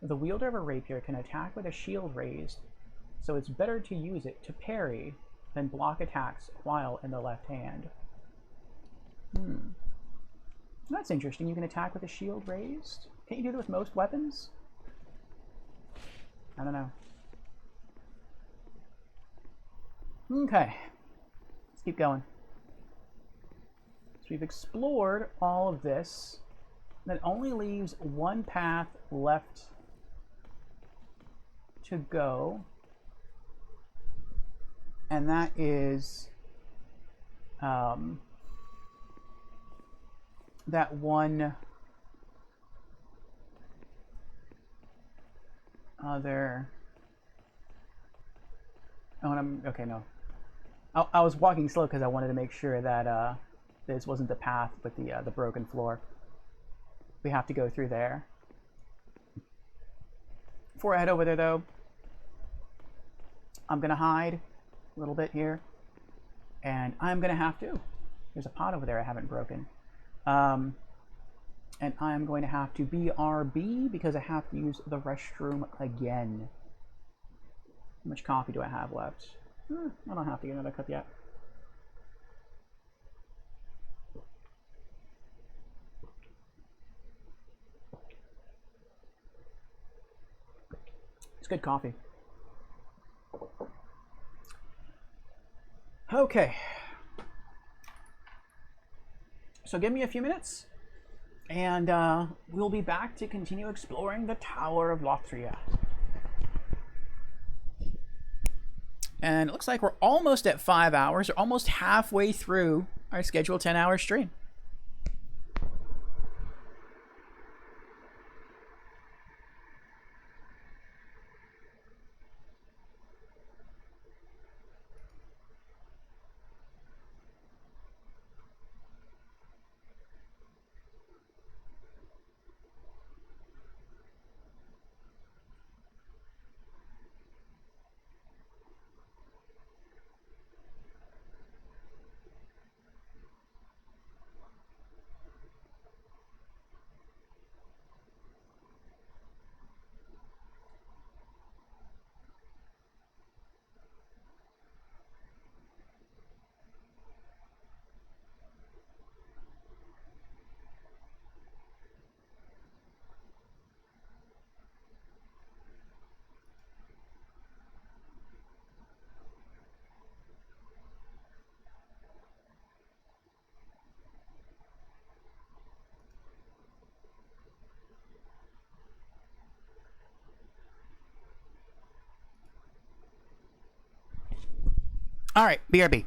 The wielder of a rapier can attack with a shield raised, so it's better to use it to parry than block attacks while in the left hand. That's interesting. You can attack with a shield raised? Can't you do that with most weapons? I don't know. Okay. Let's keep going. So we've explored all of this. That only leaves one path left to go. And that is that one other. Oh, and okay, no. I was walking slow because I wanted to make sure that this wasn't the path with the broken floor. We have to go through there. Before I head over there, though, I'm gonna hide a little bit here, and I'm gonna have to. There's a pot over there I haven't broken. And I'm going to have to BRB because I have to use the restroom again. How much coffee do I have left? I don't have to get another cup yet. It's good coffee. Okay. So give me a few minutes, and we'll be back to continue exploring the Tower of Lothria. And it looks like we're almost at 5 hours, or almost halfway through our scheduled 10-hour stream. All right, BRB.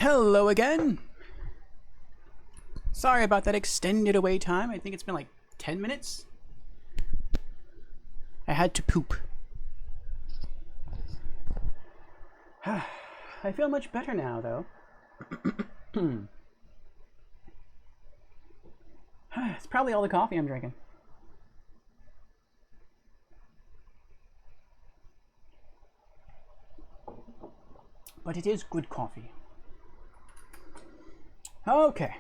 Hello again. Sorry about that extended away time. I think it's been like 10 minutes. I had to poop. I feel much better now, though. It's probably all the coffee I'm drinking. But it is good coffee. Okay.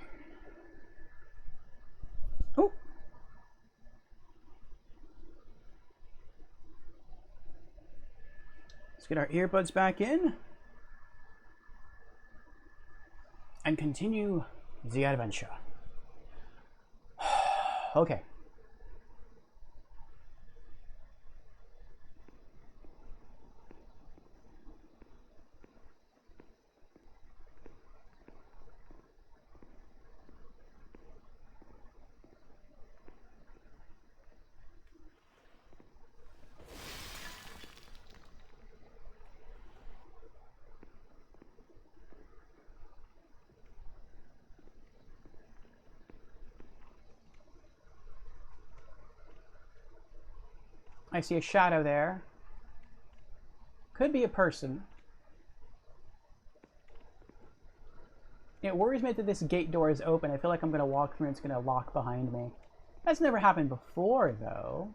Oh. Let's get our earbuds back in and continue the adventure. Okay. I see a shadow there. Could be a person. It worries me that this gate door is open. I feel like I'm going to walk through and it's going to lock behind me. That's never happened before, though.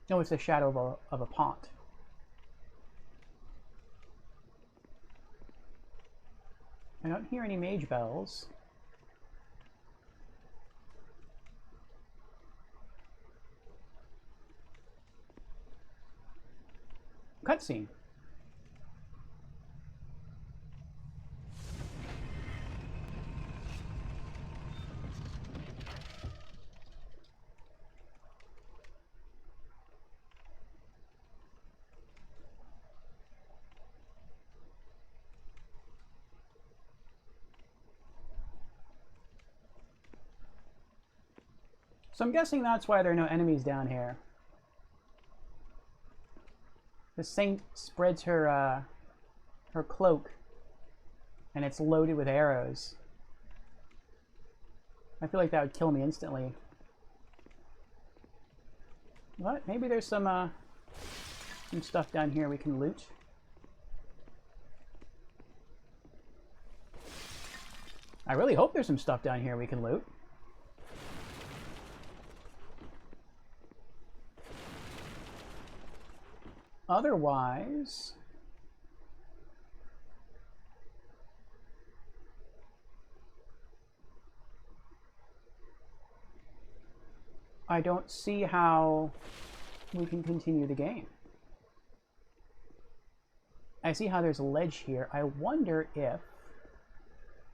No, it's the shadow of a pond. I don't hear any mage bells. Cutscene. So I'm guessing that's why there are no enemies down here. The saint spreads her her cloak, and it's loaded with arrows. I feel like that would kill me instantly. What? Maybe there's some stuff down here we can loot. I really hope there's some stuff down here we can loot. Otherwise, I don't see how we can continue the game. I see how there's a ledge here. I wonder if...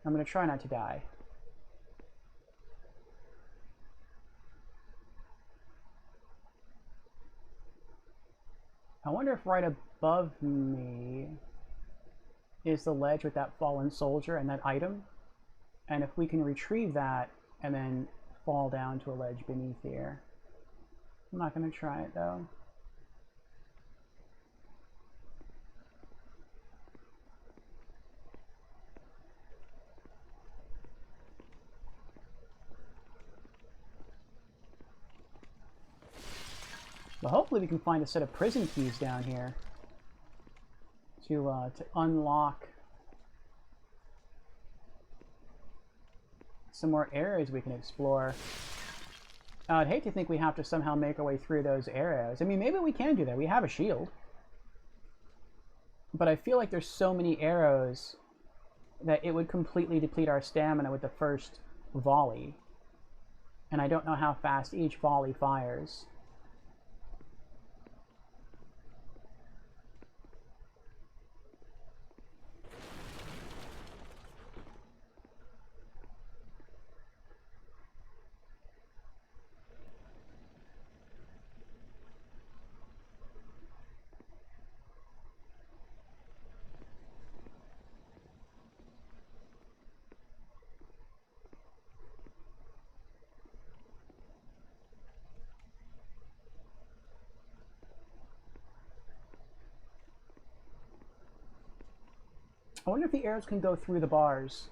I'm going to try not to die. I wonder if right above me is the ledge with that fallen soldier and that item. And if we can retrieve that and then fall down to a ledge beneath here. I'm not going to try it though. But hopefully we can find a set of prison keys down here to unlock some more areas we can explore. I'd hate to think we have to somehow make our way through those areas. I mean, maybe we can do that. We have a shield. But I feel like there's so many arrows that it would completely deplete our stamina with the first volley. And I don't know how fast each volley fires. I wonder if the arrows can go through the bars.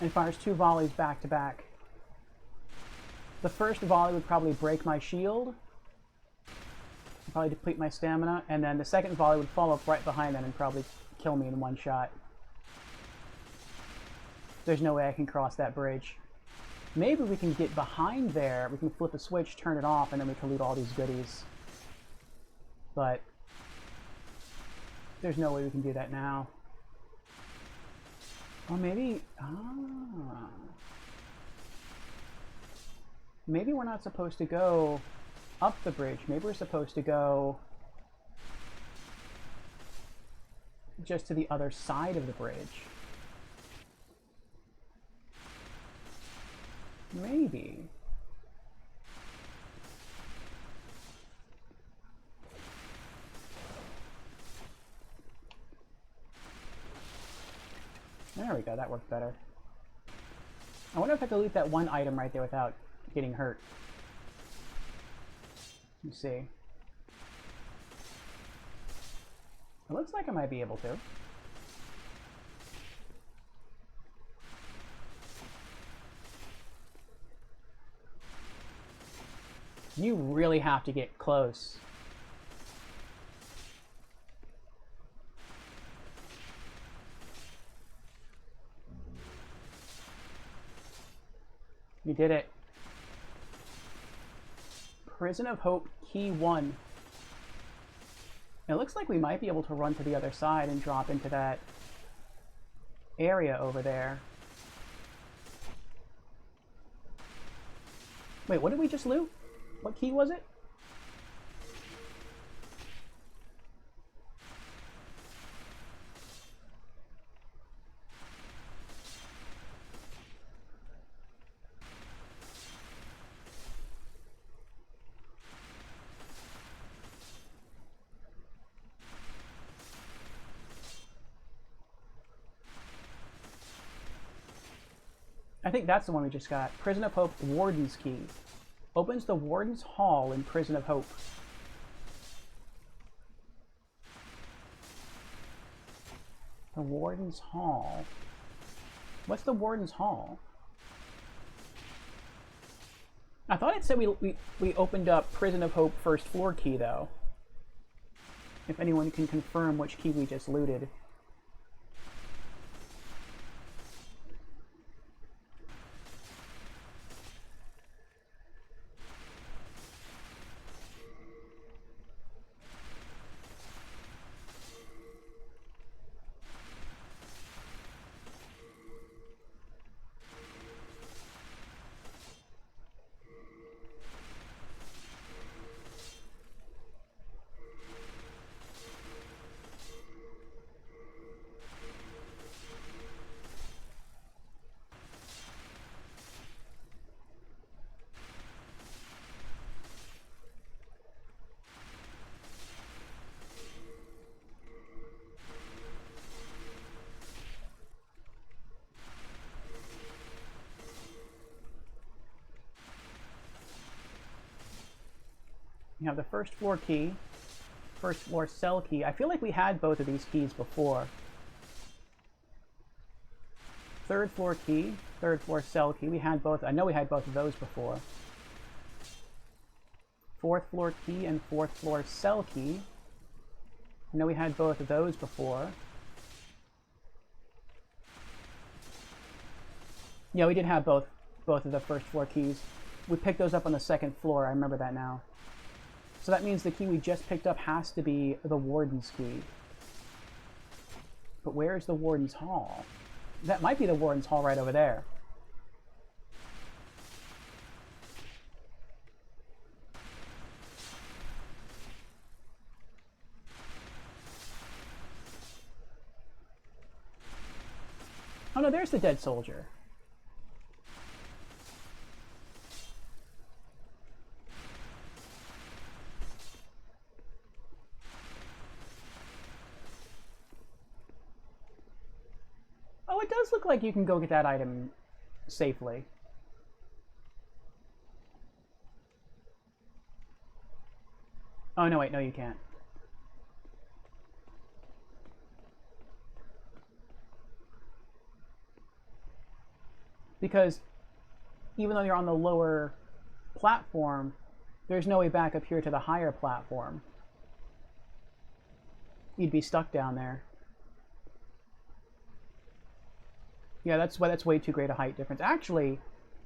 And fires 2 volleys back to back. The first volley would probably break my shield, probably deplete my stamina, and then the second volley would follow up right behind that and probably kill me in one shot. There's no way I can cross that bridge. Maybe we can get behind there, we can flip a switch, turn it off, and then we can loot all these goodies. But there's no way we can do that now. Or maybe... Maybe we're not supposed to go up the bridge. Maybe we're supposed to go just to the other side of the bridge. Maybe. There we go, that worked better. I wonder if I could loot that one item right there without getting hurt. Let me see. It looks like I might be able to. You really have to get close. You did it. Prison of Hope, Key 1. It looks like we might be able to run to the other side and drop into that area over there. Wait, what did we just loot? What key was it? I think that's the one we just got. Prison of Hope, Warden's Key. Opens the Warden's Hall in Prison of Hope. The Warden's Hall. What's the Warden's Hall? I thought it said we opened up Prison of Hope first floor key, though. If anyone can confirm which key we just looted. You have the first floor key, first floor cell key. I feel like we had both of these keys before. Third floor key, third floor cell key. We had both. I know we had both of those before. Fourth floor key and fourth floor cell key. I know we had both of those before. Yeah, we did have both of the first floor keys. We picked those up on the second floor. I remember that now. So that means the key we just picked up has to be the Warden's key. But where is the Warden's Hall? That might be the Warden's Hall right over there. Oh no, there's the dead soldier. it does look like you can go get that item safely. Oh, no, wait, no, you can't. Because even though you're on the lower platform, there's no way back up here to the higher platform. You'd be stuck down there. Yeah, that's way too great a height difference. Actually,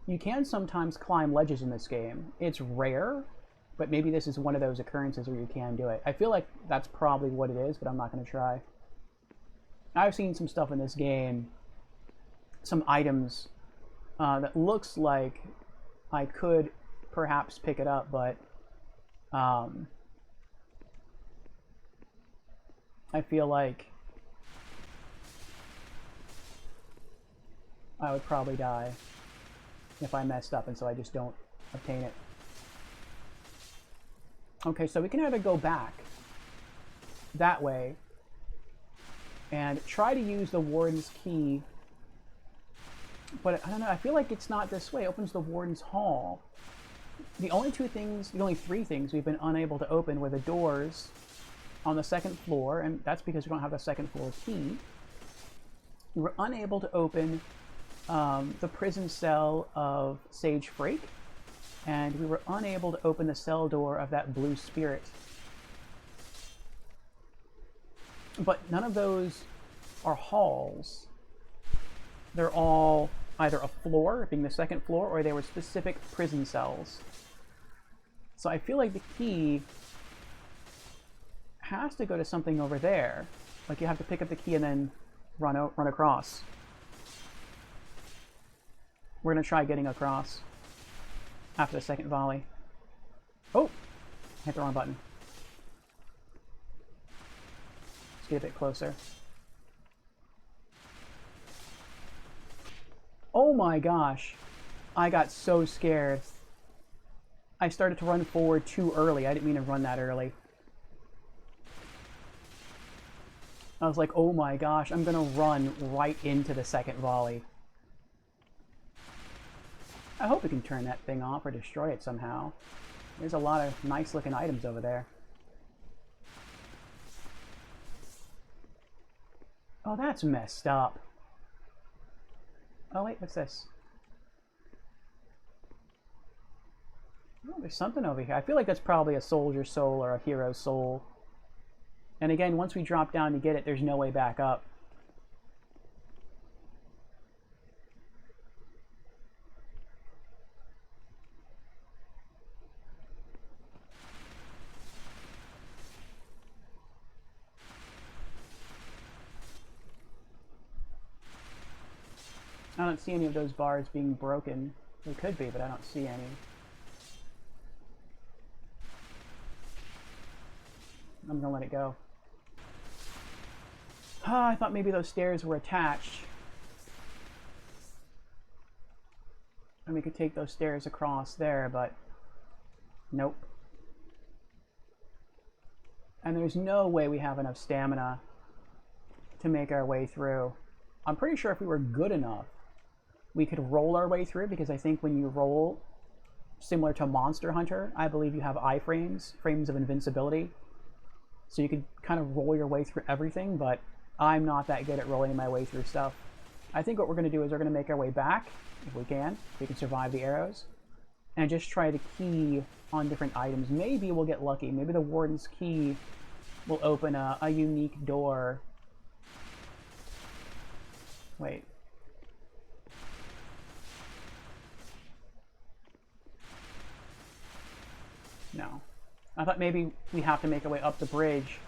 you can sometimes climb ledges in this game. It's rare, but maybe this is one of those occurrences where you can do it. I feel like that's probably what it is, but I'm not going to try. I've seen some stuff in this game, some items that looks like I could perhaps pick it up, but I feel like I would probably die if I messed up, and so I just don't obtain it. Okay, so we can either go back that way and try to use the Warden's Key, but I don't know, I feel like it's not this way. It opens the Warden's Hall. The only three things we've been unable to open were the doors on the second floor, and that's because we don't have the second floor key. We were unable to open the prison cell of Sage Frake, and we were unable to open the cell door of that blue spirit. But none of those are halls. They're all either a floor, being the second floor, or they were specific prison cells. So I feel like the key has to go to something over there. Like you have to pick up the key and then run across. We're going to try getting across after the second volley. Oh! Hit the wrong button. Let's get a bit closer. Oh my gosh! I got so scared. I started to run forward too early. I didn't mean to run that early. I was like, oh my gosh, I'm gonna run right into the second volley. I hope we can turn that thing off or destroy it somehow. There's a lot of nice looking items over there. Oh, that's messed up. Oh wait, what's this? Oh, there's something over here. I feel like that's probably a soldier's soul or a hero's soul. And again, once we drop down to get it, there's no way back up. I don't see any of those bars being broken. They could be, but I don't see any. I'm gonna let it go. Ah, I thought maybe those stairs were attached. And we could take those stairs across there, but nope. And there's no way we have enough stamina to make our way through. I'm pretty sure if we were good enough, we could roll our way through, because I think when you roll, similar to Monster Hunter, I believe you have iframes, frames of invincibility. So you could kind of roll your way through everything, but I'm not that good at rolling my way through stuff. I think what we're going to do is we're going to make our way back, if we can survive the arrows, and just try to key on different items. Maybe we'll get lucky. Maybe the Warden's Key will open a unique door. Wait. No. I thought maybe we have to make our way up the bridge.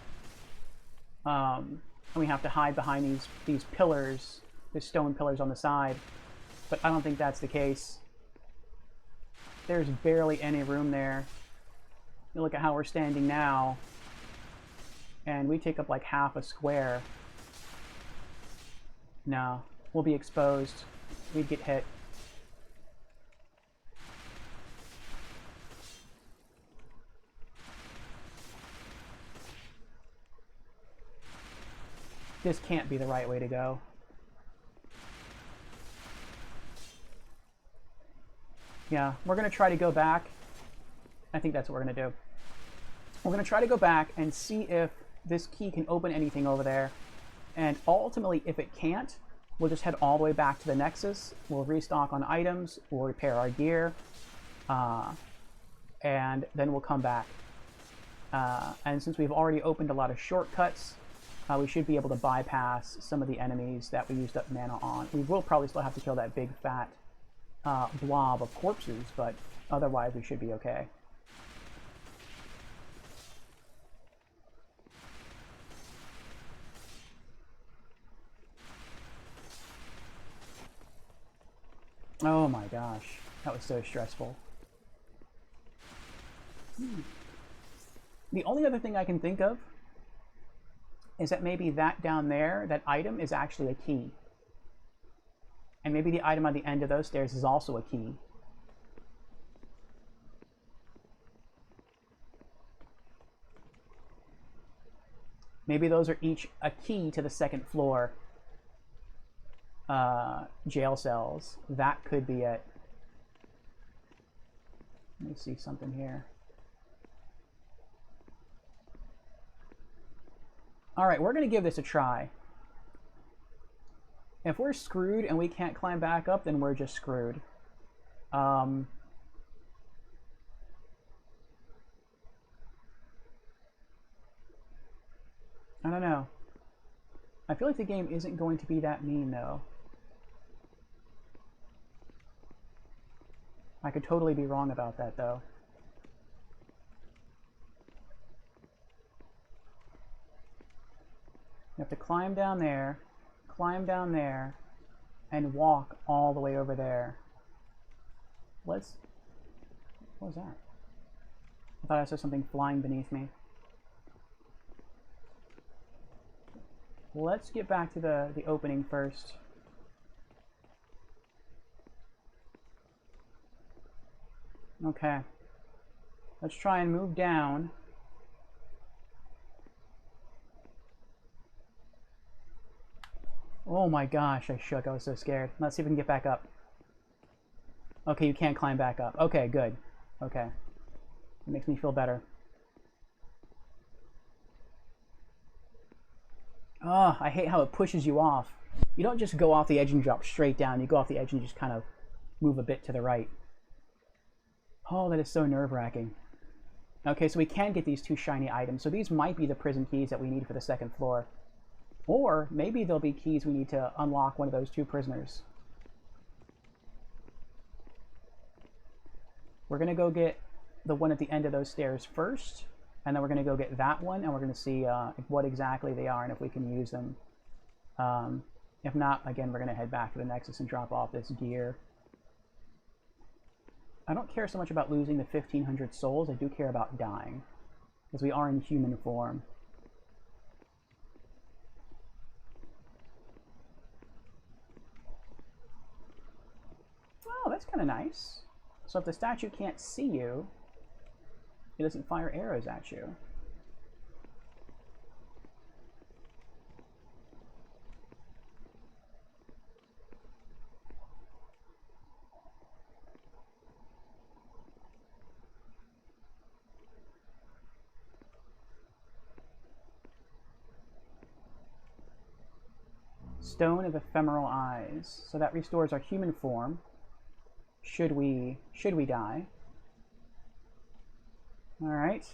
And we have to hide behind these pillars, these stone pillars on the side. But I don't think that's the case. There's barely any room there. You look at how we're standing now, and we take up like half a square. No, we'll be exposed. We'd get hit. This can't be the right way to go. Yeah, we're going to try to go back. I think that's what we're going to do. We're going to try to go back and see if this key can open anything over there. And ultimately, if it can't, we'll just head all the way back to the Nexus. We'll restock on items. We'll repair our gear. And then we'll come back. And since we've already opened a lot of shortcuts, we should be able to bypass some of the enemies that we used up mana on. We will probably still have to kill that big fat blob of corpses, but otherwise we should be okay. Oh my gosh, that was so stressful. The only other thing I can think of is that maybe that down there, that item, is actually a key. And maybe the item on the end of those stairs is also a key. Maybe those are each a key to the second floor jail cells. That could be it. Let me see something here. Alright, we're going to give this a try. If we're screwed and we can't climb back up, then we're just screwed. I don't know. I feel like the game isn't going to be that mean, though. I could totally be wrong about that, though. You have to climb down there, and walk all the way over there. What was that? I thought I saw something flying beneath me. Let's get back to the opening first. Okay. Let's try and move down. Oh my gosh, I shook. I was so scared. Let's see if we can get back up. Okay, you can't climb back up. Okay, good. Okay. It makes me feel better. Oh, I hate how it pushes you off. You don't just go off the edge and drop straight down. You go off the edge and just kind of move a bit to the right. Oh, that is so nerve-wracking. Okay, so we can get these two shiny items. So these might be the prison keys that we need for the second floor. Or maybe there'll be keys we need to unlock one of those two prisoners. We're going to go get the one at the end of those stairs first, and then we're going to go get that one, and we're going to see what exactly they are and if we can use them. If not, again, we're going to head back to the Nexus and drop off this gear. I don't care so much about losing the 1,500 souls. I do care about dying, because we are in human form. Oh, that's kind of nice. So if the statue can't see you, it doesn't fire arrows at you. Stone of Ephemeral Eyes. So that restores our human form. Should we die. Alright.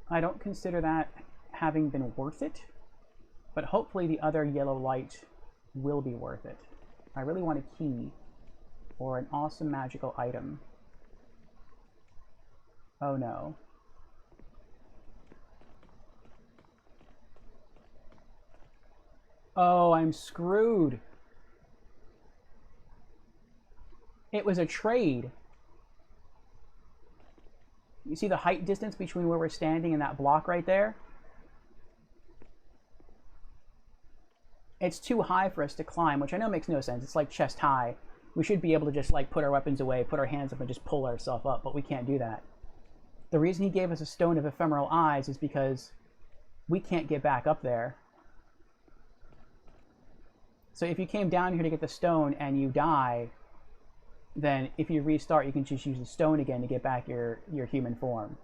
I don't consider that having been worth it, but hopefully the other yellow light will be worth it. I really want a key or an awesome magical item. Oh no. Oh, I'm screwed. It was a trade. You see the height distance between where we're standing and that block right there? It's too high for us to climb, which I know makes no sense. It's like chest high. We should be able to just like put our weapons away, put our hands up and just pull ourselves up, but we can't do that. The reason he gave us a Stone of Ephemeral Eyes is because we can't get back up there. So if you came down here to get the stone and you die, then if you restart, you can just use the stone again to get back your human form.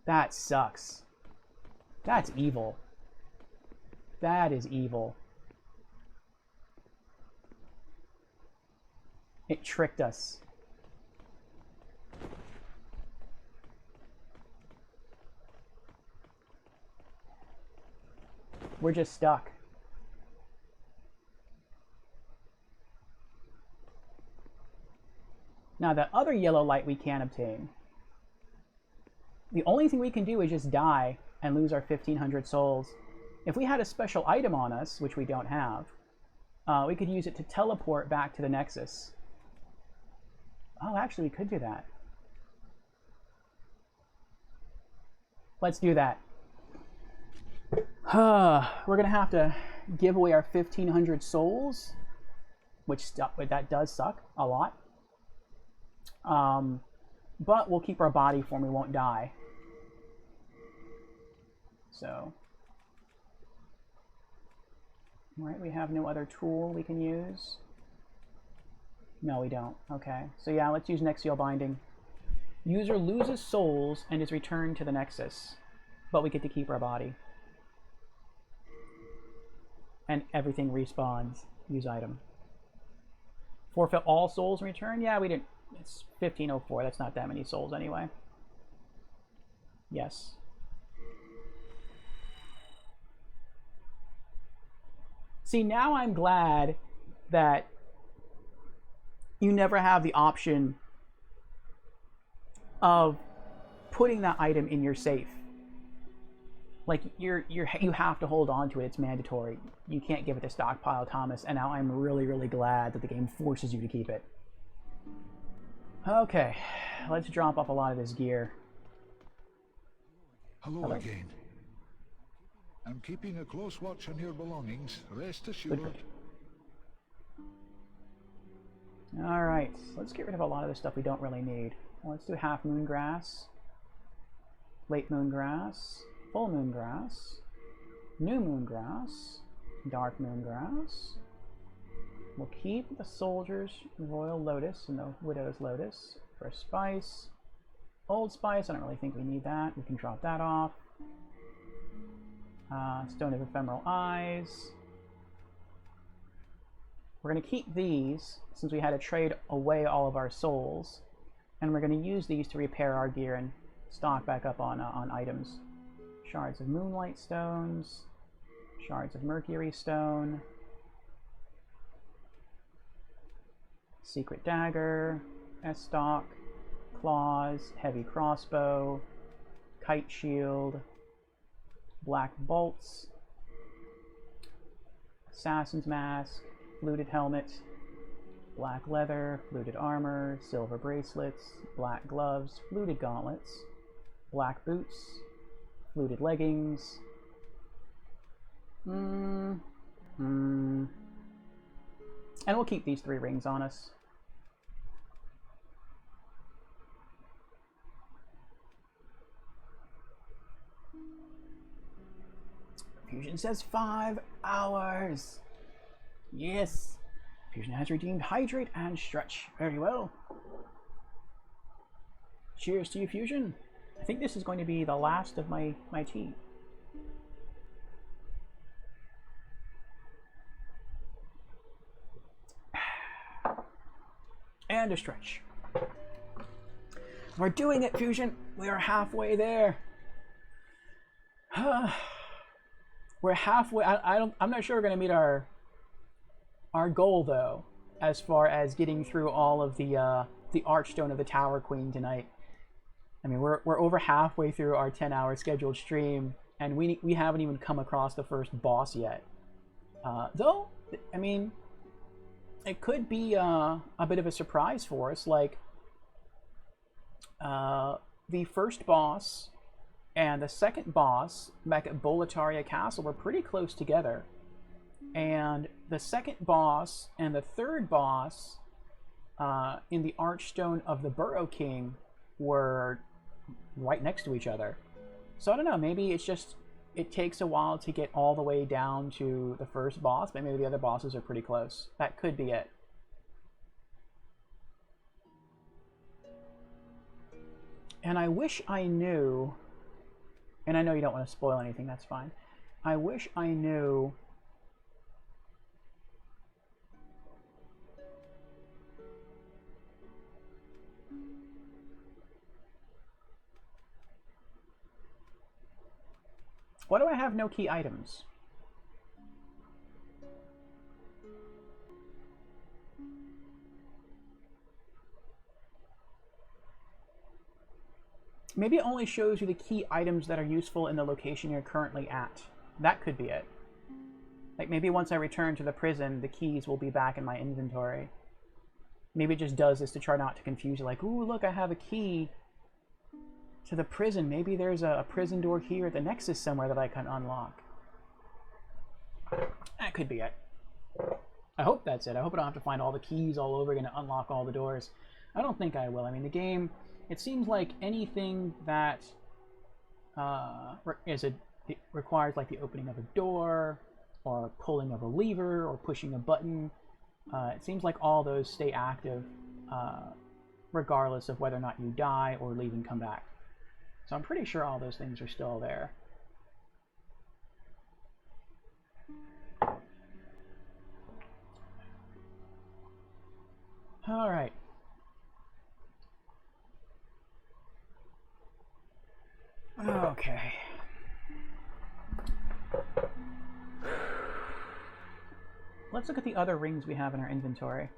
That sucks. That's evil. That is evil. It tricked us. We're just stuck. Now, the other yellow light we can obtain. The only thing we can do is just die and lose our 1,500 souls. If we had a special item on us, which we don't have, we could use it to teleport back to the Nexus. Oh, actually, we could do that. Let's do that. We're going to have to give away our 1,500 souls, which that does suck a lot. But we'll keep our body form, we won't die. So, right, we have no other tool we can use. No, we don't. Okay, so yeah, let's use Nexial Binding. User loses souls and is returned to the Nexus, but we get to keep our body. And everything respawns. Use item. Forfeit all souls in return? Yeah, we didn't. It's 1504. That's not that many souls anyway. Yes. See, now I'm glad that you never have the option of putting that item in your safe. Like, you have to hold on to it. It's mandatory. You can't give it to stockpile, Thomas. And now I'm really, really glad that the game forces you to keep it. Okay, let's drop off a lot of this gear. Hello again. I'm keeping a close watch on your belongings. Rest assured. All right, let's get rid of a lot of the stuff we don't really need. Let's do half moon grass, late moon grass, full moon grass, new moon grass, dark moon grass. We'll keep the soldier's royal lotus and the widow's lotus for spice. Old spice, I don't really think we need that. We can drop that off. Stone of ephemeral eyes. We're going to keep these since we had to trade away all of our souls, and we're going to use these to repair our gear and stock back up on items. Shards of moonlight stones, shards of mercury stone, secret dagger, S-stock, claws, heavy crossbow, kite shield, black bolts, assassin's mask, fluted helmet, black leather, fluted armor, silver bracelets, black gloves, fluted gauntlets, black boots, fluted leggings. And we'll keep these 3 rings on us. Fusion says 5 hours. Yes. Fusion has redeemed Hydrate and Stretch. Very well. Cheers to you, Fusion. I think this is going to be the last of my tea. And a stretch. We're doing it, Fusion. We are halfway there. We're halfway. I'm not sure we're going to meet our goal though, as far as getting through all of the Archstone of the Tower Queen tonight. I mean, we're over halfway through our 10-hour scheduled stream, and we haven't even come across the first boss yet. Though, I mean, it could be a bit of a surprise for us. Like, the first boss and the second boss back at Boletaria Castle were pretty close together. And the second boss and the third boss in the Archstone of the Burrow King were right next to each other. So I don't know, maybe it's just, it takes a while to get all the way down to the first boss, but maybe the other bosses are pretty close. That could be it. And I wish I knew, and I know you don't want to spoil anything, that's fine. I wish I knew why do I have no key items? Maybe it only shows you the key items that are useful in the location you're currently at. That could be it. Like, maybe once I return to the prison, the keys will be back in my inventory. Maybe it just does this to try not to confuse you. Like, ooh, look, I have a key to the prison. Maybe there's a prison door here at the Nexus somewhere that I can unlock. That could be it. I hope that's it. I hope I don't have to find all the keys all over again to unlock all the doors. I don't think I will. I mean, the game... It seems like anything that it requires like the opening of a door, or pulling of a lever, or pushing a button, it seems like all those stay active regardless of whether or not you die or leave and come back. So I'm pretty sure all those things are still there. All right. Okay. Let's look at the other rings we have in our inventory.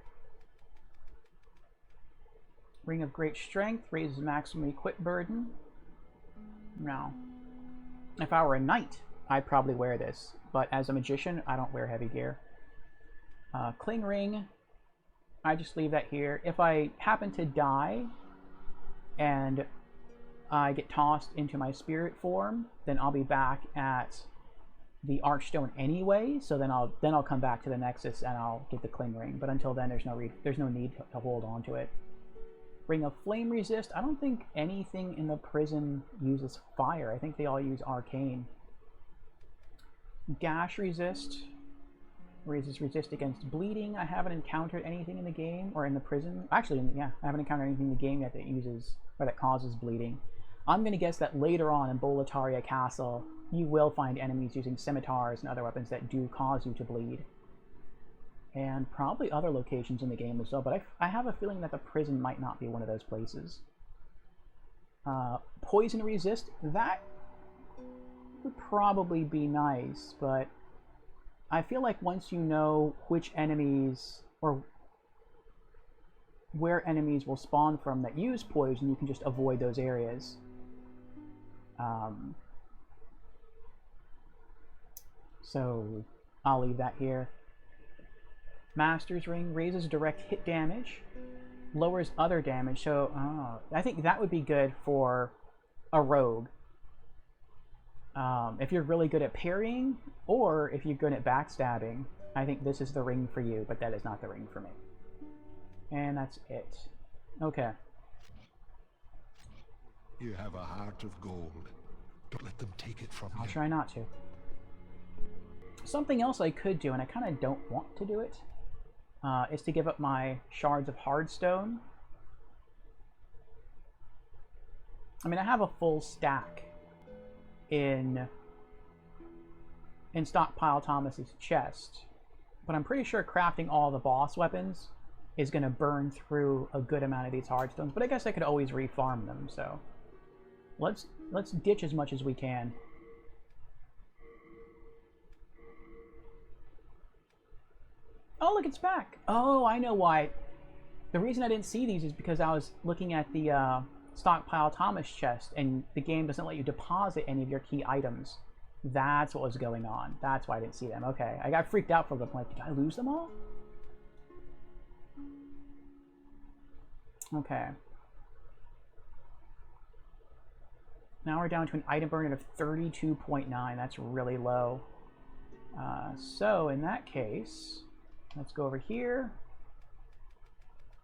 Ring of Great Strength raises maximum equip burden. Now, if I were a knight, I'd probably wear this, but as a magician, I don't wear heavy gear. Cling Ring, I just leave that here. If I happen to die and I get tossed into my spirit form, then I'll be back at the Archstone anyway, so then I'll come back to the Nexus and I'll get the Cling Ring. But until then, there's no need to hold on to it. Ring of Flame Resist. I don't think anything in the prison uses fire. I think they all use arcane. Gash Resist. Raises resist against bleeding. I haven't encountered anything in the game or in the prison. Actually, yeah, I haven't encountered anything in the game yet that uses or that causes bleeding. I'm going to guess that later on in Boletaria Castle, you will find enemies using scimitars and other weapons that do cause you to bleed. And probably other locations in the game as well, but I have a feeling that the prison might not be one of those places. Poison Resist, that would probably be nice, but I feel like once you know which enemies, or where enemies will spawn from that use poison, you can just avoid those areas. So I'll leave that here. Master's Ring raises direct hit damage, lowers other damage, so I think that would be good for a rogue. If you're really good at parrying, or if you're good at backstabbing, I think this is the ring for you, but that is not the ring for me. And that's it. Okay. You have a heart of gold. Don't let them take it from you. I'll try not to. Something else I could do, and I kind of don't want to do it, is to give up my Shards of Hardstone. I mean, I have a full stack in Stockpile Thomas's chest, but I'm pretty sure crafting all the boss weapons is going to burn through a good amount of these hardstones, but I guess I could always refarm them, so let's ditch as much as we can. Oh, look, it's back. Oh, I know why. The reason I didn't see these is because I was looking at the Stockpile Thomas chest, and the game doesn't let you deposit any of your key items. That's what was going on. That's why I didn't see them. Okay, I got freaked out for a bit. Like, did I lose them all? Okay. Now we're down to an item burn of 32.9. That's really low. So in that case, let's go over here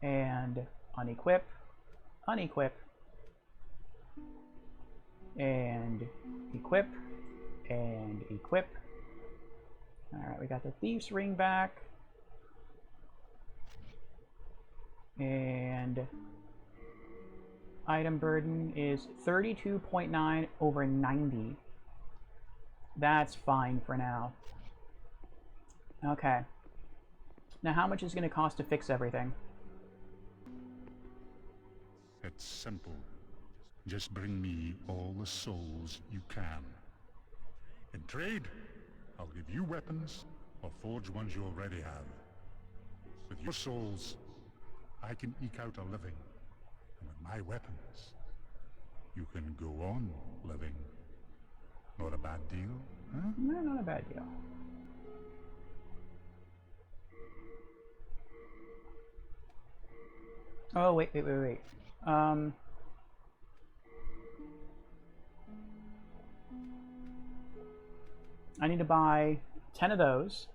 and unequip, unequip, and equip, and equip. Alright, we got the Thief's Ring back. And item burden is 32.9 over 90. That's fine for now. Okay. Now how much is it going to cost to fix everything? It's simple. Just bring me all the souls you can. In trade, I'll give you weapons, or forge ones you already have. With your souls, I can eke out a living. And with my weapons, you can go on living. Not a bad deal, huh? No, not a bad deal. Oh, wait. I need to buy 10 of those.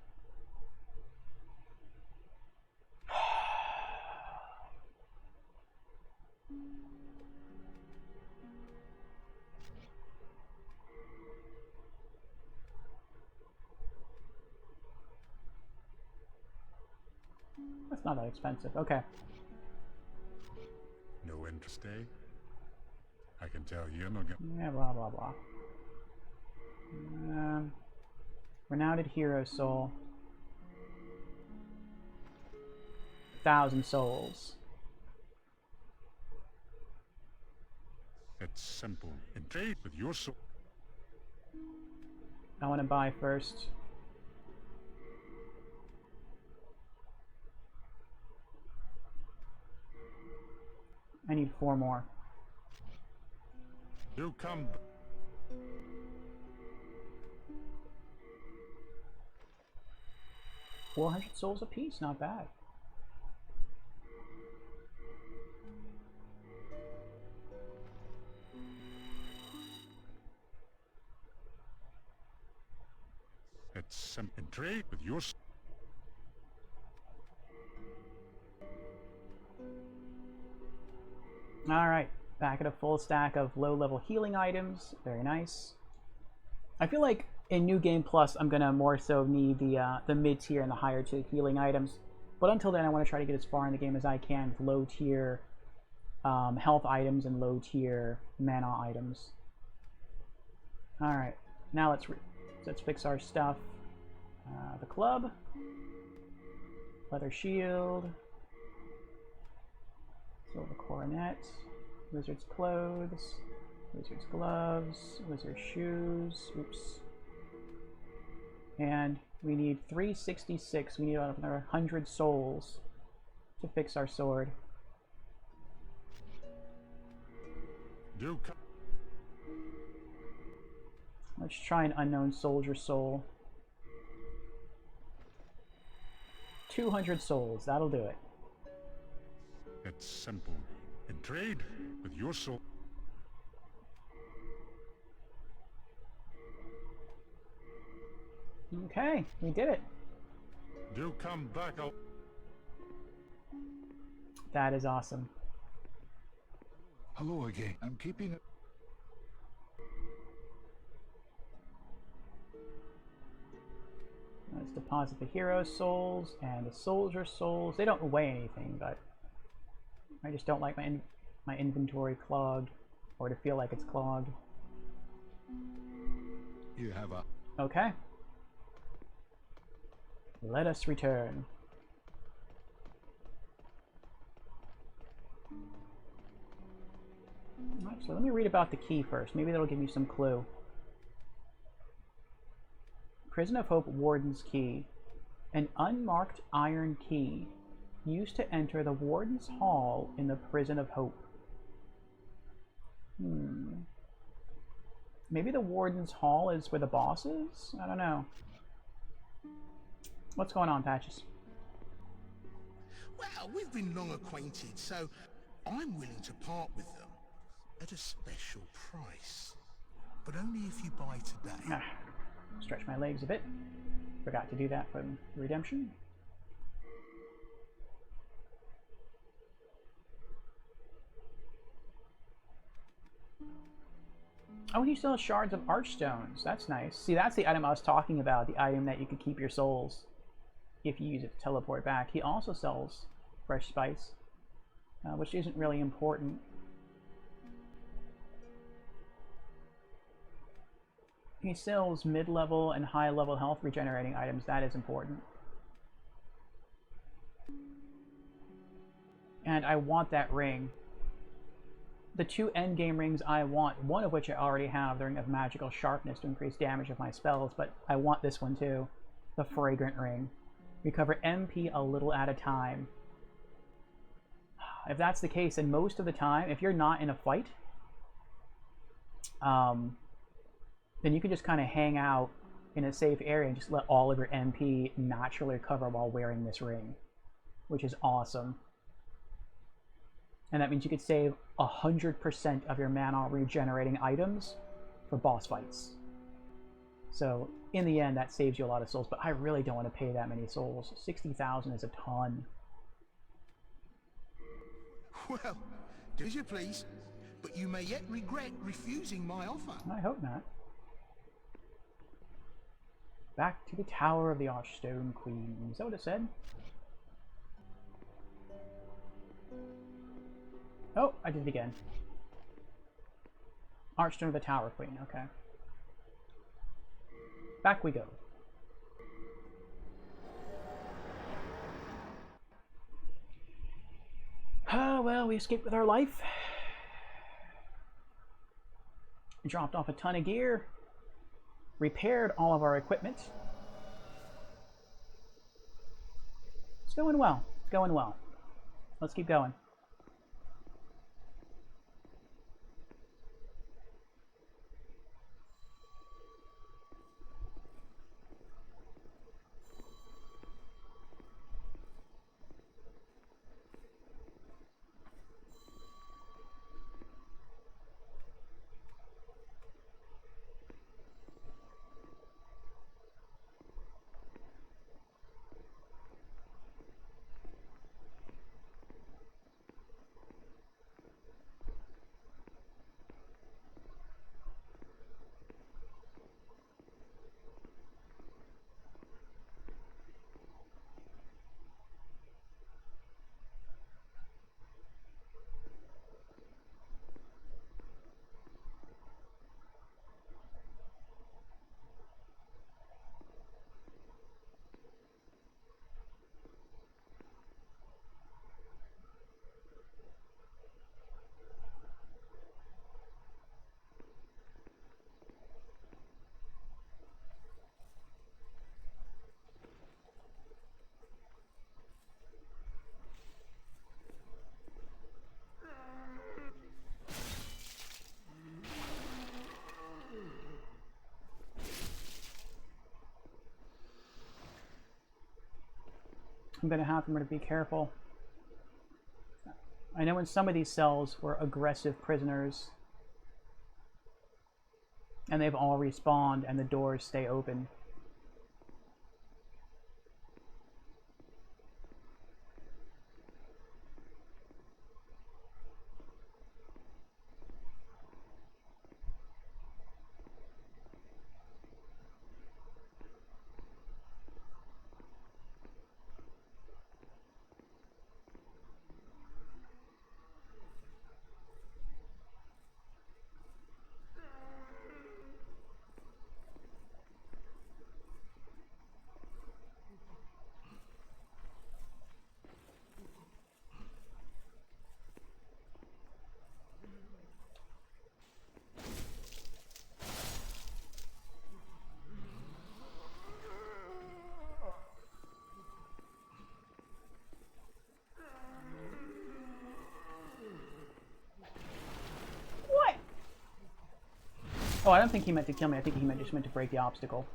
That's not that expensive. Okay. No interest, eh? I can tell you're not gonna... Yeah, blah, blah, blah. Renowned Hero Soul. 1,000 souls. It's simple. In trade with your soul... I want to buy first. I need 4 more. You come... 400 souls apiece, not bad. It's simple. In trade with your... Alright, back at a full stack of low-level healing items. Very nice. I feel like in New Game Plus, I'm going to more so need the mid-tier and the higher-tier healing items. But until then, I want to try to get as far in the game as I can with low-tier health items and low-tier mana items. Alright, now let's fix our stuff. The club. Leather shield. Silver coronet, wizard's clothes, wizard's gloves, wizard's shoes, oops. And we need 366, we need another 100 souls to fix our sword. Do come... Let's try an unknown soldier soul. 200 souls, that'll do it. It's simple. In trade with your soul... Okay, we did it. Do come back out. That is awesome. Hello again. I'm keeping it. Let's deposit the hero souls and the soldier souls. They don't weigh anything, but I just don't like my inventory clogged, or to feel like it's clogged. You have a... Okay. Let us return. Actually, let me read about the key first. Maybe that'll give me some clue. Prison of Hope Warden's Key. An unmarked iron key used to enter the Warden's Hall in the Prison of Hope. Maybe the Warden's Hall is where the boss is? I don't know. What's going on, Patches? Well, we've been long acquainted, so I'm willing to part with them at a special price. But only if you buy today. Stretch my legs a bit. Forgot to do that from Redemption. Oh, he still has shards of archstones. That's nice. See, that's the item I was talking about. The item that you could keep your souls if you use it to teleport back. He also sells fresh spice, which isn't really important. He sells mid-level and high-level health regenerating items. That is important. And I want that ring. The 2 endgame rings I want, one of which I already have, the Ring of Magical Sharpness to increase damage of my spells, but I want this one too. The Fragrant Ring. Recover MP a little at a time. If that's the case, then most of the time, if you're not in a fight, then you can just kind of hang out in a safe area and just let all of your MP naturally recover while wearing this ring, which is awesome. And that means you could save 100% of your mana regenerating items for boss fights. So in the end, that saves you a lot of souls, but I really don't want to pay that many souls. 60,000 is a ton. Well, do as you please, but you may yet regret refusing my offer. I hope not. Back to the Tower of the Archstone Queen. Is that what it said? Oh, I did it again. Archstone of the Tower Queen, okay. Back we go. Oh, well, we escaped with our life. Dropped off a ton of gear. Repaired all of our equipment. It's going well. It's going well. Let's keep going. I'm going to have to be careful. I know in some of these cells were aggressive prisoners, and they've all respawned and the doors stay open. Oh, I don't think he meant to kill me. I think he just meant to break the obstacle.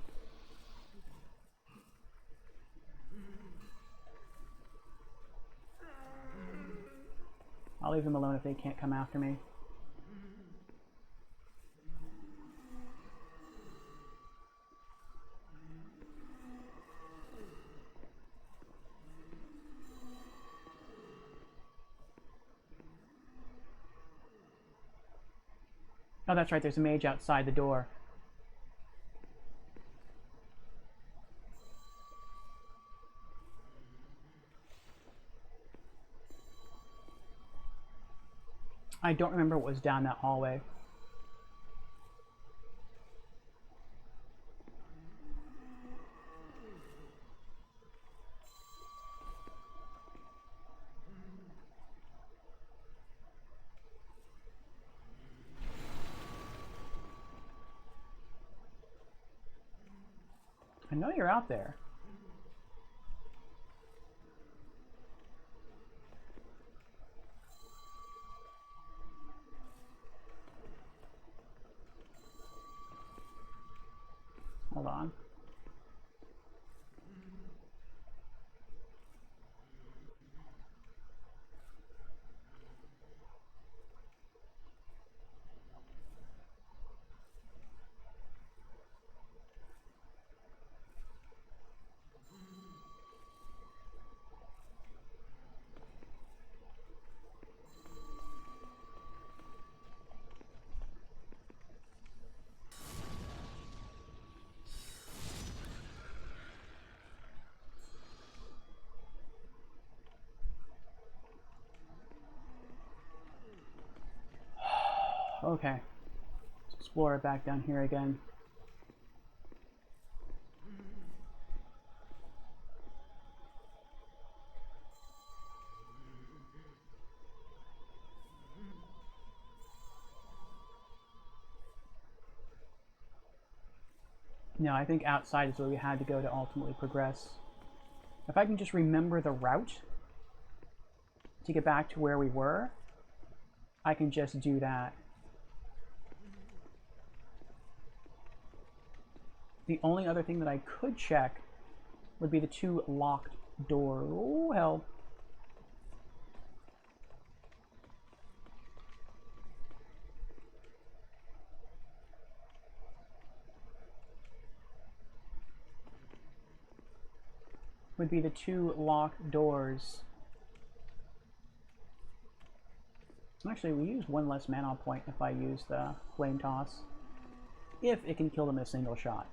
I'll leave them alone if they can't come after me. Oh, that's right, there's a mage outside the door. I don't remember what was down that hallway. know you're out there. Hold on. Okay. Let's explore it back down here again. No, I think outside is where we had to go to ultimately progress. If I can just remember the route to get back to where we were, I can just do that. The only other thing that I could check would be the 2 locked doors. Oh, hell. Would be the 2 locked doors. Actually, we use 1 less mana point if I use the Flame Toss. If it can kill them in a single shot.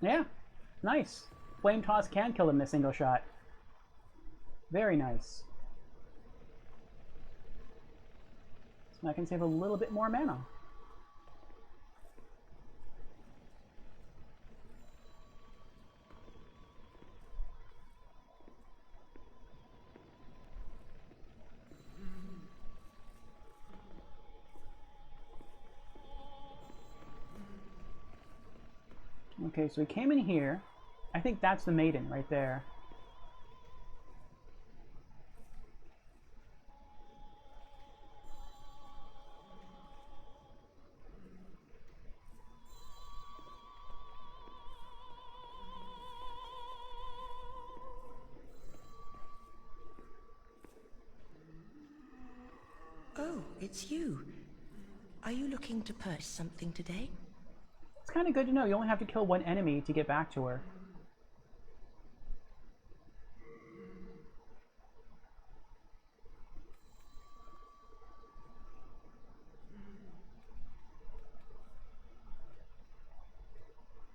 Yeah, nice. Flame Toss can kill them in a single shot. Very nice. So I can save a little bit more mana. Okay, so we came in here. I think that's the maiden right there. Oh, it's you. Are you looking to purchase something today? It's kind of good to know. You only have to kill 1 enemy to get back to her.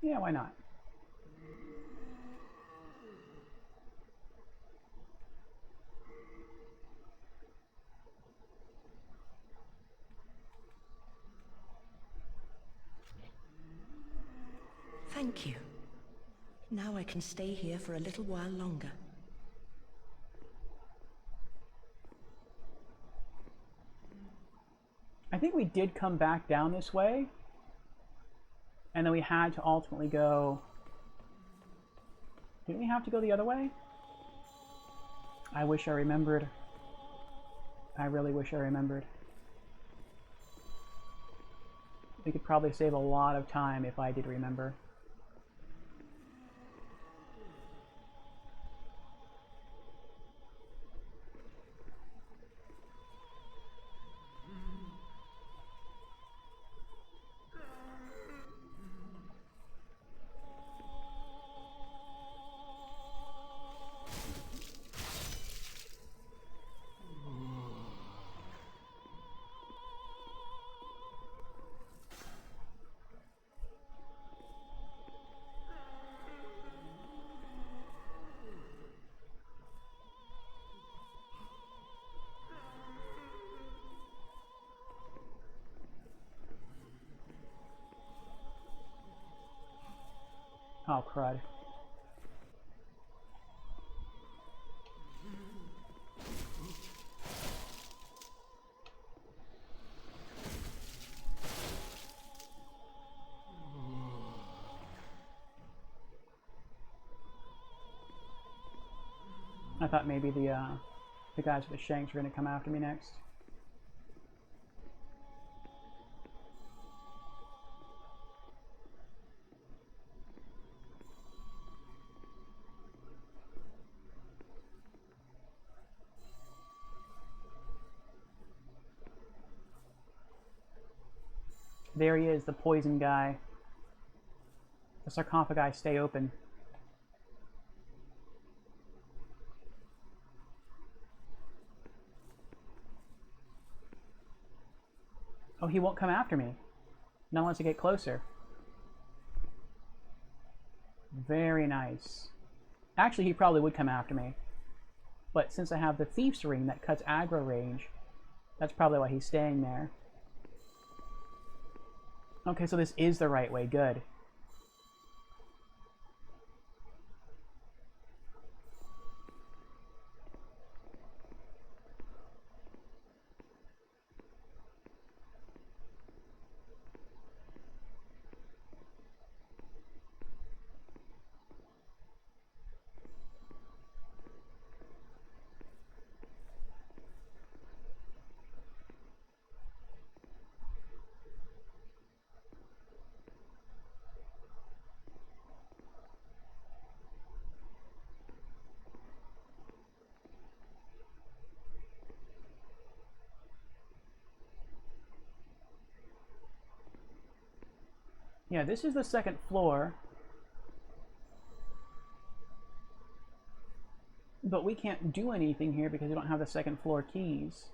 Yeah, why not? Thank you. Now I can stay here for a little while longer. I think we did come back down this way. And then we had to ultimately go... Didn't we have to go the other way? I wish I remembered. I really wish I remembered. We could probably save a lot of time if I did remember. Oh, crud. I thought maybe the guys with the shanks were going to come after me next. There he is, the poison guy. The sarcophagi stay open. Oh, he won't come after me. Not unless I get closer. Very nice. Actually, he probably would come after me. But since I have the Thief's Ring that cuts aggro range, that's probably why he's staying there. Okay, so this is the right way. Good. Yeah, this is the second floor. But we can't do anything here because we don't have the second floor keys.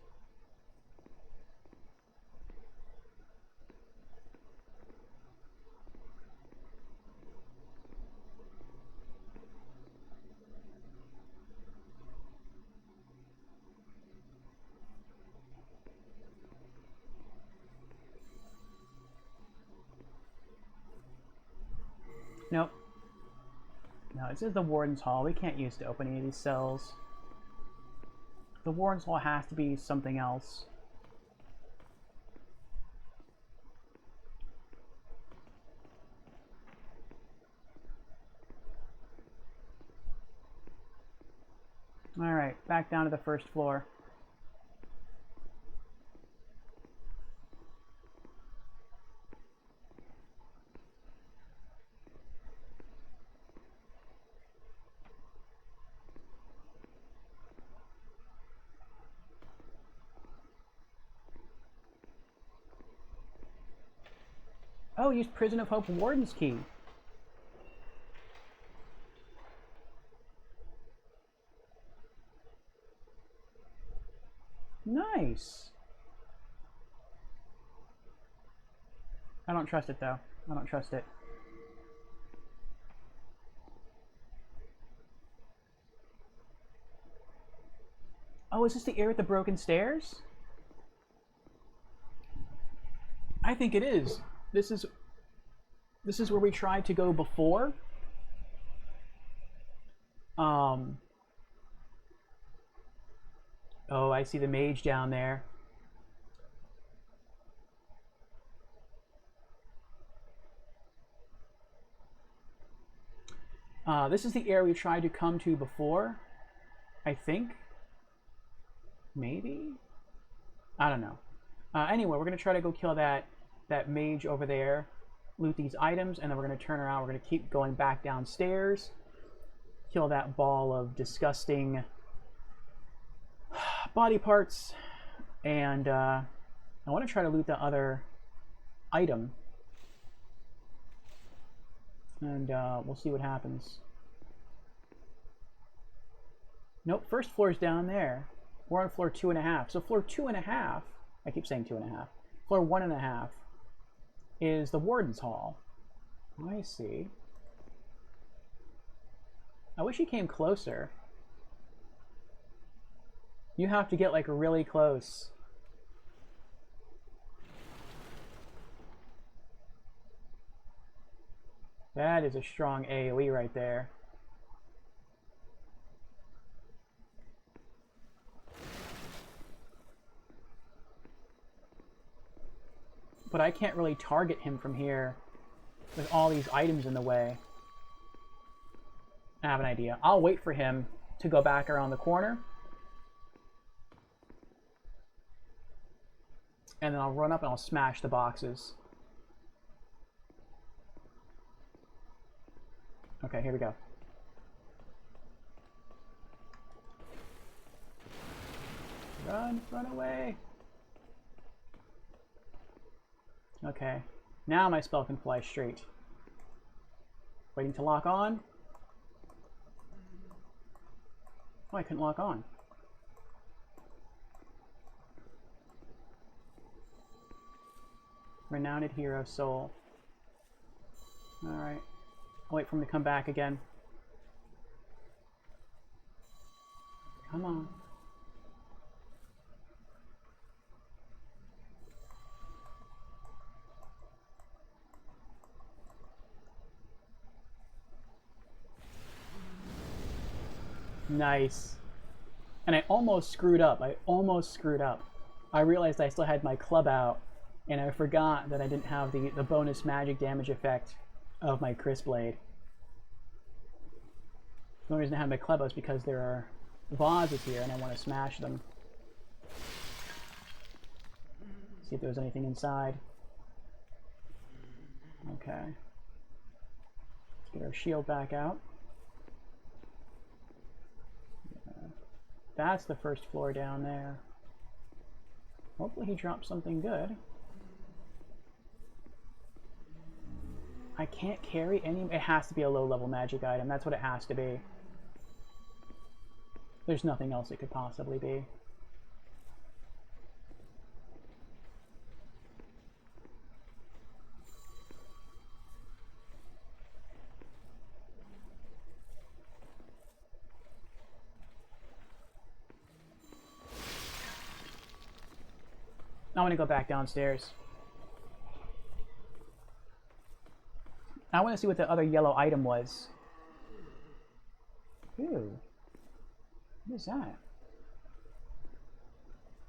Nope. No, this is the Warden's Hall. We can't use it to open any of these cells. The Warden's Hall has to be something else. Alright, back down to the first floor. Oh, use Prison of Hope Warden's Key. Nice. I don't trust it, though. I don't trust it. Oh, is this the area with the broken stairs? I think it is. This is where we tried to go before. Oh, I see the mage down there. This is the area we tried to come to before, I think. Maybe? I don't know. Anyway, we're going to try to go kill that mage over there, loot these items, and then we're going to turn around. We're going to keep going back downstairs, kill that ball of disgusting body parts, and I want to try to loot the other item, and we'll see what happens. Nope, first floor is down there. We're on floor 2.5. So floor 2.5, I keep saying 2.5. Floor 1.5 is the Warden's Hall. I see. I wish he came closer. You have to get like really close. That is a strong AoE right there. But I can't really target him from here with all these items in the way. I have an idea. I'll wait for him to go back around the corner. And then I'll run up and I'll smash the boxes. Okay, here we go. Run away. Okay, now my spell can fly straight. Waiting to lock on. Oh, I couldn't lock on. Renowned hero soul. Alright. I'll wait for him to come back again. Come on. Nice. And I almost screwed up. I realized I still had my club out, and I forgot that I didn't have the bonus magic damage effect of my Chris Blade. The only reason I have my club out is because there are vases here and I want to smash them. See if there's anything inside. Okay. Let's get our shield back out. That's the first floor down there. Hopefully he drops something good. I can't carry any... It has to be a low-level magic item. That's what it has to be. There's nothing else it could possibly be. I want to go back downstairs. I want to see what the other yellow item was. Ew. What is that?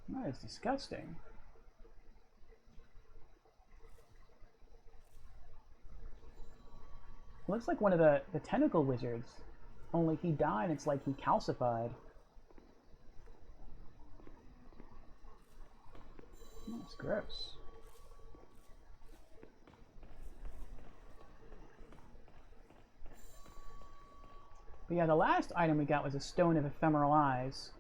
That is disgusting. Looks like one of the tentacle wizards. Only he died, it's like he calcified. That's gross. But yeah, the last item we got was a Stone of Ephemeral Eyes.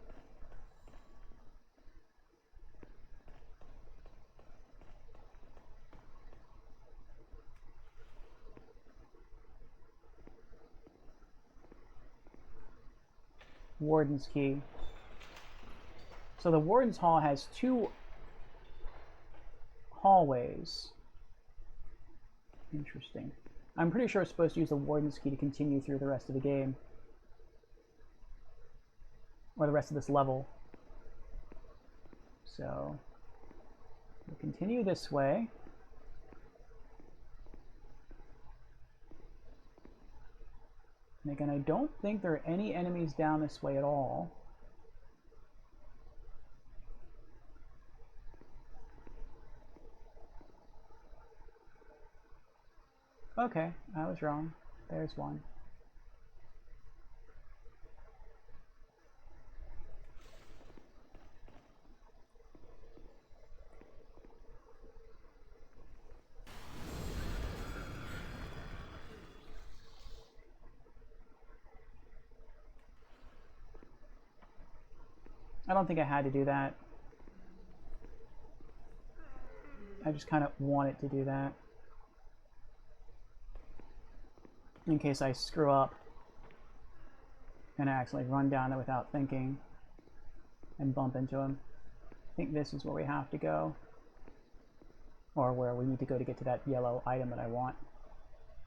Warden's Key. So the Warden's Hall has two hallways. Interesting. I'm pretty sure it's supposed to use the Warden's Key to continue through the rest of the game. Or the rest of this level. So, we'll continue this way. And again, I don't think there are any enemies down this way at all. Okay, I was wrong. There's one. I don't think I had to do that. I just kind of wanted to do that. In case I screw up and I accidentally run down there without thinking and bump into him. I think this is where we have to go. Or where we need to go to get to that yellow item that I want.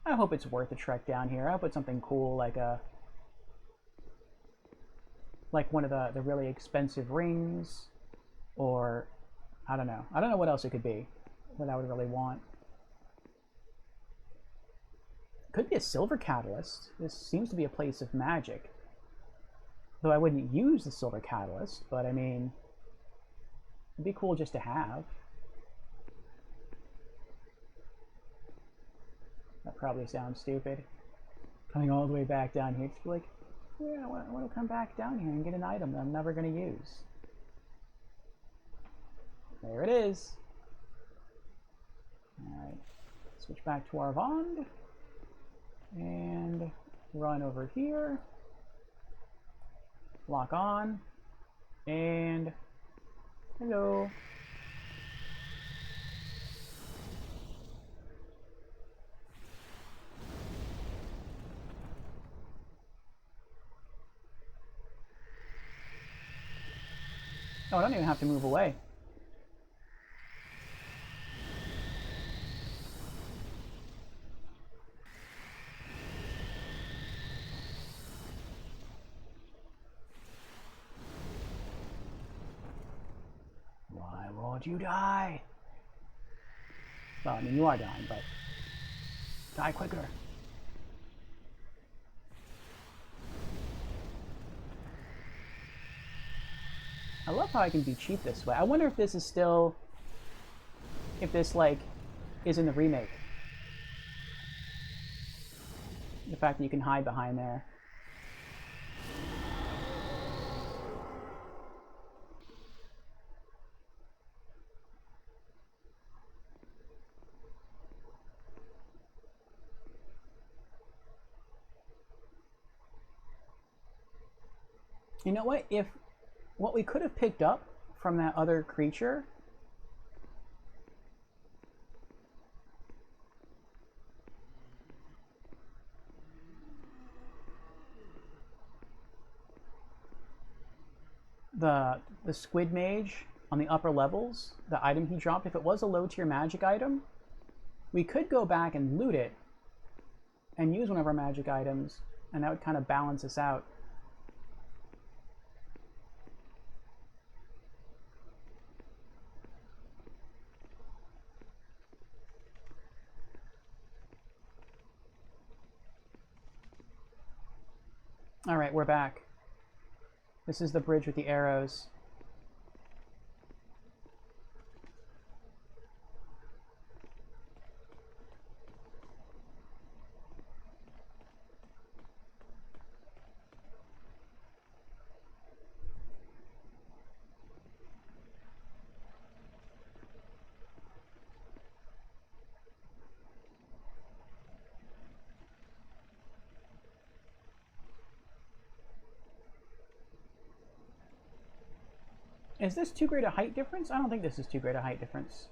I hope it's worth the trek down here. I hope it's something cool like one of the really expensive rings, or I don't know. I don't know what else it could be that I would really want. Could be a silver catalyst. This seems to be a place of magic. Though I wouldn't use the silver catalyst, but I mean, it'd be cool just to have. That probably sounds stupid. Coming all the way back down here, just be like, yeah, I want to come back down here and get an item that I'm never going to use. There it is. Alright, switch back to our Vond. And run over here. Lock on. And hello. Oh, I don't even have to move away. Why won't you die? Well, I mean, you are dying, but die quicker. I love how I can be cheap this way. I wonder if this is still, if this, like, is in the remake. The fact that you can hide behind there. You know what? If what we could have picked up from that other creature the squid mage on the upper levels, the item he dropped, if it was a low tier magic item, we could go back and loot it and use one of our magic items, and that would kind of balance us out. Alright, we're back. This is the bridge with the arrows. Is this too great a height difference? I don't think this is too great a height difference.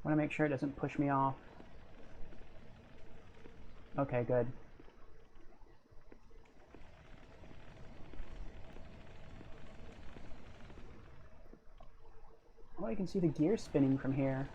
I want to make sure it doesn't push me off. Okay, good. Oh, I can see the gear spinning from here.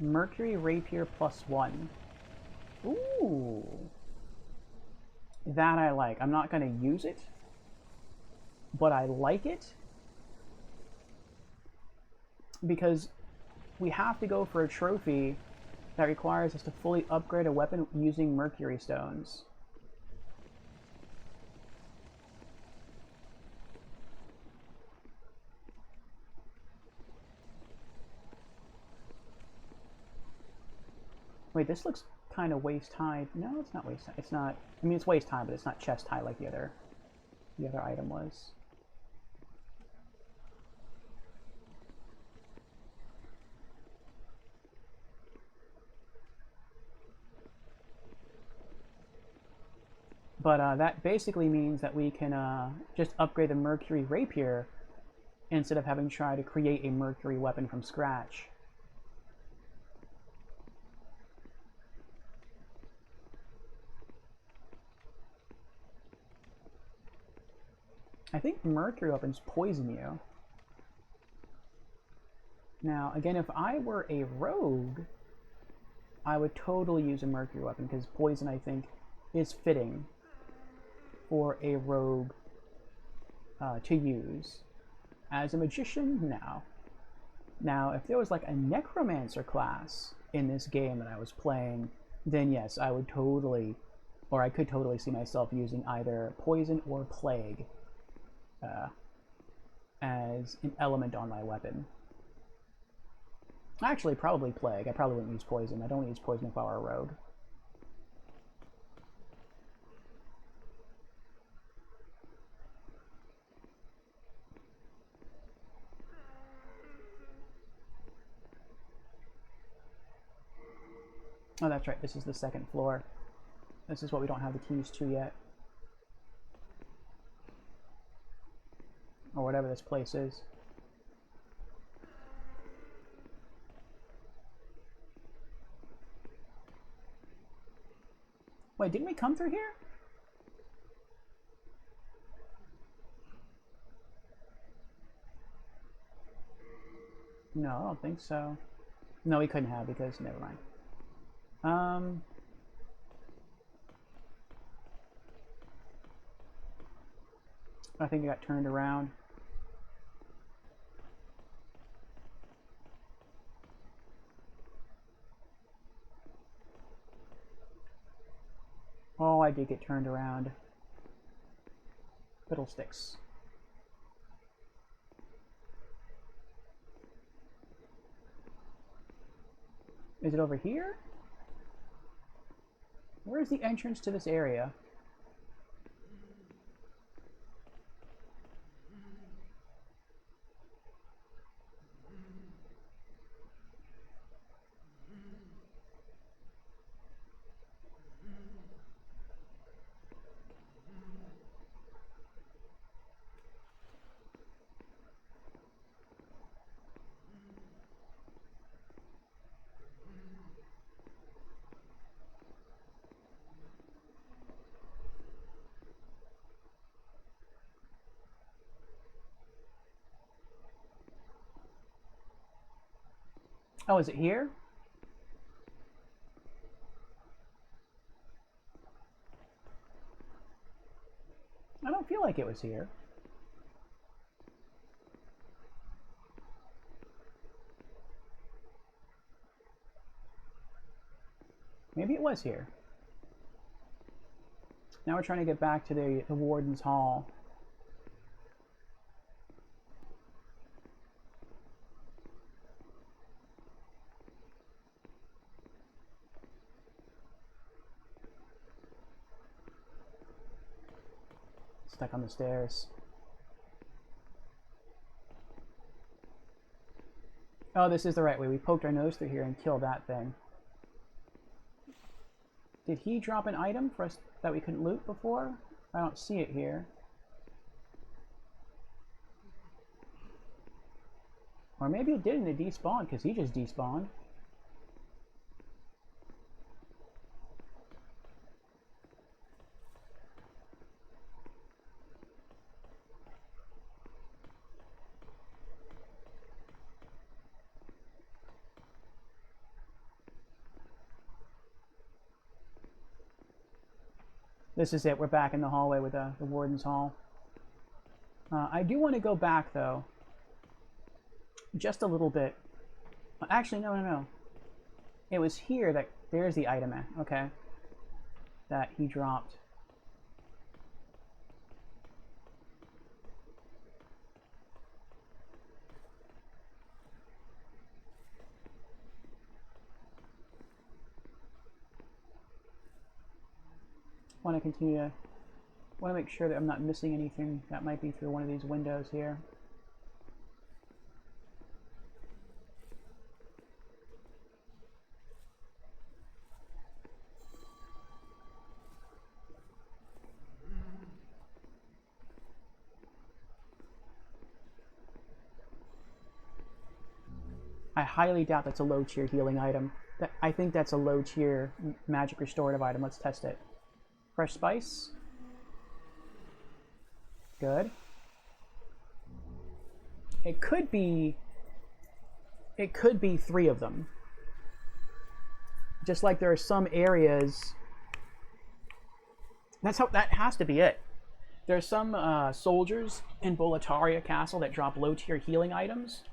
Mercury Rapier +1. Ooh. That I like. I'm not going to use it, but I like it because we have to go for a trophy that requires us to fully upgrade a weapon using Mercury Stones. Wait, this looks kind of waist high. No, it's not waist high. It's not. I mean, it's waist high, but it's not chest high like the other item was. But that basically means that we can just upgrade the Mercury Rapier instead of having to try to create a Mercury weapon from scratch. I think Mercury weapons poison you. Now, again, if I were a rogue, I would totally use a Mercury weapon, because poison, I think, is fitting for a rogue to use. As a magician, no. Now, if there was like a necromancer class in this game that I was playing, then yes, I would totally, or I could totally see myself using either poison or plague as an element on my weapon. Actually, probably plague. I probably wouldn't use poison. I don't use poison if I were a rogue. Oh, that's right. This is the second floor. This is what we don't have the keys to yet. Or whatever this place is. Wait, didn't we come through here? No, I don't think so. No, we couldn't have, because never mind. I think it got turned around. Oh, I did get turned around. Fiddlesticks. Is it over here? Where's the entrance to this area? Oh, is it here? I don't feel like it was here. Maybe it was here. Now we're trying to get back to the Warden's Hall. Stuck on the stairs. Oh, this is the right way. We poked our nose through here and killed that thing. Did he drop an item for us that we couldn't loot before? I don't see it here. Or maybe it did and it despawned, because he just despawned. This is it. We're back in the hallway with the Warden's Hall. I do want to go back, though. Just a little bit. Actually, no. It was here that... There's the item, okay. That he dropped. Want to continue to... Want to make sure that I'm not missing anything that might be through one of these windows here. I highly doubt that's a low tier healing item. I think that's a low tier magic restorative item. Let's test it. Fresh spice. Good. It could be 3 of them. Just like there are some areas. That has to be it. There are some soldiers in Boletaria Castle that drop low tier healing items.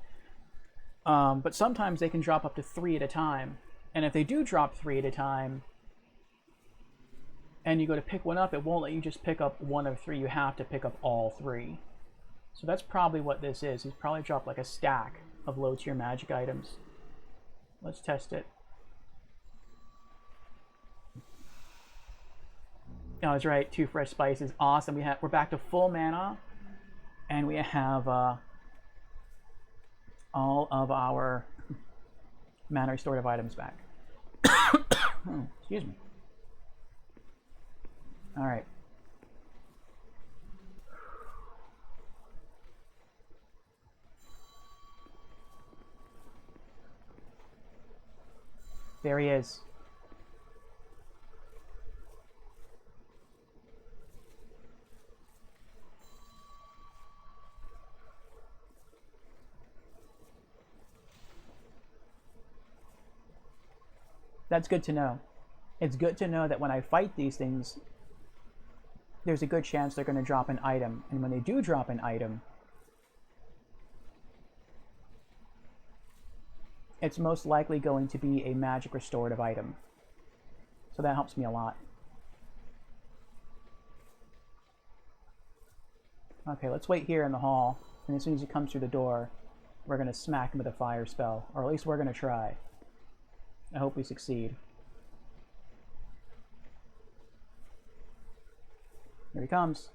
But sometimes they can drop up to 3 at a time. And if they do drop 3 at a time, and you go to pick one up, it won't let you just pick up 1 of 3. You have to pick up all 3. So that's probably what this is. He's probably dropped like a stack of low tier magic items. Let's test it. Oh, that's right. 2 fresh spices. Awesome. We're back to full mana, and we have all of our mana restorative items back. Oh, excuse me. All right. There he is. That's good to know. It's good to know that when I fight these things, there's a good chance they're going to drop an item. And when they do drop an item, it's most likely going to be a magic restorative item. So that helps me a lot. Okay, let's wait here in the hall. And as soon as he comes through the door, we're going to smack him with a fire spell. Or at least we're going to try. I hope we succeed. Here he comes.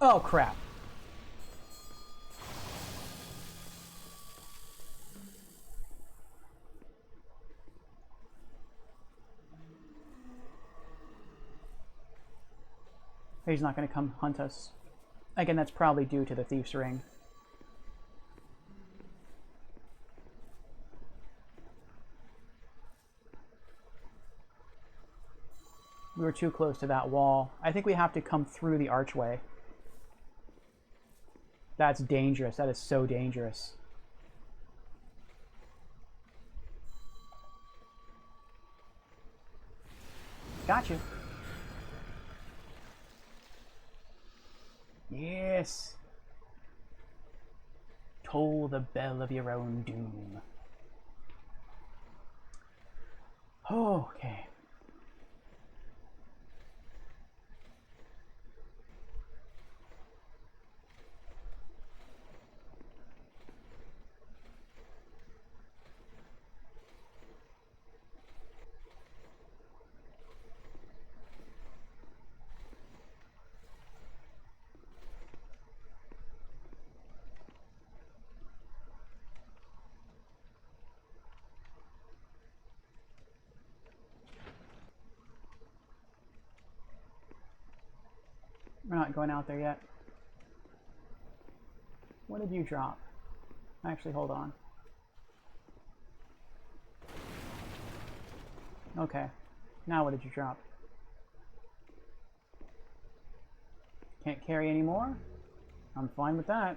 Oh, crap. He's not going to come hunt us. Again, that's probably due to the Thief's Ring. We were too close to that wall. I think we have to come through the archway. That's dangerous. That is so dangerous. Got you. Yes. Toll the bell of your own doom. Okay. We're not going out there yet. What did you drop? Actually, hold on. Okay. Now what did you drop? Can't carry anymore? I'm fine with that.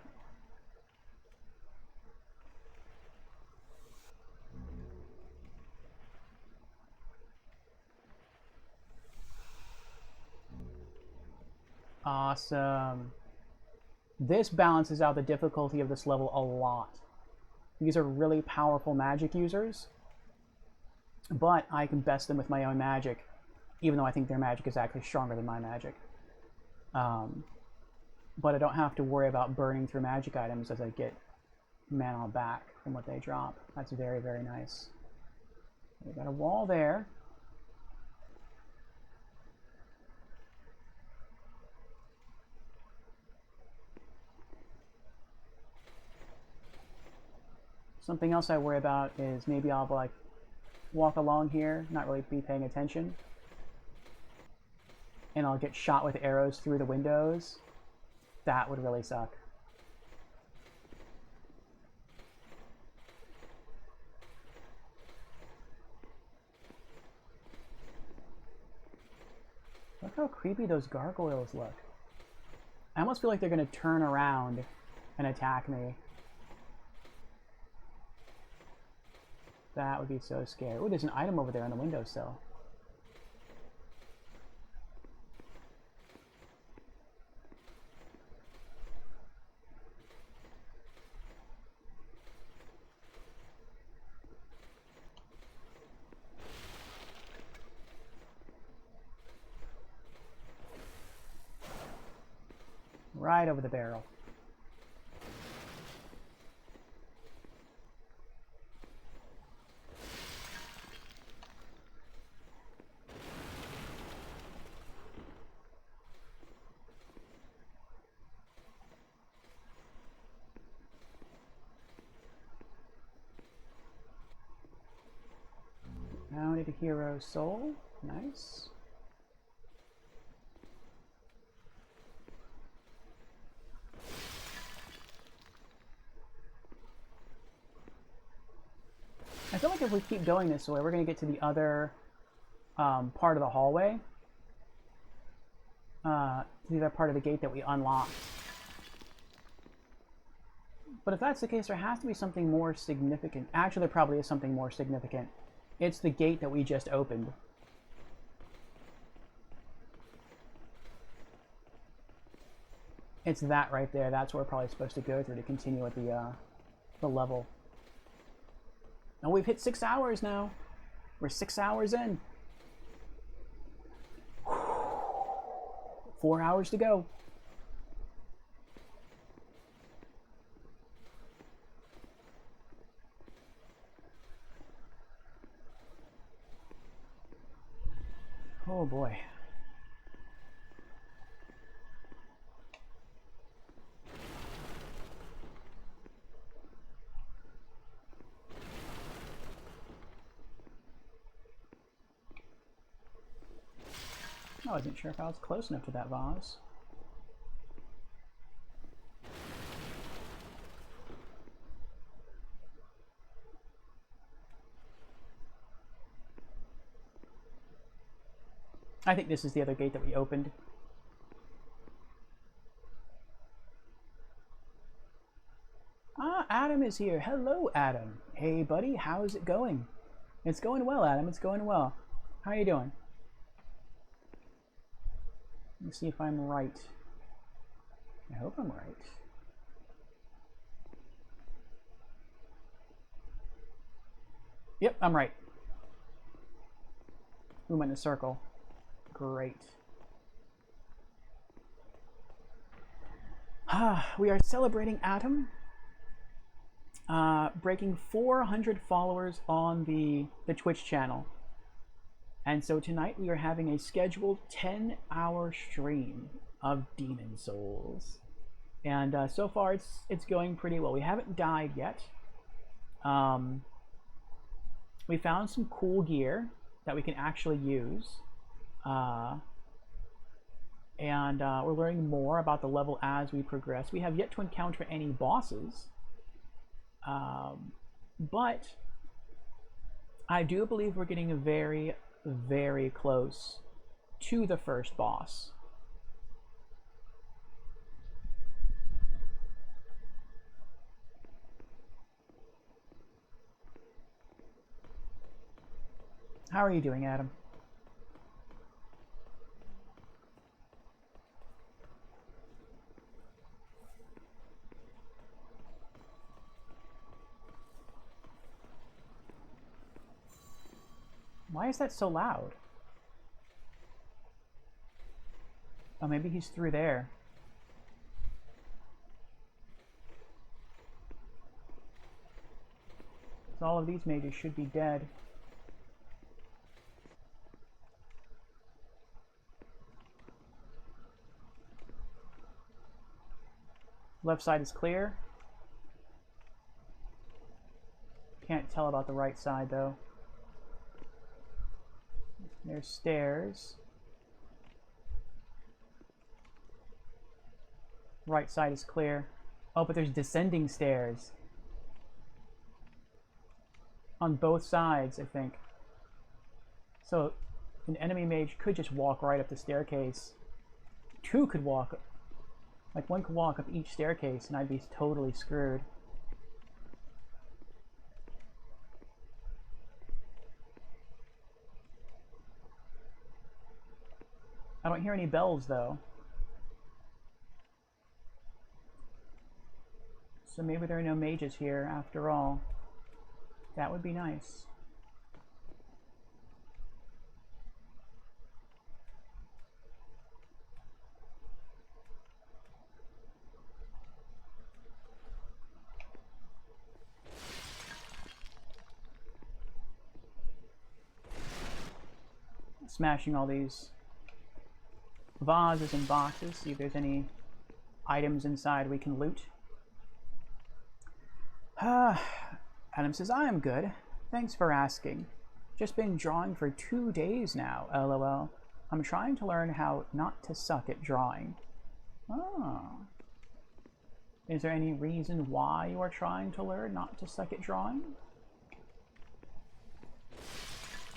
Awesome. This balances out the difficulty of this level a lot. These are really powerful magic users, but I can best them with my own magic, even though I think their magic is actually stronger than my magic. But I don't have to worry about burning through magic items as I get mana back from what they drop. That's very, very nice. We got a wall there. Something else I worry about is maybe I'll like walk along here, not really be paying attention, and I'll get shot with arrows through the windows. That would really suck. Look how creepy those gargoyles look. I almost feel like they're going to turn around and attack me. That would be so scary. Oh, there's an item over there on the windowsill. Right over the barrel. Mounted hero soul. Nice. I feel like if we keep going this way, we're going to get to the other part of the hallway. The other part of the gate that we unlocked. But if that's the case, there has to be something more significant. Actually, there probably is something more significant. It's the gate that we just opened. It's that right there. That's where we're probably supposed to go through to continue with the level. And we've hit 6 hours now. We're 6 hours in. 4 hours to go. Oh boy. I wasn't sure if I was close enough to that vase. I think this is the other gate that we opened. Ah, Adam is here. Hello, Adam. Hey, buddy. How's it going? It's going well, Adam. It's going well. How are you doing? Let's see if I'm right. I hope I'm right. Yep, I'm right. We went in a circle. Great. We are celebrating Adam. Breaking 400 followers on the Twitch channel. And so tonight we are having a scheduled 10-hour stream of Demon Souls. And so far it's going pretty well. We haven't died yet. We found some cool gear that we can actually use. And we're learning more about the level as we progress. We have yet to encounter any bosses. But I do believe we're getting very, very close to the first boss. How are you doing, Adam? Why is that so loud? Oh, maybe he's through there. So all of these mages should be dead. Left side is clear. Can't tell about the right side though. There's stairs. Right side is clear. Oh, but there's descending stairs. On both sides, I think. So An enemy mage could just walk right up the staircase. Two could walk, like one could walk up each staircase and I'd be totally screwed. I don't hear any bells though. So maybe there are no mages here after all. That would be nice. Smashing all these vases and boxes, see if there's any items inside we can loot. Adam says, I am good. Thanks for asking. Just been drawing for 2 days now, lol. I'm trying to learn how not to suck at drawing. Oh. Is there any reason why you are trying to learn not to suck at drawing?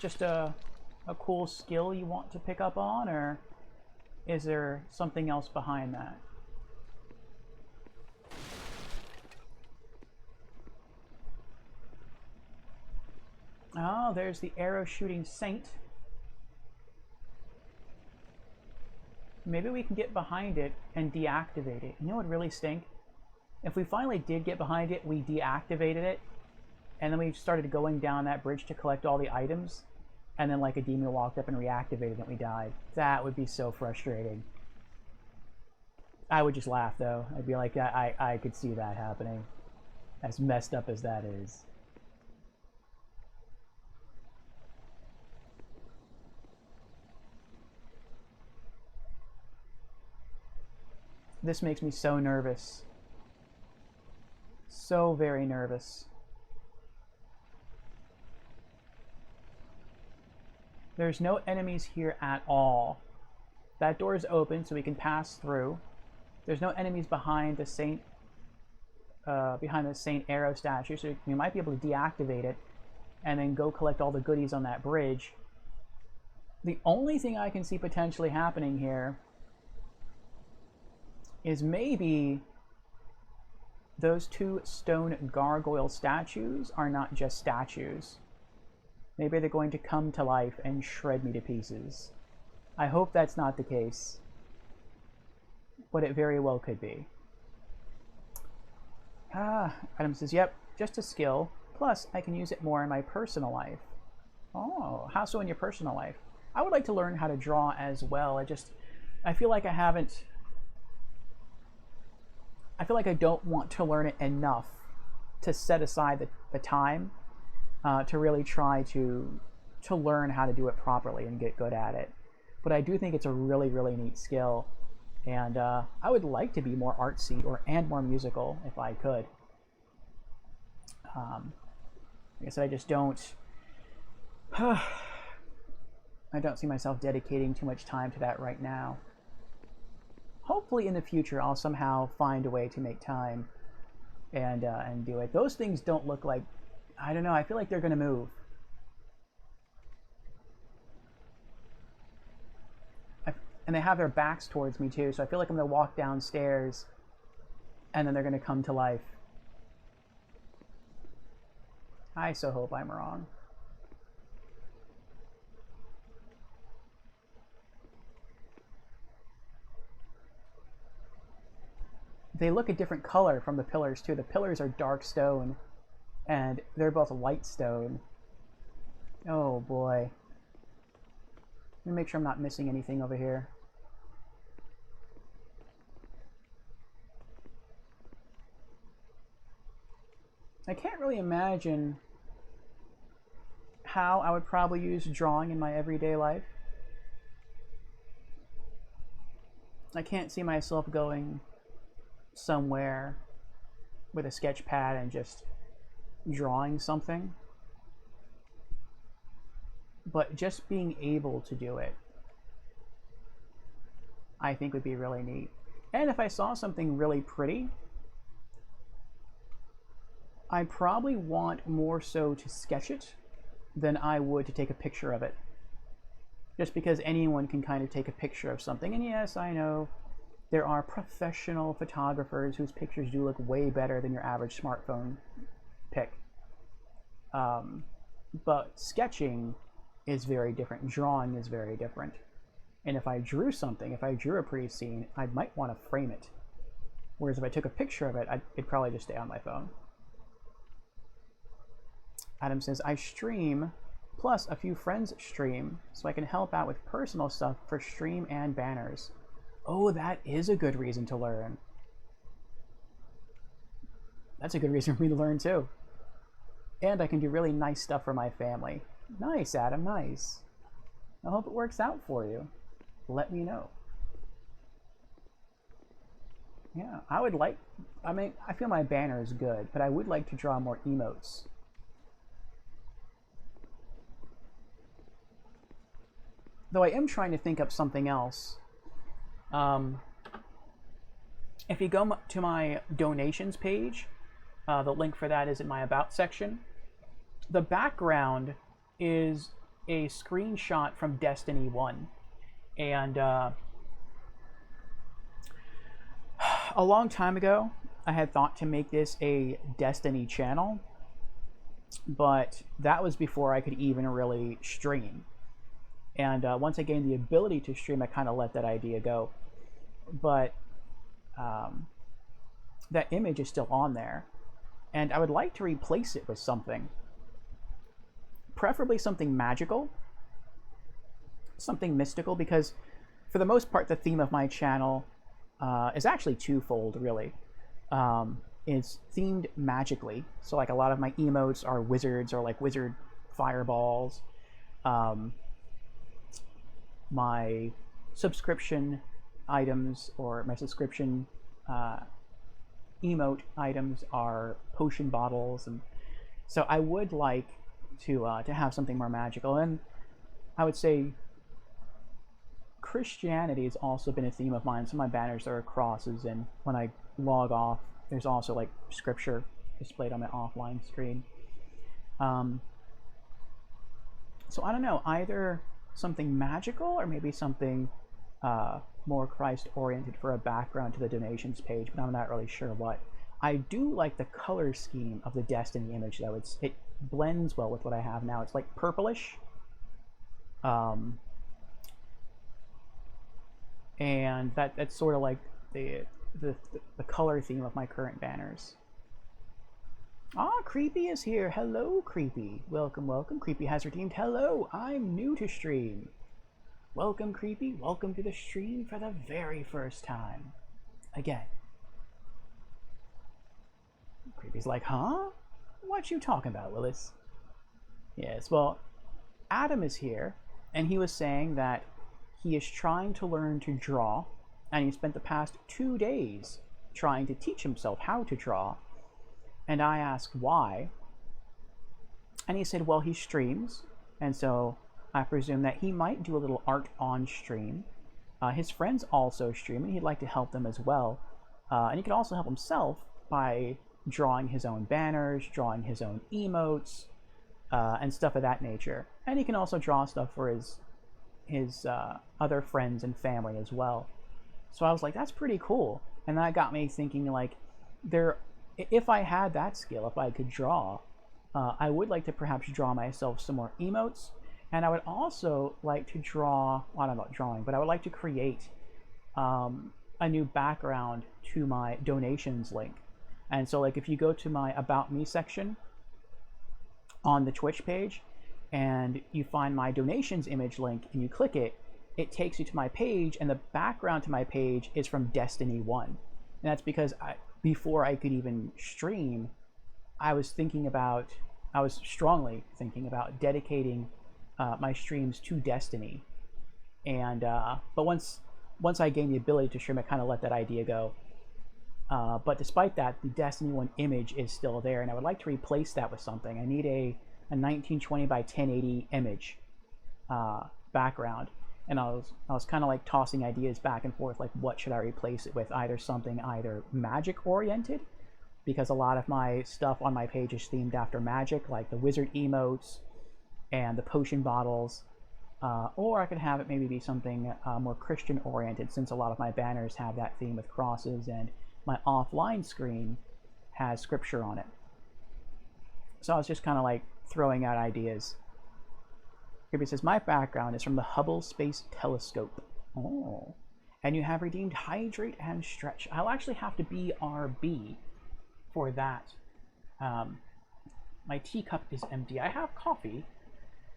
Just a cool skill you want to pick up on, or is there something else behind that? Oh, there's the arrow shooting saint. Maybe we can get behind it and deactivate it. You know what would really stink? If we finally did get behind it, we deactivated it, and then we started going down that bridge to collect all the items, and then like a demon walked up and reactivated it and we died. That would be so frustrating. I would just laugh though. I'd be like, I could see that happening. As messed up as that is. This makes me so nervous. So very nervous. There's no enemies here at all. That door is open so we can pass through. There's no enemies behind the Saint Arrow statue, so we might be able to deactivate it and then go collect all the goodies on that bridge. The only thing I can see potentially happening here is maybe those two stone gargoyle statues are not just statues. Maybe they're going to come to life and shred me to pieces. I hope that's not the case, but it very well could be. Adam says, yep, just a skill. Plus, I can use it more in my personal life. Oh, how so in your personal life? I would like to learn how to draw as well. I feel like I feel like I don't want to learn it enough to set aside the time to really try to learn how to do it properly and get good at it. But I do think it's a really, really neat skill. And I would like to be more artsy and more musical if I could. Like I said, I just don't... I don't see myself dedicating too much time to that right now. Hopefully in the future I'll somehow find a way to make time and do it. Those things don't look like... I don't know, I feel like they're going to move. And they have their backs towards me too, so I feel like I'm going to walk downstairs and then they're going to come to life. I so hope I'm wrong. They look a different color from the pillars too. The pillars are dark stone and they're both light stone. Oh boy. Let me make sure I'm not missing anything over here. I can't really imagine how I would probably use drawing in my everyday life. I can't see myself going somewhere with a sketch pad and just drawing something. But just being able to do it, I think would be really neat. And if I saw something really pretty, I'd probably want more so to sketch it than I would to take a picture of it. just because anyone can kind of take a picture of something. And yes, I know there are professional photographers whose pictures do look way better than your average smartphone pic. But sketching is very different. Drawing is very different. And if I drew something, if I drew a pretty scene, I might want to frame it. Whereas if I took a picture of it, it'd probably just stay on my phone. Adam says, I stream, plus a few friends stream, so I can help out with personal stuff for stream and banners. Oh, that is a good reason to learn. That's a good reason for me to learn too. And I can do really nice stuff for my family. Nice, Adam, nice. I hope it works out for you. Let me know. Yeah, I would like, I mean, I feel my banner is good, but I would like to draw more emotes. Though I am trying to think up something else. If you go to my donations page, the link for that is in my About section. The background is a screenshot from Destiny 1. And a long time ago, I had thought to make this a Destiny channel, but that was before I could even really stream. And once I gained the ability to stream, I kind of let that idea go. But that image is still on there. And I would like to replace it with something. Preferably something magical. Something mystical, because for the most part, the theme of my channel is actually twofold, really. It's themed magically. So like a lot of my emotes are wizards or like wizard fireballs. My subscription items or my subscription emote items are potion bottles, and so I would like to have something more magical. And I would say Christianity has also been a theme of mine. Some of my banners are crosses, and when I log off, there's also like scripture displayed on my offline screen. So I don't know, either something magical or maybe something more Christ-oriented for a background to the donations page, but I'm not really sure what. I do like the color scheme of the Destiny image, though. It blends well with what I have now. It's like purplish. And that's sort of like the color theme of my current banners. Ah, Creepy is here. Hello, Creepy. Welcome, welcome. Creepy has redeemed. Hello, I'm new to stream. Welcome, Creepy. Welcome to the stream for the very first time. Again. Creepy's like, huh? What you talking about, Willis? Yes, well, Adam is here, and he was saying that he is trying to learn to draw, and he spent the past 2 days trying to teach himself how to draw. And I asked why, and he said, well, he streams, and so I presume that he might do a little art on stream. His friends also stream, and he'd like to help them as well. And he can also help himself by drawing his own banners, drawing his own emotes, and stuff of that nature. And he can also draw stuff for his other friends and family as well. So I was like, that's pretty cool. And that got me thinking, like, if I had that skill, if I could draw, I would like to perhaps draw myself some more emotes. And I would also like to draw, well, I don't know about drawing, but I would like to create a new background to my donations link. And so, like, if you go to my About Me section on the Twitch page, and you find my donations image link, and you click it, it takes you to my page, and the background to my page is from Destiny 1. And that's because before I could even stream, I was strongly thinking about dedicating my streams to Destiny. And but once I gained the ability to stream, I kind of let that idea go. But despite that, the Destiny 1 image is still there, and I would like to replace that with something. I need a 1920 by 1080 image background, and I was kind of like tossing ideas back and forth, like what should I replace it with? Either something magic oriented, because a lot of my stuff on my page is themed after magic, like the wizard emotes and the potion bottles, Or I could have it maybe be something more Christian oriented, since a lot of my banners have that theme with crosses, and my offline screen has scripture on it. So I was just kind of like throwing out ideas. Kirby says, my background is from the Hubble Space Telescope. Oh. And you have redeemed Hydrate and Stretch. I'll actually have to BRB for that. My teacup is empty. I have coffee,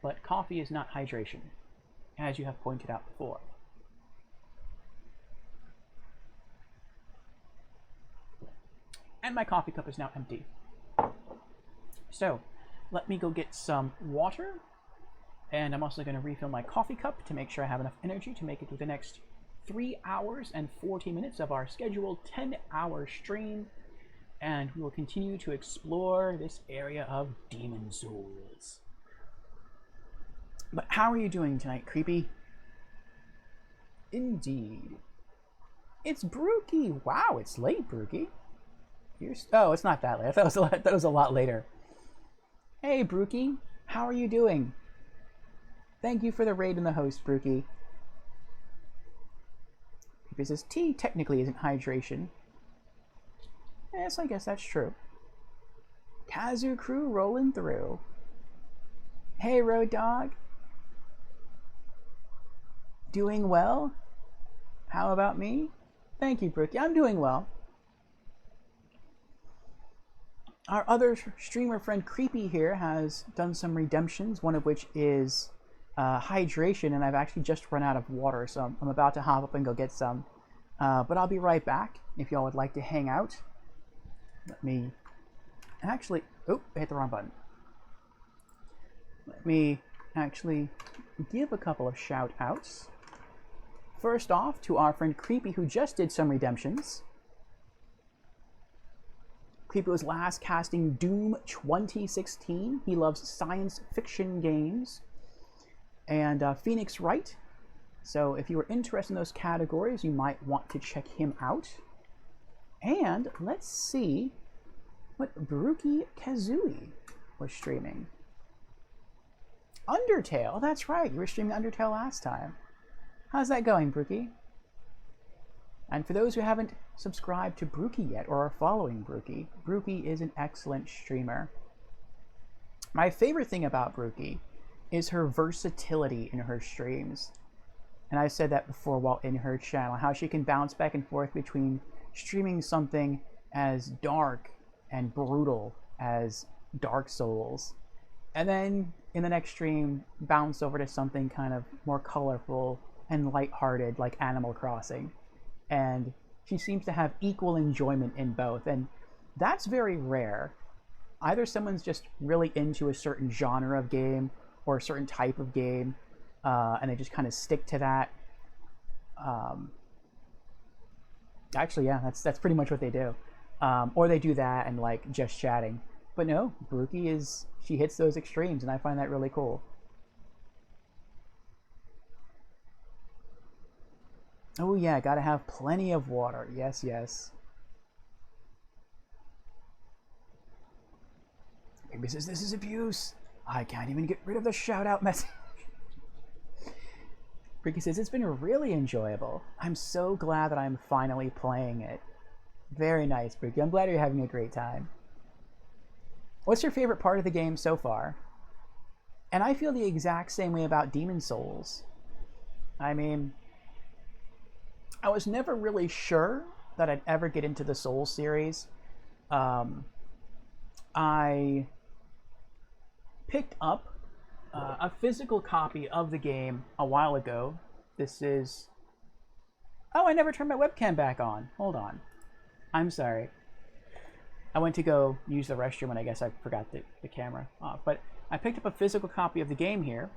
but coffee is not hydration, as you have pointed out before. And my coffee cup is now empty. So, let me go get some water, and I'm also going to refill my coffee cup to make sure I have enough energy to make it through the next 3 hours and 40 minutes of our scheduled 10-hour stream, and we will continue to explore this area of Demon Souls. But how are you doing tonight, Creepy? Indeed. It's Brookie. Wow, it's late, Brookie. Oh, it's not that late. I thought it was a lot later. Hey, Brookie. How are you doing? Thank you for the raid in the host, Brookie. Because this tea technically isn't hydration. Yes, I guess that's true. Kazu crew rolling through. Hey, Road Dog. Doing well? How about me? Thank you, Brookie. I'm doing well. Our other streamer friend Creepy here has done some redemptions, one of which is hydration, and I've actually just run out of water, so I'm about to hop up and go get some. But I'll be right back if y'all would like to hang out. Let me actually... Oh, I hit the wrong button. Let me actually give a couple of shout-outs. First off, to our friend Creepy, who just did some redemptions. Creepy was last casting Doom 2016. He loves science fiction games. And Phoenix Wright. So if you were interested in those categories, you might want to check him out. And let's see what Brookie Kazooie was streaming. Undertale, that's right. You were streaming Undertale last time. How's that going, Brookie? And for those who haven't subscribed to Brookie yet or are following Brookie, Brookie is an excellent streamer. My favorite thing about Brookie is her versatility in her streams. And I've said that before while in her channel, how she can bounce back and forth between streaming something as dark and brutal as Dark Souls, and then in the next stream bounce over to something kind of more colorful and lighthearted like Animal Crossing. And she seems to have equal enjoyment in both, and that's very rare. Either someone's just really into a certain genre of game or a certain type of game, and they just kind of stick to that. Actually, yeah, that's pretty much what they do. Or they do that and like just chatting. But no, Brookie she hits those extremes, and I find that really cool. Oh yeah, gotta have plenty of water. Yes, yes. Maybe says this is abuse. I can't even get rid of the shout-out message. Ricky says, it's been really enjoyable. I'm so glad that I'm finally playing it. Very nice, Ricky. I'm glad you're having a great time. What's your favorite part of the game so far? And I feel the exact same way about Demon Souls. I mean, I was never really sure that I'd ever get into the Souls series. I picked up a physical copy of the game a while ago. This is... Oh, I never turned my webcam back on. Hold on. I'm sorry. I went to go use the restroom and I guess I forgot the camera off. But I picked up a physical copy of the game here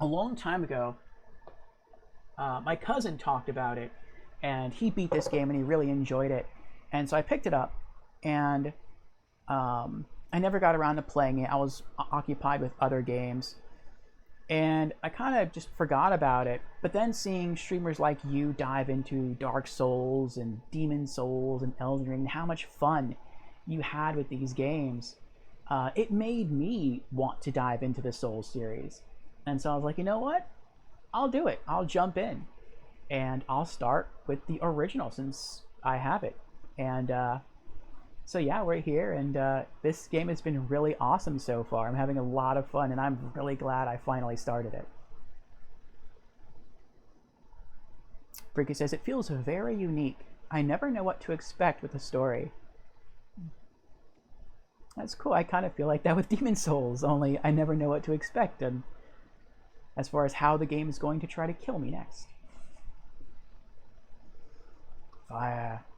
a long time ago. My cousin talked about it, and he beat this game and he really enjoyed it. And so I picked it up, and I never got around to playing it. I was occupied with other games, and I kind of just forgot about it. But then seeing streamers like you dive into Dark Souls and Demon Souls and Elden Ring, and how much fun you had with these games, it made me want to dive into the Souls series. And so I was like, you know what? I'll do it. I'll jump in. And I'll start with the original since I have it. And so yeah, we're here, and this game has been really awesome so far. I'm having a lot of fun, and I'm really glad I finally started it. Bricky says, it feels very unique. I never know what to expect with the story. That's cool. I kind of feel like that with Demon Souls, only I never know what to expect, and as far as how the game is going to try to kill me next.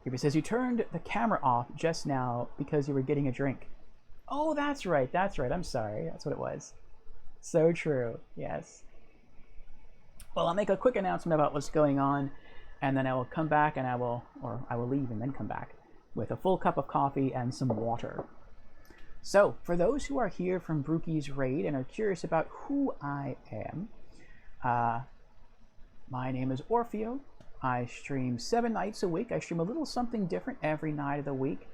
Creepy says, you turned the camera off just now because you were getting a drink. Oh, that's right, I'm sorry, that's what it was. So true, yes. Well, I'll make a quick announcement about what's going on, and then I will come back and I will leave and then come back with a full cup of coffee and some water. So, for those who are here from Brooky's Raid and are curious about who I am, my name is Orfeo. I stream 7 nights a week. I stream a little something different every night of the week.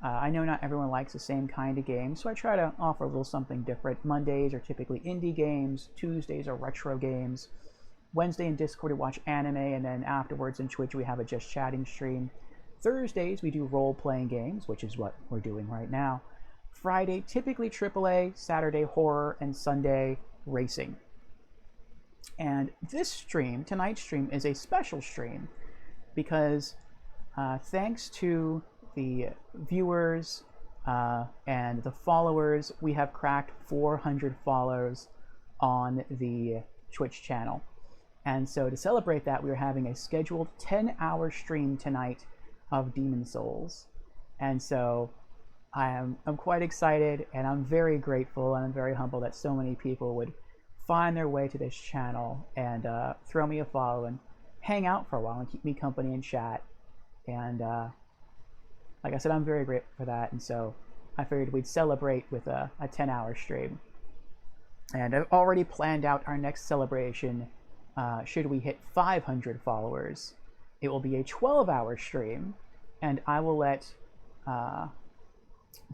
I know not everyone likes the same kind of game, so I try to offer a little something different. Mondays are typically indie games. Tuesdays are retro games. Wednesday in Discord we watch anime, and then afterwards in Twitch we have a just chatting stream. Thursdays we do role-playing games, which is what we're doing right now. Friday, typically AAA, Saturday horror, and Sunday racing. And this stream, tonight's stream, is a special stream because thanks to the viewers and the followers, we have cracked 400 follows on the Twitch channel. And so to celebrate that, we are having a scheduled 10-hour stream tonight of Demon Souls. And so I'm quite excited, and I'm very grateful, and I'm very humbled that so many people would find their way to this channel and throw me a follow and hang out for a while and keep me company and chat. And like I said, I'm very grateful for that, and so I figured we'd celebrate with a 10-hour stream. And I've already planned out our next celebration. Should we hit 500 followers, it will be a 12-hour stream, and I will let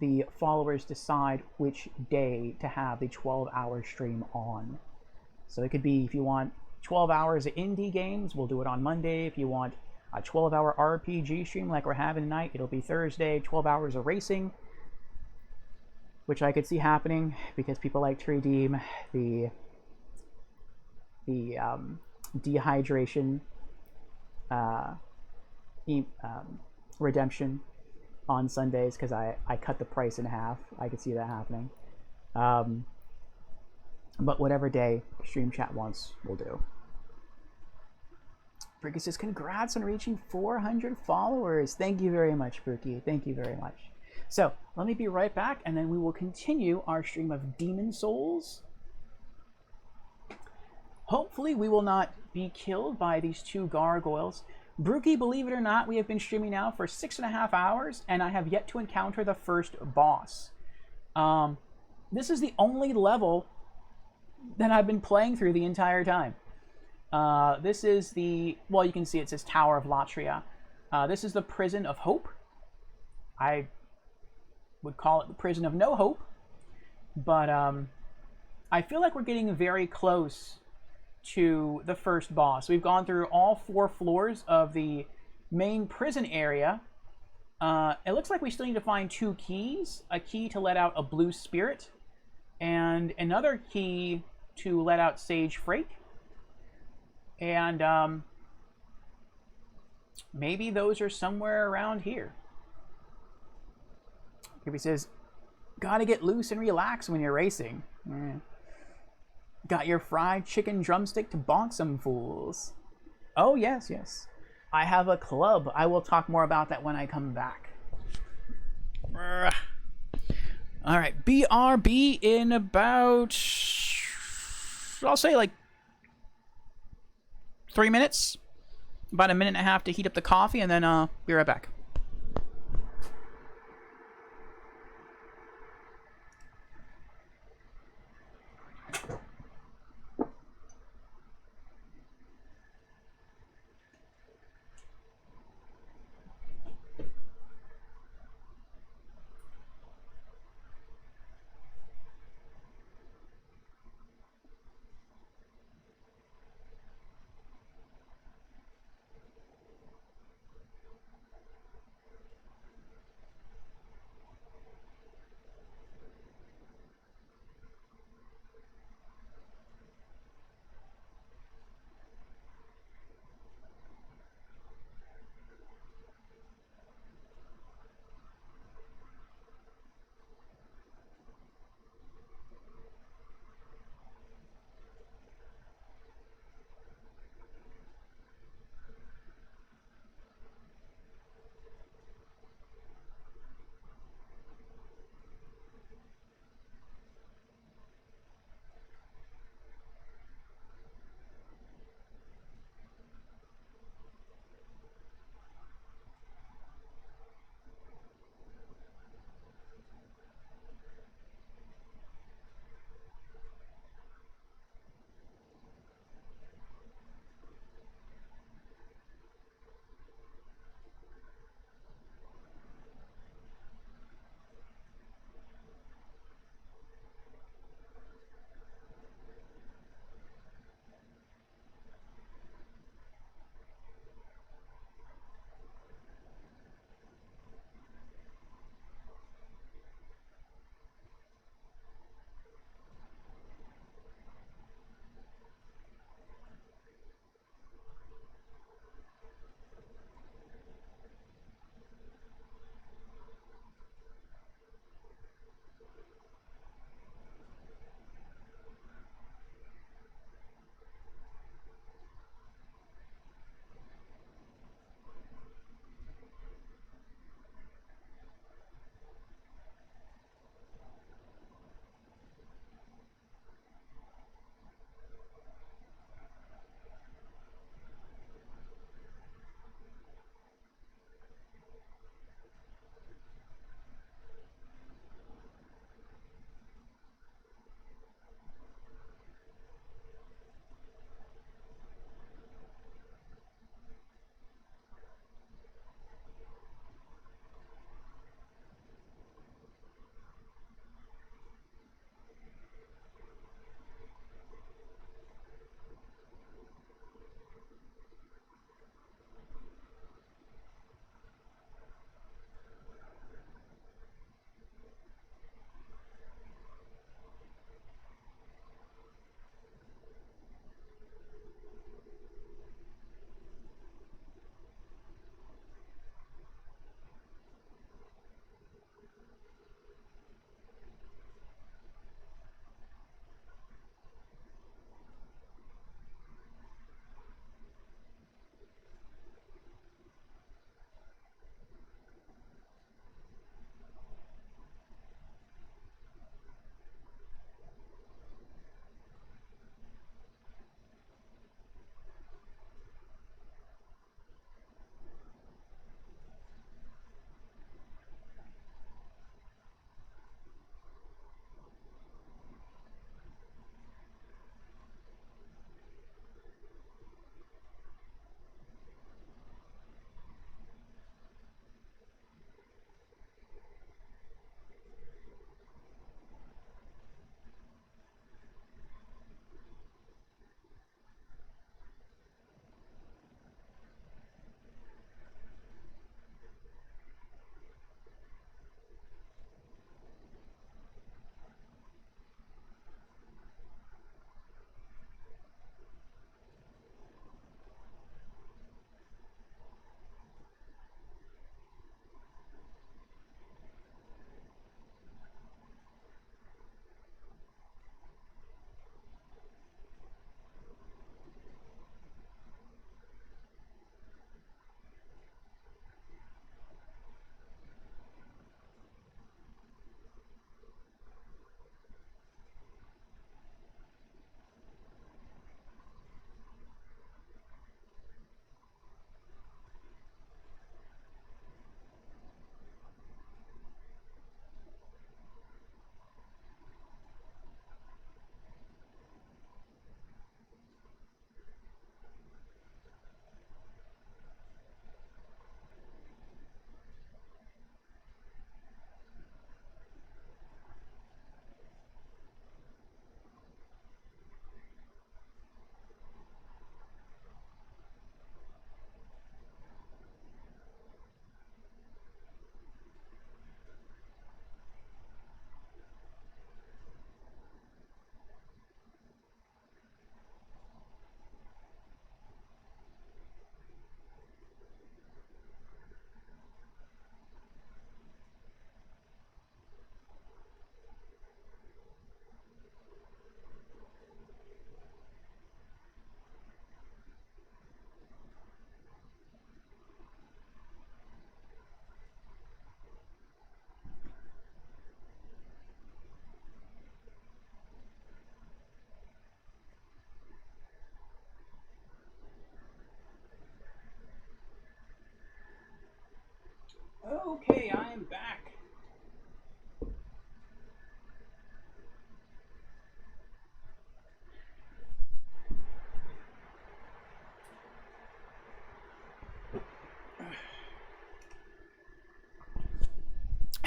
the followers decide which day to have the 12-hour stream on. So it could be, if you want 12 hours of indie games, we'll do it on Monday. If you want a 12-hour RPG stream like we're having tonight, it'll be Thursday. 12 hours of racing, which I could see happening because people like to redeem the dehydration redemption on Sundays, because I cut the price in half. I could see that happening. But whatever day Stream Chat wants, we'll do. Brookie says, congrats on reaching 400 followers. Thank you very much, Brookie. Thank you very much. So, let me be right back, and then we will continue our stream of Demon Souls. Hopefully, we will not be killed by these 2 gargoyles. Brookie, believe it or not, we have been streaming now for 6.5 hours, and I have yet to encounter the first boss. This is the only level that I've been playing through the entire time. This is the, well, you can see it says Tower of Latria. This is the Prison of Hope. I would call it the Prison of No Hope, but I feel like we're getting very close to the first boss. We've gone through all 4 floors of the main prison area. It looks like we still need to find 2 keys. A key to let out a blue spirit, and another key to let out Sage Frake. And maybe those are somewhere around here. He says, gotta get loose and relax when you're racing. Got your fried chicken drumstick to bonk some fools. Oh, yes, yes. I have a club. I will talk more about that when I come back. Alright, BRB in about, I'll say like 3 minutes. About a minute and a half to heat up the coffee, and then be right back.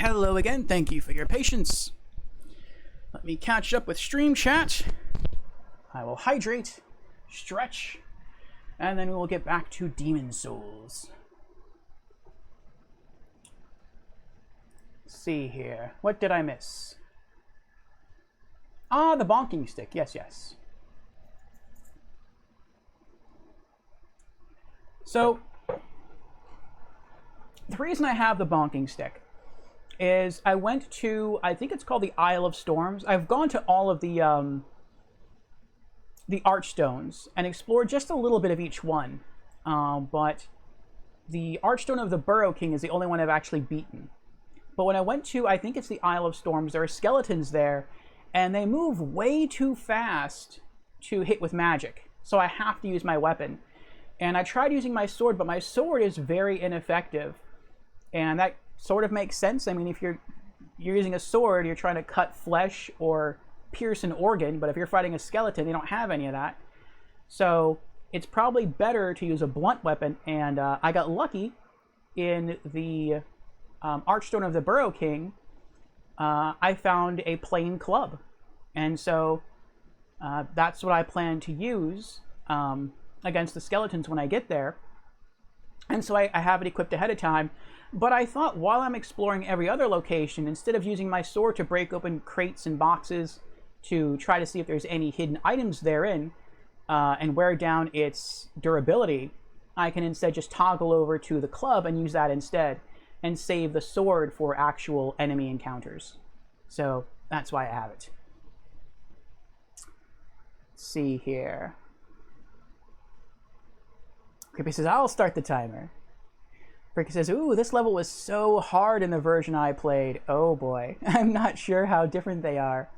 Hello again, thank you for your patience. Let me catch up with stream chat. I will hydrate, stretch, and then we will get back to Demon Souls. Let's see here. What did I miss? Ah, the bonking stick. Yes, yes. So, the reason I have the bonking stick is I went to, I think it's called the Isle of Storms. I've gone to all of the Archstones and explored just a little bit of each one. But the Archstone of the Burrow King is the only one I've actually beaten. But when I went to, I think it's the Isle of Storms, there are skeletons there, and they move way too fast to hit with magic. So I have to use my weapon. And I tried using my sword, but my sword is very ineffective. And that sort of makes sense. I mean, if you're using a sword, you're trying to cut flesh or pierce an organ, but if you're fighting a skeleton, they don't have any of that. So it's probably better to use a blunt weapon, and I got lucky in the Archstone of the Burrow King. I found a plain club, and so that's what I plan to use against the skeletons when I get there. And so I have it equipped ahead of time. But I thought while I'm exploring every other location, instead of using my sword to break open crates and boxes to try to see if there's any hidden items therein and wear down its durability, I can instead just toggle over to the club and use that instead and save the sword for actual enemy encounters. So that's why I have it. Let's see here. Creepy says, I'll start the timer. Bricky says, ooh, this level was so hard in the version I played. Oh boy, I'm not sure how different they are.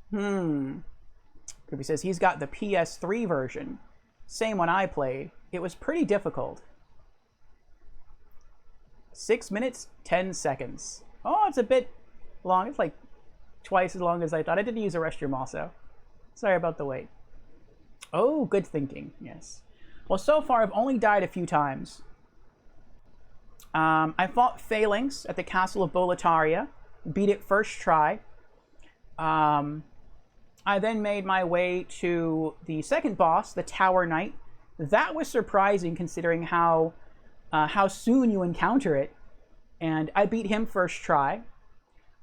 Creepy says, he's got the PS3 version. Same one I played. It was pretty difficult. 6 minutes, 10 seconds. Oh, it's a bit long. It's like twice as long as I thought. I didn't use a restroom also. Sorry about the wait. Oh, good thinking, yes. Well, so far I've only died a few times. I fought Phalanx at the Castle of Boletaria, beat it first try. I then made my way to the second boss, the Tower Knight. That was surprising considering how soon you encounter it. And I beat him first try.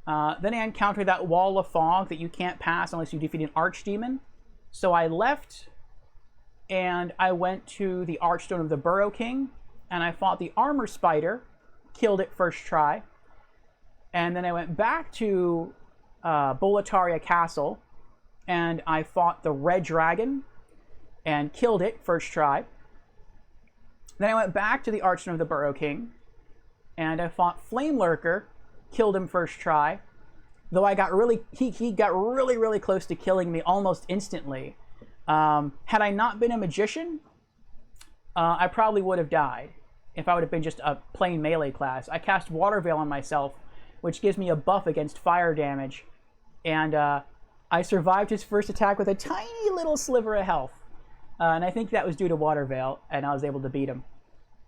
Then I encountered that wall of fog that you can't pass unless you defeat an archdemon. So I left and I went to the Archstone of the Burrow King, and I fought the Armor Spider, killed it first try. And then I went back to Boletaria Castle, and I fought the Red Dragon, and killed it first try. Then I went back to the Archstone of the Burrow King, and I fought Flame Lurker, killed him first try. Though I got he got really close to killing me almost instantly. Had I not been a magician, I probably would have died if I would have been just a plain melee class. I cast Water Veil on myself, which gives me a buff against fire damage, and I survived his first attack with a tiny little sliver of health. And I think that was due to Water Veil, and I was able to beat him.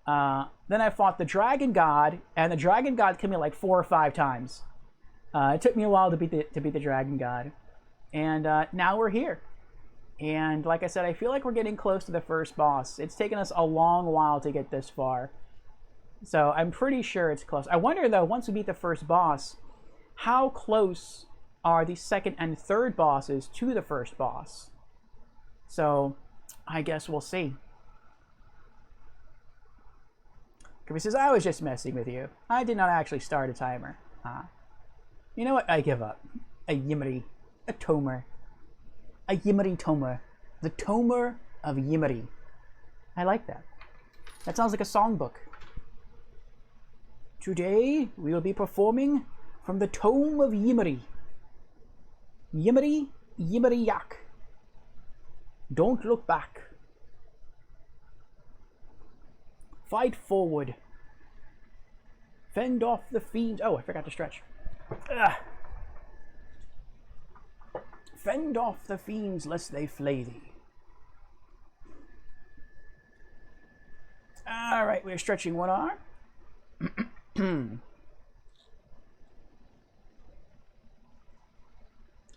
Then I fought the Dragon God, and the Dragon God killed me like 4 or 5 times. It took me a while to beat the Dragon God. And now we're here. And like I said, I feel like we're getting close to the first boss. It's taken us a long while to get this far. So I'm pretty sure it's close. I wonder, though, once we beat the first boss, how close are the second and third bosses to the first boss? So I guess we'll see. Kirby says, I was just messing with you. I did not actually start a timer. You know what? I give up. A Yimmery. A Tomer. A Yimmery Tomer. The Tomer of Yimmery. I like that. That sounds like a songbook. Today, we will be performing from the Tome of Yimmery. Yimmery, Yimmery Yak. Don't look back. Fight forward. Fend off the fiends. Oh, I forgot to stretch. Ugh. Fend off the fiends lest they flay thee. Alright, we're stretching one arm.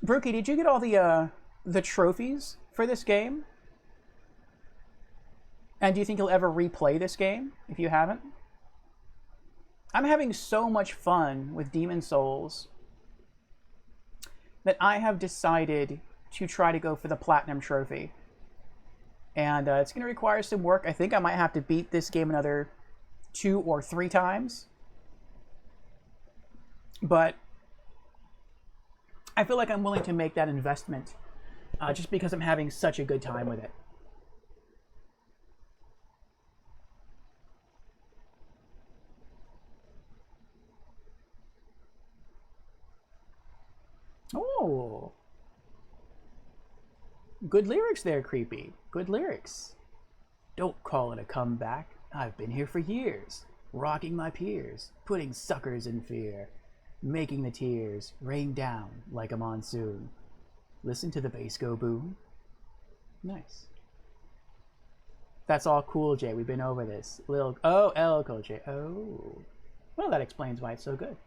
Brookie, did you get all the trophies for this game? And do you think you'll ever replay this game if you haven't? I'm having so much fun with Demon's Souls that I have decided to try to go for the Platinum Trophy. And it's going to require some work. I think I might have to beat this game another 2 or 3 times. But I feel like I'm willing to make that investment just because I'm having such a good time with it. Oh. Good lyrics there, Creepy. Good lyrics. Don't call it a comeback. I've been here for years, rocking my peers, putting suckers in fear, making the tears rain down like a monsoon. Listen to the bass go boom. Nice. That's all cool, Jay. We've been over this. LL Cool J. Oh. Well, that explains why it's so good.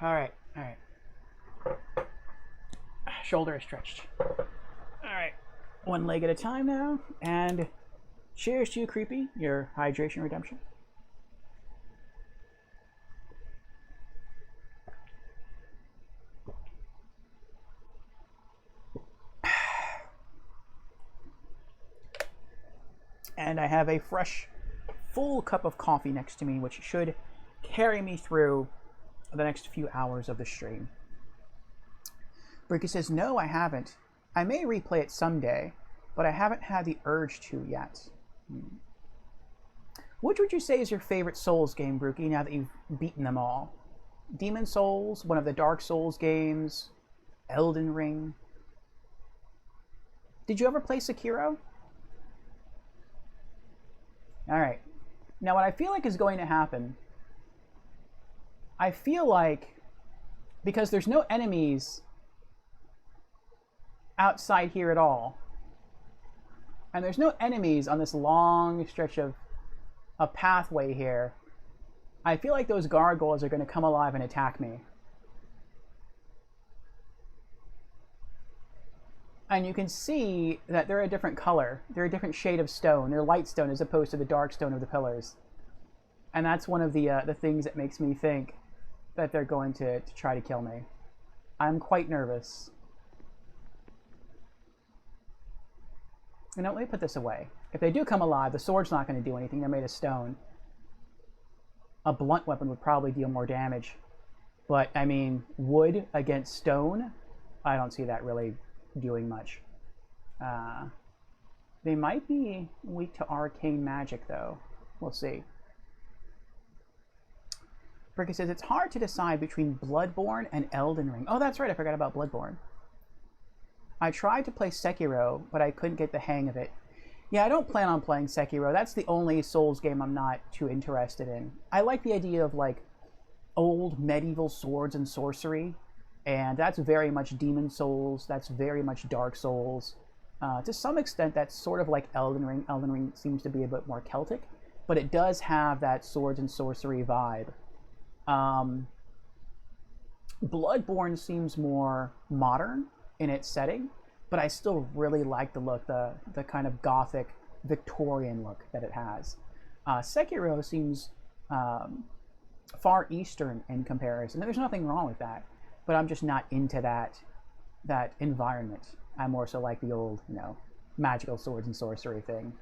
All right. Shoulder is stretched. All right. One leg at a time now. And cheers to you, Creepy, your hydration redemption. And I have a fresh, full cup of coffee next to me, which should carry me through the next few hours of the stream. Bricky says, no, I haven't. I may replay it someday, but I haven't had the urge to yet. Which would you say is your favorite Souls game, Brookie, now that you've beaten them all? Demon's Souls, one of the Dark Souls games, Elden Ring. Did you ever play Sekiro? Alright. Now what I feel like is going to happen, I feel like, because there's no enemies outside here at all, and there's no enemies on this long stretch of a pathway here, I feel like those gargoyles are going to come alive and attack me. And you can see that they're a different color. They're a different shade of stone. They're light stone as opposed to the dark stone of the pillars. And that's one of the things that makes me think that they're going to try to kill me. I'm quite nervous. You know, let me put this away. If they do come alive, the sword's not going to do anything. They're made of stone. A blunt weapon would probably deal more damage. But, I mean, wood against stone? I don't see that really doing much. They might be weak to arcane magic, though. We'll see. Bricky says, it's hard to decide between Bloodborne and Elden Ring. Oh, that's right, I forgot about Bloodborne. I tried to play Sekiro, but I couldn't get the hang of it. Yeah, I don't plan on playing Sekiro. That's the only Souls game I'm not too interested in. I like the idea of, like, old medieval swords and sorcery, and that's very much Demon's Souls, that's very much Dark Souls. To some extent, that's sort of like Elden Ring. Elden Ring seems to be a bit more Celtic, but it does have that swords and sorcery vibe. Bloodborne seems more modern in its setting, but I still really like the look, the kind of gothic Victorian look that it has. Sekiro seems far eastern in comparison, and there's nothing wrong with that, but I'm just not into that environment. I more so like the old, you know, magical swords and sorcery thing.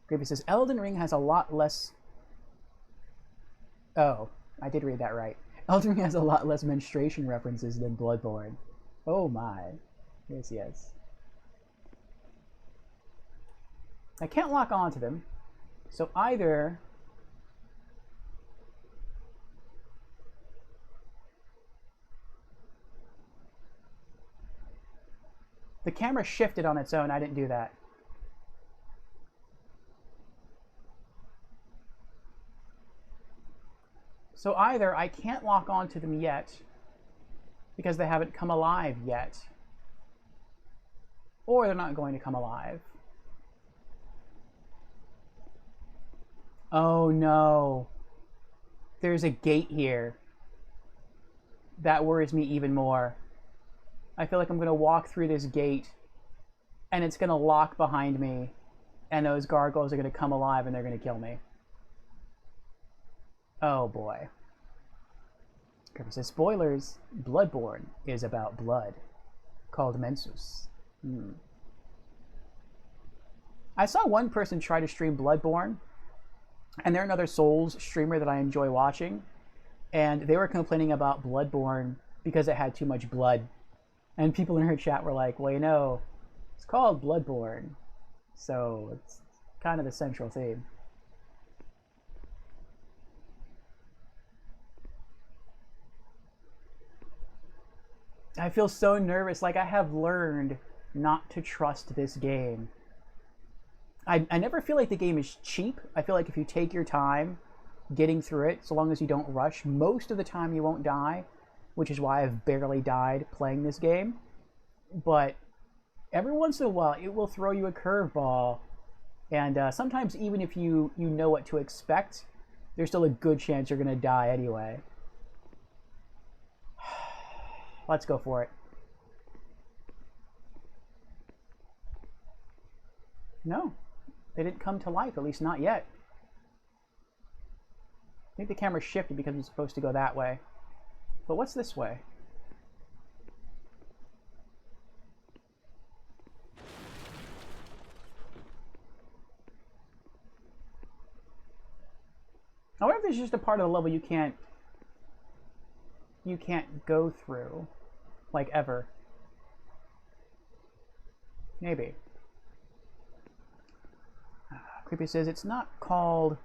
Gravy says, Elden Ring has a lot less... Oh, I did read that right. Elden Ring has a lot less menstruation references than Bloodborne. Oh my. Yes, yes. I can't lock onto them, so either... The camera shifted on its own. I didn't do that. So either I can't lock onto them yet because they haven't come alive yet, or they're not going to come alive. Oh no. There's a gate here. That worries me even more. I feel like I'm going to walk through this gate and it's going to lock behind me and those gargoyles are going to come alive and they're going to kill me. Oh boy. Kirby says, spoilers, Bloodborne is about blood, called Mensus. I saw one person try to stream Bloodborne, and they're another Souls streamer that I enjoy watching, and they were complaining about Bloodborne because it had too much blood. And people in her chat were like, well, you know, it's called Bloodborne, so it's kind of the central theme. I feel so nervous. Like, I have learned not to trust this game. I never feel like the game is cheap. I feel like if you take your time getting through it, so long as you don't rush, most of the time you won't die, which is why I've barely died playing this game. But every once in a while, it will throw you a curveball. And sometimes even if you know what to expect, there's still a good chance you're going to die anyway. Let's go for it. No, they didn't come to life, at least not yet. I think the camera shifted because it's supposed to go that way. But what's this way? I wonder if there's just a part of the level you can't go through, like, ever. Maybe. Creepy says it's not called...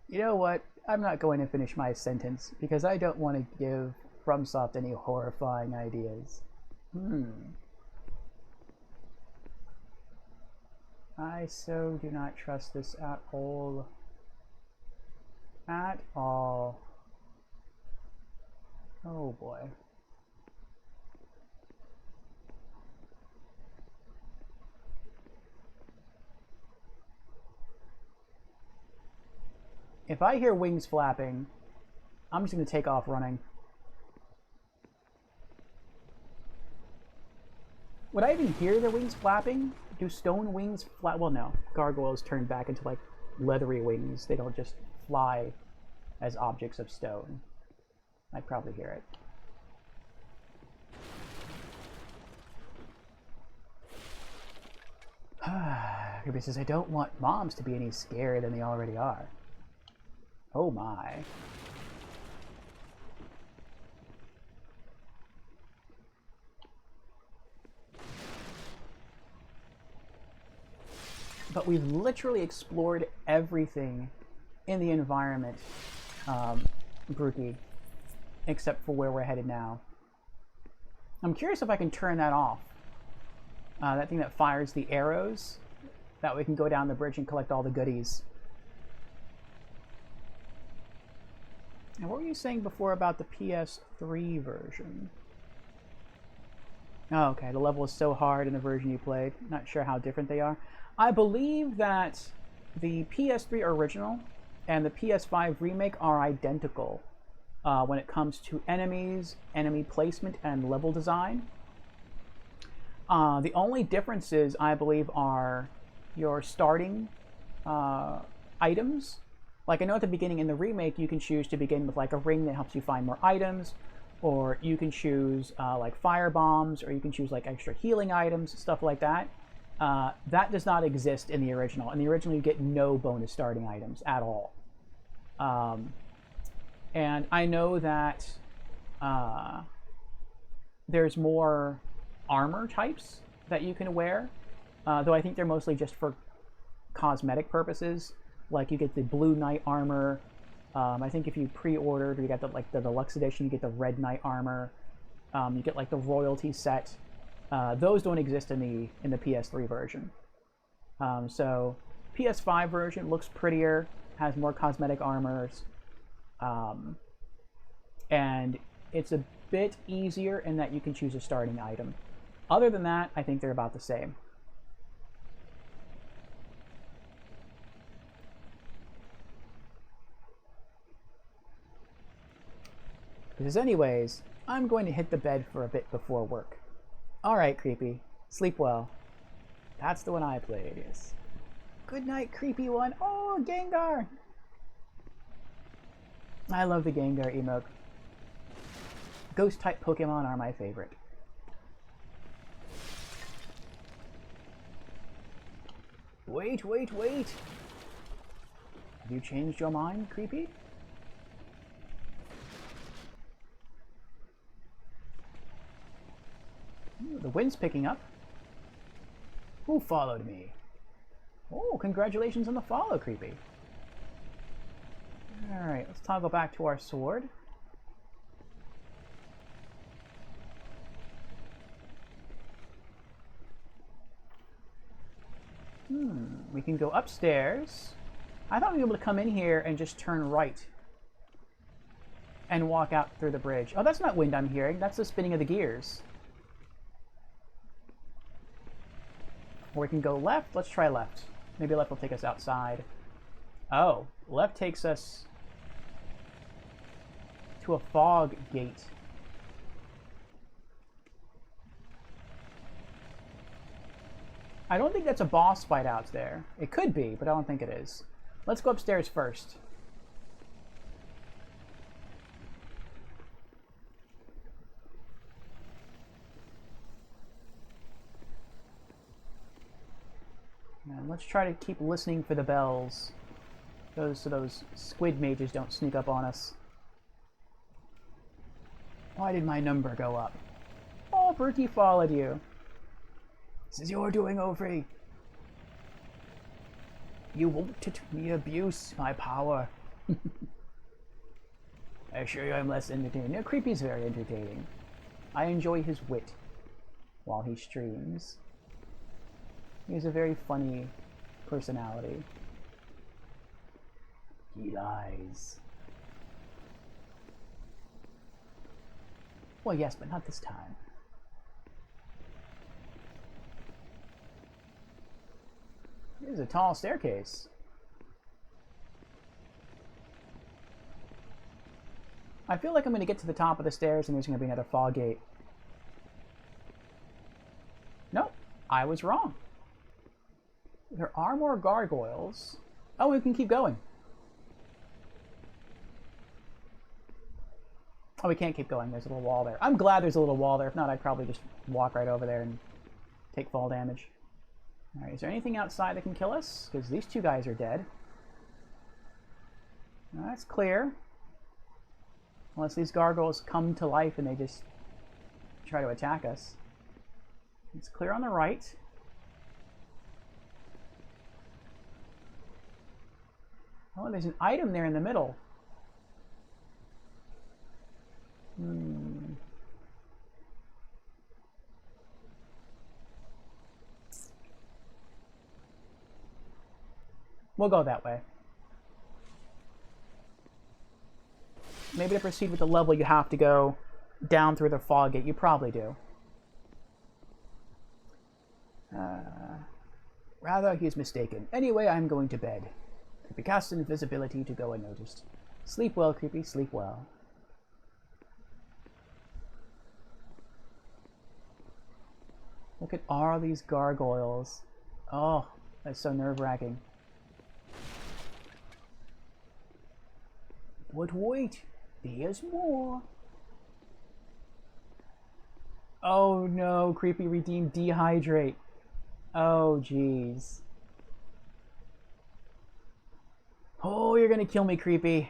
You know what? I'm not going to finish my sentence because I don't want to give FromSoft any horrifying ideas. I so do not trust this at all. At all. Oh boy. If I hear wings flapping, I'm just going to take off running. Would I even hear the wings flapping? Do stone wings flap? Well, no. Gargoyles turn back into, like, leathery wings. They don't just fly as objects of stone. I'd probably hear it. Kirby says, I don't want moms to be any scarier than they already are. Oh my. But we've literally explored everything in the environment, Brookie, except for where we're headed now. I'm curious if I can turn that off. That thing that fires the arrows. That way we can go down the bridge and collect all the goodies. And what were you saying before about the PS3 version? Oh, okay, the level is so hard in the version you played. Not sure how different they are. I believe that the PS3 original and the PS5 remake are identical when it comes to enemies, enemy placement, and level design. The only differences, I believe, are your starting items. Like, I know at the beginning in the remake, you can choose to begin with, like, a ring that helps you find more items, or you can choose, like, fire bombs, or you can choose, like, extra healing items, stuff like that. That does not exist in the original. In the original, you get no bonus starting items at all. And I know that there's more armor types that you can wear, though I think they're mostly just for cosmetic purposes. Like, you get the blue knight armor. I think if you pre-ordered, or you got the, like, the deluxe edition, you get the red knight armor. You get, like, the royalty set. Those don't exist in the PS3 version. So PS5 version looks prettier, has more cosmetic armors, and it's a bit easier in that you can choose a starting item. Other than that, I think they're about the same. Because anyways, I'm going to hit the bed for a bit before work. Alright, Creepy. Sleep well. That's the one I played, yes. Good night, Creepy one. Oh, Gengar! I love the Gengar emote. Ghost-type Pokemon are my favorite. Wait, wait, wait! Have you changed your mind, Creepy? Ooh, the wind's picking up. Who followed me? Oh, congratulations on the follow, Creepy. Alright, let's toggle back to our sword. We can go upstairs. I thought we'd be able to come in here and just turn right and walk out through the bridge. Oh, that's not wind I'm hearing. That's the spinning of the gears. Or we can go left. Let's try left. Maybe left will take us outside. Oh, left takes us to a fog gate. I don't think that's a boss fight out there. It could be, but I don't think it is. Let's go upstairs first. And let's try to keep listening for the bells. So those squid mages don't sneak up on us. Why did my number go up? Oh, Bertie followed you. This is your doing, Overy. You wanted me abuse my power. I assure you I'm less entertaining. No, Creepy's very entertaining. I enjoy his wit while he streams. He has a very funny personality. He lies. Well, yes, but not this time. This is a tall staircase. I feel like I'm going to get to the top of the stairs and there's going to be another fog gate. Nope, I was wrong. There are more gargoyles. Oh, we can keep going. Oh, we can't keep going. There's a little wall there. I'm glad there's a little wall there. If not, I'd probably just walk right over there and take fall damage. Alright, is there anything outside that can kill us? Because these two guys are dead. That's clear. Unless these gargoyles come to life and they just try to attack us. It's clear on the right. Oh, there's an item there in the middle. We'll go that way. Maybe to proceed with the level you have to go down through the fog gate. You probably do. Rather, he's mistaken. Anyway, I'm going to bed. Creepy casts invisibility to go unnoticed. Sleep well, Creepy, sleep well. Look at all these gargoyles. Oh, that's so nerve-wracking. But wait, there's more. Oh no, Creepy redeemed Dehydrate. Oh jeez. Oh, you're gonna kill me, Creepy.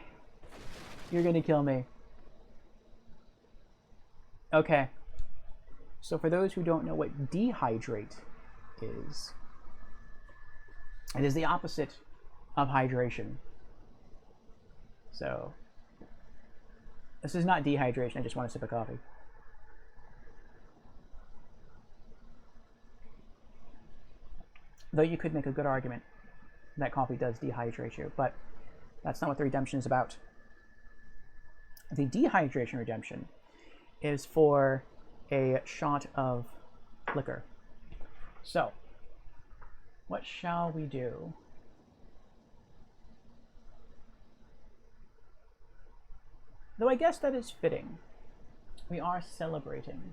You're gonna kill me. Okay. So for those who don't know what Dehydrate is, it is the opposite of hydration. So, this is not dehydration, I just want a sip of coffee. Though you could make a good argument that coffee does dehydrate you, but that's not what the redemption is about. The dehydration redemption is for a shot of liquor. So, what shall we do? Though I guess that is fitting. We are celebrating.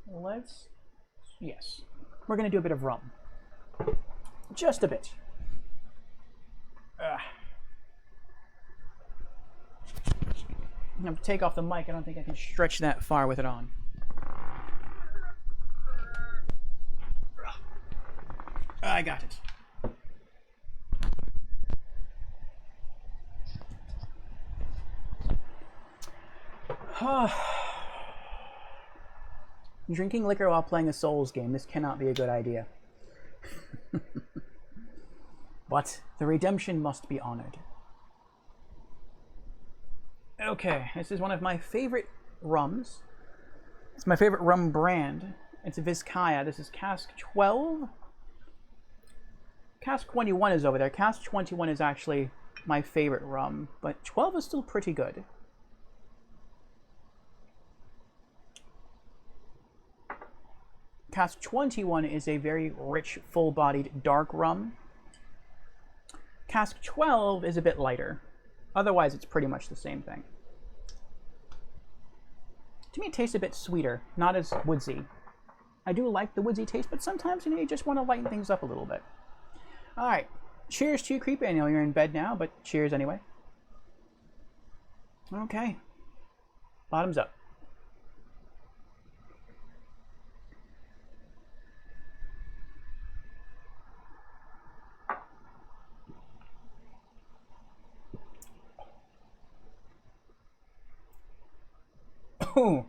Let's... Yes. We're going to do a bit of rum. Just a bit. I'm going to take off the mic. I don't think I can stretch that far with it on. I got it. Drinking liquor while playing a Souls game. This cannot be a good idea. But the redemption must be honored. Okay, this is one of my favorite rums. It's my favorite rum brand. It's a Vizcaya. This is cask 12. Cask 21 is over there. Cask 21 is actually my favorite rum, but 12 is still pretty good. Cask 21 is a very rich, full-bodied, dark rum. Cask 12 is a bit lighter. Otherwise, it's pretty much the same thing. To me, it tastes a bit sweeter, not as woodsy. I do like the woodsy taste, but sometimes you just want to lighten things up a little bit. All right, cheers to you, Creepy. I know you're in bed now, but cheers anyway. Okay, bottoms up. Oh.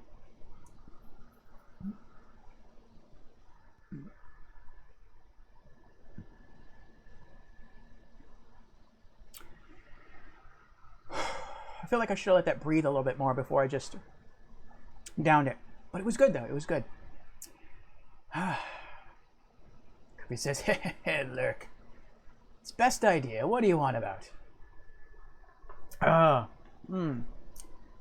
I feel like I should have let that breathe a little bit more before I just downed it. But it was good, though. It was good. Kirby says, hey, lurk. It's best idea. What do you want about?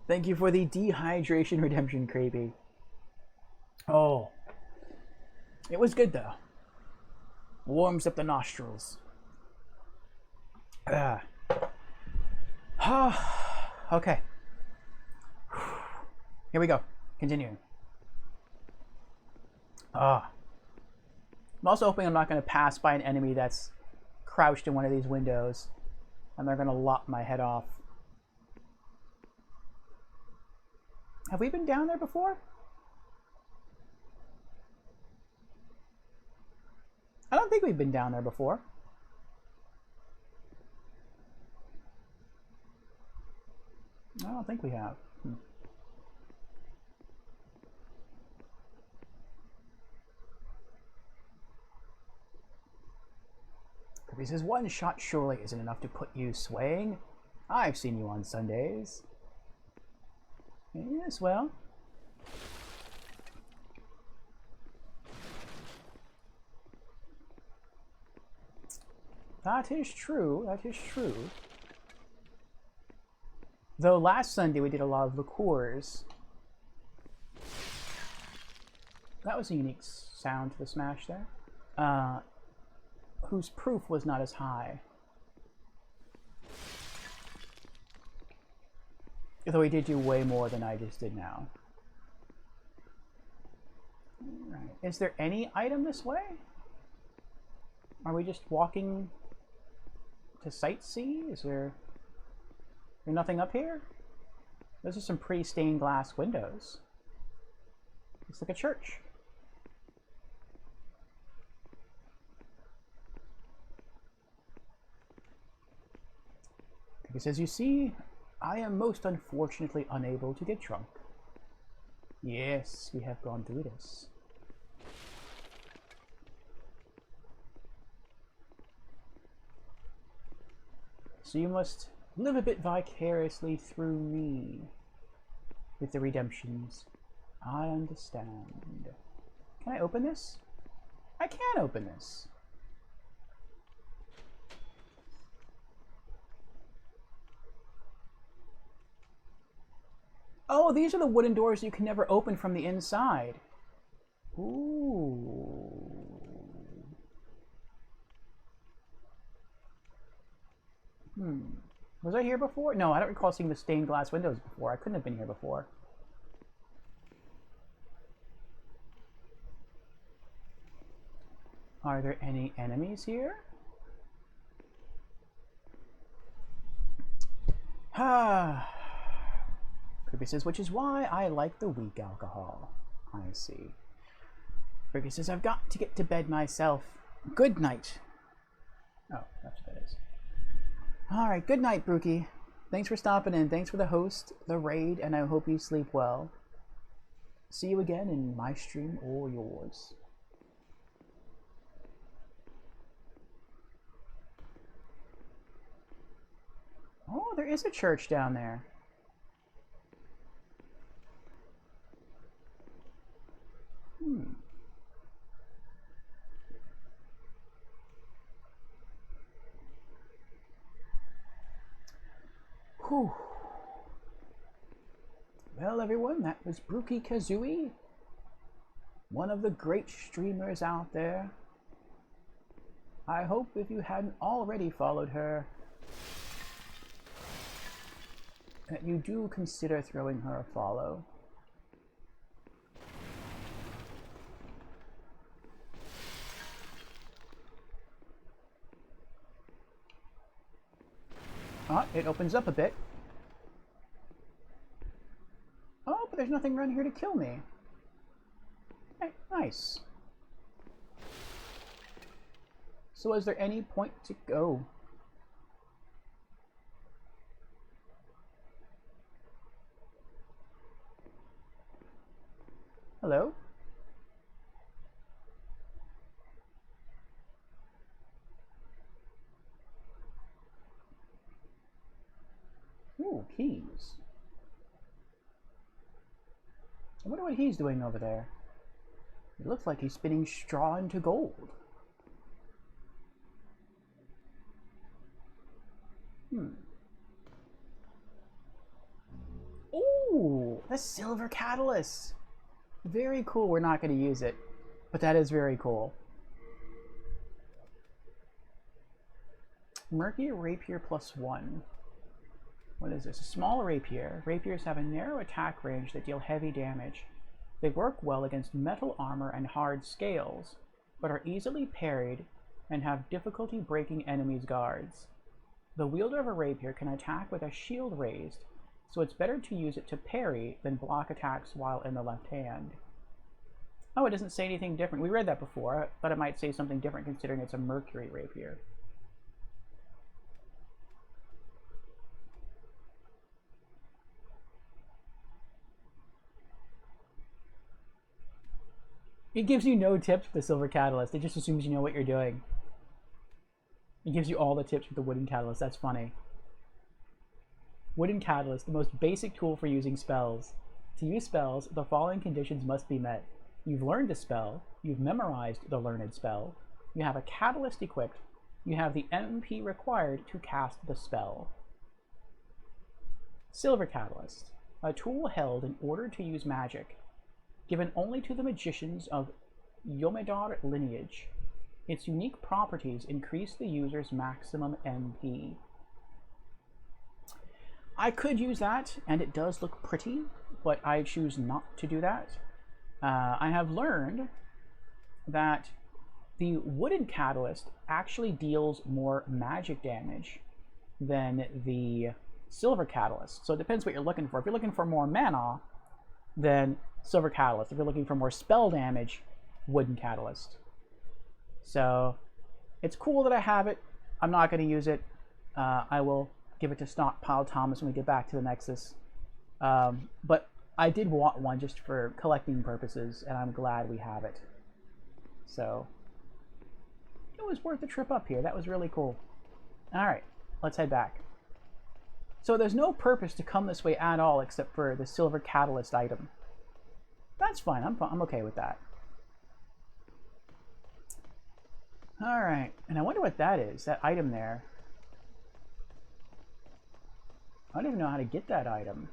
Thank you for the dehydration redemption, Creepy. Oh. It was good, though. Warms up the nostrils. Okay. Here we go. Continuing. I'm also hoping I'm not going to pass by an enemy that's crouched in one of these windows and they're going to lop my head off. Have we been down there before? I don't think we've been down there before. I don't think we have. He says, one shot surely isn't enough to put you swaying. I've seen you on Sundays. Yes, well. That is true. That is true. Though last Sunday we did a lot of liqueurs. That was a unique sound to the smash there. Whose proof was not as high. Though he did do way more than I just did now. Right. Is there any item this way? Are we just walking to sightsee? Is there nothing up here? Those are some pretty stained glass windows. Looks like a church. He says, you see, I am most unfortunately unable to get drunk. Yes, we have gone through this. So you must live a bit vicariously through me with the redemptions. I understand. Can I open this? I can open this. Oh, these are the wooden doors you can never open from the inside. Ooh. Was I here before? No, I don't recall seeing the stained glass windows before. I couldn't have been here before. Are there any enemies here? Ah. Kirby says, which is why I like the weak alcohol. I see. Kirby says, I've got to get to bed myself. Good night. Oh, that's what that is. Alright, good night, Brookie. Thanks for stopping in. Thanks for the host, the raid, and I hope you sleep well. See you again in my stream or yours. Oh, there is a church down there. Whew. Well, everyone, that was Brookie Kazooie, one of the great streamers out there. I hope if you hadn't already followed her, that you do consider throwing her a follow. Ah, it opens up a bit. Oh, but there's nothing around here to kill me. Hey, nice. So is there any point to go? Hello? Ooh, keys. I wonder what he's doing over there. It looks like he's spinning straw into gold. Ooh, the silver catalyst. Very cool. We're not going to use it, but that is very cool. Murky Rapier +1. What is this? A small rapier. Rapiers have a narrow attack range that deal heavy damage. They work well against metal armor and hard scales, but are easily parried and have difficulty breaking enemies' guards. The wielder of a rapier can attack with a shield raised, so it's better to use it to parry than block attacks while in the left hand. Oh, it doesn't say anything different. We read that before. I thought it might say something different considering it's a mercury rapier. It gives you no tips with the silver catalyst. It just assumes you know what you're doing. It gives you all the tips with the wooden catalyst. That's funny. Wooden catalyst, the most basic tool for using spells. To use spells, the following conditions must be met. You've learned a spell, you've memorized the learned spell, you have a catalyst equipped, you have the MP required to cast the spell. Silver catalyst, a tool held in order to use magic, given only to the magicians of Yomedar lineage. Its unique properties increase the user's maximum MP. I could use that, and it does look pretty, but I choose not to do that. I have learned that the wooden catalyst actually deals more magic damage than the silver catalyst. So it depends what you're looking for. If you're looking for more mana, then silver catalyst. If you're looking for more spell damage, wooden catalyst. So it's cool that I have it. I'm not going to use it. I will give it to Stockpile Thomas when we get back to the Nexus. But I did want one just for collecting purposes, and I'm glad we have it. So it was worth the trip up here. That was really cool. All right, let's head back. So there's no purpose to come this way at all except for the silver catalyst item. That's fine. I'm okay with that. All right, and I wonder what that is, that item there. I don't even know how to get that item.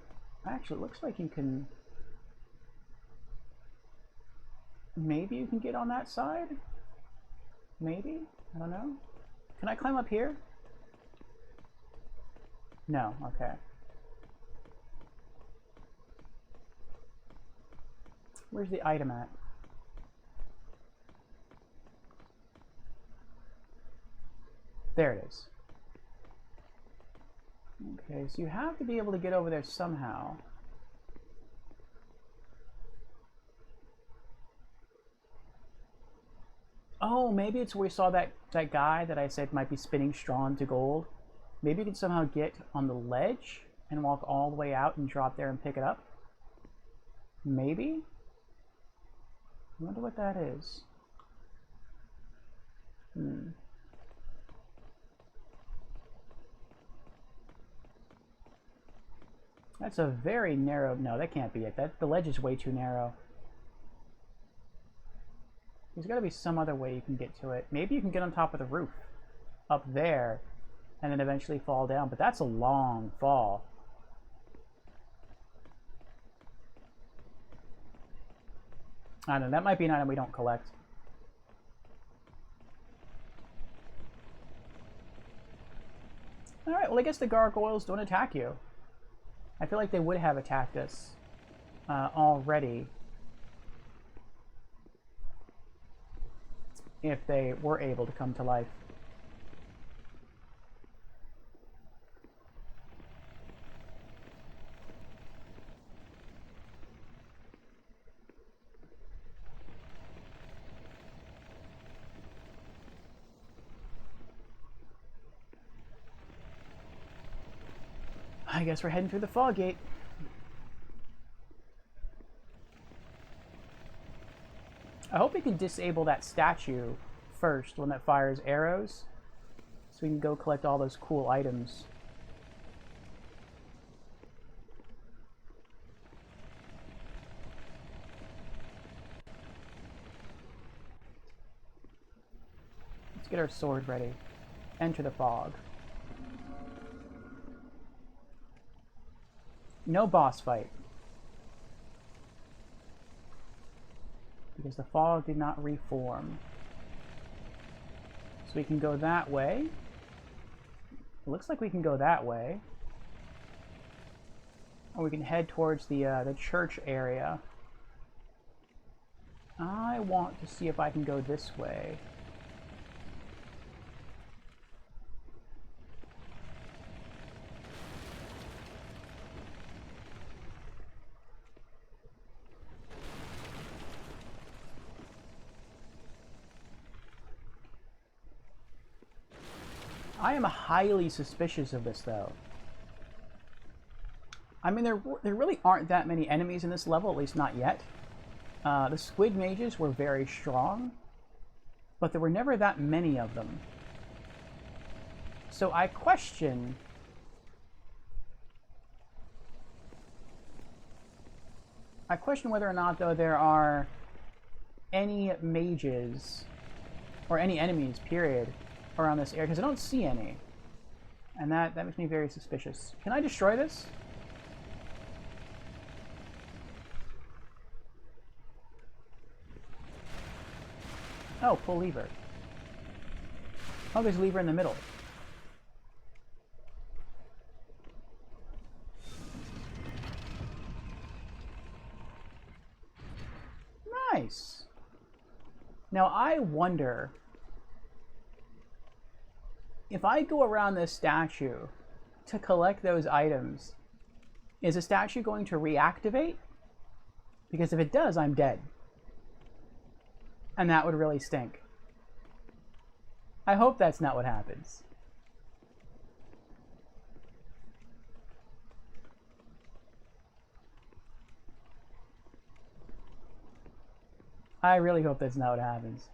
Actually, it looks like you can... Maybe you can get on that side? Maybe? I don't know. Can I climb up here? No, okay. Where's the item at? There it is. Okay, so you have to be able to get over there somehow. Oh, maybe it's where we saw that guy that I said might be spinning straw into gold. Maybe you can somehow get on the ledge and walk all the way out and drop there and pick it up. Maybe? I wonder what that is. That's a very narrow... No, that can't be it. The ledge is way too narrow. There's got to be some other way you can get to it. Maybe you can get on top of the roof up there and then eventually fall down, but that's a long fall. I don't know, that might be an item we don't collect. Alright, well I guess the gargoyles don't attack you. I feel like they would have attacked us already if they were able to come to life. I guess we're heading through the fog gate. I hope we can disable that statue first, one that fires arrows, so we can go collect all those cool items. Let's get our sword ready. Enter the fog. No boss fight. Because the fog did not reform. So we can go that way. It looks like we can go that way. Or we can head towards the church area. I want to see if I can go this way. I am highly suspicious of this, though. I mean, there really aren't that many enemies in this level, at least not yet. The squid mages were very strong, but there were never that many of them. So I question... whether or not, though, there are any mages, or any enemies, period, around this area, because I don't see any. And that makes me very suspicious. Can I destroy this? Oh, pull lever. Oh, there's a lever in the middle. Nice. Now I wonder if I go around this statue to collect those items, is the statue going to reactivate? Because if it does, I'm dead. And that would really stink. I hope that's not what happens. I really hope that's not what happens.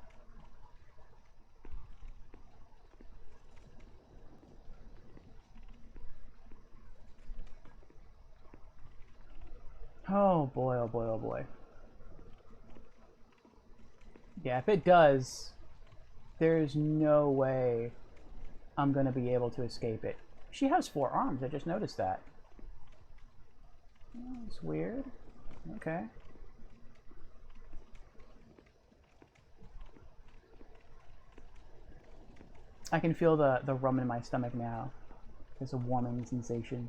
Oh boy, oh boy, oh boy. Yeah, if it does, there's no way I'm gonna be able to escape it. She has 4 arms, I just noticed that. Oh, it's weird. Okay. I can feel the rum in my stomach now. It's a warming sensation.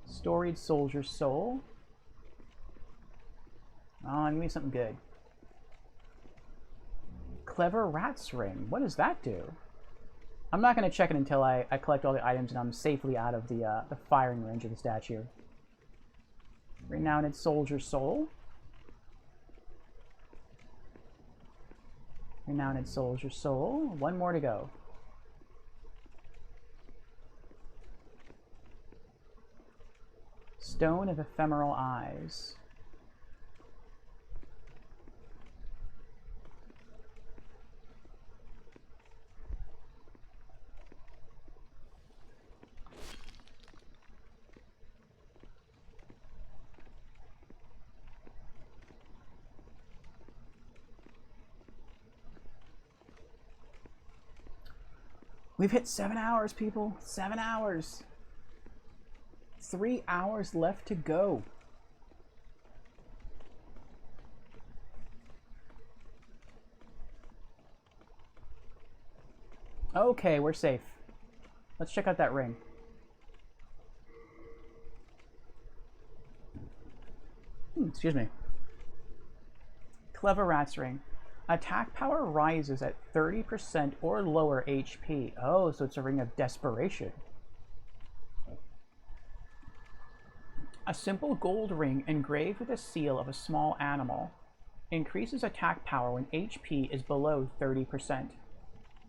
Storied Soldier Soul. Oh, give me something good. Clever Rat's Ring. What does that do? I'm not going to check it until I collect all the items and I'm safely out of the firing range of the statue. Renowned Soldier Soul. Renowned Soldier Soul. One more to go. Stone of Ephemeral Eyes. We've hit 7 hours, people. 7 hours. 3 hours left to go. Okay, we're safe. Let's check out that ring. Excuse me. Clever Rat's Ring. Attack power rises at 30% or lower HP. Oh, so it's a ring of desperation. A simple gold ring engraved with a seal of a small animal. Increases attack power when HP is below 30%.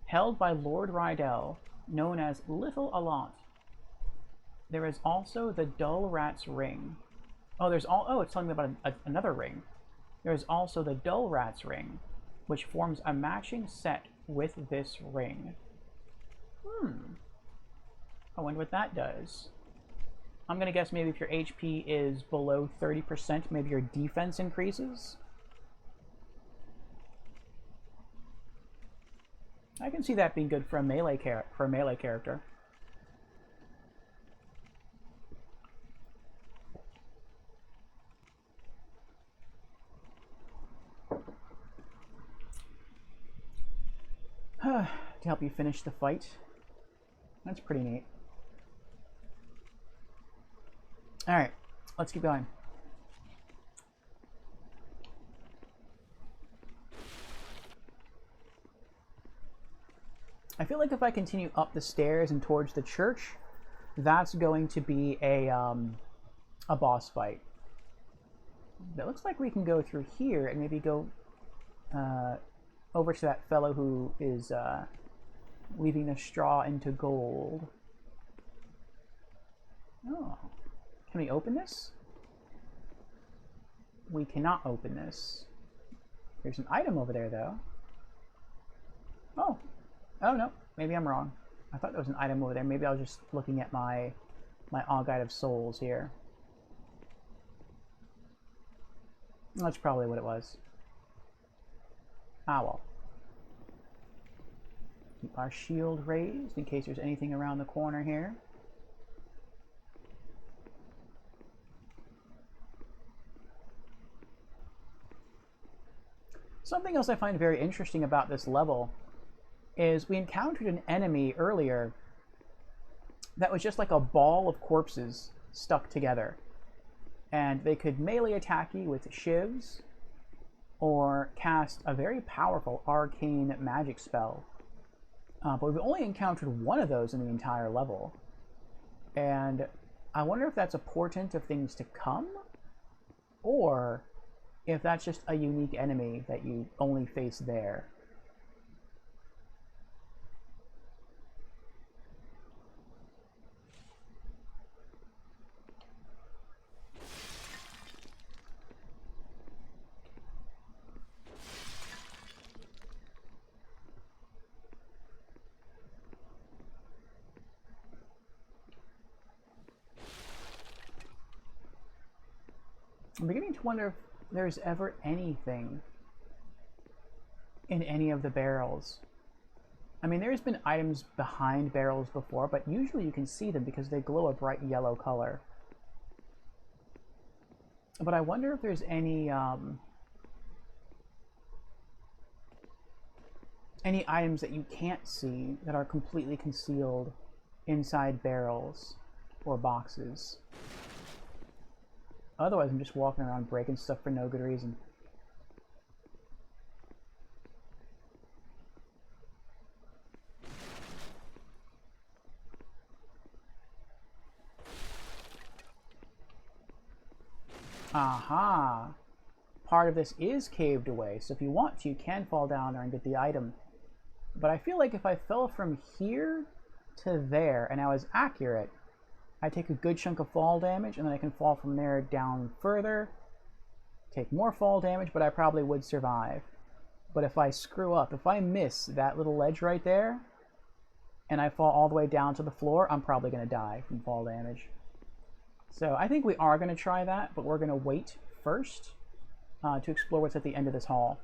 Held by Lord Rydell, known as Little Allant. There is also the Dull Rat's Ring. Oh, it's telling me about another ring. There is also the Dull Rat's Ring, which forms a matching set with this ring. I wonder what that does. I'm gonna guess maybe if your HP is below 30%, maybe your defense increases. I can see that being good for a melee character. To help you finish the fight. That's pretty neat. Alright, let's keep going. I feel like if I continue up the stairs and towards the church, that's going to be a boss fight. It looks like we can go through here and maybe go over to that fellow who is weaving the straw into gold. Oh. Can we open this? We cannot open this. There's an item over there, though. Oh. Oh, no. Maybe I'm wrong. I thought there was an item over there. Maybe I was just looking at my Augite of Souls here. That's probably what it was. Ah, well. Keep our shield raised in case there's anything around the corner here. Something else I find very interesting about this level is we encountered an enemy earlier that was just like a ball of corpses stuck together. And they could melee attack you with shivs or cast a very powerful arcane magic spell. But we've only encountered one of those in the entire level. And I wonder if that's a portent of things to come, or if that's just a unique enemy that you only face there. I'm beginning to wonder if there's ever anything in any of the barrels. I mean, there's been items behind barrels before, but usually you can see them because they glow a bright yellow color. But I wonder if there's any any items that you can't see that are completely concealed inside barrels or boxes. Otherwise, I'm just walking around breaking stuff for no good reason. Aha! Part of this is caved away, so if you want to, you can fall down there and get the item. But I feel like if I fell from here to there and I was accurate, I take a good chunk of fall damage, and then I can fall from there down further, take more fall damage, but I probably would survive. But if I screw up, if I miss that little ledge right there, and I fall all the way down to the floor, I'm probably going to die from fall damage. So I think we are going to try that, but we're going to wait first to explore what's at the end of this hall.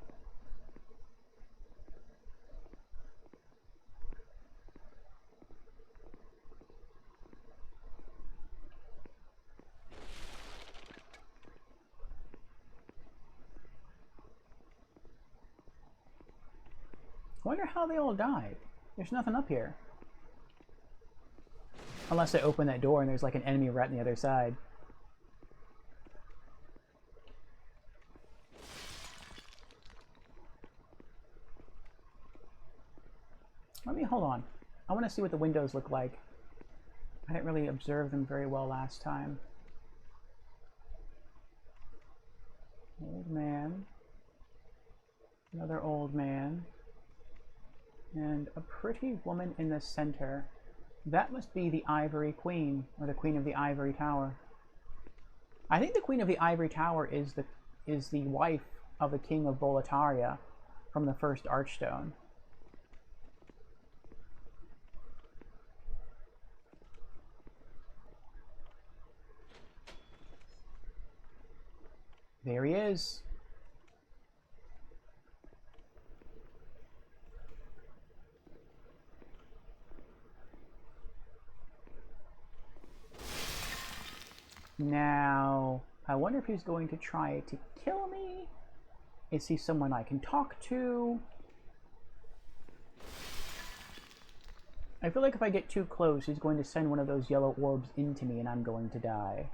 I wonder how they all died. There's nothing up here. Unless I open that door and there's like an enemy right on the other side. Hold on. I want to see what the windows look like. I didn't really observe them very well last time. Old man. Another old man. And a pretty woman in the center. That must be the Ivory Queen, or the Queen of the Ivory Tower. I think the Queen of the Ivory Tower is the wife of the King of Boletaria from the first Archstone. There he is. Now, I wonder if he's going to try to kill me? Is he someone I can talk to? I feel like if I get too close, he's going to send one of those yellow orbs into me and I'm going to die.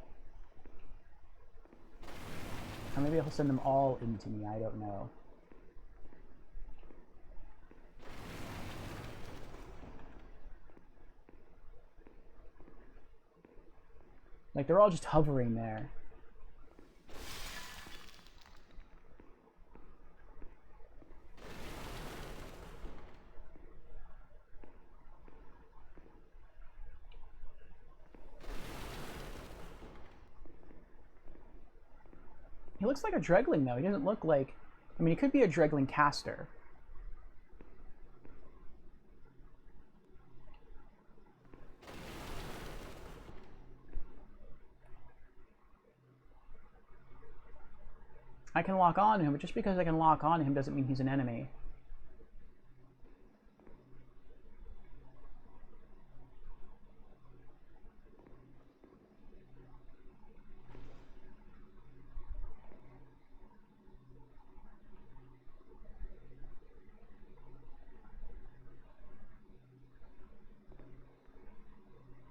Or maybe he'll send them all into me, I don't know. Like, they're all just hovering there. He looks like a Dregling, though. He doesn't look like... I mean, he could be a Dregling caster. I can lock on to him, but just because I can lock on to him doesn't mean he's an enemy.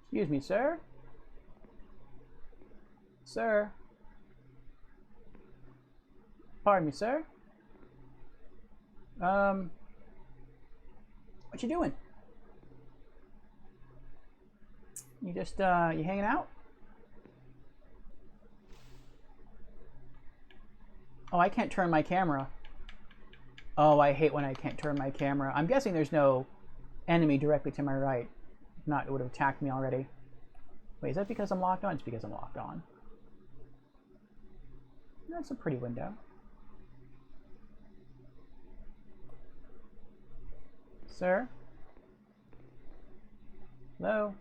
Excuse me, sir? Sir? Pardon me, sir? What you doing? You just, you hanging out? Oh, I can't turn my camera. Oh, I hate when I can't turn my camera. I'm guessing there's no enemy directly to my right. If not, it would have attacked me already. Wait, is that because I'm locked on? It's because I'm locked on. That's a pretty window. Sir? Hello?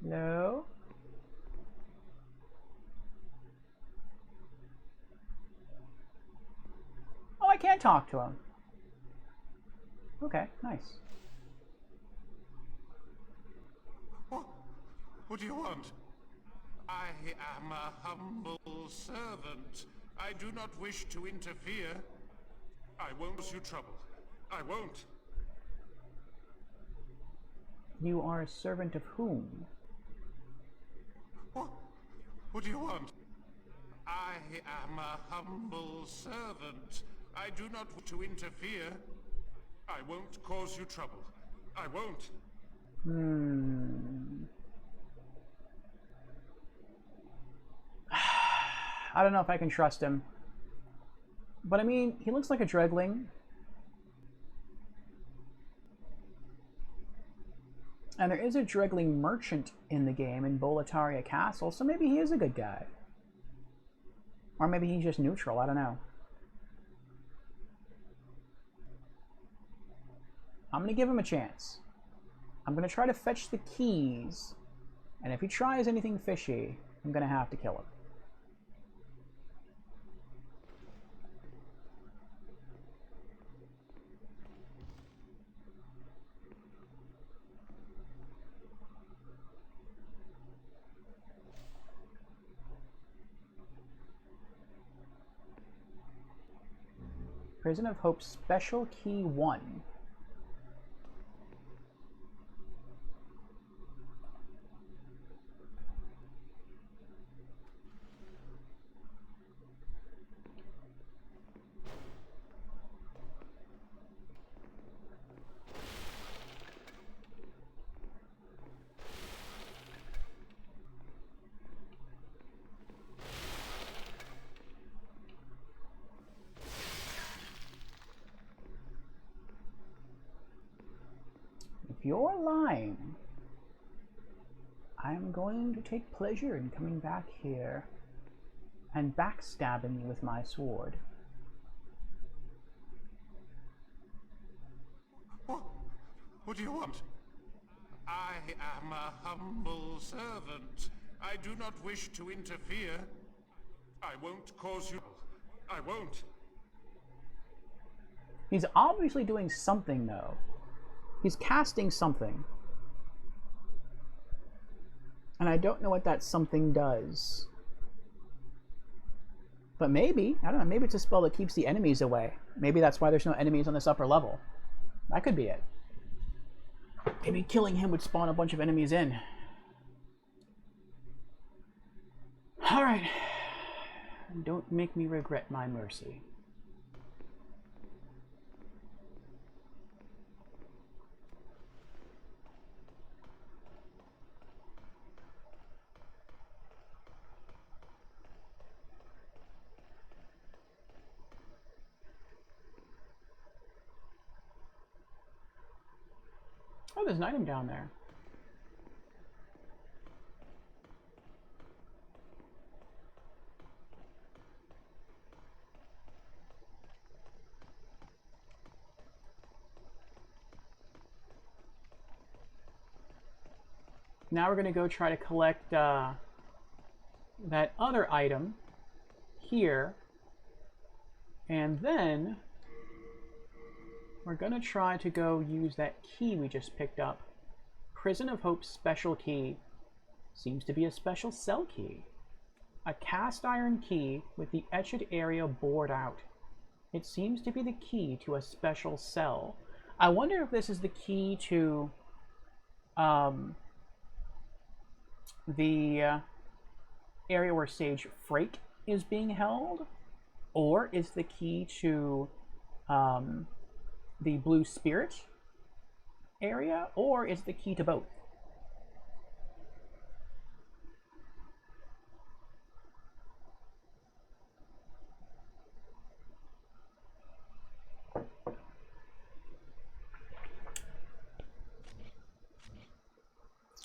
Hello? Oh, I can talk to him. Okay, nice. What do you want? I am a humble servant. I do not wish to interfere. I won't cause you trouble. I won't. You are a servant of whom? What do you want? I am a humble servant. I do not want to interfere. I won't cause you trouble. I won't. I don't know if I can trust him. But I mean, he looks like a Dregling. And there is a Dregling merchant in the game in Boletaria Castle, so maybe he is a good guy. Or maybe he's just neutral, I don't know. I'm going to give him a chance. I'm going to try to fetch the keys, and if he tries anything fishy, I'm going to have to kill him. Prison of Hope Special Key 1. If you're lying, I'm going to take pleasure in coming back here and backstabbing you with my sword. What do you want? I am a humble servant. I do not wish to interfere. I won't cause you. I won't. He's obviously doing something, though. He's casting something. And I don't know what that something does. But maybe, I don't know, maybe it's a spell that keeps the enemies away. Maybe that's why there's no enemies on this upper level. That could be it. Maybe killing him would spawn a bunch of enemies in. Alright. Don't make me regret my mercy. Oh, there's an item down there. Now we're going to go try to collect that other item here. And then we're going to try to go use that key we just picked up. Prison of Hope Special Key. Seems to be a special cell key. A cast iron key with the etched area bored out. It seems to be the key to a special cell. I wonder if this is the key to the area where Sage Frake is being held, or is the key to the Blue Spirit area, or is the key to both?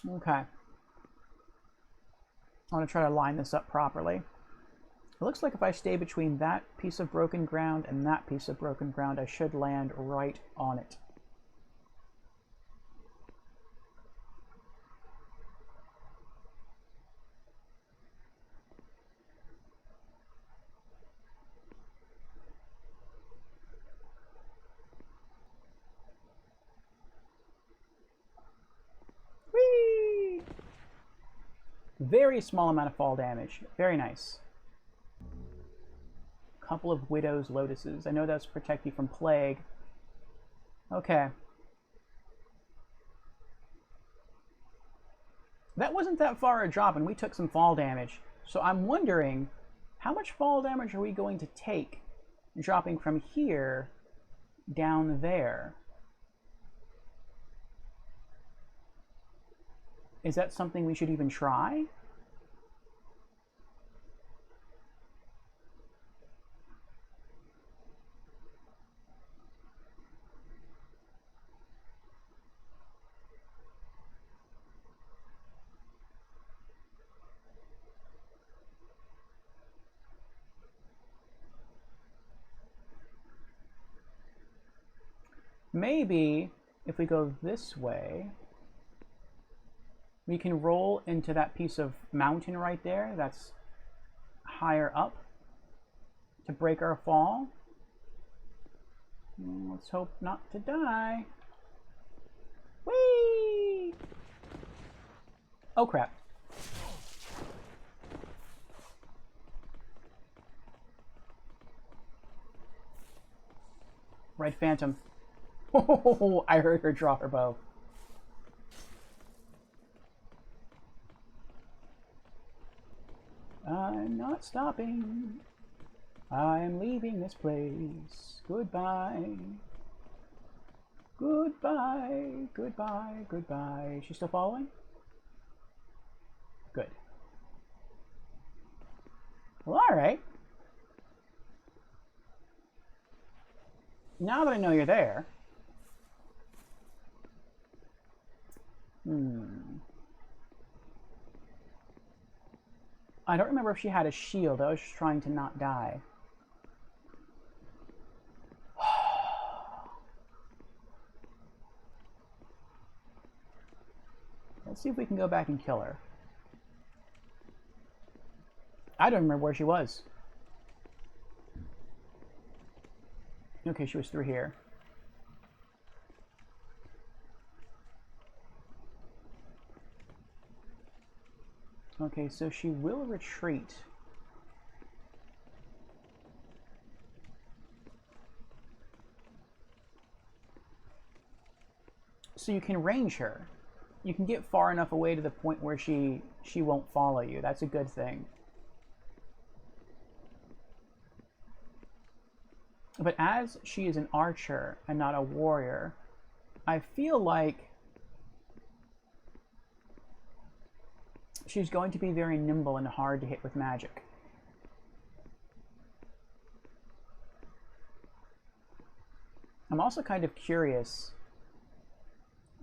Okay. I want to try to line this up properly. It looks like if I stay between that piece of broken ground and that piece of broken ground, I should land right on it. Whee! Very small amount of fall damage. Very nice. Couple of Widow's Lotuses. I know that's protect you from plague. Okay. That wasn't that far a drop, and we took some fall damage. So I'm wondering, how much fall damage are we going to take dropping from here down there? Is that something we should even try? Maybe if we go this way, we can roll into that piece of mountain right there that's higher up to break our fall. Let's hope not to die. Whee! Oh crap. Red Phantom. Oh, I heard her draw her bow. I'm not stopping. I'm leaving this place. Goodbye. Goodbye. Goodbye. Goodbye. Is she still following? Good. Well, alright. Now that I know you're there. I don't remember if she had a shield. I was just trying to not die. Let's see if we can go back and kill her. I don't remember where she was. Okay, she was through here. Okay, so she will retreat. So you can range her. You can get far enough away to the point where she won't follow you. That's a good thing. But as she is an archer and not a warrior, I feel like she's going to be very nimble and hard to hit with magic. I'm also kind of curious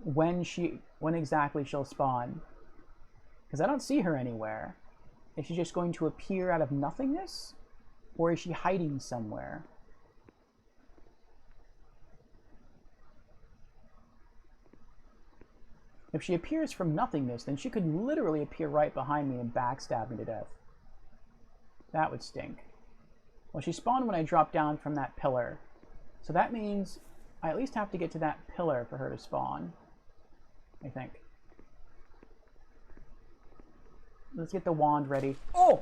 when exactly she'll spawn, because I don't see her anywhere. Is she just going to appear out of nothingness, or is she hiding somewhere? If she appears from nothingness, then she could literally appear right behind me and backstab me to death. That would stink. Well, she spawned when I dropped down from that pillar. So that means I at least have to get to that pillar for her to spawn, I think. Let's get the wand ready. Oh!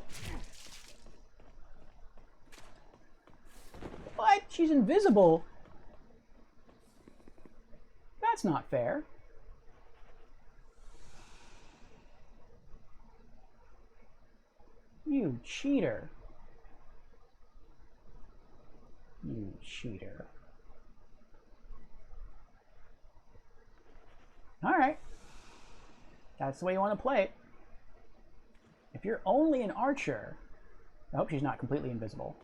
What? She's invisible? That's not fair. You cheater. You cheater. Alright. That's the way you want to play it. If you're only an archer, I hope she's not completely invisible,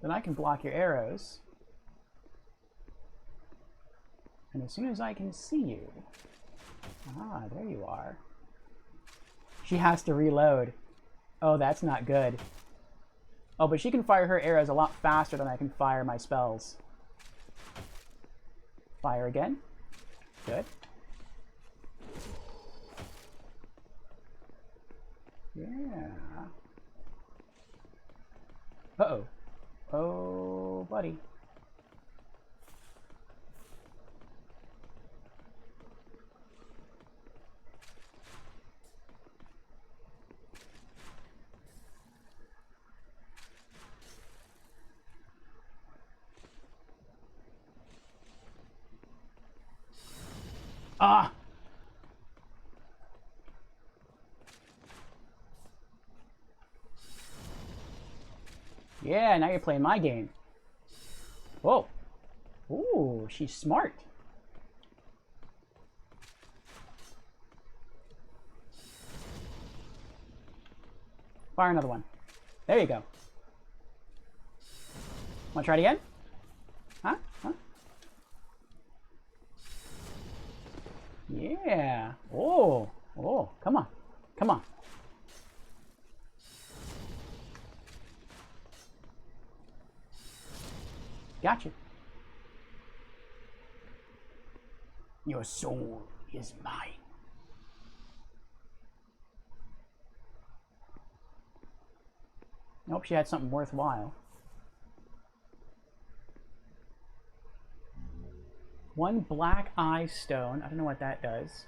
then I can block your arrows. And as soon as I can see you... Ah, there you are. She has to reload. Oh, that's not good. Oh, but she can fire her arrows a lot faster than I can fire my spells. Fire again. Good. Yeah. Uh-oh. Oh, buddy. Yeah, now you're playing my game. Whoa. Ooh, she's smart. Fire another one. There you go. Want to try it again? Huh? Huh? Yeah. Oh. Oh, come on. Come on. Gotcha. Your soul is mine. I hope she had something worthwhile. One black eye stone. I don't know what that does.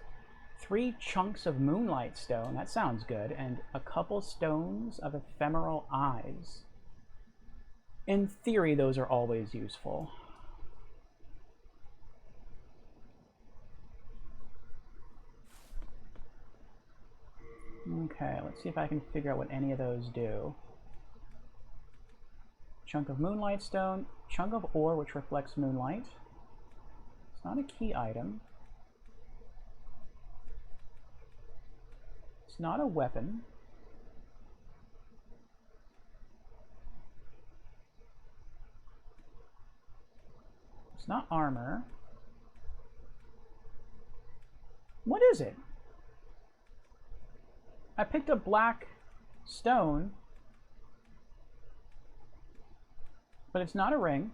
3 chunks of moonlight stone. That sounds good. And a couple stones of ephemeral eyes. In theory, those are always useful. Okay, let's see if I can figure out what any of those do. Chunk of moonlight stone, chunk of ore which reflects moonlight. It's not a key item. It's not a weapon. It's not armor. What is it? I picked up black stone, but it's not a ring.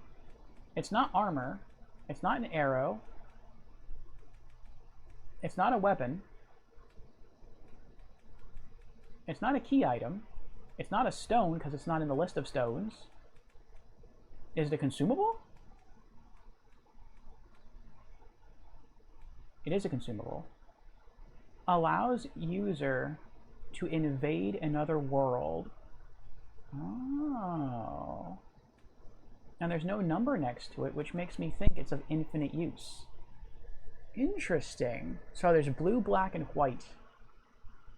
It's not armor. It's not an arrow. It's not a weapon. It's not a key item. It's not a stone because it's not in the list of stones. Is it a consumable? It is a consumable. Allows user to invade another world. Oh. And there's no number next to it, which makes me think it's of infinite use. Interesting. So there's blue, black, and white.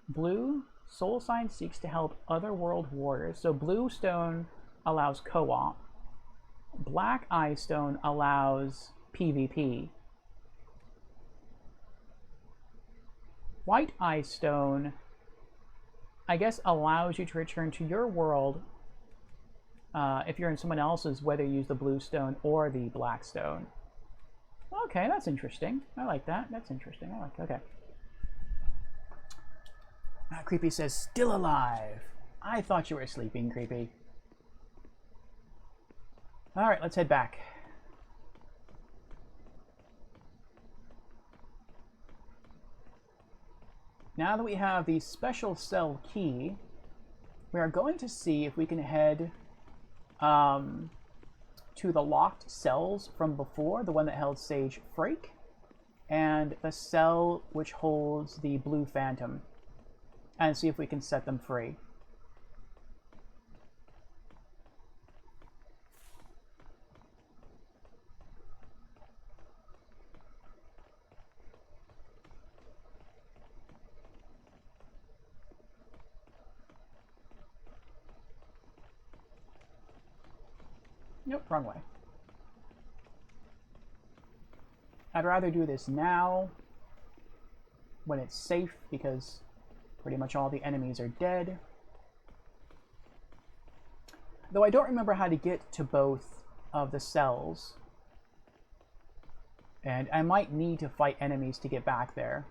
Blue, soul sign seeks to help other world warriors. So blue stone allows co-op. Black eye stone allows PvP. White eye stone, I guess, allows you to return to your world if you're in someone else's, whether you use the blue stone or the black stone. Okay, that's interesting. I like that. That's interesting. I like that. Okay. Creepy says, still alive. I thought you were sleeping, Creepy. All right, let's head back. Now that we have the special cell key, we are going to see if we can head to the locked cells from before, the one that held Sage Frake, and the cell which holds the Blue Phantom, and see if we can set them free. Nope, wrong way. I'd rather do this now, when it's safe, because pretty much all the enemies are dead. Though I don't remember how to get to both of the cells. And I might need to fight enemies to get back there.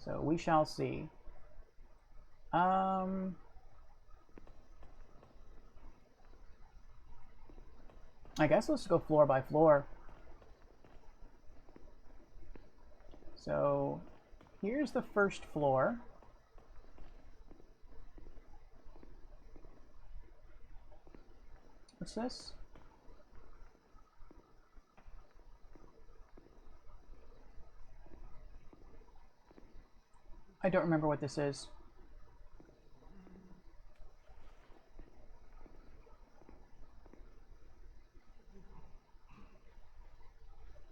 So we shall see. I guess let's go floor by floor. So here's the first floor. What's this? I don't remember what this is.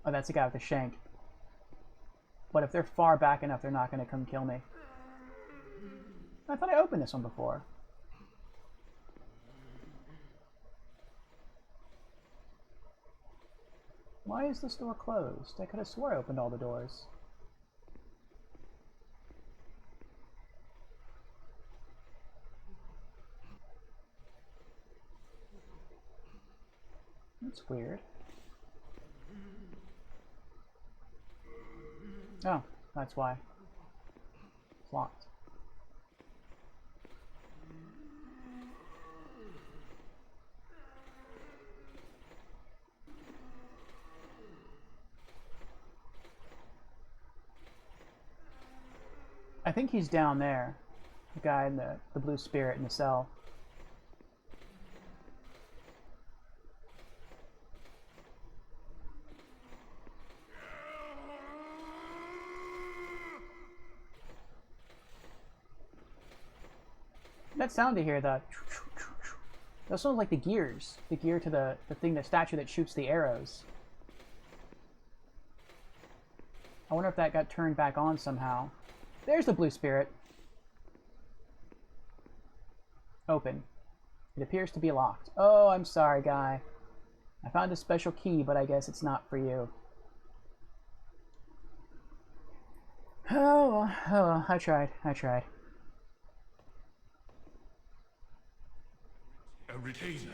Oh, that's the guy with the shank. But if they're far back enough, they're not going to come kill me. I thought I opened this one before. Why is this door closed? I could have swore I opened all the doors. That's weird. Oh, that's why. It's locked. I think he's down there. The guy in the blue spirit in the cell. That sound to hear, that sounds like the gears. The gear to the thing, the statue that shoots the arrows. I wonder if that got turned back on somehow. There's the blue spirit. Open. It appears to be locked. Oh, I'm sorry, guy. I found a special key, but I guess it's not for you. Oh, well, I tried. A retainer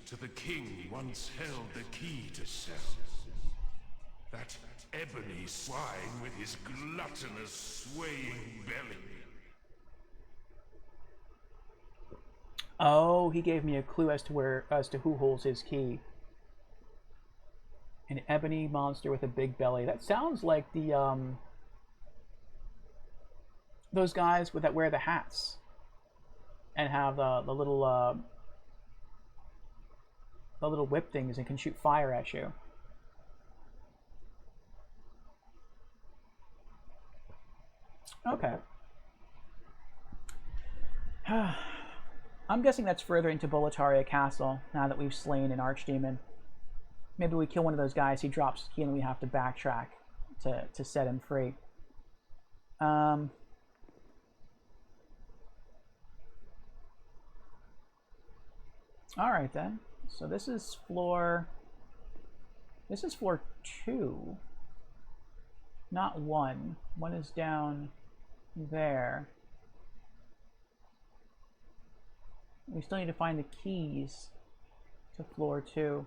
to the king once held the key to Cell. That ebony swine with his gluttonous, swaying belly. Oh, he gave me a clue as to who holds his key. An ebony monster with a big belly. That sounds like the those guys that wear the hats and have the little whip things and can shoot fire at you. Okay. I'm guessing that's further into Boletaria Castle, now that we've slain an Archdemon. Maybe we kill one of those guys, he drops the key, and we have to backtrack to set him free. Alright then. So this is floor 2. Not 1. 1 is down there. We still need to find the keys to floor 2.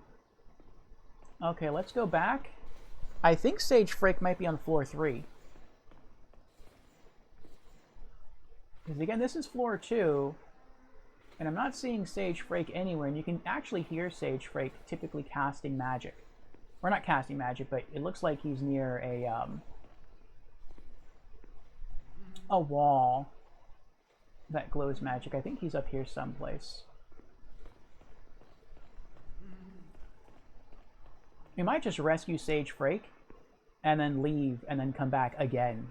Okay, let's go back. I think Sage Frake might be on floor 3. Because again, this is floor 2, and I'm not seeing Sage Frake anywhere, and you can actually hear Sage Frake typically casting magic. Or not casting magic, but it looks like he's near a wall that glows magic. I think he's up here someplace. We might just rescue Sage Frake and then leave and then come back again.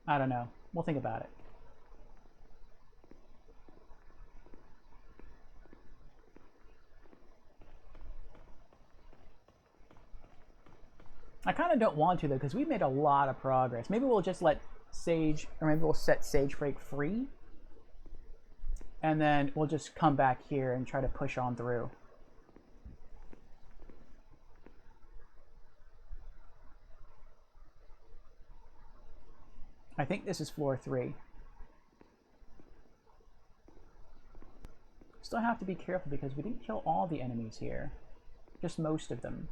I don't know. We'll think about it. I kind of don't want to, though, because we've made a lot of progress. Maybe we'll just let Sage, or maybe we'll set Sage Frake free, and then we'll just come back here and try to push on through. I think this is floor 3. Still have to be careful because we didn't kill all the enemies here. Just most of them.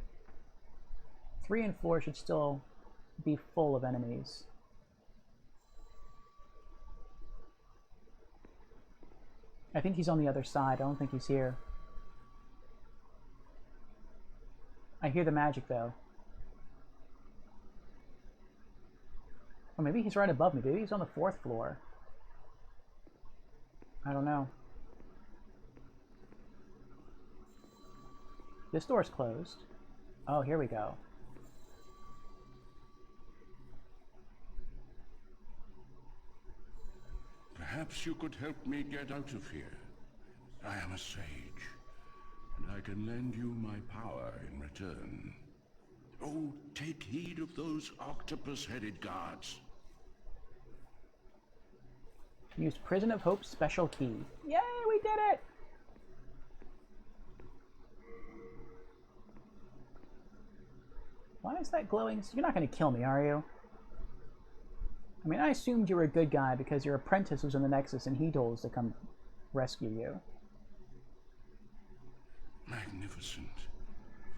3 and 4 should still be full of enemies. I think he's on the other side. I don't think he's here. I hear the magic, though. Or maybe he's right above me. Maybe he's on the 4th floor. I don't know. This door's closed. Oh, here we go. Perhaps you could help me get out of here. I am a sage, and I can lend you my power in return. Oh, take heed of those octopus-headed guards. Use Prison of Hope's special key. Yay, we did it! Why is that glowing? You're not going to kill me, are you? I mean, I assumed you were a good guy because your apprentice was in the Nexus and he told us to come rescue you. Magnificent.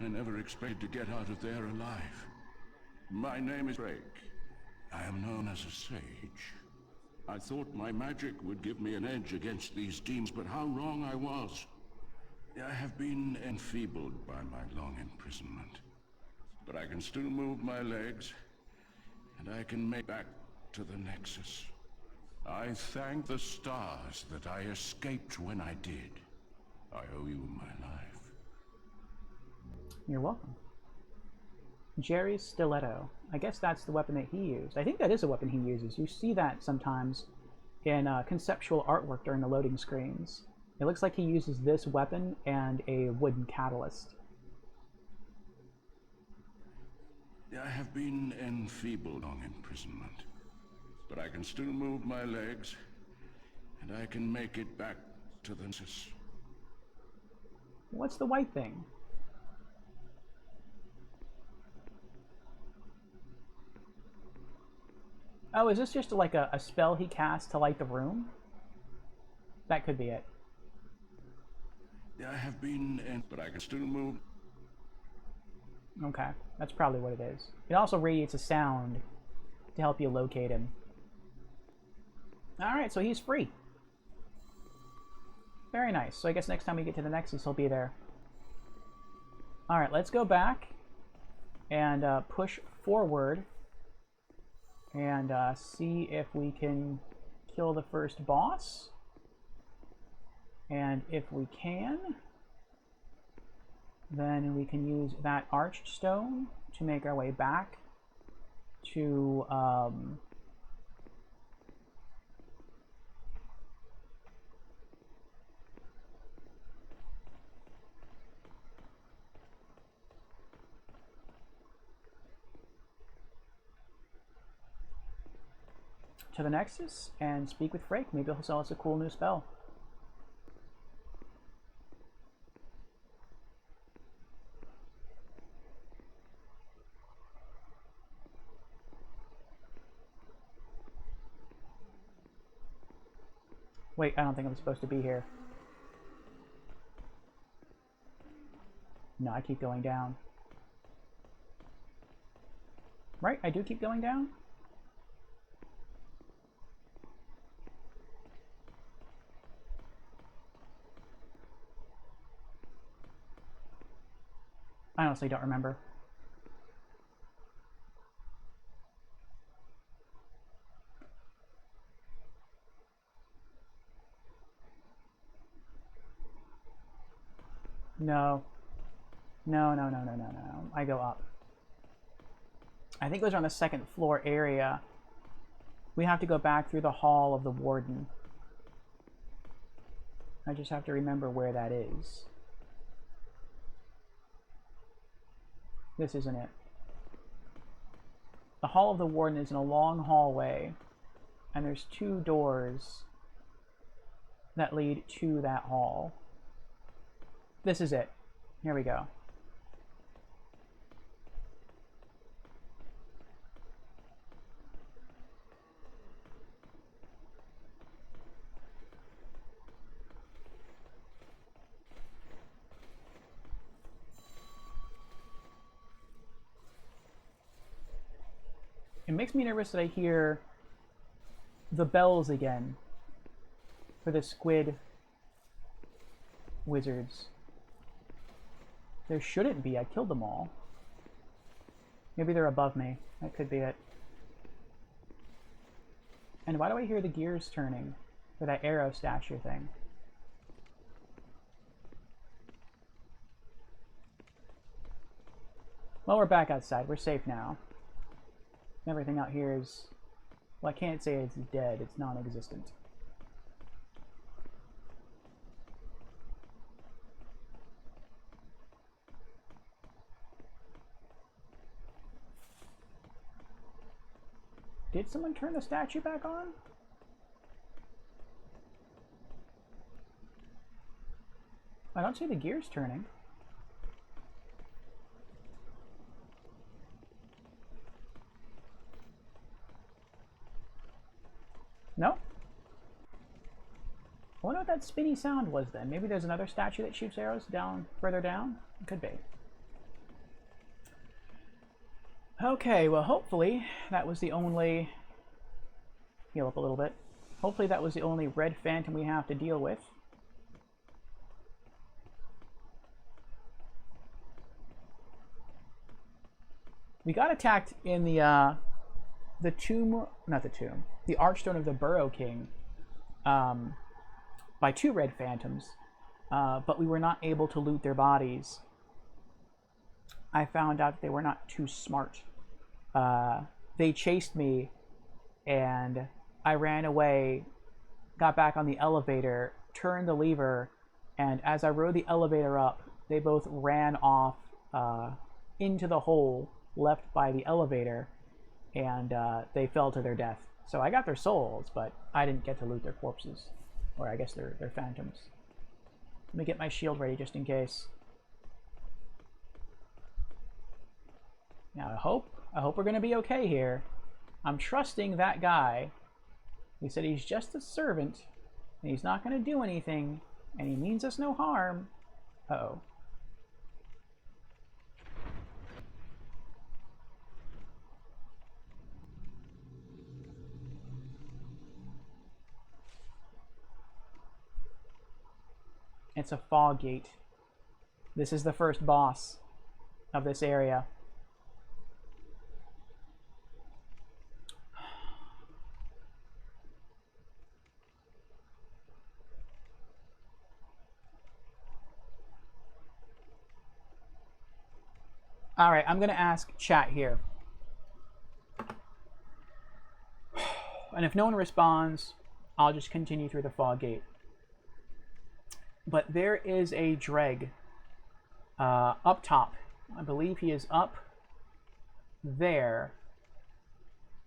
I never expected to get out of there alive. My name is Drake. I am known as a sage. I thought my magic would give me an edge against these demons, but how wrong I was. I have been enfeebled by my long imprisonment. But I can still move my legs, and I can make back to the Nexus. I thank the stars that I escaped when I did. I owe you my life. You're welcome. Jerry's stiletto. I guess that's the weapon that he used. I think that is a weapon he uses. You see that sometimes in conceptual artwork during the loading screens. It looks like he uses this weapon and a wooden catalyst. I have been enfeebled long imprisonment, but I can still move my legs, and I can make it back to the Nexus. What's the white thing? Oh, is this just like a spell he cast to light the room? That could be it. I have been but I can still move. Okay, that's probably what it is. It also radiates a sound to help you locate him. Alright, so he's free. Very nice. So I guess next time we get to the Nexus, he'll be there. Alright, let's go back and push forward and see if we can kill the first boss. And if we can, then we can use that arched stone to make our way back to the Nexus and speak with Frake. Maybe he'll sell us a cool new spell. Wait, I don't think I'm supposed to be here. No, I keep going down. Right, I do keep going down? I honestly don't remember. No. No. I go up. I think those are on the second floor area. We have to go back through the hall of the warden. I just have to remember where that is. This isn't it. The hall of the warden is in a long hallway, and there's 2 doors that lead to that hall. This is it. Here we go. It makes me nervous that I hear the bells again for the squid wizards. There shouldn't be. I killed them all. Maybe they're above me. That could be it. And why do I hear the gears turning for that arrow statue thing? Well, we're back outside. We're safe now. Everything out here is... Well, I can't say it's dead. It's non-existent. Did someone turn the statue back on? I don't see the gears turning. No? I wonder what that spinny sound was then. Maybe there's another statue that shoots arrows down, further down? Could be. Okay, well hopefully that was the only... Heal up a little bit. Hopefully that was the only red phantom we have to deal with. We got attacked in the tomb, not the tomb, the Archstone of the Burrow King by 2 red phantoms, but we were not able to loot their bodies. I found out that they were not too smart. They chased me, and I ran away, got back on the elevator, turned the lever, and as I rode the elevator up, they both ran off into the hole left by the elevator, and they fell to their death. So I got their souls, but I didn't get to loot their corpses. Or I guess they're phantoms. Let me get my shield ready just in case. Now I hope we're going to be okay here. I'm trusting that guy. He said he's just a servant, and he's not going to do anything, and he means us no harm. Uh-oh. It's a fog gate. This is the first boss of this area. All right, I'm going to ask chat here. And if no one responds, I'll just continue through the fog gate. But there is a Dreg up top. I believe he is up there.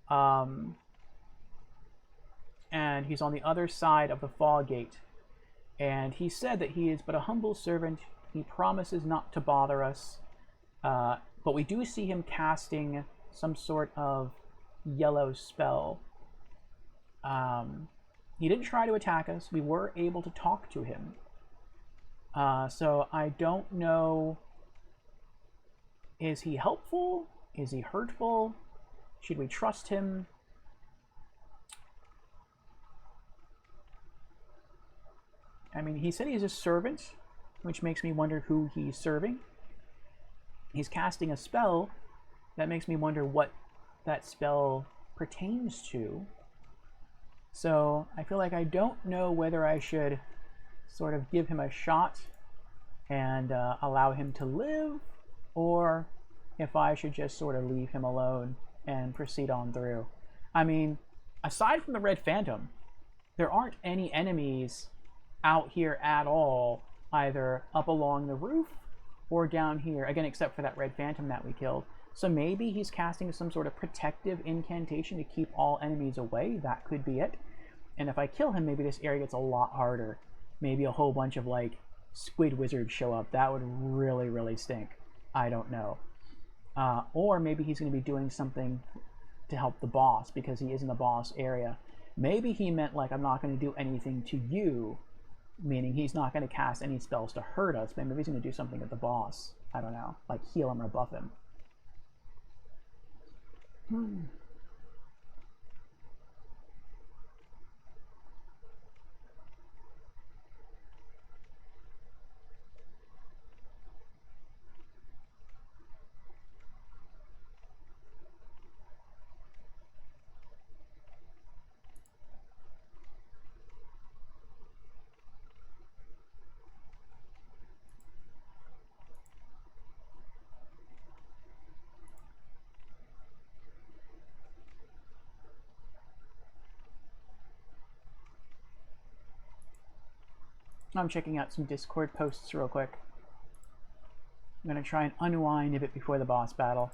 And he's on the other side of the fog gate. And he said that he is but a humble servant. He promises not to bother us. But we do see him casting some sort of yellow spell. He didn't try to attack us. We were able to talk to him. So I don't know, is he helpful? Is he hurtful? Should we trust him? I mean, he said he's a servant, which makes me wonder who he's serving. He's casting a spell that makes me wonder what that spell pertains to. So I feel like I don't know whether I should sort of give him a shot and allow him to live, or if I should just sort of leave him alone and proceed on through. I mean, aside from the Red Phantom, there aren't any enemies out here at all, either up along the roof or down here, again, except for that Red Phantom that we killed. So maybe he's casting some sort of protective incantation to keep all enemies away. That could be it. And if I kill him, maybe this area gets a lot harder. Maybe a whole bunch of, like, squid wizards show up. That would really, really stink. I don't know. Or maybe he's going to be doing something to help the boss, because he is in the boss area. Maybe he meant, like, I'm not going to do anything to you, meaning he's not going to cast any spells to hurt us, but maybe he's going to do something with the boss. I don't know, like heal him or buff him. I'm checking out some Discord posts real quick. I'm going to try and unwind a bit before the boss battle.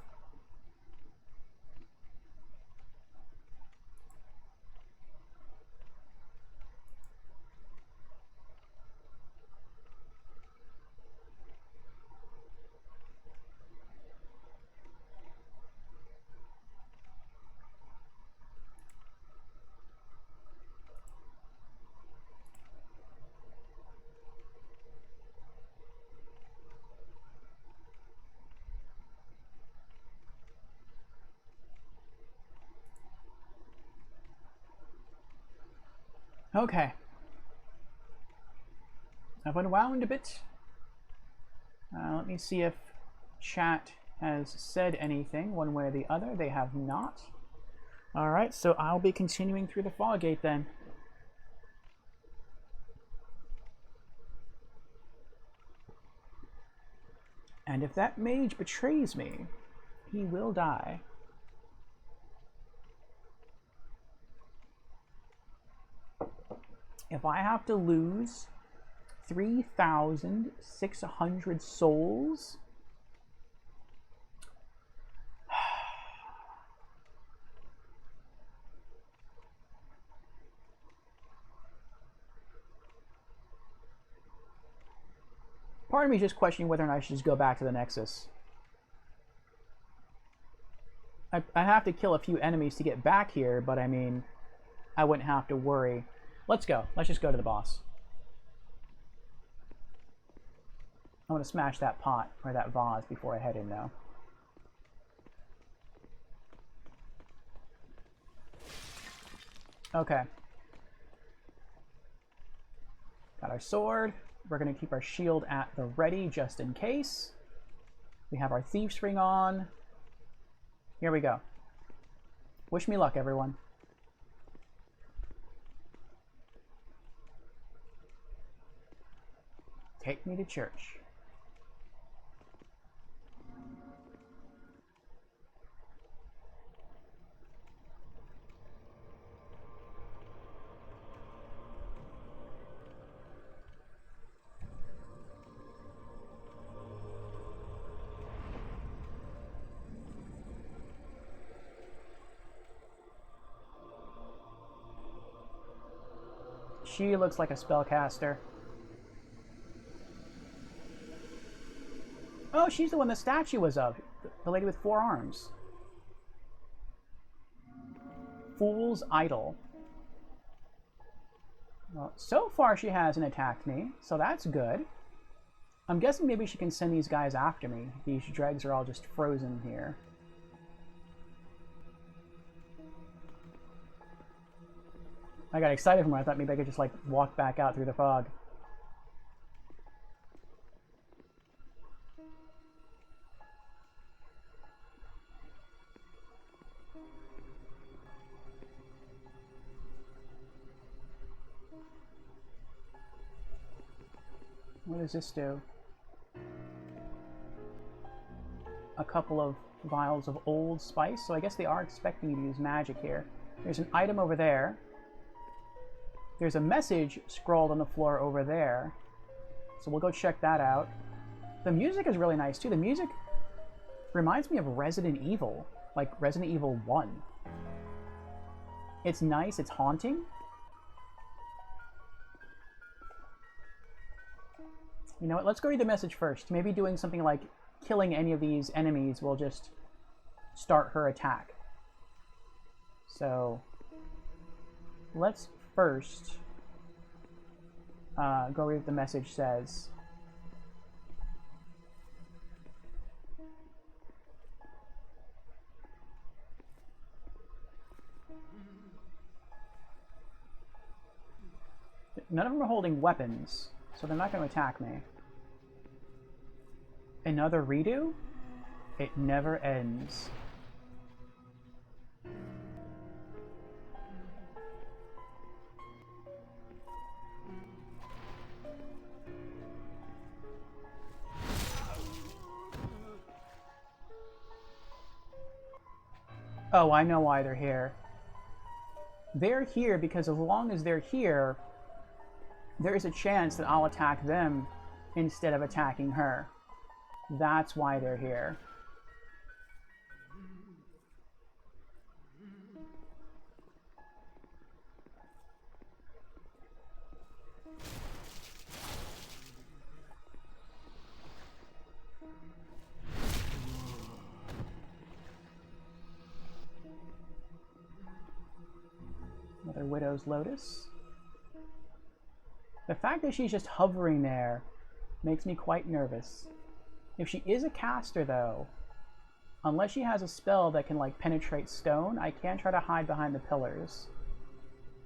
Okay. I've unwound a bit. Let me see if chat has said anything one way or the other. They have not. Alright, so I'll be continuing through the fog gate then. And if that mage betrays me, he will die. If I have to lose 3,600 souls, part of me is just questioning whether or not I should just go back to the Nexus. I have to kill a few enemies to get back here, but I mean, I wouldn't have to worry. Let's go. Let's just go to the boss. I want to smash that pot, or that vase, before I head in, though. Okay. Got our sword. We're going to keep our shield at the ready, just in case. We have our Thieves' Ring on. Here we go. Wish me luck, everyone. Take me to church. She looks like a spellcaster. Oh, she's the one the statue was of. The lady with 4 arms. Fool's Idol. Well, so far she hasn't attacked me, so that's good. I'm guessing maybe she can send these guys after me. These dregs are all just frozen here. I got excited from when I thought maybe I could just like walk back out through the fog. What does this do? A couple of vials of old spice, so I guess they are expecting you to use magic here. There's an item over there. There's a message scrawled on the floor over there. So we'll go check that out. The music is really nice too. The music reminds me of Resident Evil, like Resident Evil 1. It's nice, it's haunting. You know what, let's go read the message first. Maybe doing something like killing any of these enemies will just start her attack. So let's first go read what the message says. None of them are holding weapons, so they're not going to attack me. Another redo? It never ends. Oh, I know why they're here. They're here because as long as they're here, there is a chance that I'll attack them instead of attacking her. That's why they're here. Another Widow's Lotus. The fact that she's just hovering there makes me quite nervous. If she is a caster, though, unless she has a spell that can, like, penetrate stone, I can try to hide behind the pillars.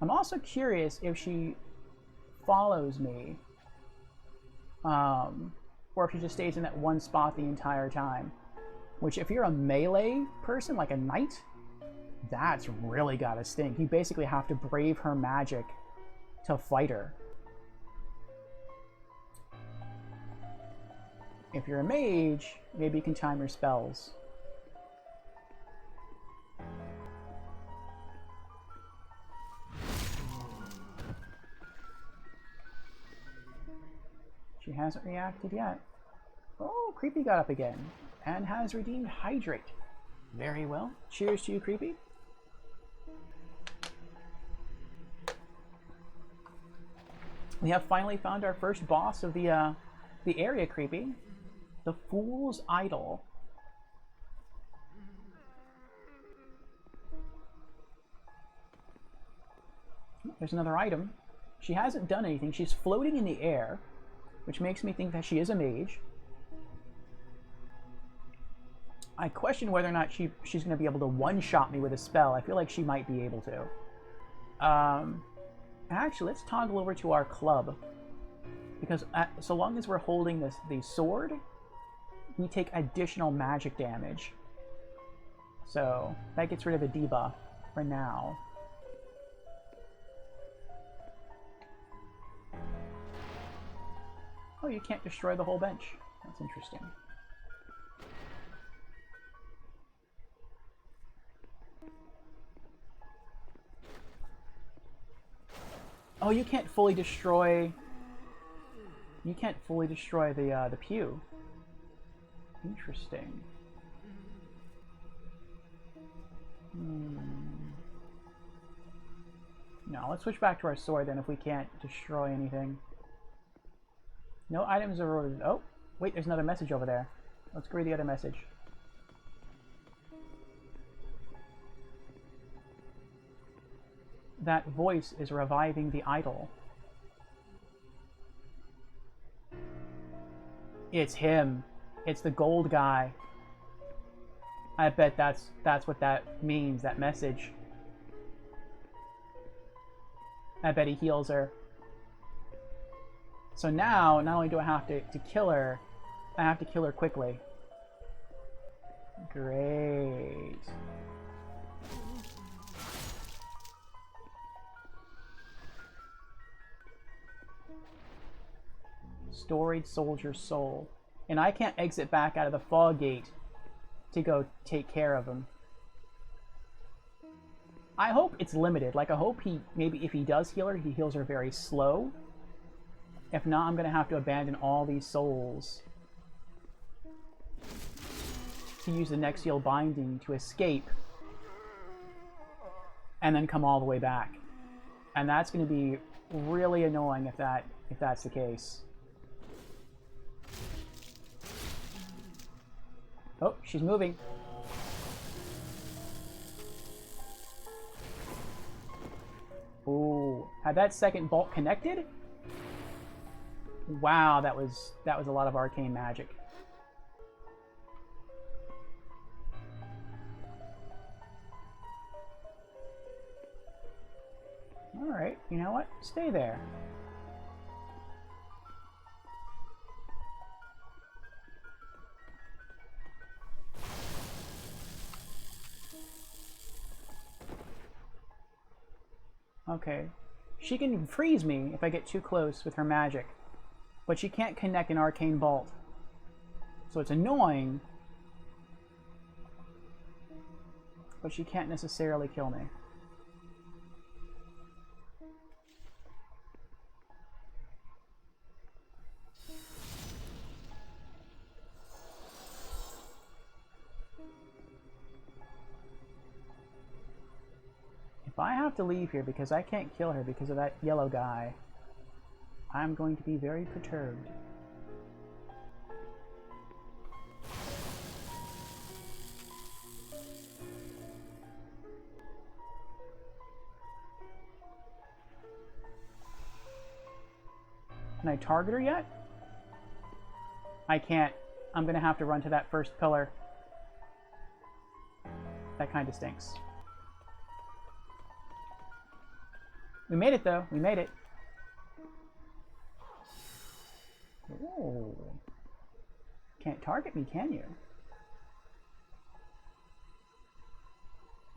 I'm also curious if she follows me, or if she just stays in that one spot the entire time. Which, if you're a melee person, like a knight, that's really gotta stink. You basically have to brave her magic to fight her. If you're a mage, maybe you can time your spells. She hasn't reacted yet. Oh, Creepy got up again and has redeemed Hydrate. Very well. Cheers to you, Creepy. We have finally found our first boss of the area, Creepy. The Fool's Idol. There's another item. She hasn't done anything. She's floating in the air, which makes me think that she is a mage. I question whether or not she's going to be able to one-shot me with a spell. I feel like she might be able to. Actually, let's toggle over to our club. Because so long as we're holding the sword, we take additional magic damage. So that gets rid of the debuff for now. Oh, you can't destroy the whole bench. That's interesting. Oh, you can't fully destroy... You can't fully destroy the pew. Interesting. No, let's switch back to our sword then if we can't destroy anything. No items are... Oh, wait, there's another message over there. Let's read the other message. That voice is reviving the idol. It's him. It's the gold guy. I bet that's what that means, that message. I bet he heals her. So now, not only do I have to kill her, I have to kill her quickly. Great. Storied Soldier's Soul. And I can't exit back out of the fog gate to go take care of him. I hope it's limited. Like, I hope maybe if he does heal her, he heals her very slow. If not, I'm going to have to abandon all these souls to use the Nexial Binding to escape and then come all the way back. And that's going to be really annoying if that's the case. Oh, she's moving. Ooh, had that second bolt connected? Wow, that was a lot of arcane magic. All right, you know what? Stay there. Okay. She can freeze me if I get too close with her magic, but she can't connect an arcane bolt. So it's annoying, but she can't necessarily kill me. If I have to leave here because I can't kill her because of that yellow guy, I'm going to be very perturbed. Can I target her yet? I can't. I'm going to have to run to that first pillar. That kind of stinks. We made it, though. We made it. Oh. Can't target me, can you?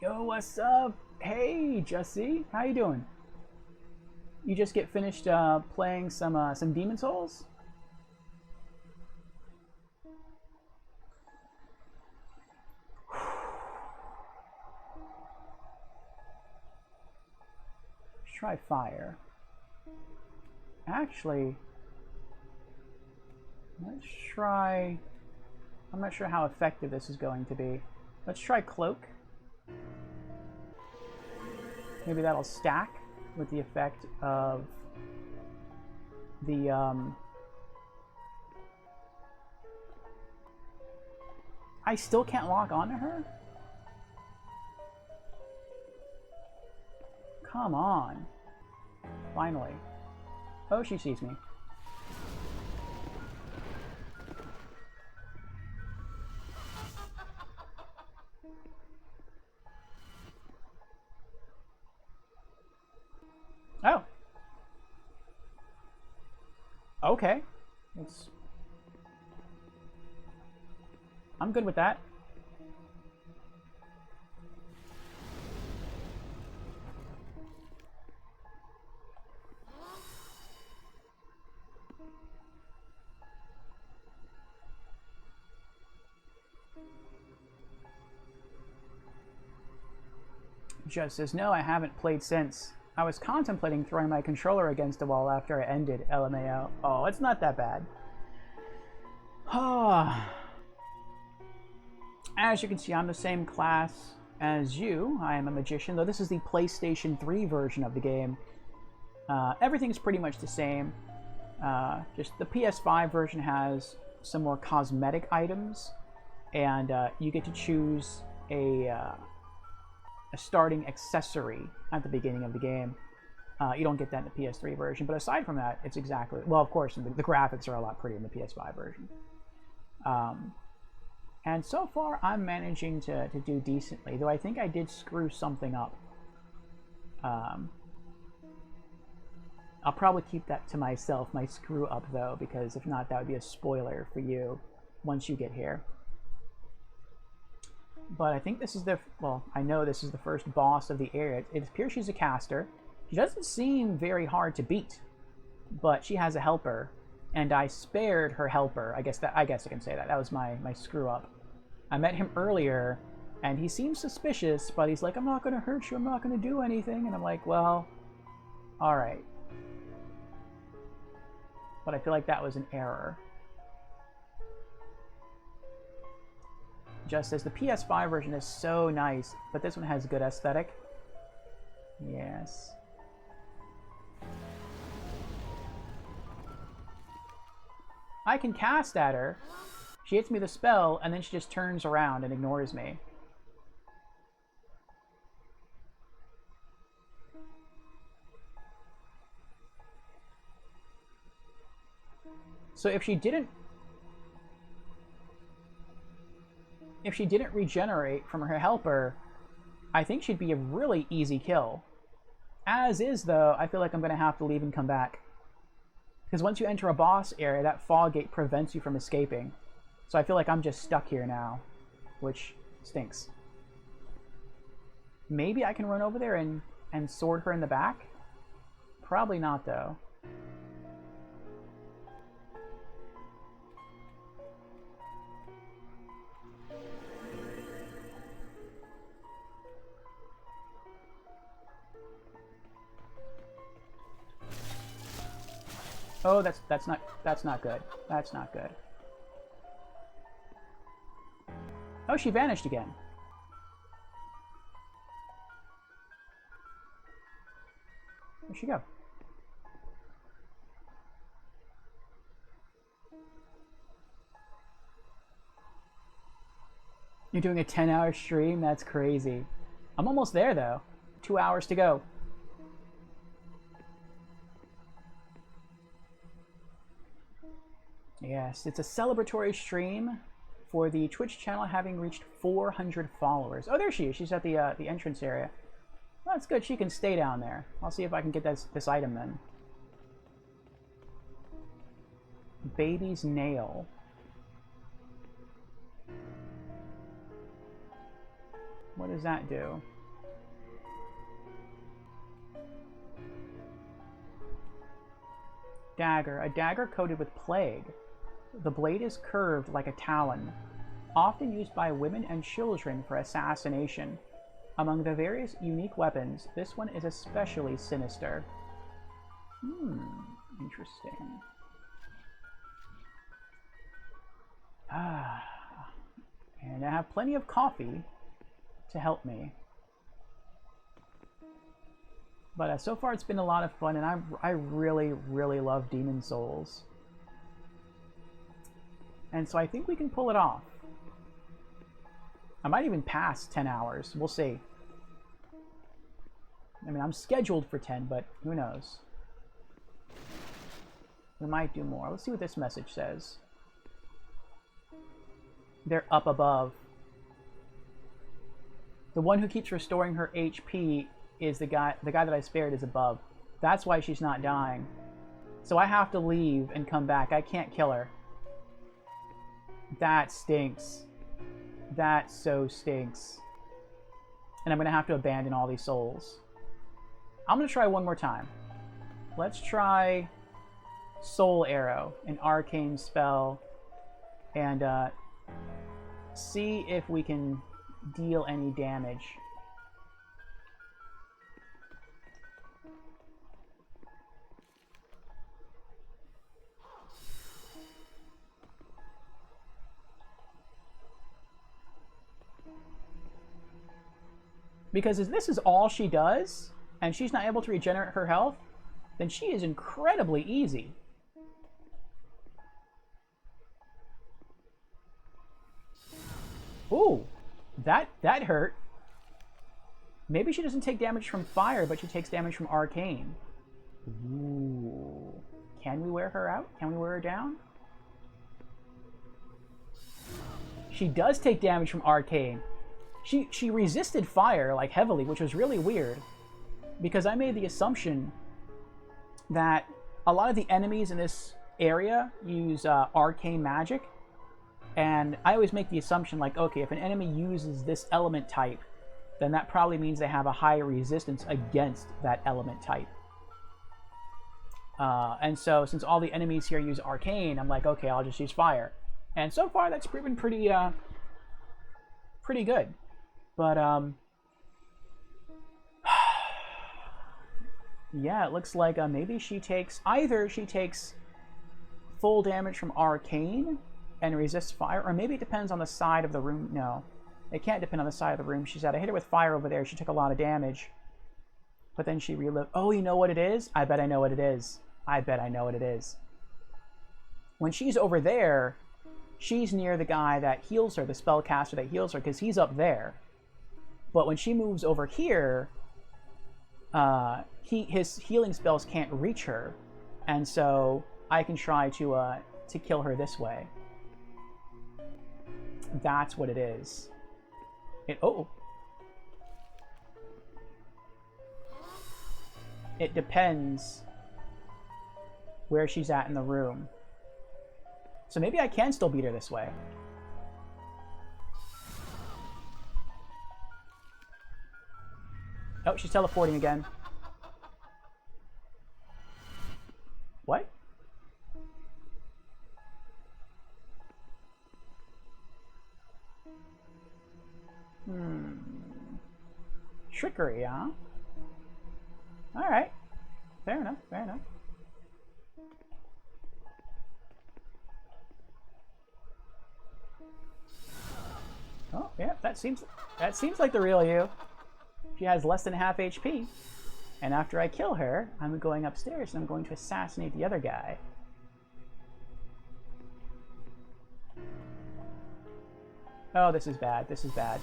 Yo, what's up? Hey, Jesse. How you doing? You just get finished playing some Demon Souls? Let's try fire. Actually, let's try... I'm not sure how effective this is going to be. Let's try cloak. Maybe that'll stack with the effect of the I still can't lock onto her? Come on. Finally. Oh, she sees me. Oh. Okay. I'm good with that. Just says, no, I haven't played since. I was contemplating throwing my controller against the wall after I ended, LMAO. Oh, it's not that bad. As you can see, I'm the same class as you. I am a magician, though this is the PlayStation 3 version of the game. Everything's pretty much the same. Just the PS5 version has some more cosmetic items, and you get to choose a starting accessory at the beginning of the game. You don't get that in the PS3 version, but aside from that, it's exactly... Well, of course, the graphics are a lot prettier in the PS5 version. And so far, I'm managing to do decently, though I think I did screw something up. I'll probably keep that to myself, my screw up, though, because if not, that would be a spoiler for you once you get here. But I think this is the... Well, I know this is the first boss of the area. It appears she's a caster. She doesn't seem very hard to beat, but she has a helper, and I spared her helper. I guess I can say that. That was my screw up. I met him earlier, and he seems suspicious, but he's like, I'm not going to hurt you, I'm not going to do anything. And I'm like, well, alright. But I feel like that was an error. Just as the PS5 version is so nice, but this one has good aesthetic. Yes. I can cast at her. She hits me the spell, and then she just turns around and ignores me. So if she didn't regenerate from her helper, I think she'd be a really easy kill. As is, though, I feel like I'm going to have to leave and come back. Because once you enter a boss area, that fog gate prevents you from escaping. So I feel like I'm just stuck here now, which stinks. Maybe I can run over there and sword her in the back? Probably not, though. Oh, that's not good. That's not good. Oh, she vanished again. Where'd she go? You're doing a 10-hour stream? That's crazy. I'm almost there, though. 2 hours to go. Yes, it's a celebratory stream for the Twitch channel having reached 400 followers. Oh, there she is. She's at the entrance area. Well, that's good. She can stay down there. I'll see if I can get this item then. Baby's nail. What does that do? Dagger. A dagger coated with plague. The blade is curved like a talon, often used by women and children for assassination. Among the various unique weapons, this one is especially sinister. Interesting. And I have plenty of coffee to help me. But so far it's been a lot of fun, and I really, really love Demon Souls. And so I think we can pull it off. I might even pass 10 hours. We'll see. I mean, I'm scheduled for 10, but who knows? We might do more. Let's see what this message says. They're up above. The one who keeps restoring her HP is the guy that I spared is above. That's why she's not dying. So I have to leave and come back. I can't kill her. That stinks. That so stinks. And I'm going to have to abandon all these souls. I'm going to try one more time. Let's try Soul Arrow, an arcane spell, and see if we can deal any damage. Because if this is all she does, and she's not able to regenerate her health, then she is incredibly easy. Ooh, that hurt. Maybe she doesn't take damage from fire, but she takes damage from arcane. Ooh. Can we wear her out? Can we wear her down? She does take damage from arcane. She resisted fire, like, heavily, which was really weird. Because I made the assumption that a lot of the enemies in this area use arcane magic. And I always make the assumption, like, okay, if an enemy uses this element type, then that probably means they have a higher resistance against that element type. And so, since all the enemies here use arcane, I'm like, okay, I'll just use fire. And so far, that's proven pretty good. But, yeah, it looks like maybe she takes... Either she takes full damage from arcane and resists fire, or maybe it depends on the side of the room. No, it can't depend on the side of the room she's at. I hit her with fire over there. She took a lot of damage. But then she relived. Oh, you know what it is? I bet I know what it is. I bet I know what it is. When she's over there, she's near the guy that heals her, the spellcaster that heals her, because he's up there. But when she moves over here, his healing spells can't reach her, and so I can try to kill her this way. That's what it is. It depends where she's at in the room. So maybe I can still beat her this way. Oh, she's teleporting again. What? Trickery, huh? Alright. Fair enough, fair enough. Oh, yeah, that seems like the real you. She has less than half HP. And after I kill her, I'm going upstairs and I'm going to assassinate the other guy. Oh, this is bad. This is bad.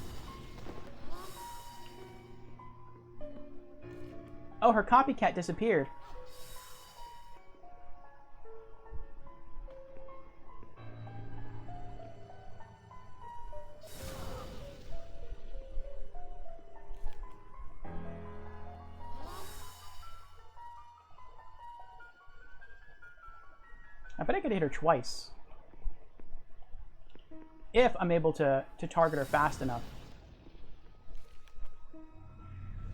Oh, her copycat disappeared. bet I could hit her twice. If I'm able to target her fast enough.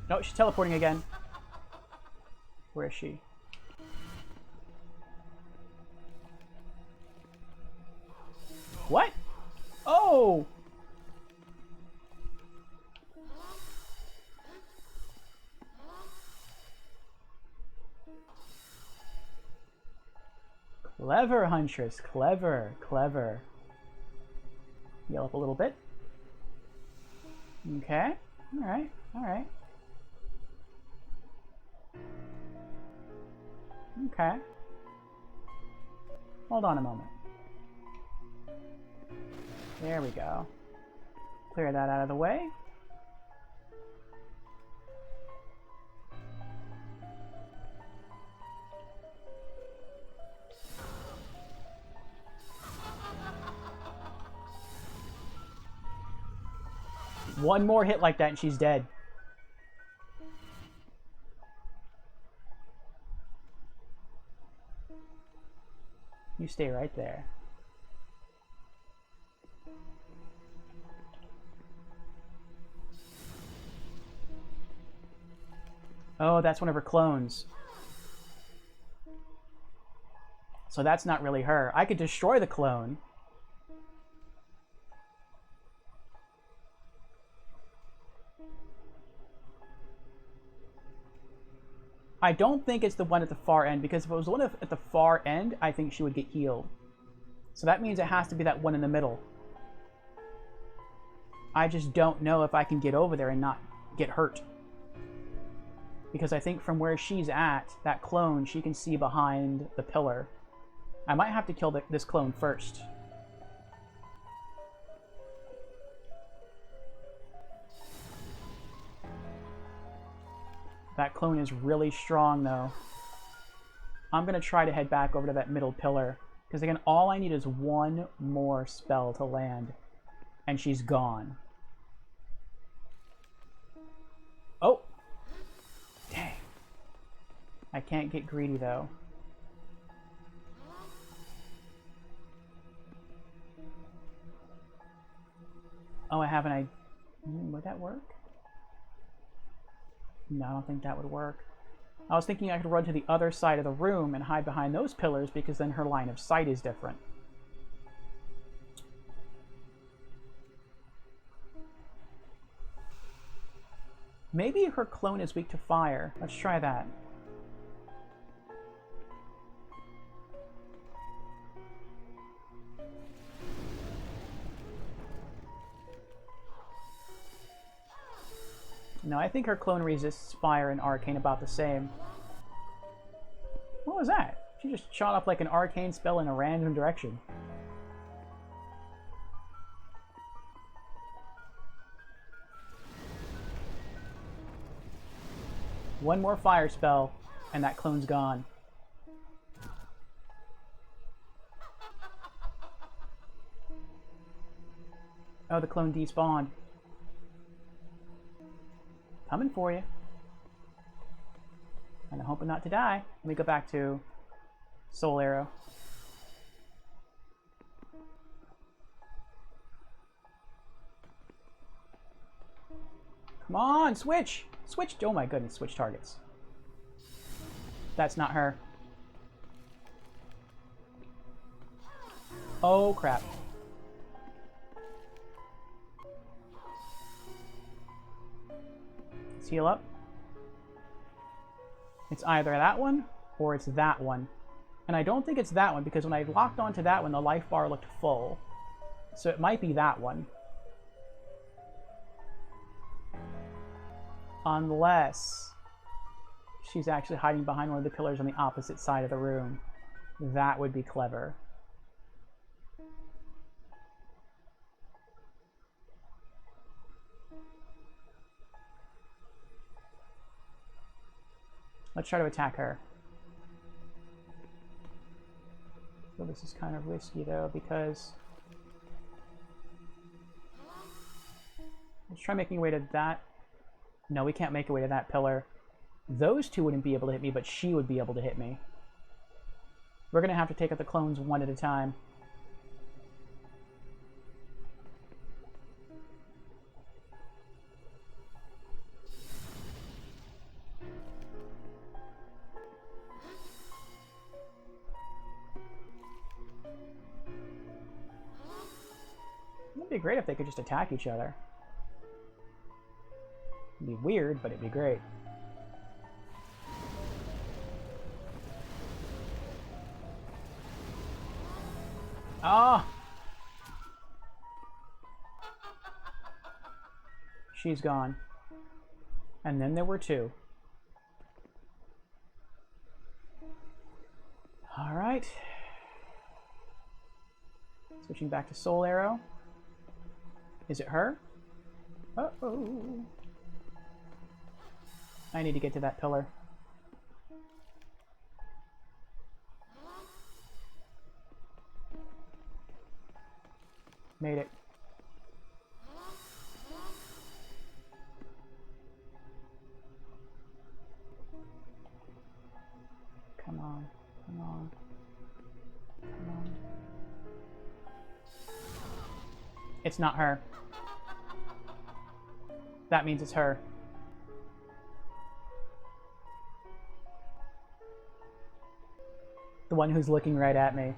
No, she's teleporting again. Where is she? What? Oh! Clever, Huntress. Clever, clever. Heal up a little bit. Okay. Alright, alright. Okay. Hold on a moment. There we go. Clear that out of the way. One more hit like that and she's dead. You stay right there. Oh, that's one of her clones. So that's not really her. I could destroy the clone. I don't think it's the one at the far end, because if it was the one at the far end, I think she would get healed. So that means it has to be that one in the middle. I just don't know if I can get over there and not get hurt. Because I think from where she's at, that clone, she can see behind the pillar. I might have to kill this clone first. That clone is really strong, though. I'm going to try to head back over to that middle pillar. Because, again, all I need is one more spell to land. And she's gone. Oh! Dang. I can't get greedy, though. Oh, I have an idea. Would that work? No, I don't think that would work. I was thinking I could run to the other side of the room and hide behind those pillars, because then her line of sight is different. Maybe her clone is weak to fire. Let's try that. No, I think her clone resists fire and arcane about the same. What was that? She just shot off like an arcane spell in a random direction. One more fire spell, and that clone's gone. Oh, the clone despawned. Coming for you. And I'm hoping not to die. Let me go back to Soul Arrow. Come on, switch! Switch! Oh my goodness, switch targets. That's not her. Oh crap. Let's heal up. It's either that one or it's that one. And I don't think it's that one, because when I locked onto that one, the life bar looked full. So it might be that one. Unless she's actually hiding behind one of the pillars on the opposite side of the room. That would be clever. Let's try to attack her. So this is kind of risky, though, because... Let's try making a way to that. No, we can't make a way to that pillar. Those two wouldn't be able to hit me, but she would be able to hit me. We're going to have to take out the clones one at a time. It'd be great if they could just attack each other. It'd be weird, but it'd be great. Ah! She's gone. And then there were two. Alright. Switching back to Soul Arrow. Is it her? Uh-oh. I need to get to that pillar. Made it. Come on, come on, come on. It's not her. That means it's her. The one who's looking right at me.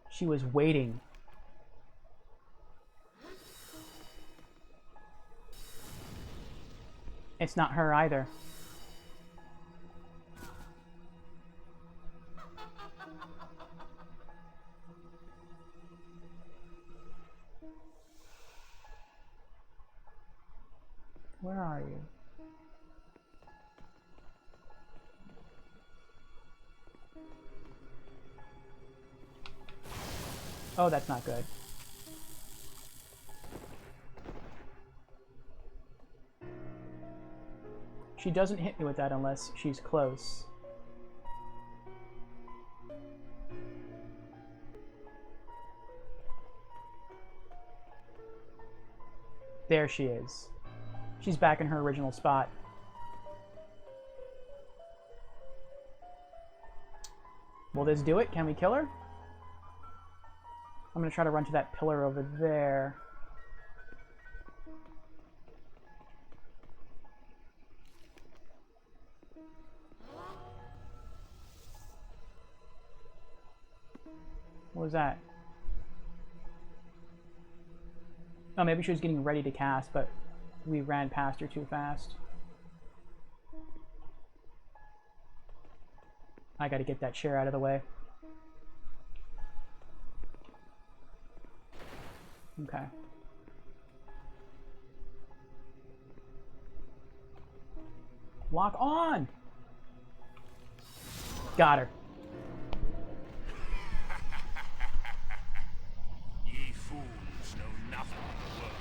She was waiting. It's not her either. Where are you? Oh, that's not good. She doesn't hit me with that unless she's close. There she is. She's back in her original spot. Will this do it? Can we kill her? I'm going to try to run to that pillar over there. What was that? Oh, maybe she was getting ready to cast, but we ran past her too fast. I gotta get that chair out of the way. Okay. Lock on! Got her. Ye fools know nothing of the world.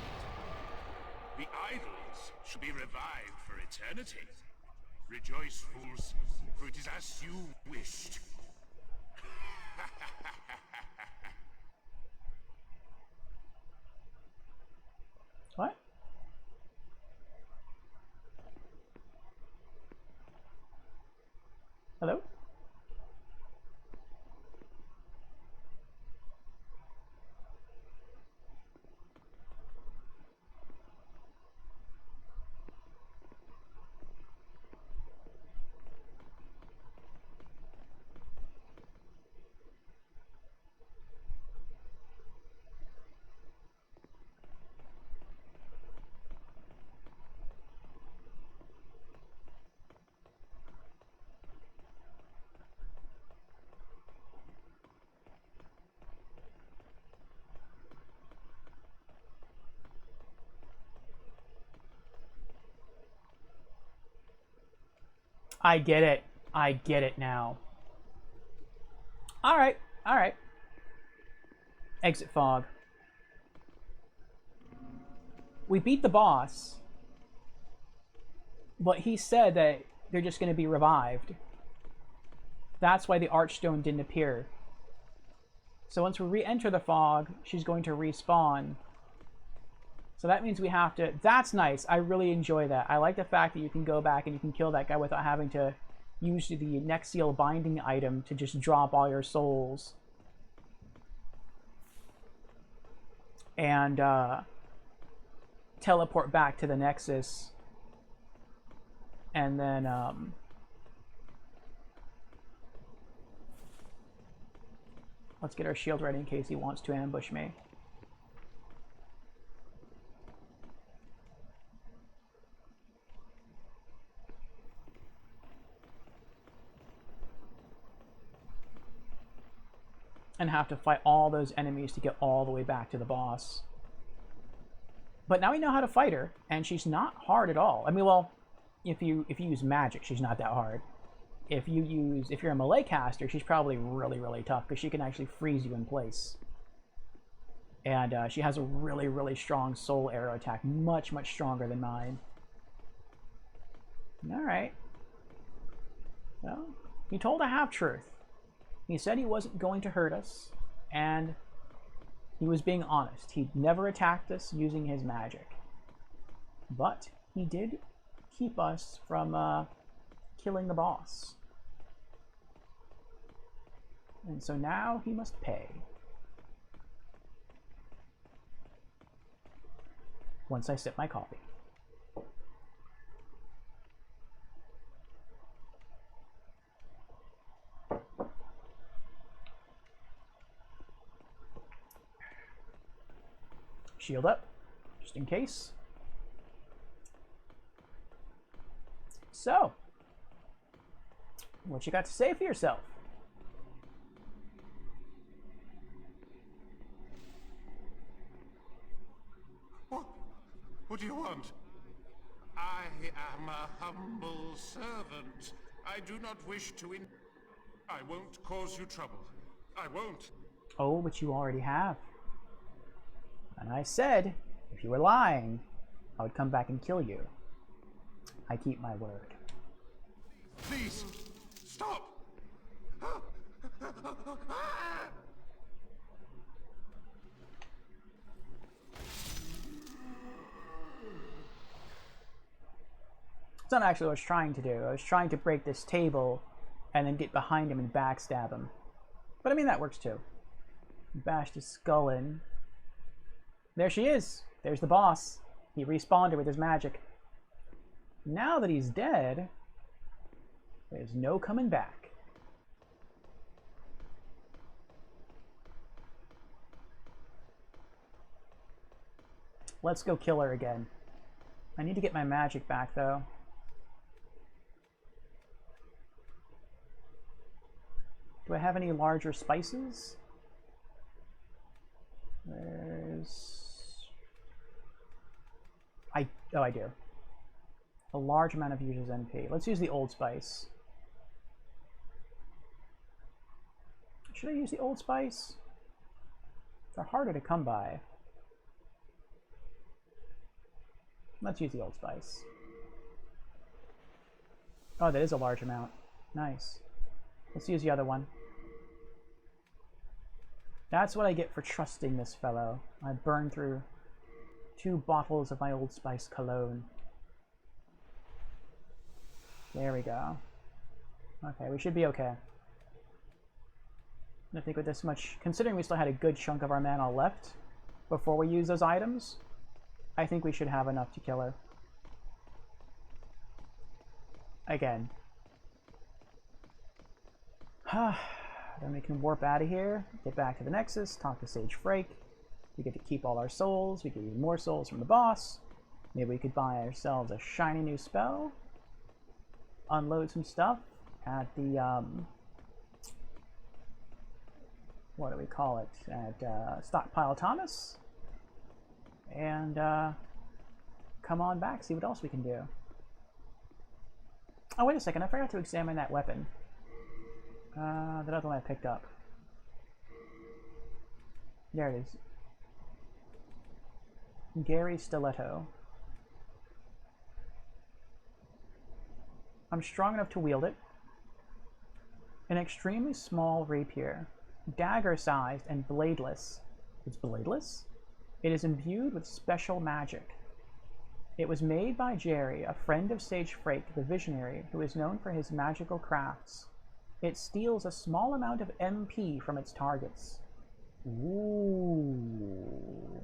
The idols shall be revived for eternity. Rejoice, fools, for it is as you wished. What? Hello? I get it. I get it now. Alright, alright. Exit fog. We beat the boss, but he said that they're just going to be revived. That's why the Archstone didn't appear. So once we re-enter the fog, she's going to respawn. So that means we have to... That's nice. I really enjoy that. I like the fact that you can go back and you can kill that guy without having to use the Nexiel binding item to just drop all your souls. And teleport back to the Nexus. And then... let's get our shield ready in case he wants to ambush me. And have to fight all those enemies to get all the way back to the boss. But now we know how to fight her, and she's not hard at all. I mean, well, if you use magic, she's not that hard. If you're a melee caster, she's probably really, really tough because she can actually freeze you in place. And she has a really, really strong soul arrow attack, much, much stronger than mine. All right. Well, he told a half-truth. He said he wasn't going to hurt us, and he was being honest. He'd never attacked us using his magic. But he did keep us from killing the boss. And so now he must pay. Once I sip my coffee. Shield up, just in case. So, what you got to say for yourself? What do you want? I am a humble servant. I do not wish to I won't cause you trouble. I won't. Oh, but you already have. And I said, if you were lying, I would come back and kill you. I keep my word. Please, stop! It's not actually what I was trying to do. I was trying to break this table and then get behind him and backstab him. But I mean, that works too. Bashed his skull in. There she is. There's the boss. He respawned her with his magic. Now that he's dead, there's no coming back. Let's go kill her again. I need to get my magic back, though. Do I have any larger spices? There's... Oh, I do. A large amount of users NP. Let's use the Old Spice. Should I use the Old Spice? They're harder to come by. Let's use the Old Spice. Oh, that is a large amount. Nice. Let's use the other one. That's what I get for trusting this fellow. I burned through 2 bottles of my Old Spice cologne. There we go. Okay, we should be okay. I think with this much, considering we still had a good chunk of our mana left before we use those items, I think we should have enough to kill her. Again. Then we can warp out of here, get back to the Nexus, talk to Sage Frake. We get to keep all our souls. We get even more souls from the boss. Maybe we could buy ourselves a shiny new spell. Unload some stuff at the, what do we call it? At Stockpile Thomas. And come on back, see what else we can do. Oh, wait a second. I forgot to examine that weapon. That other one I picked up. There it is. Gary Stiletto. I'm strong enough to wield it. An extremely small rapier, dagger-sized and bladeless. It's bladeless? It is imbued with special magic. It was made by Jerry, a friend of Sage Frake, the Visionary, who is known for his magical crafts. It steals a small amount of MP from its targets. Ooh.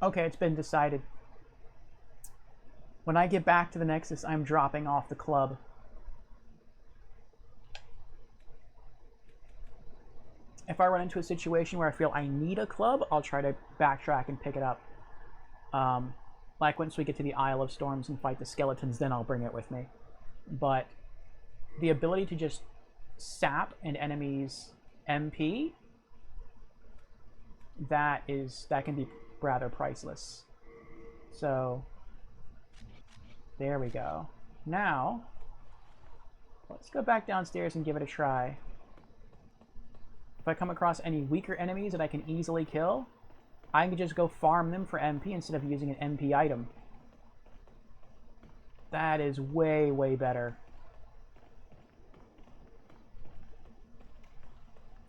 Okay, it's been decided. When I get back to the Nexus, I'm dropping off the club. If I run into a situation where I feel I need a club, I'll try to backtrack and pick it up. Like once we get to the Isle of Storms and fight the skeletons, then I'll bring it with me. But the ability to just sap an enemy's MP, that can be rather priceless. So there we go. Now let's go back downstairs and give it a try. If I come across any weaker enemies that I can easily kill, I can just go farm them for MP instead of using an MP item. That is way, way better.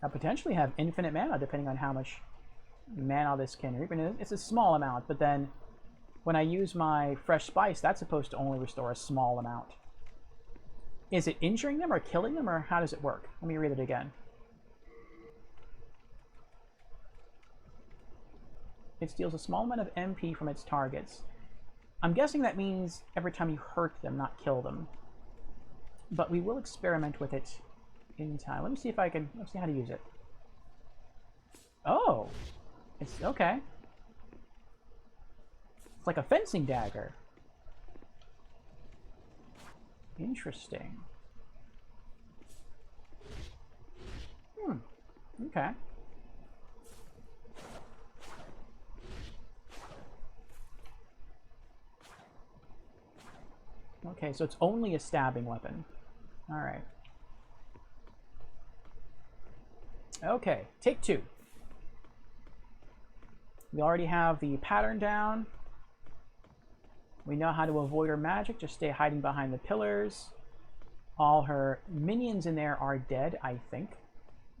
I'll potentially have infinite mana depending on how much mana this can reap. And it's a small amount, but then when I use my fresh spice, that's supposed to only restore a small amount. Is it injuring them or killing them, or how does it work? Let me read it again. It steals a small amount of MP from its targets. I'm guessing that means every time you hurt them, not kill them. But we will experiment with it in time. Let me see how to use it. Oh! It's okay. It's like a fencing dagger. Interesting. Okay. Okay, so it's only a stabbing weapon. Alright. Okay, take two. We already have the pattern down. We know how to avoid her magic, just stay hiding behind the pillars. All her minions in there are dead, I think.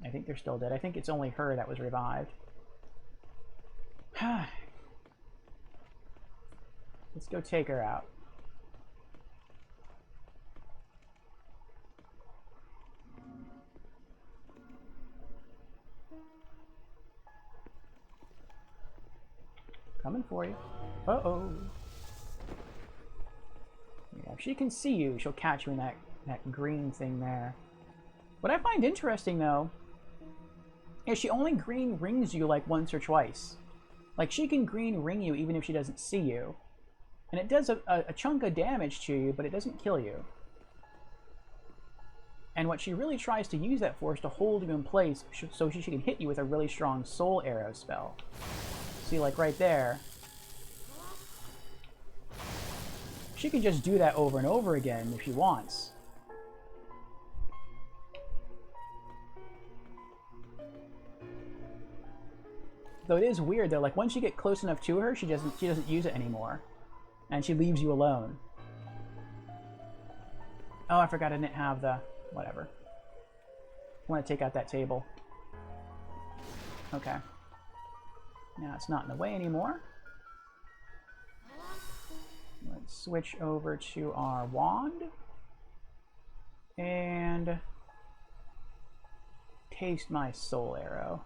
I think they're still dead. I think it's only her that was revived. Let's go take her out. Coming for you. Uh-oh. Yeah, if she can see you, she'll catch you in that green thing there. What I find interesting, though, is she only green rings you like once or twice. Like, she can green ring you even if she doesn't see you. And it does a chunk of damage to you, but it doesn't kill you. And what she really tries to use that for is to hold you in place so she can hit you with a really strong soul arrow spell. See, like right there, she can just do that over and over again if she wants. Though it is weird though, like once you get close enough to her, she doesn't use it anymore, and she leaves you alone. Oh, I forgot I didn't have the whatever. I want to take out that table. Okay. Now it's not in the way anymore. Let's switch over to our wand. And taste my soul arrow.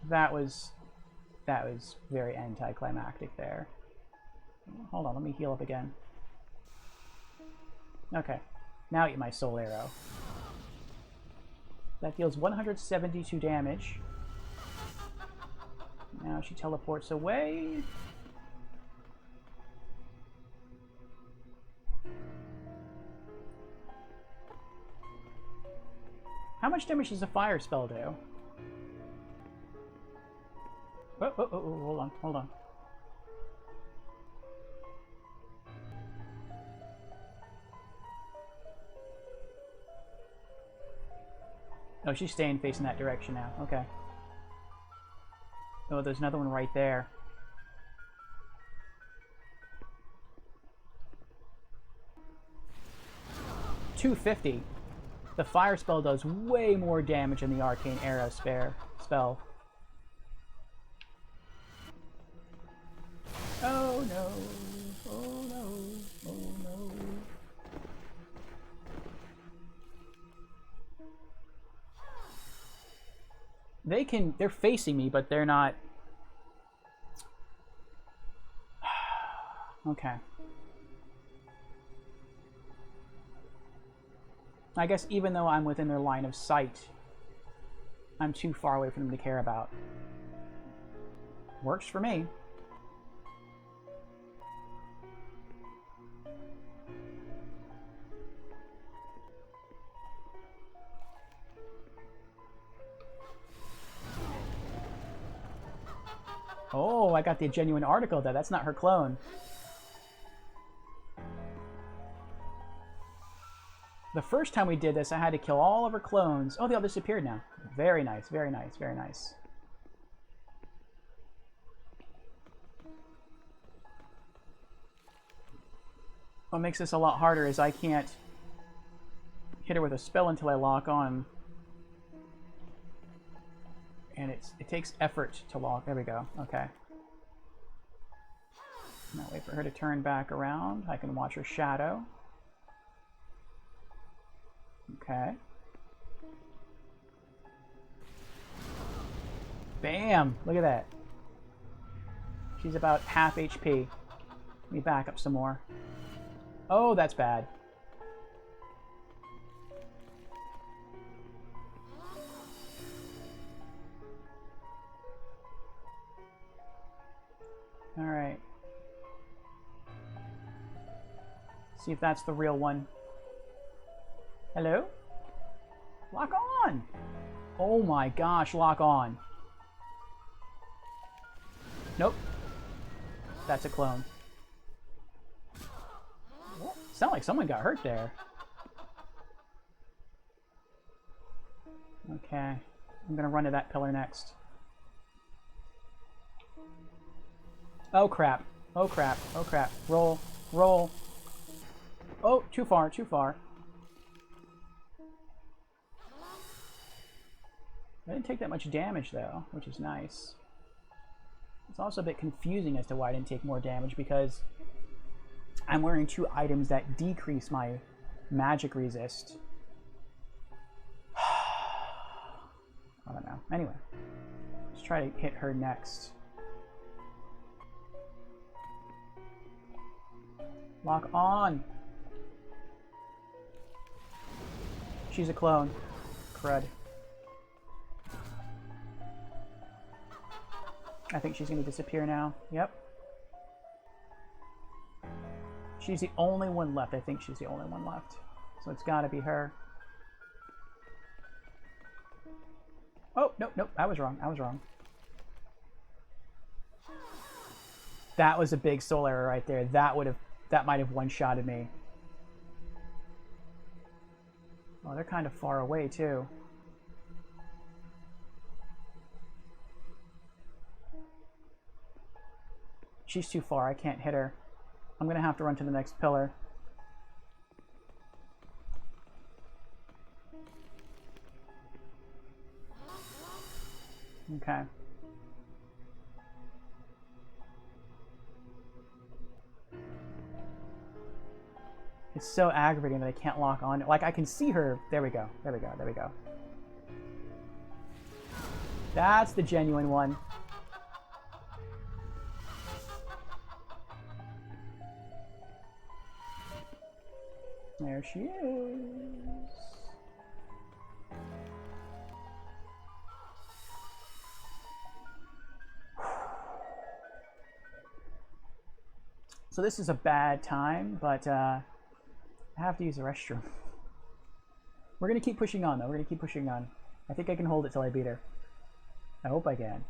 That was very anticlimactic there. Hold on, let me heal up again. Okay. Now eat my soul arrow. That deals 172 damage. Now she teleports away. How much damage does a fire spell do? hold on, hold on. Oh, she's staying facing that direction now. Okay. Oh, there's another one right there. $250. The fire spell does way more damage than the arcane arrow spell. Oh no! Oh no! Oh no! They're facing me, but they're not. Okay. I guess even though I'm within their line of sight, I'm too far away for them to care about. Works for me. Oh, I got the genuine article there. That's not her clone. The first time we did this, I had to kill all of her clones. Oh, they all disappeared now. Very nice, very nice, very nice. What makes this a lot harder is I can't hit her with a spell until I lock on. And it takes effort to lock. There we go. Okay. Now wait for her to turn back around. I can watch her shadow. Okay. Bam! Look at that. She's about half HP. Let me back up some more. Oh, that's bad. Alright. See if that's the real one. Hello? Lock on! Oh my gosh, lock on. Nope. That's a clone. Sound like someone got hurt there. Okay. I'm gonna run to that pillar next. Oh crap. Oh crap. Oh crap. Roll. Roll. Oh, too far, too far. I didn't take that much damage though, which is nice. It's also a bit confusing as to why I didn't take more damage because I'm wearing 2 items that decrease my magic resist. I don't know. Anyway, let's try to hit her next. Lock on! She's a clone. Crud. I think she's going to disappear now. Yep. She's the only one left. I think she's the only one left. So it's got to be her. Oh, nope, nope. I was wrong. I was wrong. That was a big soul error right there. That might have one-shotted me. Oh, they're kind of far away, too. She's too far. I can't hit her. I'm going to have to run to the next pillar. Okay. It's so aggravating that I can't lock on. Like, I can see her. There we go. There we go. There we go. That's the genuine one. There she is. So this is a bad time, but I have to use the restroom. We're going to keep pushing on, though. We're going to keep pushing on. I think I can hold it till I beat her. I hope I can.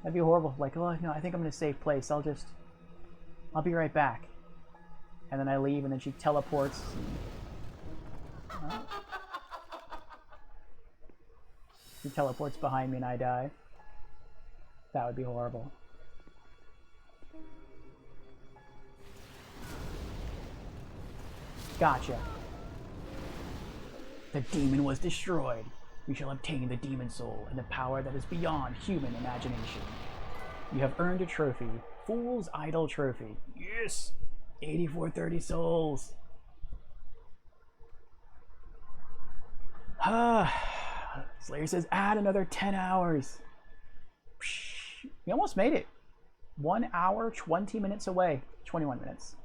That'd be horrible. Like, oh no, I think I'm in a safe place. I'll be right back. And then I leave, and then she teleports. She teleports behind me, and I die. That would be horrible. Gotcha. The demon was destroyed. We shall obtain the demon soul and the power that is beyond human imagination. You have earned a trophy. Fool's Idol Trophy. Yes! 8430 souls. Slayer says, add another 10 hours. We almost made it. 1 hour, 20 minutes away. 21 minutes.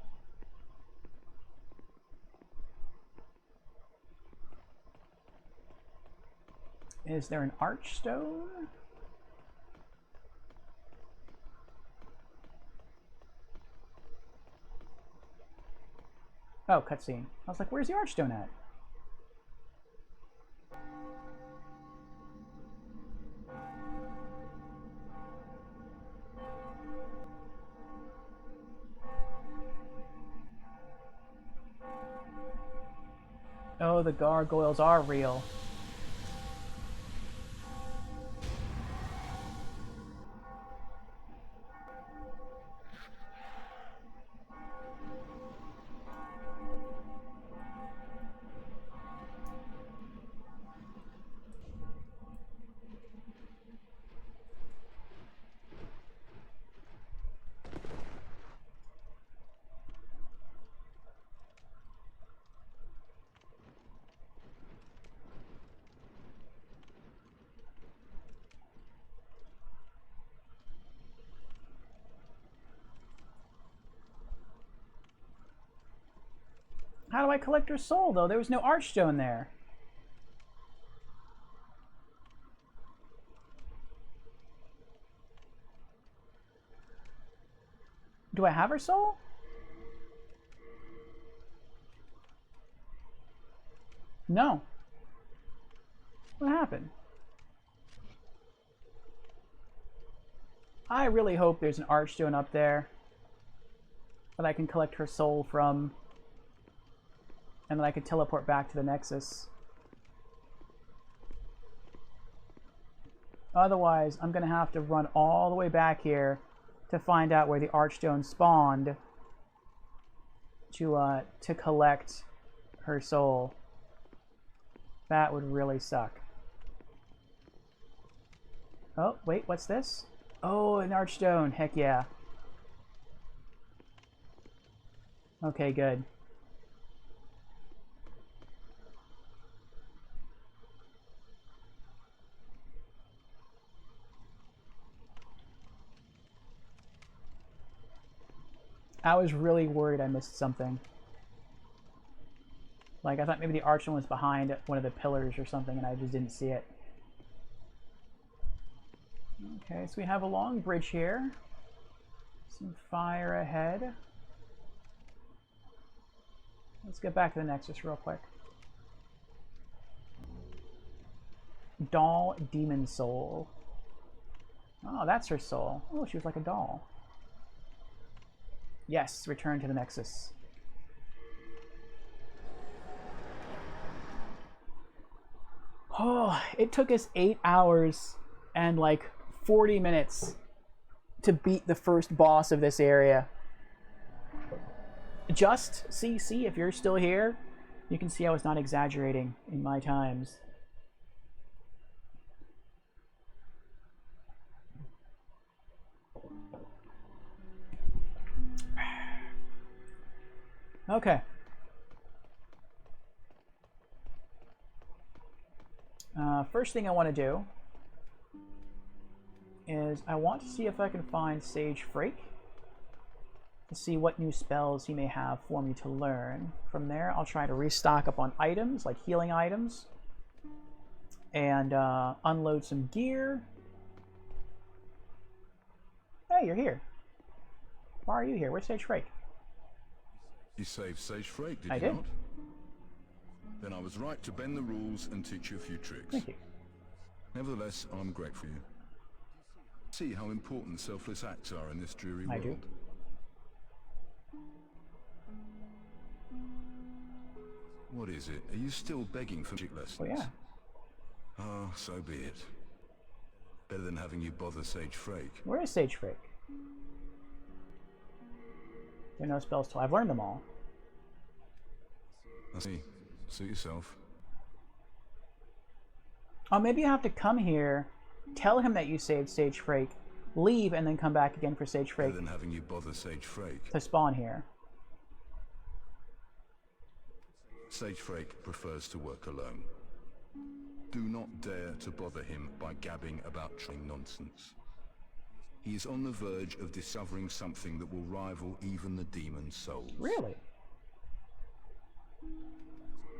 Is there an archstone? Oh, cutscene. I was like, where's the archstone at? Oh, the gargoyles are real. How do I collect her soul, though? There was no archstone there. Do I have her soul? No. What happened? I really hope there's an archstone up there that I can collect her soul from, and then I can teleport back to the Nexus. Otherwise, I'm going to have to run all the way back here to find out where the archstone spawned to collect her soul. That would really suck. Oh, wait, what's this? Oh, an archstone. Heck yeah. Okay, good. I was really worried I missed something. Like, I thought maybe the archstone was behind one of the pillars or something, and I just didn't see it. Okay, so we have a long bridge here. Some fire ahead. Let's get back to the Nexus real quick. Doll Demon Soul. Oh, that's her soul. Oh, she was like a doll. Yes, return to the Nexus. Oh, it took us 8 hours and like 40 minutes to beat the first boss of this area. Just, see, if you're still here, you can see I was not exaggerating in my times. Okay. First thing I want to do is I want to see if I can find Sage Frake to see what new spells he may have for me to learn. From there, I'll try to restock up on items, like healing items, and unload some gear. Hey, you're here. Why are you here? Where's Sage Frake? You saved Sage Frake, did I you did. not? Then I was right to bend the rules and teach you a few tricks. Thank you. Nevertheless, I'm grateful for you. See how important selfless acts are in this dreary I world. do. What is it? Are you still begging for magic lessons? Oh yeah. Ah, so be it. Better than having you bother Sage Frake. Where is Sage Frake? There are no spells till I've learned them all. I see. Suit yourself. Oh, maybe you have to come here, tell him that you saved Sage Frake, leave, and then come back again for Sage Frake Better than having you bother Sage Frake. to spawn here. Sage Frake prefers to work alone. Do not dare to bother him by gabbing about trying nonsense. He is on the verge of discovering something that will rival even the demon souls. Really?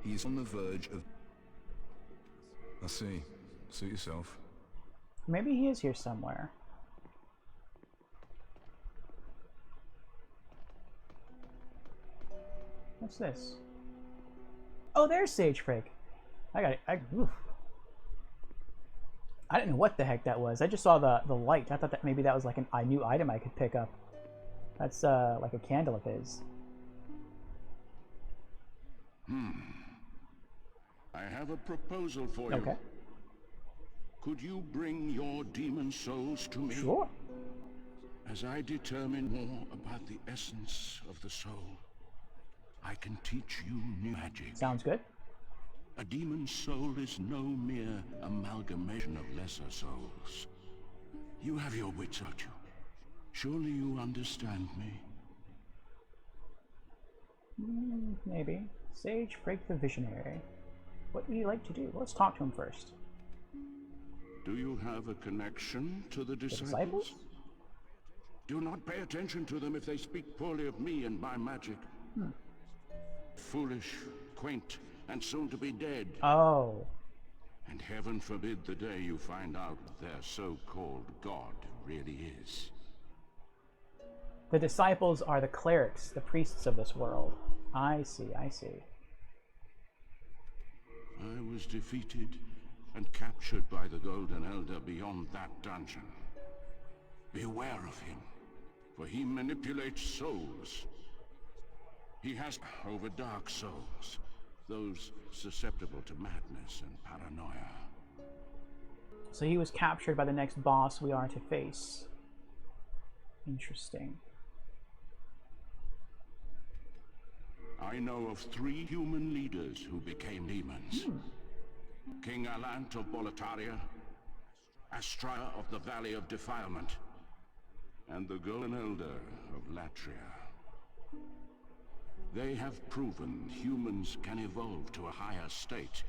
He is on the verge of... I see. Suit yourself. Maybe he is here somewhere. What's this? Oh, there's Sage Frake. I got it. Oof. I didn't know what the heck that was. I just saw the light. I thought that maybe that was like a new item I could pick up. That's like a candle of his. I have a proposal for you. Okay. Could you bring your demon souls to me? Sure. As I determine more about the essence of the soul, I can teach you new magic. Sounds good. A demon soul is no mere amalgamation of lesser souls. You have your wits about you. Surely you understand me. Maybe. Sage Frake the Visionary. What would you like to do? Let's talk to him first. Do you have a connection to the The disciples? disciples? Do not pay attention to them if they speak poorly of me and my magic. Foolish, quaint, and soon to be dead. Oh. And heaven forbid the day you find out what their so-called God really is. The disciples are the clerics, the priests of this world. I see, I see. I was defeated and captured by the Golden Elder beyond that dungeon. Beware of him, for he manipulates souls. He has over dark souls, those susceptible to madness and paranoia. So he was captured by the next boss we are to face. Interesting. I know of 3 human leaders who became demons. King Alant of Boletaria, Astraea of the Valley of Defilement, and the Golden Elder of Latria. They have proven humans can evolve to a higher state.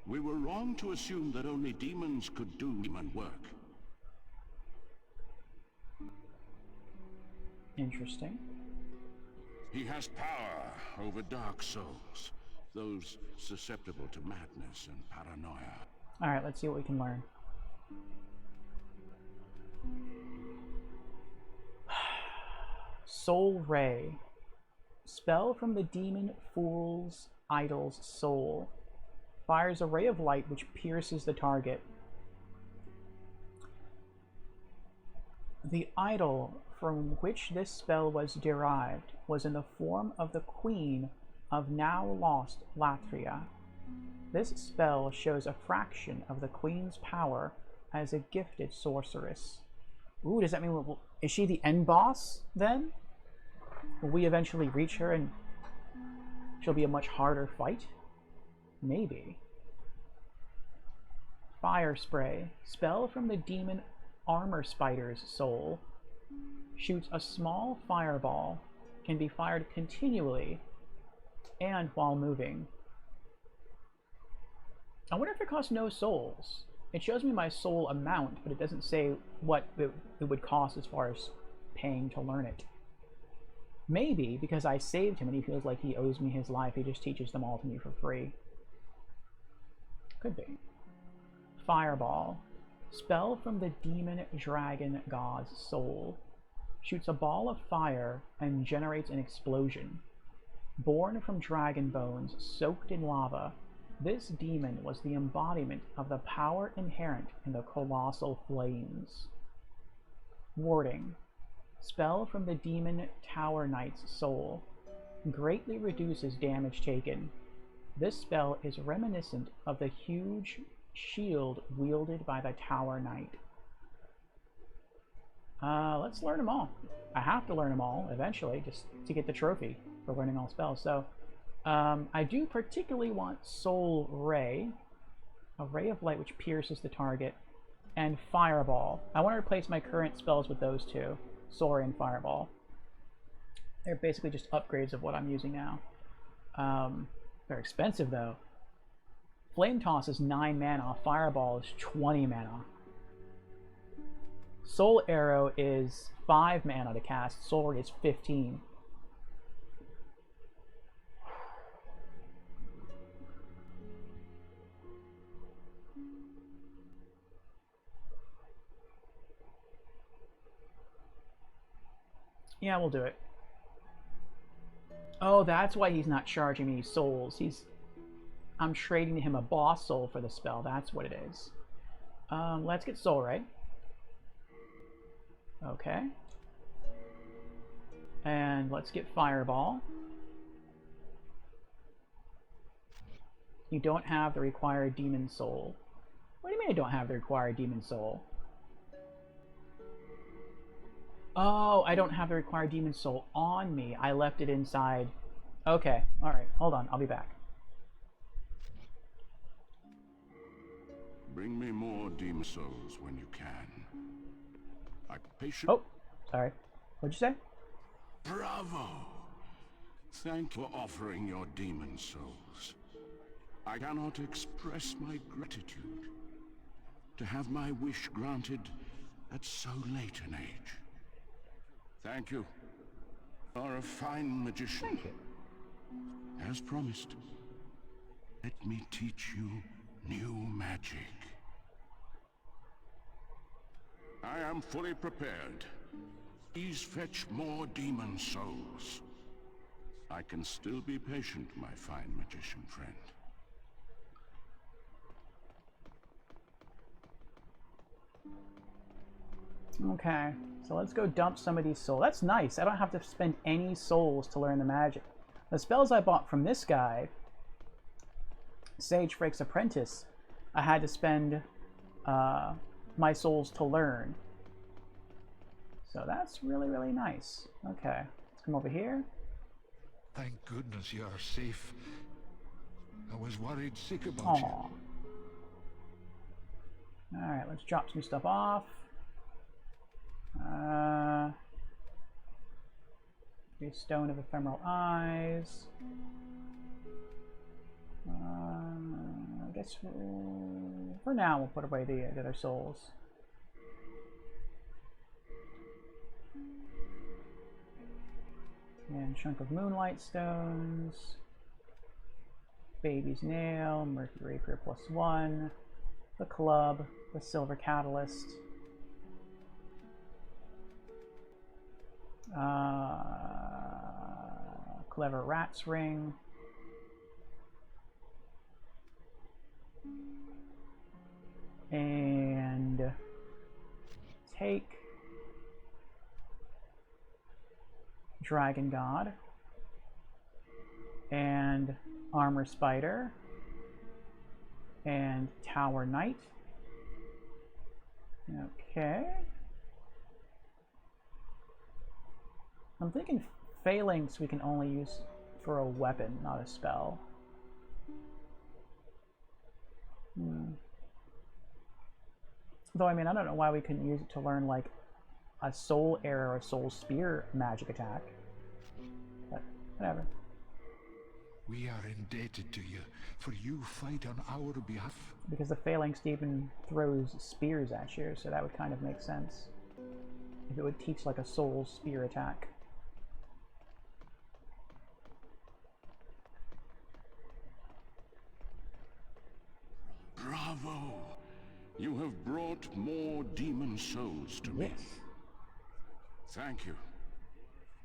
We were wrong to assume that only demons could do demon work. Interesting. He has power over dark souls, those susceptible to madness and paranoia. Alright, let's see what we can learn. Soul Ray. Spell from the demon fool's idol's soul. Fires a ray of light which pierces the target. The idol from which this spell was derived was in the form of the queen of now lost Latria. This spell shows a fraction of the queen's power as a gifted sorceress. Ooh, does that mean is she the end boss then? Will we eventually reach her and she'll be a much harder fight? Maybe. Fire Spray. Spell from the demon Armor Spider's soul. Shoots a small fireball. Can be fired continually and while moving. I wonder if it costs no souls. It shows me my soul amount, but it doesn't say what it would cost as far as paying to learn it. Maybe because I saved him and he feels like he owes me his life, he just teaches them all to me for free. Could be. Fireball. Spell from the demon dragon god's soul. Shoots a ball of fire and generates an explosion. Born from dragon bones soaked in lava, this demon was the embodiment of the power inherent in the colossal flames. Warding. Spell from the Demon Tower Knight's soul. Greatly reduces damage taken. This spell is reminiscent of the huge shield wielded by the Tower Knight. Let's learn them all. I have to learn them all eventually, just to get the trophy for learning all spells. So, I do particularly want Soul Ray, a Ray of Light which pierces the target, and Fireball. I want to replace my current spells with those two, Soul Ray and Fireball. They're basically just upgrades of what I'm using now. They're expensive though. Flame Toss is 9 mana, Fireball is 20 mana. Soul Arrow is 5 mana to cast, Soul Ray is 15. Yeah, we'll do it. Oh, that's why he's not charging me souls. I'm trading him a boss soul for the spell. That's what it is. Let's get Soul Ray. Okay. And let's get Fireball. You don't have the required Demon Soul. What do you mean I don't have the required Demon Soul? Oh, I don't have the required Demon Soul on me. I left it inside. Okay, alright. Hold on, I'll be back. Bring me more demon souls when you can. I patient. Oh, sorry. What'd you say? Bravo! Thank you for offering your demon souls. I cannot express my gratitude to have my wish granted at so late an age. Thank you. You are a fine magician. Thank you. As promised, let me teach you new magic. I am fully prepared. Please fetch more demon souls. I can still be patient, my fine magician friend. Okay, so let's go dump some of these souls. That's nice. I don't have to spend any souls to learn the magic. The spells I bought from this guy, Sage Frake's Apprentice, I had to spend my souls to learn. So that's really, really nice. Okay, let's come over here. Thank goodness you are safe. I was worried sick about you. Alright, let's drop some stuff off. The Stone of Ephemeral Eyes. I guess for now we'll put away the other souls. And Chunk of Moonlight Stones. Baby's Nail, Mercury Rapier +1. The Club, the Silver Catalyst. Clever Rat's Ring. And take Dragon God and Armor Spider and Tower Knight. Okay. I'm thinking Phalanx we can only use for a weapon, not a spell. Though, I mean, I don't know why we couldn't use it to learn, like, a Soul Arrow or a Soul Spear magic attack. But, whatever. We are indebted to you, for you fight on our behalf. Because the Phalanx even throws spears at you, so that would kind of make sense. If it would teach, like, a Soul Spear attack. Bravo! You have brought more demon souls to me. Yes. Thank you.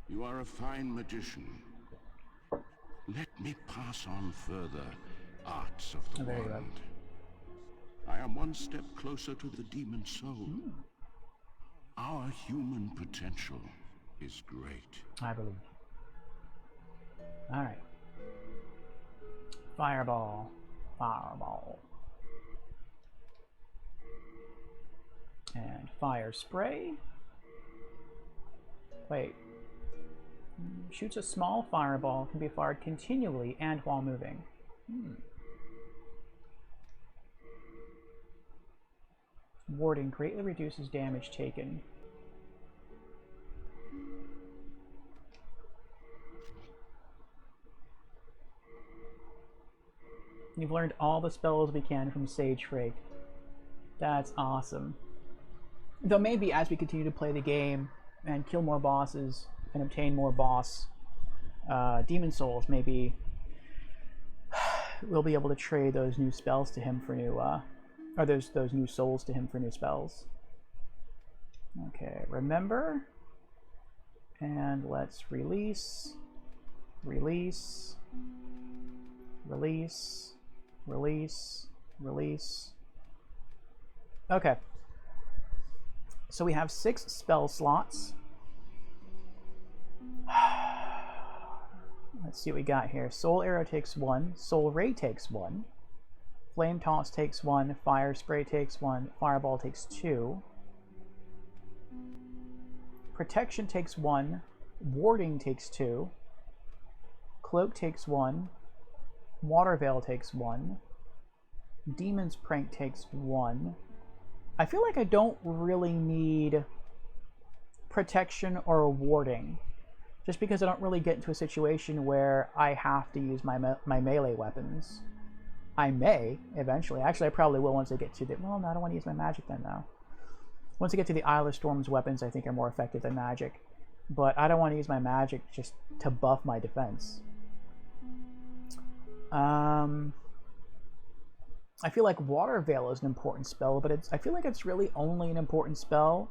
You are a fine magician. Let me pass on further arts of the There you world. go. I am one step closer to the demon soul. Our human potential is great. I believe. Alright. Fireball. Fireball. And fire spray. Wait. Shoots a small fireball, can be fired continually and while moving. Warding greatly reduces damage taken. You've learned all the spells we can from Sage Frake. That's awesome. Though maybe as we continue to play the game and kill more bosses and obtain more boss demon souls, maybe we'll be able to trade those new spells to him for new, or those new souls to him for new spells. Okay, remember, and let's release, release, release, release, release. Okay. So we have 6 spell slots. Let's see what we got here. Soul Arrow takes 1, Soul Ray takes 1, Flame Toss takes 1, Fire Spray takes 1, Fireball takes 2, Protection takes 1, Warding takes 2, Cloak takes 1, Water Veil takes 1, Demon's Prank takes 1. I feel like I don't really need Protection or Warding, just because I don't really get into a situation where I have to use my melee weapons. I may, eventually. Actually, I probably will once I get to the... Well, no, I don't want to use my magic then, though. Once I get to the Isle of Storm's weapons, I think are more effective than magic. But I don't want to use my magic just to buff my defense. I feel like Water Veil is an important spell, but I feel like it's really only an important spell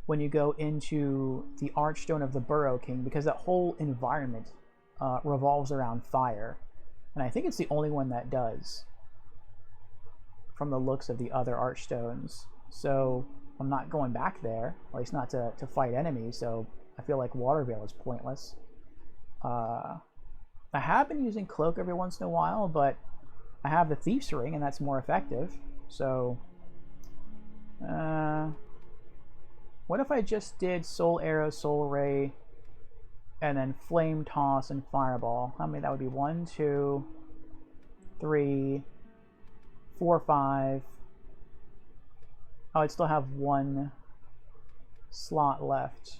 when you go into the Archstone of the Burrow King, because that whole environment revolves around fire. And I think it's the only one that does, from the looks of the other Archstones. So I'm not going back there, at least not to fight enemies, so I feel like Water Veil is pointless. I have been using Cloak every once in a while, but I have the Thief's Ring, and that's more effective. So, what if I just did Soul Arrow, Soul Ray, and then Flame Toss and Fireball? How many that would be? 1, 2, 3, 4, 5. Oh, I'd still have 1 slot left.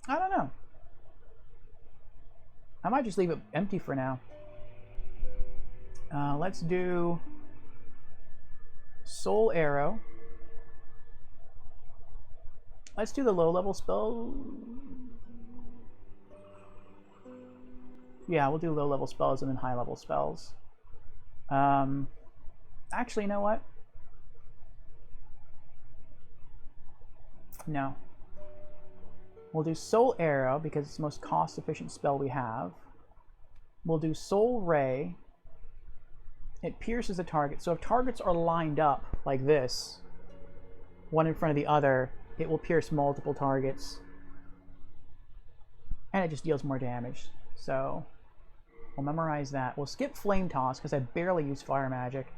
I don't know. I might just leave it empty for now. Let's do Soul Arrow. Let's do the low-level spell. Yeah, we'll do low-level spells and then high-level spells. Actually, you know what? No. We'll do Soul Arrow because it's the most cost-efficient spell we have. We'll do Soul Ray. It pierces a target. So if targets are lined up like this, one in front of the other, it will pierce multiple targets. And it just deals more damage. So we'll memorize that. We'll skip Flame Toss because I barely use fire magic.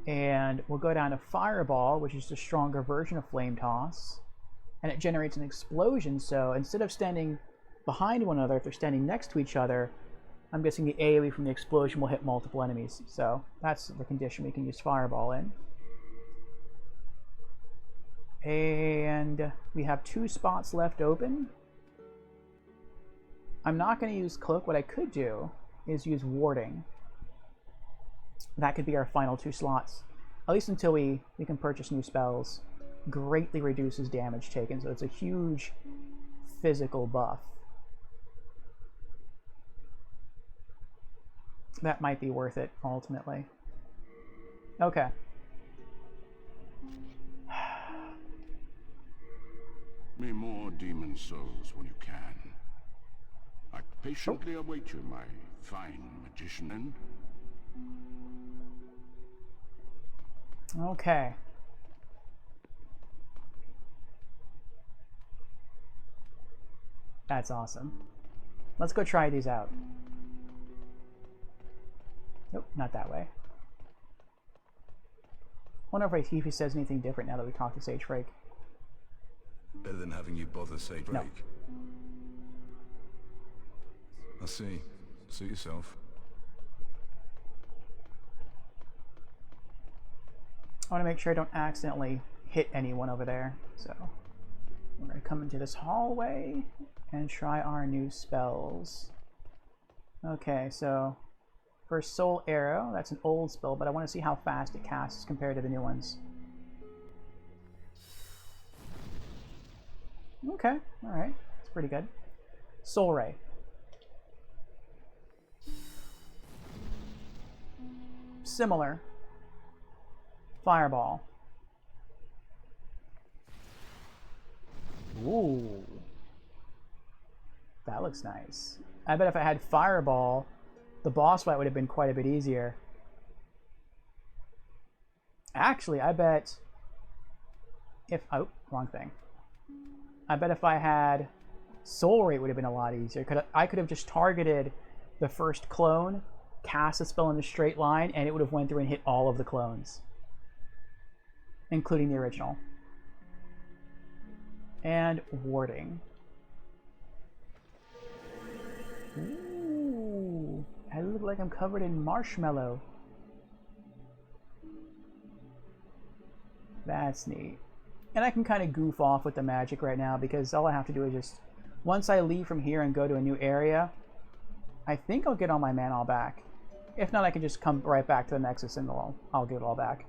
And we'll go down to Fireball, which is a stronger version of Flame Toss. And it generates an explosion, so instead of standing behind one another, if they're standing next to each other, I'm guessing the AoE from the explosion will hit multiple enemies. So that's the condition we can use Fireball in. And we have 2 spots left open. I'm not going to use Cloak. What I could do is use Warding. That could be our final 2 slots, at least until we can purchase new spells. Greatly reduces damage taken, so it's a huge physical buff. That might be worth it, ultimately. Okay. me more demon souls when you can. I patiently await you, my fine magician. Okay. That's awesome. Let's go try these out. Nope, not that way. Wonder if he says anything different now that we talked to Sage Frake. Better than having you bother Sage Frake. No. I see. Suit yourself. I want to make sure I don't accidentally hit anyone over there. So we're going to come into this hallway and try our new spells. Okay, so first Soul Arrow. That's an old spell, but I want to see how fast it casts compared to the new ones. Okay, alright. That's pretty good. Soul Ray. Similar. Fireball. Ooh. That looks nice. I bet if I had Fireball, the boss fight would have been quite a bit easier. Actually, I bet if... Oh, wrong thing. I bet if I had Soul Ray, it would have been a lot easier. I could have just targeted the first clone, cast a spell in a straight line, and it would have went through and hit all of the clones, including the original. And warding. Ooh, I look like I'm covered in marshmallow. That's neat. And I can kind of goof off with the magic right now because all I have to do is just, once I leave from here and go to a new area, I think I'll get all my mana all back. If not, I can just come right back to the Nexus and I'll get it all back.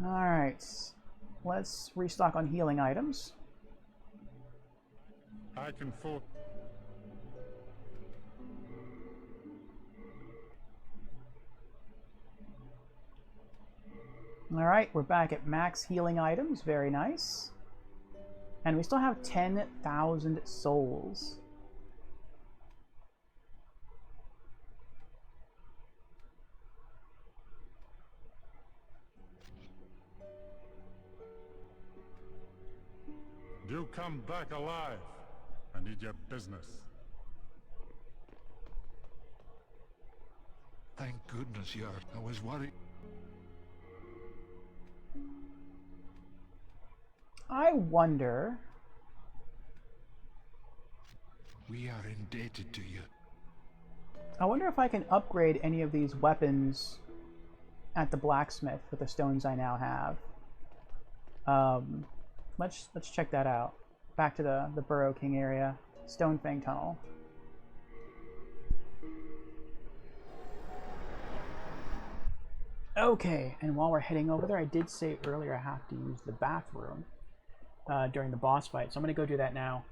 Alright, let's restock on healing items. I can afford. Alright, we're back at max healing items. Very nice. And we still have 10,000 souls. You come back alive. I need your business. Thank goodness, Yard. I was worried. I wonder... We are indebted to you. I wonder if I can upgrade any of these weapons at the blacksmith with the stones I now have. Let's check that out. Back to the Burrow King area. Stonefang Tunnel. Okay, and while we're heading over there, I did say earlier I have to use the bathroom during the boss fight, so I'm going to go do that now.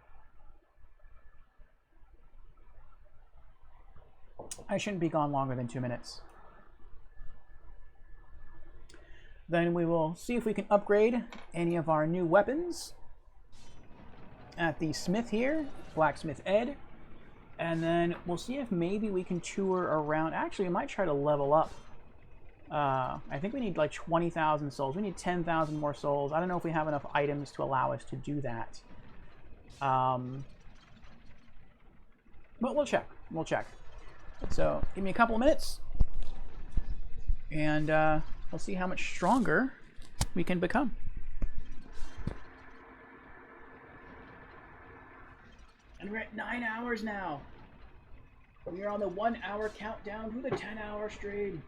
I shouldn't be gone longer than 2 minutes. Then we will see if we can upgrade any of our new weapons at the smith here, Blacksmith Ed. And then we'll see if maybe we can tour around. Actually, we might try to level up. I think we need like 20,000 souls. We need 10,000 more souls. I don't know if we have enough items to allow us to do that. But we'll check. We'll check. So give me a couple of minutes. And we'll see how much stronger we can become. And we're at 9 hours now. We are on the 1 hour countdown to the 10-hour stream.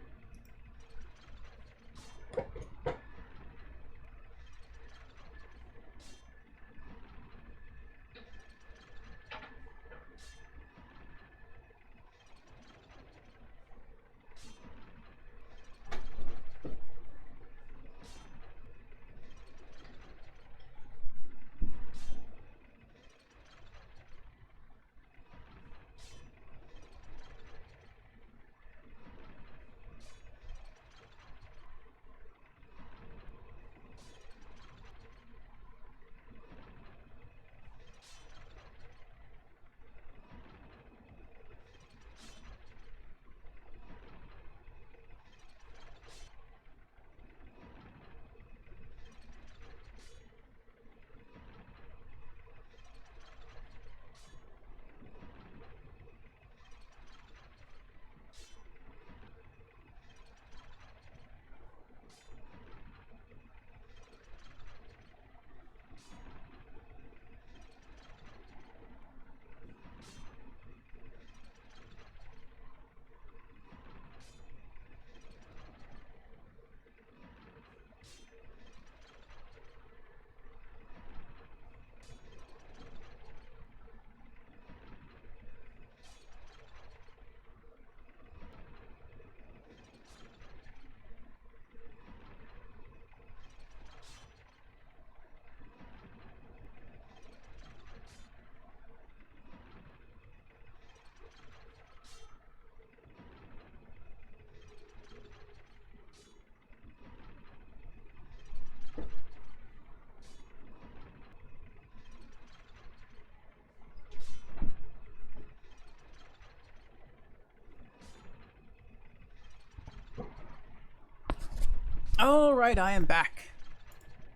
Alright, I am back.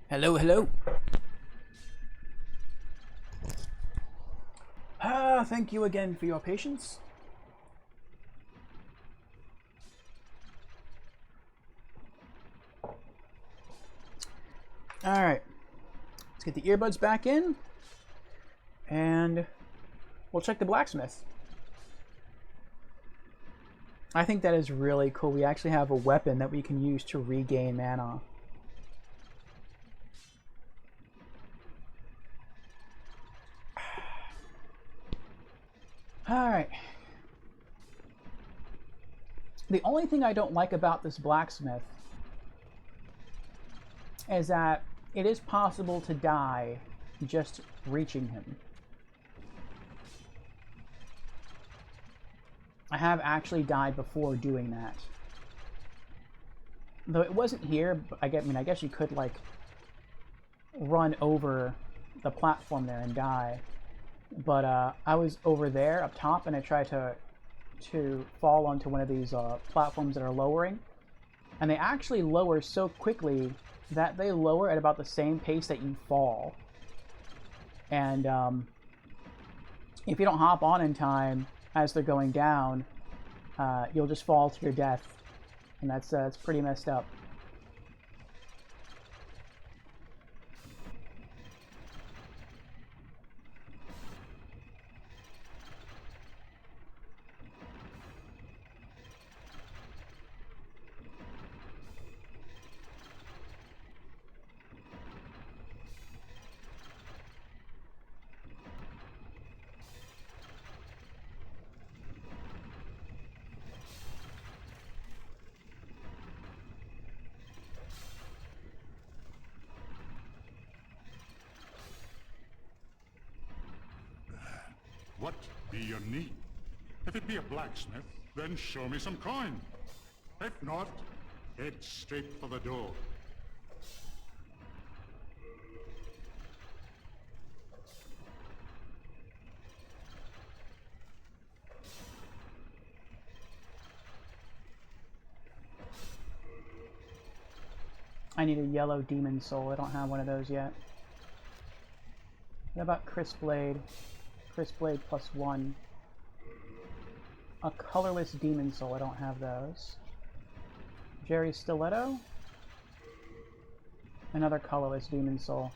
Hello, hello. Thank you again for your patience. Alright. Let's get the earbuds back in. And we'll check the blacksmith. I think that is really cool. We actually have a weapon that we can use to regain mana. Alright. The only thing I don't like about this blacksmith is that it is possible to die just reaching him. I have actually died before doing that. Though it wasn't here, but I guess you could like run over the platform there and die. But I was over there up top and I tried to fall onto one of these platforms that are lowering. And they actually lower so quickly that they lower at about the same pace that you fall. And if you don't hop on in time as they're going down, you'll just fall to your death. And that's pretty messed up. What be your need? If it be a blacksmith, then show me some coin. If not, head straight for the door. I need a yellow demon soul. I don't have one of those yet. What about Chris Blade? Chris Blade +1. A colorless demon soul. I don't have those. Jerry Stiletto. Another colorless demon soul.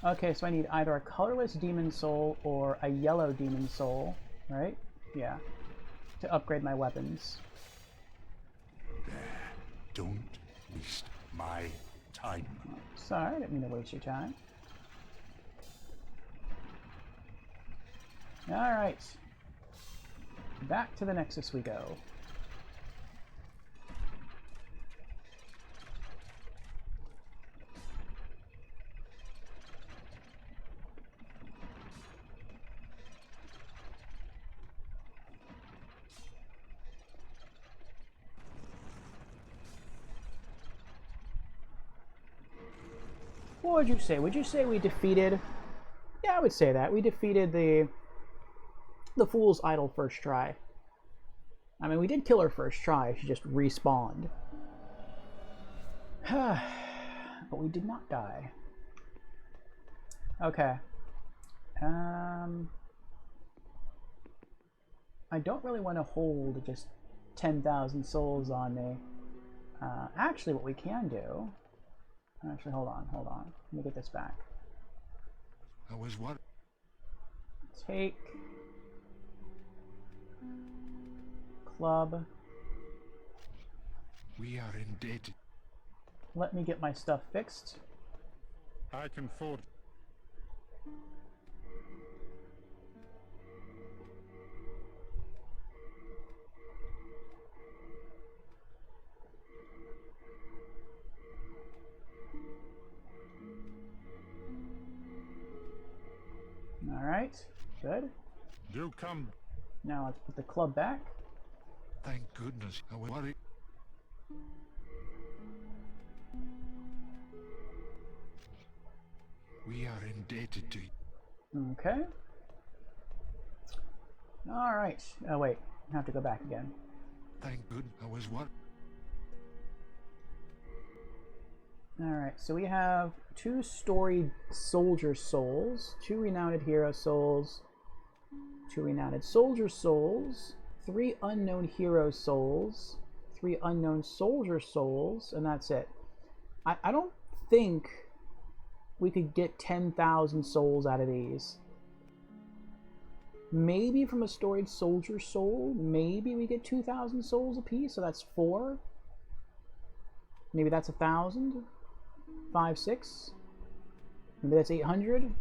Okay, so I need either a colorless demon soul or a yellow demon soul, right? Yeah. To upgrade my weapons. Don't waste my time. Sorry, I didn't mean to waste your time. Alright. Back to the Nexus we go. What would you say? Would you say we defeated... Yeah, I would say that. We defeated the Fool's Idol first try. I mean, we did kill her first try. She just respawned. But we did not die. Okay. I don't really want to hold just 10,000 souls on me. Actually, what we can do... Actually, hold on. Let me get this back. I was what? Take... Club. We are indebted. Let me get my stuff fixed. I can afford. Alright, good. Do come. Now let's put the club back. Thank goodness. I was worried. We are indebted to you. Okay. Alright. Oh wait, I have to go back again. Thank good. I was what? Alright, so we have 2 storied soldier souls, 2 renowned hero souls, 2 renowned soldier souls, 3 unknown hero souls, 3 unknown soldier souls, and that's it. I don't think we could get 10,000 souls out of these. Maybe from a storied soldier soul, maybe we get 2,000 souls apiece, so that's 4. Maybe that's 1,000. 5, 6. Maybe that's 800.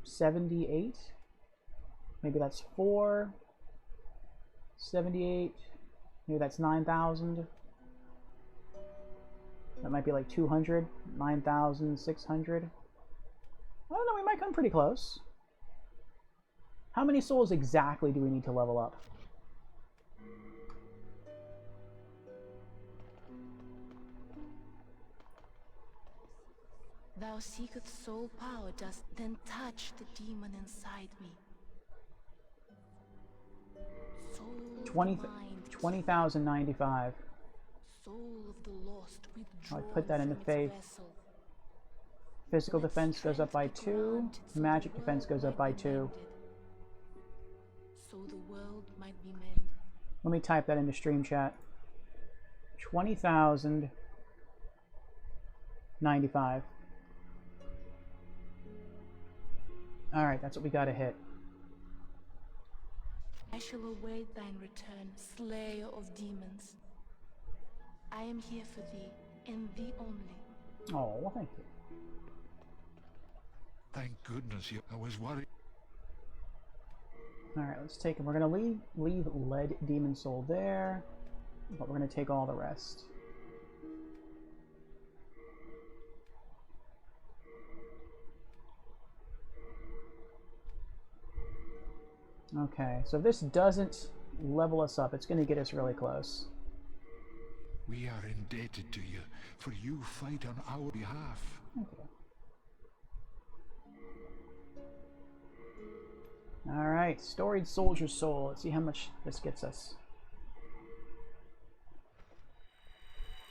78. Maybe that's 4. 78. Maybe that's 9,000. That might be like 200. 9,600. I don't know, we might come pretty close. How many souls exactly do we need to level up? Thou seekest soul power, dost then touch the demon inside me. Soul of the mind, 20,095. soul of the lost, withdrawn I'll put that into from its faith. vessel. Physical defense goes up by 2. Magic defense goes up by 2. So the world might be mended. Let me type that into stream chat. 20,095. Alright, that's what we gotta hit. I shall await thine return, slayer of demons. I am here for thee, and thee only. Oh, well, thank you. Thank goodness you. I was worried. Alright, let's take him. We're gonna leave Lead Demon Soul there, but we're gonna take all the rest. Okay, so if this doesn't level us up, it's gonna get us really close. We are indebted to you, for you fight on our behalf. Okay. Alright, Storied Soldier Soul. Let's see how much this gets us.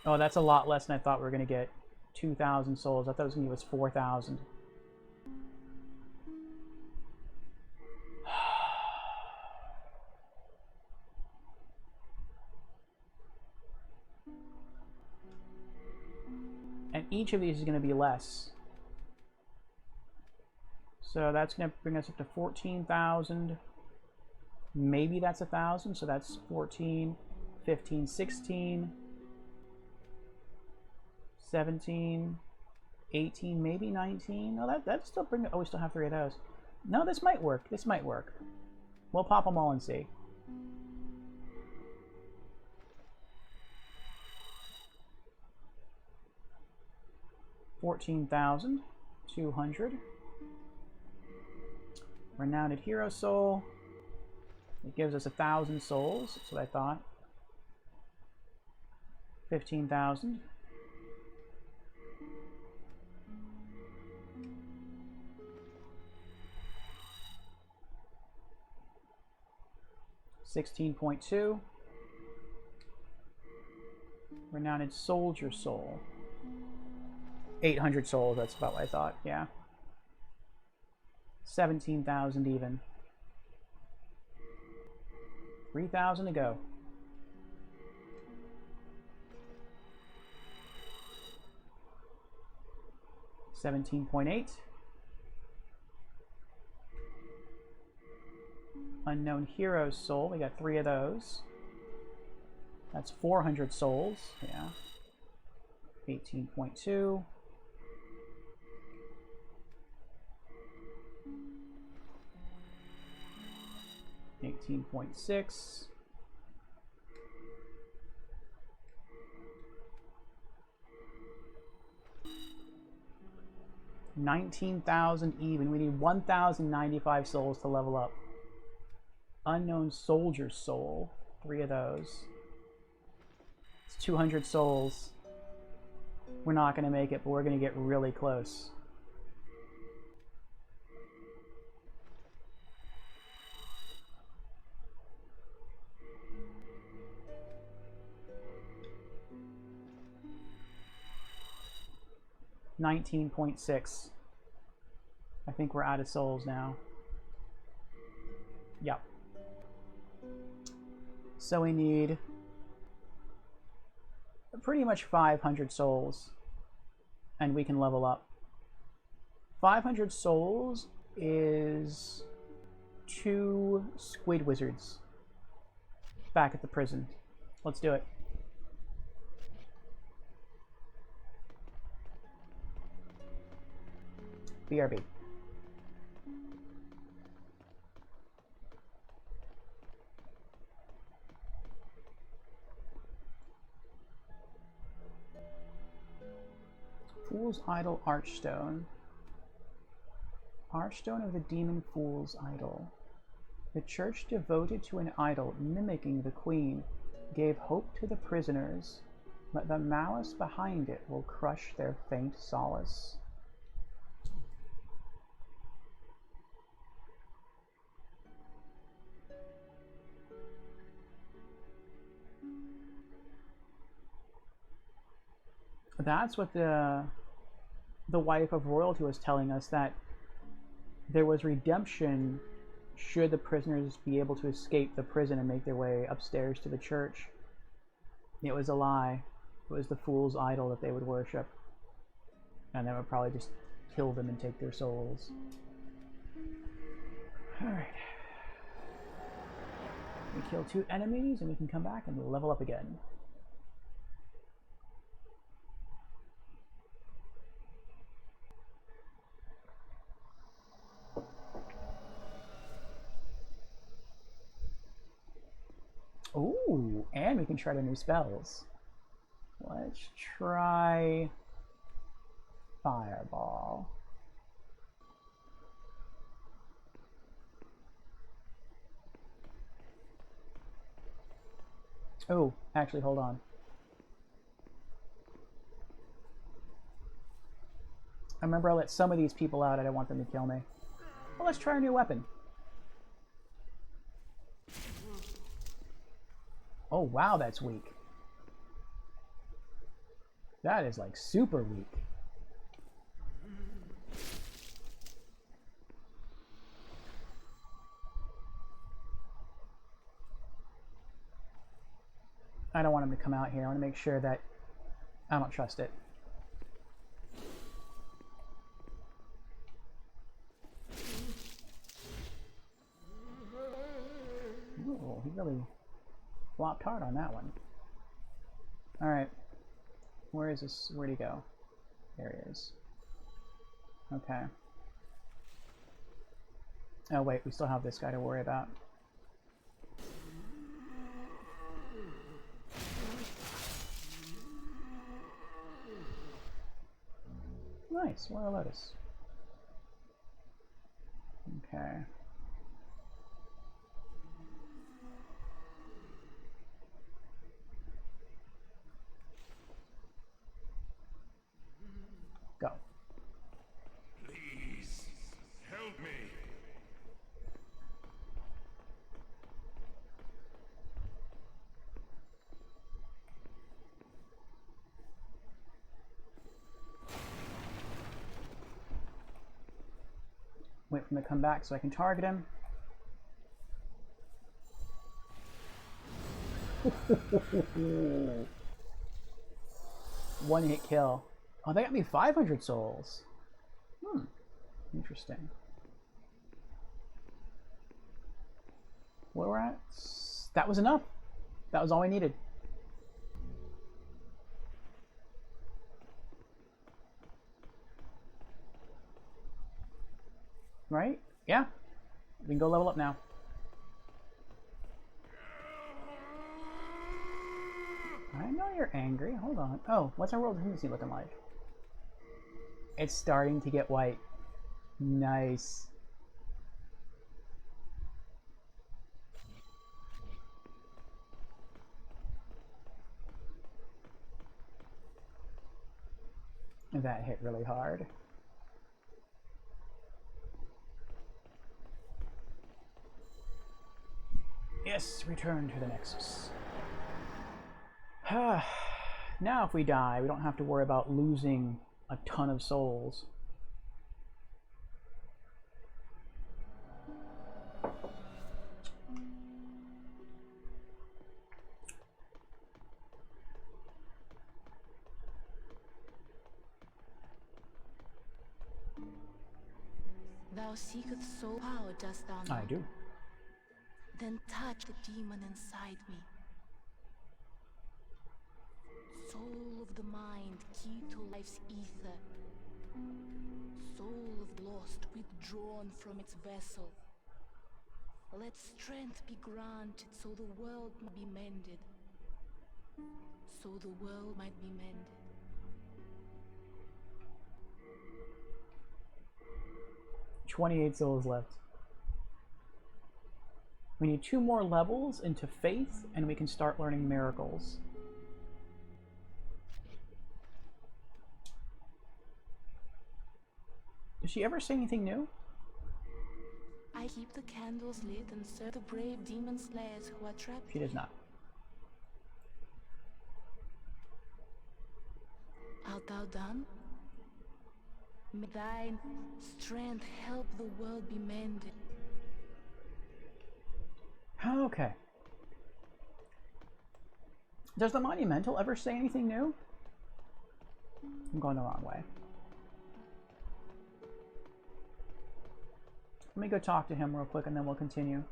Oh, that's a lot less than I thought we were going to get. 2,000 souls. I thought it was going to give us 4,000. And each of these is going to be less. So that's going to bring us up to 14,000. Maybe that's 1,000, so that's 14, 15, 16, 17, 18, maybe 19. No, that's still bring. Oh, we still have 3 of those. No, this might work. This might work. We'll pop them all and see. $14,200. Renowned Hero Soul. It gives us 1,000 souls. That's what I thought. 15,000. $16.2. Renowned Soldier Soul. 800 souls, that's about what I thought, yeah. 17,000 even. 3,000 to go. $17.8. Unknown Hero Soul, we got 3 of those. That's 400 souls, yeah. 18.2. $18.6. $19,000 even. We need 1,095 souls to level up. Unknown Soldier Soul. 3 of those. It's 200 souls. We're not going to make it, but we're going to get really close. 19.6. I think we're out of souls now. Yep. So we need pretty much 500 souls, and we can level up. 500 souls is 2 squid wizards back at the prison. Let's do it. BRB. Fool's Idol Archstone. Archstone of the Demon Fool's Idol. The church devoted to an idol mimicking the queen gave hope to the prisoners, but the malice behind it will crush their faint solace. That's what the wife of royalty was telling us, that there was redemption should the prisoners be able to escape the prison and make their way upstairs to the church. It was a lie. It was the fool's idol that they would worship, and that would probably just kill them and take their souls. Alright. We kill 2 enemies and we can come back and level up again. Ooh, and we can try the new spells. Let's try Fireball. Oh, actually, hold on. I remember I let some of these people out. I don't want them to kill me. Well, let's try a new weapon. Oh, wow, that's weak. That is, like, super weak. I don't want him to come out here. I want to make sure that I don't trust it. Ooh, he really flopped hard on that one. Alright. Where is this? Where'd he go? There he is. Okay. Oh wait, we still have this guy to worry about. Nice, Royal Lotus. Okay. Go. Please, help me. Wait for him to come back so I can target him. One hit kill. Oh, they got me 500 souls. Interesting. Where we're at? That was enough. That was all I needed. Right? Yeah. We can go level up now. I know you're angry. Hold on. Oh, what's our world tendency looking like? It's starting to get white. Nice. That hit really hard. Yes, return to the Nexus. Now if we die, we don't have to worry about losing a ton of souls. Thou seekest soul power, dost thou not? I do. Then touch the demon inside me. Soul of the mind, key to life's ether. Soul of the lost, withdrawn from its vessel. Let strength be granted so the world might be mended. So the world might be mended. 28 souls left. We need 2 more levels into faith, and we can start learning miracles. Does she ever say anything new? I keep the candles lit and serve the brave demon slayers who are trapped. She does not. Art thou done? May thine strength help the world be mended. Okay. Does the Monumental ever say anything new? I'm going the wrong way. Let me go talk to him real quick and then we'll continue.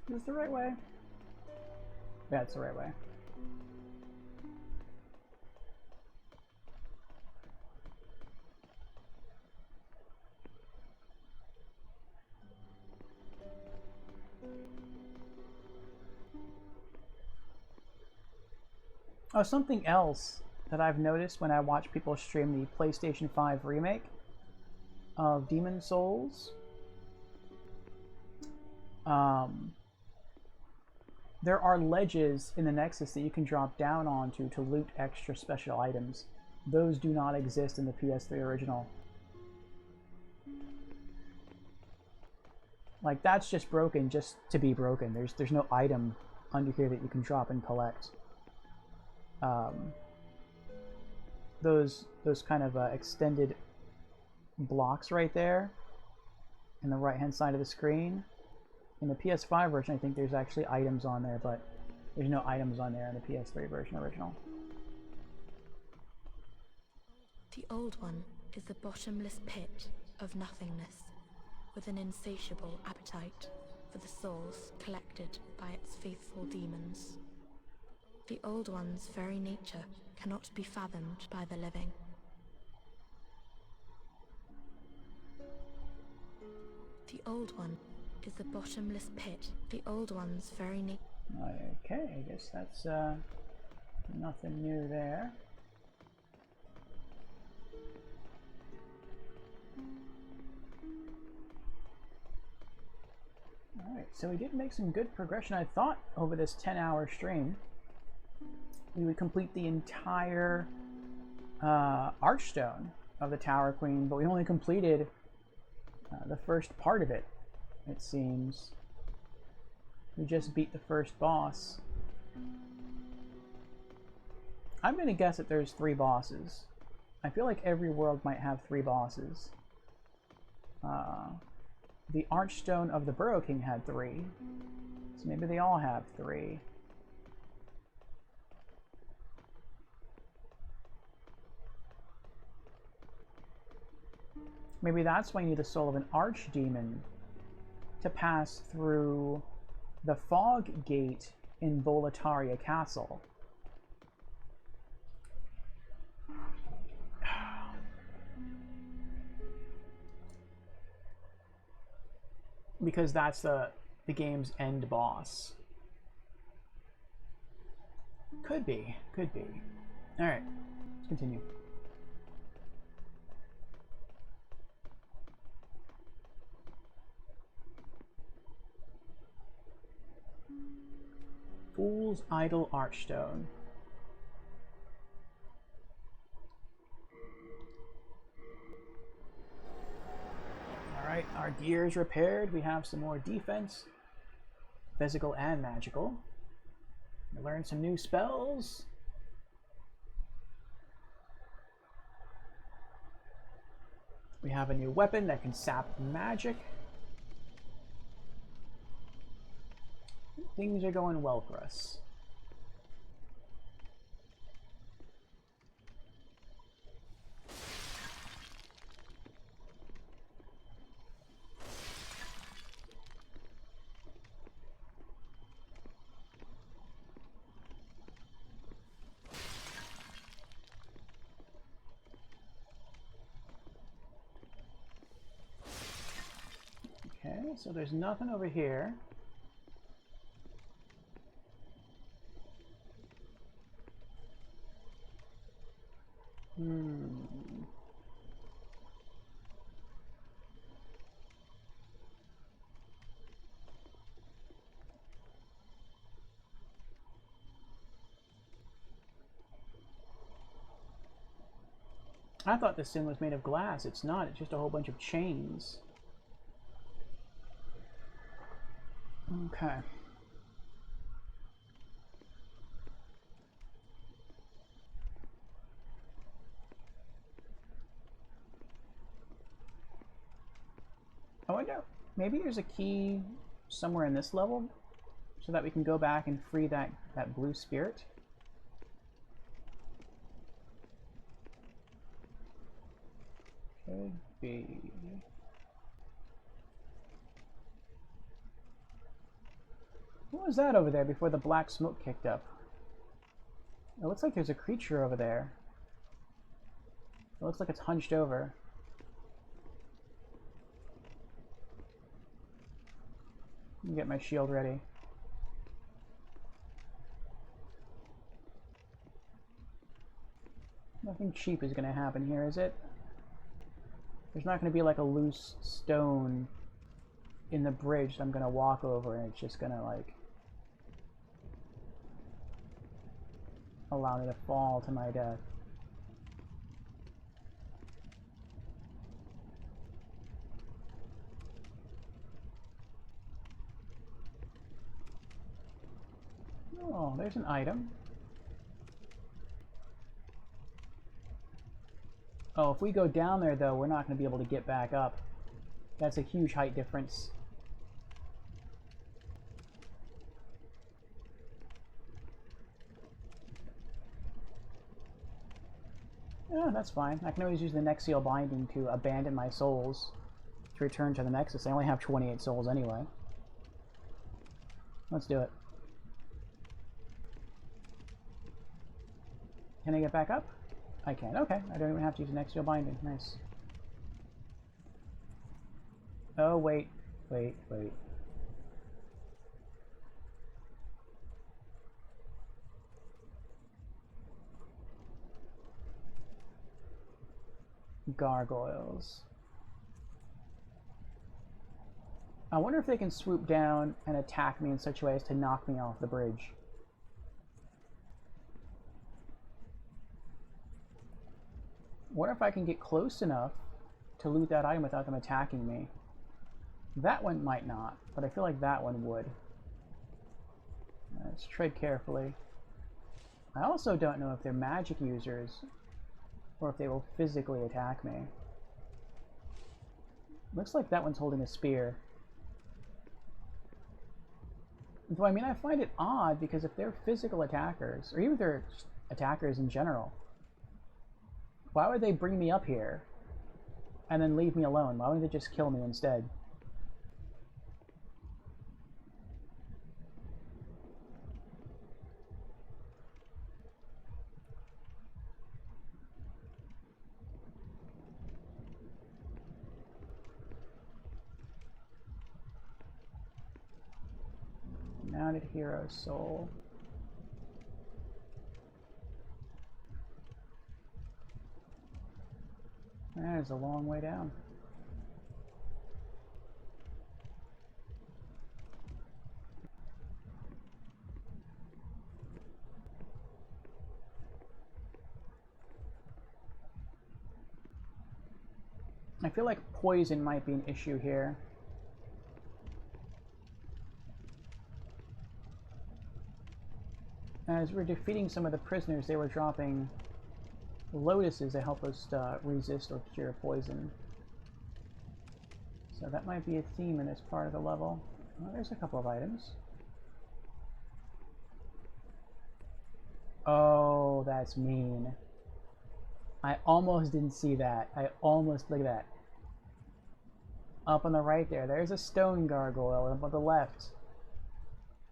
Is this the right way? Yeah, it's the right way. Oh, something else that I've noticed when I watch people stream the PlayStation 5 remake of Demon Souls. There are ledges in the Nexus that you can drop down onto to loot extra special items. Those do not exist in the PS3 original. Like, that's just broken just to be broken. There's no item under here that you can drop and collect. Those kind of extended blocks right there in the right hand side of the screen. In the PS5 version, I think there's actually items on there, but there's no items on there in the PS3 version original. The old one is the bottomless pit of nothingness, with an insatiable appetite for the souls collected by its faithful demons. The old one's very nature cannot be fathomed by the living. The old one is the bottomless pit. The old one's very nature. Okay, I guess that's nothing new there. Alright, so we did make some good progression. I thought over this 10-hour stream we would complete the entire Archstone of the Tower Queen, but we only completed the first part of it, it seems. We just beat the first boss. I'm going to guess that there's 3 bosses. I feel like every world might have 3 bosses. The Archstone of the Burrow King had 3, so maybe they all have 3. Maybe that's why you need the soul of an archdemon to pass through the fog gate in Boletaria Castle. because that's the game's end boss. Could be, could be. All right, let's continue. Fool's Idol Archstone. Alright, our gear is repaired. We have some more defense, physical and magical. We learned some new spells. We have a new weapon that can sap magic. Things are going well for us. Okay, so there's nothing over here. I thought this thing was made of glass. It's not. It's just a whole bunch of chains. Okay. Oh, I know. Maybe there's a key somewhere in this level so that we can go back and free that blue spirit. Could be. What was that over there before the black smoke kicked up? It looks like there's a creature over there. It looks like it's hunched over. Let me get my shield ready. Nothing cheap is going to happen here, is it? There's not going to be like a loose stone in the bridge that I'm going to walk over and it's just going to like allow me to fall to my death. Oh, there's an item. Oh, if we go down there, though, we're not going to be able to get back up. That's a huge height difference. Yeah, that's fine. I can always use the Nexial Binding to abandon my souls to return to the Nexus. I only have 28 souls anyway. Let's do it. Can I get back up? I can. Okay. I don't even have to use an Nexial Binding. Nice. Oh, wait. Wait, wait. Gargoyles. I wonder if they can swoop down and attack me in such a way as to knock me off the bridge. What if I can get close enough to loot that item without them attacking me? That one might not, but I feel like that one would. Let's tread carefully. I also don't know if they're magic users or if they will physically attack me. Looks like that one's holding a spear. Though, I mean, I find it odd because if they're physical attackers, or even if they're attackers in general, why would they bring me up here and then leave me alone? Why wouldn't they just kill me instead? Mounted Hero Soul. That is a long way down. I feel like poison might be an issue here. As we're defeating some of the prisoners, they were dropping lotuses to help us resist or cure poison. So that might be a theme in this part of the level. Well, there's a couple of items. Oh, that's mean. I almost didn't see that. I almost, look at that. Up on the right there, there's a stone gargoyle. Up on the left,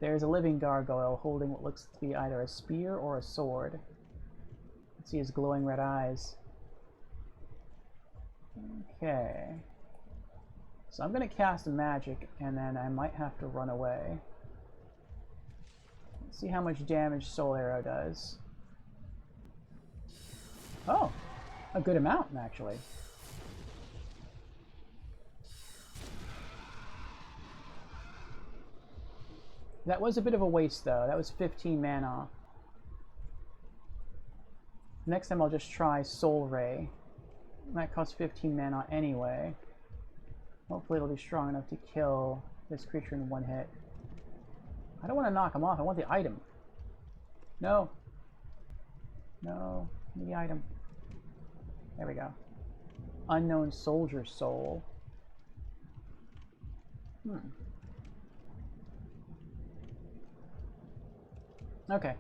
there's a living gargoyle holding what looks to be either a spear or a sword. Let's see his glowing red eyes. Okay. So I'm going to cast a magic, and then I might have to run away. Let's see how much damage Soul Arrow does. Oh, a good amount, actually. That was a bit of a waste, though. That was 15 mana. Next time I'll just try Soul Ray. That costs 15 mana anyway. Hopefully it'll be strong enough to kill this creature in one hit. I don't want to knock him off. I want the item. No. No. Give me the item. There we go. Unknown Soldier Soul. Okay.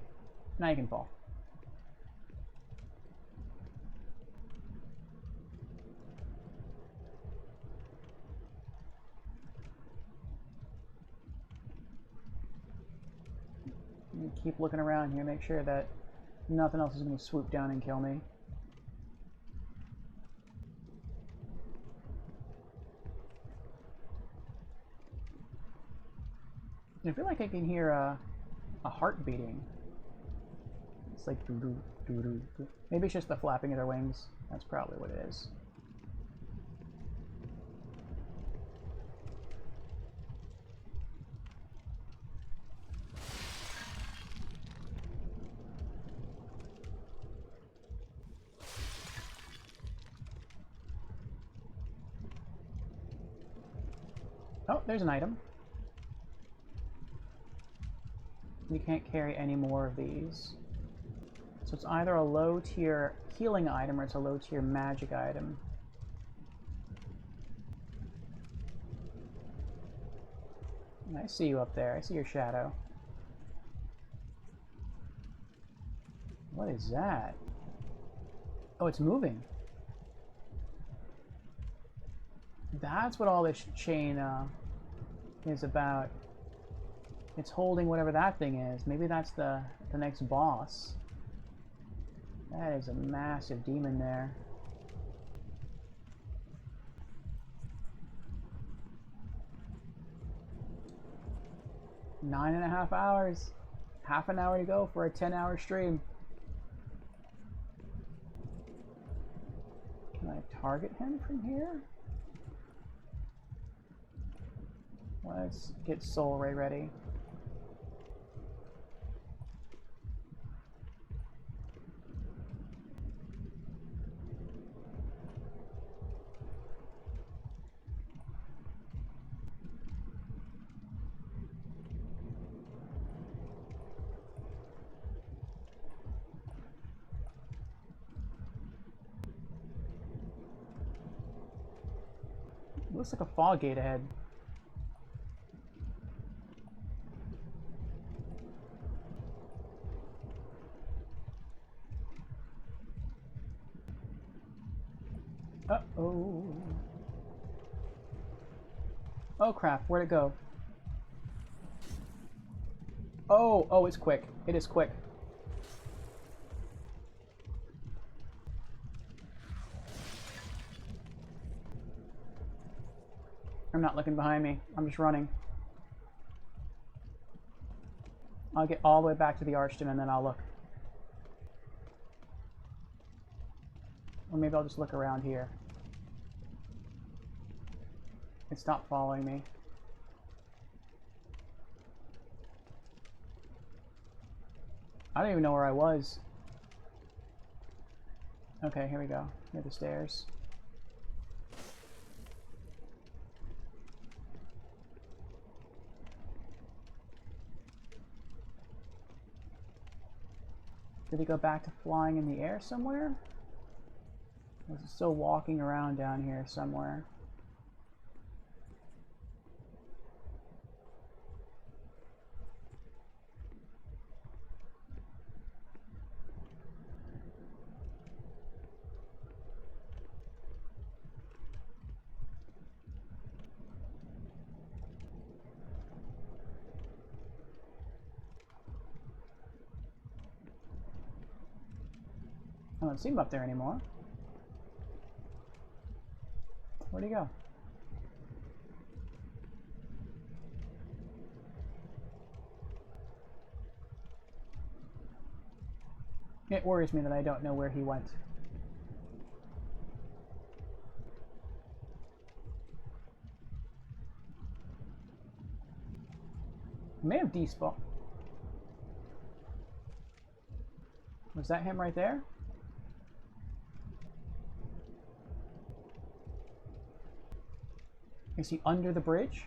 Now you can fall. Keep looking around here, make sure that nothing else is going to swoop down and kill me. I feel like I can hear a heart beating. It's like doo-doo, doo-doo, doo. Maybe it's just the flapping of their wings. That's probably what it is. Oh, there's an item. You can't carry any more of these. So it's either a low tier healing item or it's a low tier magic item. I see you up there. I see your shadow. What is that? Oh, it's moving. That's what all this chain is about. It's holding whatever that thing is. Maybe that's the next boss. That is a massive demon there. Nine and a half hours. Half an hour to go for a 10-hour stream. Can I target him from here? Let's get Soul Ray ready. Looks like a fog gate ahead. Uh-oh. Oh crap, where'd it go? Oh, it's quick. It is quick. I'm not looking behind me. I'm just running. I'll get all the way back to the Archton and then I'll look. Or maybe I'll just look around here. It stopped following me. I don't even know where I was. Okay, here we go. Near the stairs. Did he go back to flying in the air somewhere? Or is he still walking around down here somewhere? I don't see him up there anymore. Where'd he go? It worries me that I don't know where he went. He may have despawned. Was that him right there? Is he under the bridge?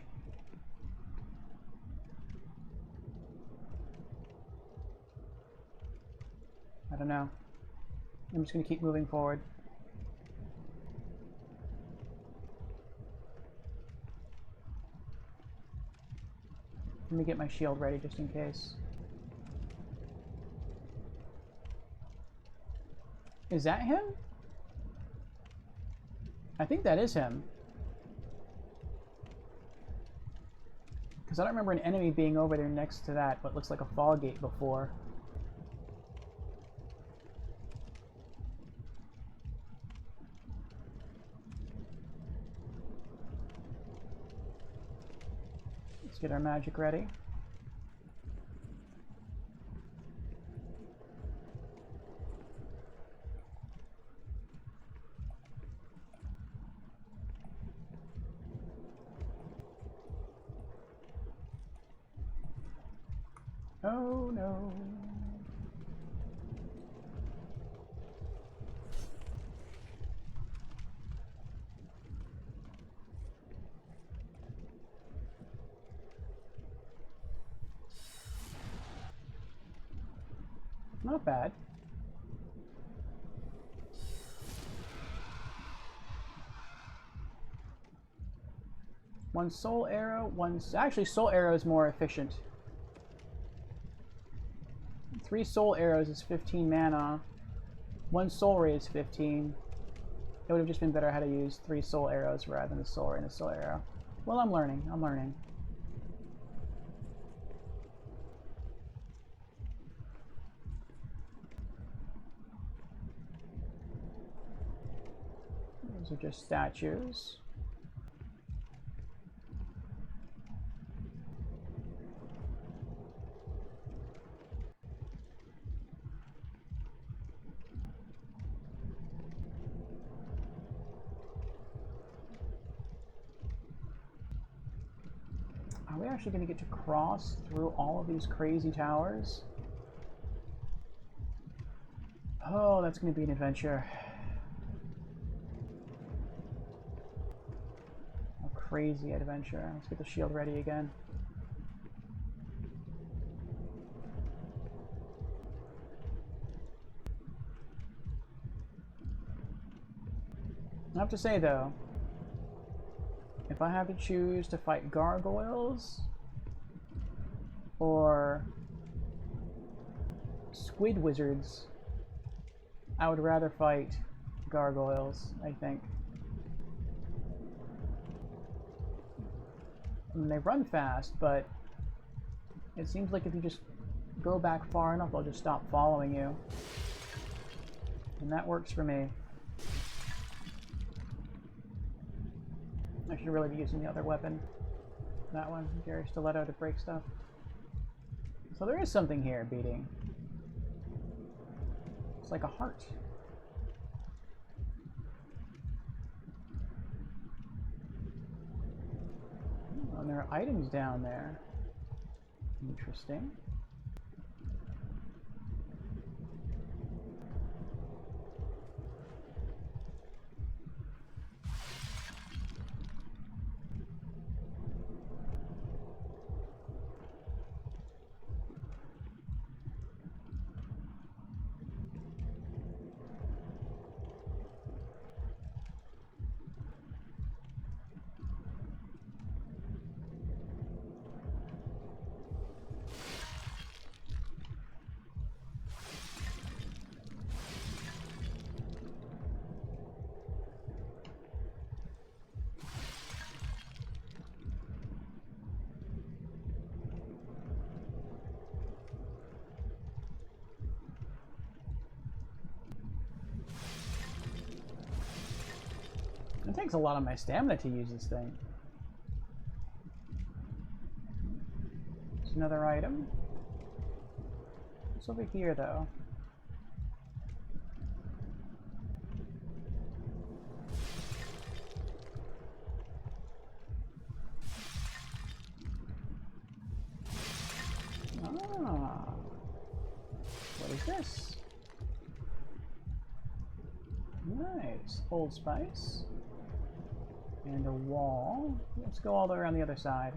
I don't know. I'm just going to keep moving forward. Let me get my shield ready just in case. Is that him? I think that is him. Because I don't remember an enemy being over there next to that, what looks like a fog gate before. Let's get our magic ready. Oh no. Not bad. One soul arrow, actually soul arrow is more efficient. 3 soul arrows is 15 mana. 1 soul ray is 15. It would have just been better how to use 3 soul arrows rather than the soul ray and the soul arrow. Well, I'm learning. I'm learning. Those are just statues. Are we actually going to get to cross through all of these crazy towers? Oh, that's going to be an adventure. A crazy adventure. Let's get the shield ready again. I have to say though, if I have to choose to fight gargoyles or squid wizards, I would rather fight gargoyles, I think. I mean, they run fast, but it seems like if you just go back far enough, they'll just stop following you. And that works for me. I should really be using the other weapon. That one, Gary Stiletto, to break stuff. So there is something here beating. It's like a heart. Oh, and there are items down there. Interesting. It takes a lot of my stamina to use this thing. There's another item. What's over here, though? Ah. What is this? Nice. Old Spice. And a wall. Let's go all the way around the other side.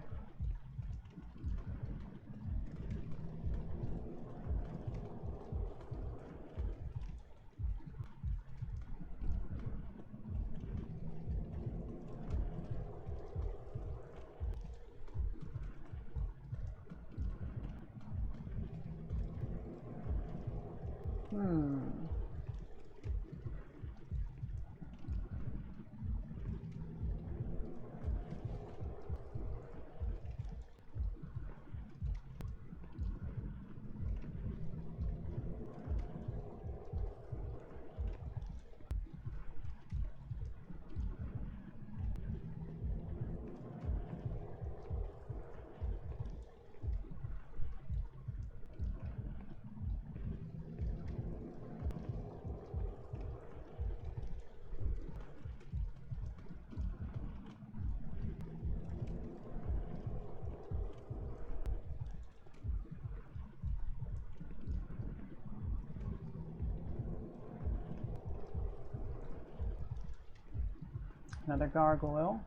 Another gargoyle.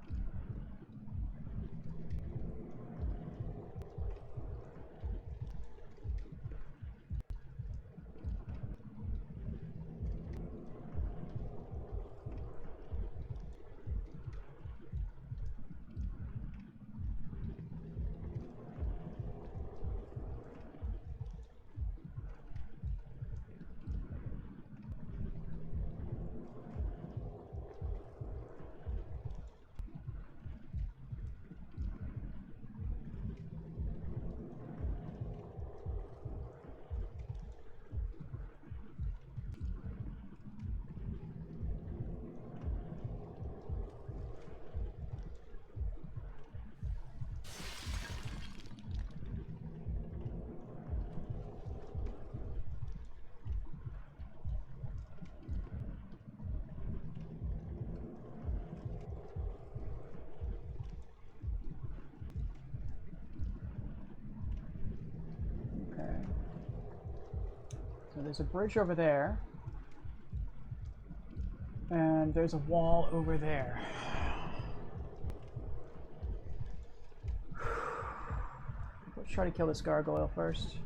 So there's a bridge over there. And there's a wall over there. Let's try to kill this gargoyle first.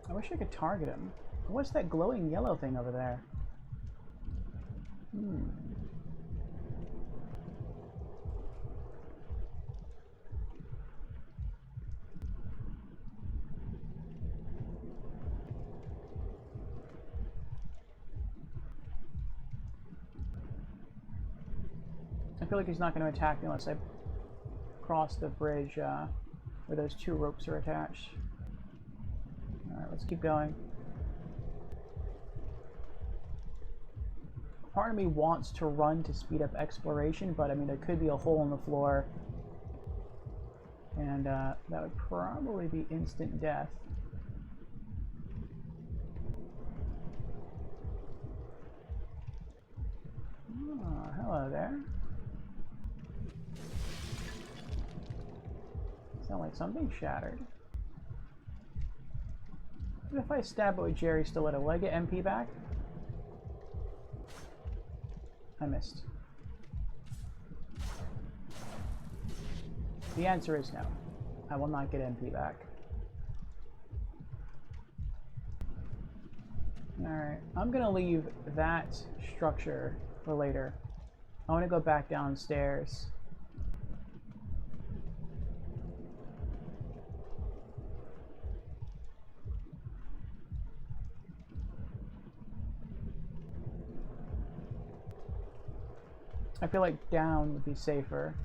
I wish I could target him. What's that glowing yellow thing over there? I feel like he's not going to attack me unless I cross the bridge where those two ropes are attached. Alright, let's keep going. part of me wants to run to speed up exploration, but I mean, there could be a hole in the floor, and that would probably be instant death. Oh, hello there. Sound like something shattered. What if I stab it with Jerry Stiletto? Will I get MP back? I missed. The answer is no. I will not get MP back. Alright, I'm gonna leave that structure for later. I want to go back downstairs. I feel like down would be safer.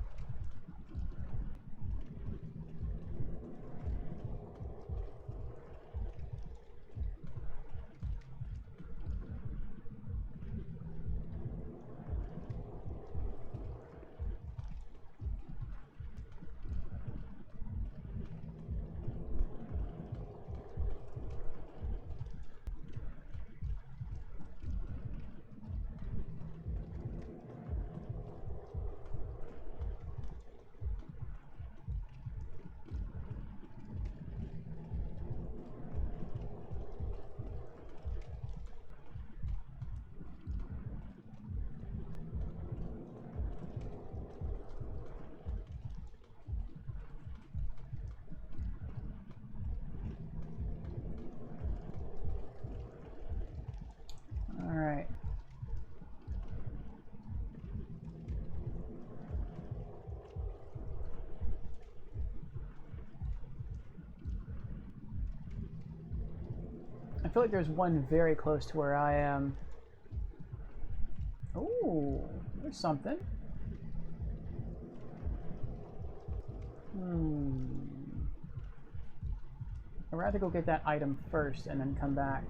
Alright. I feel like there's one very close to where I am. Ooh, there's something. I'd rather go get that item first and then come back.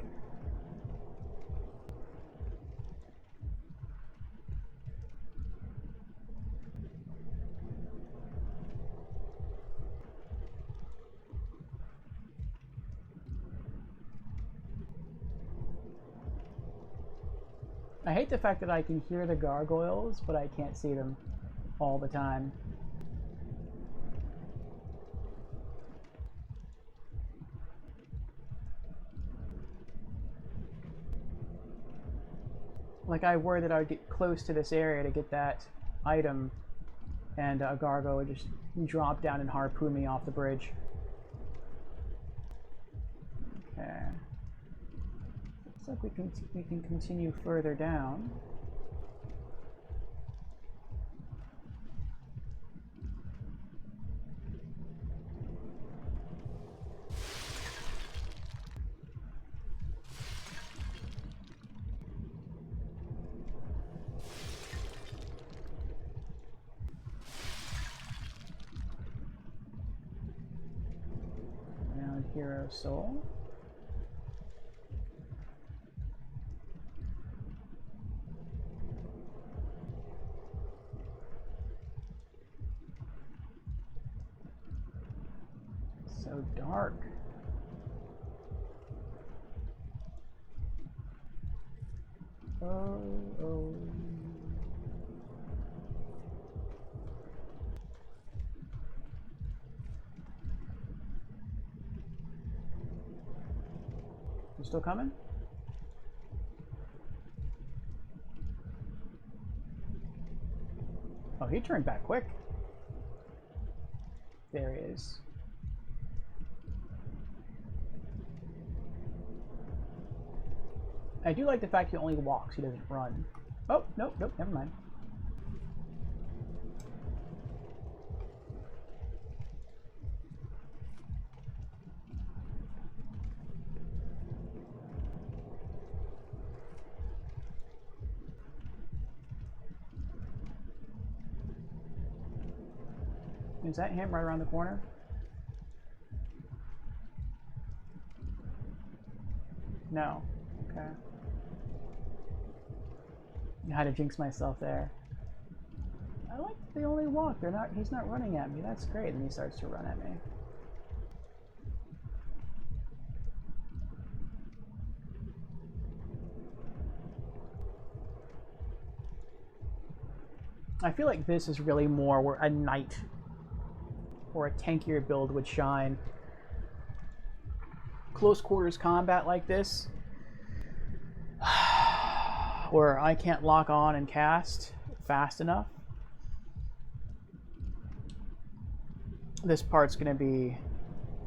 I hate the fact that I can hear the gargoyles, but I can't see them all the time. Like, I worry that I would get close to this area to get that item, and a gargoyle would just drop down and harpoon me off the bridge. Okay. Looks like we can continue further down. Now Hero Soul. So dark. Oh. You still coming? Oh, he turned back quick. There he is. I do like the fact he only walks, he doesn't run. Oh, nope, never mind. Is that him right around the corner? No. Okay. I had to jinx myself there. I like that they only walk. They're not. He's not running at me. That's great. And he starts to run at me. I feel like this is really more where a knight or a tankier build would shine. Close quarters combat like this, where I can't lock on and cast fast enough. This part's going to be,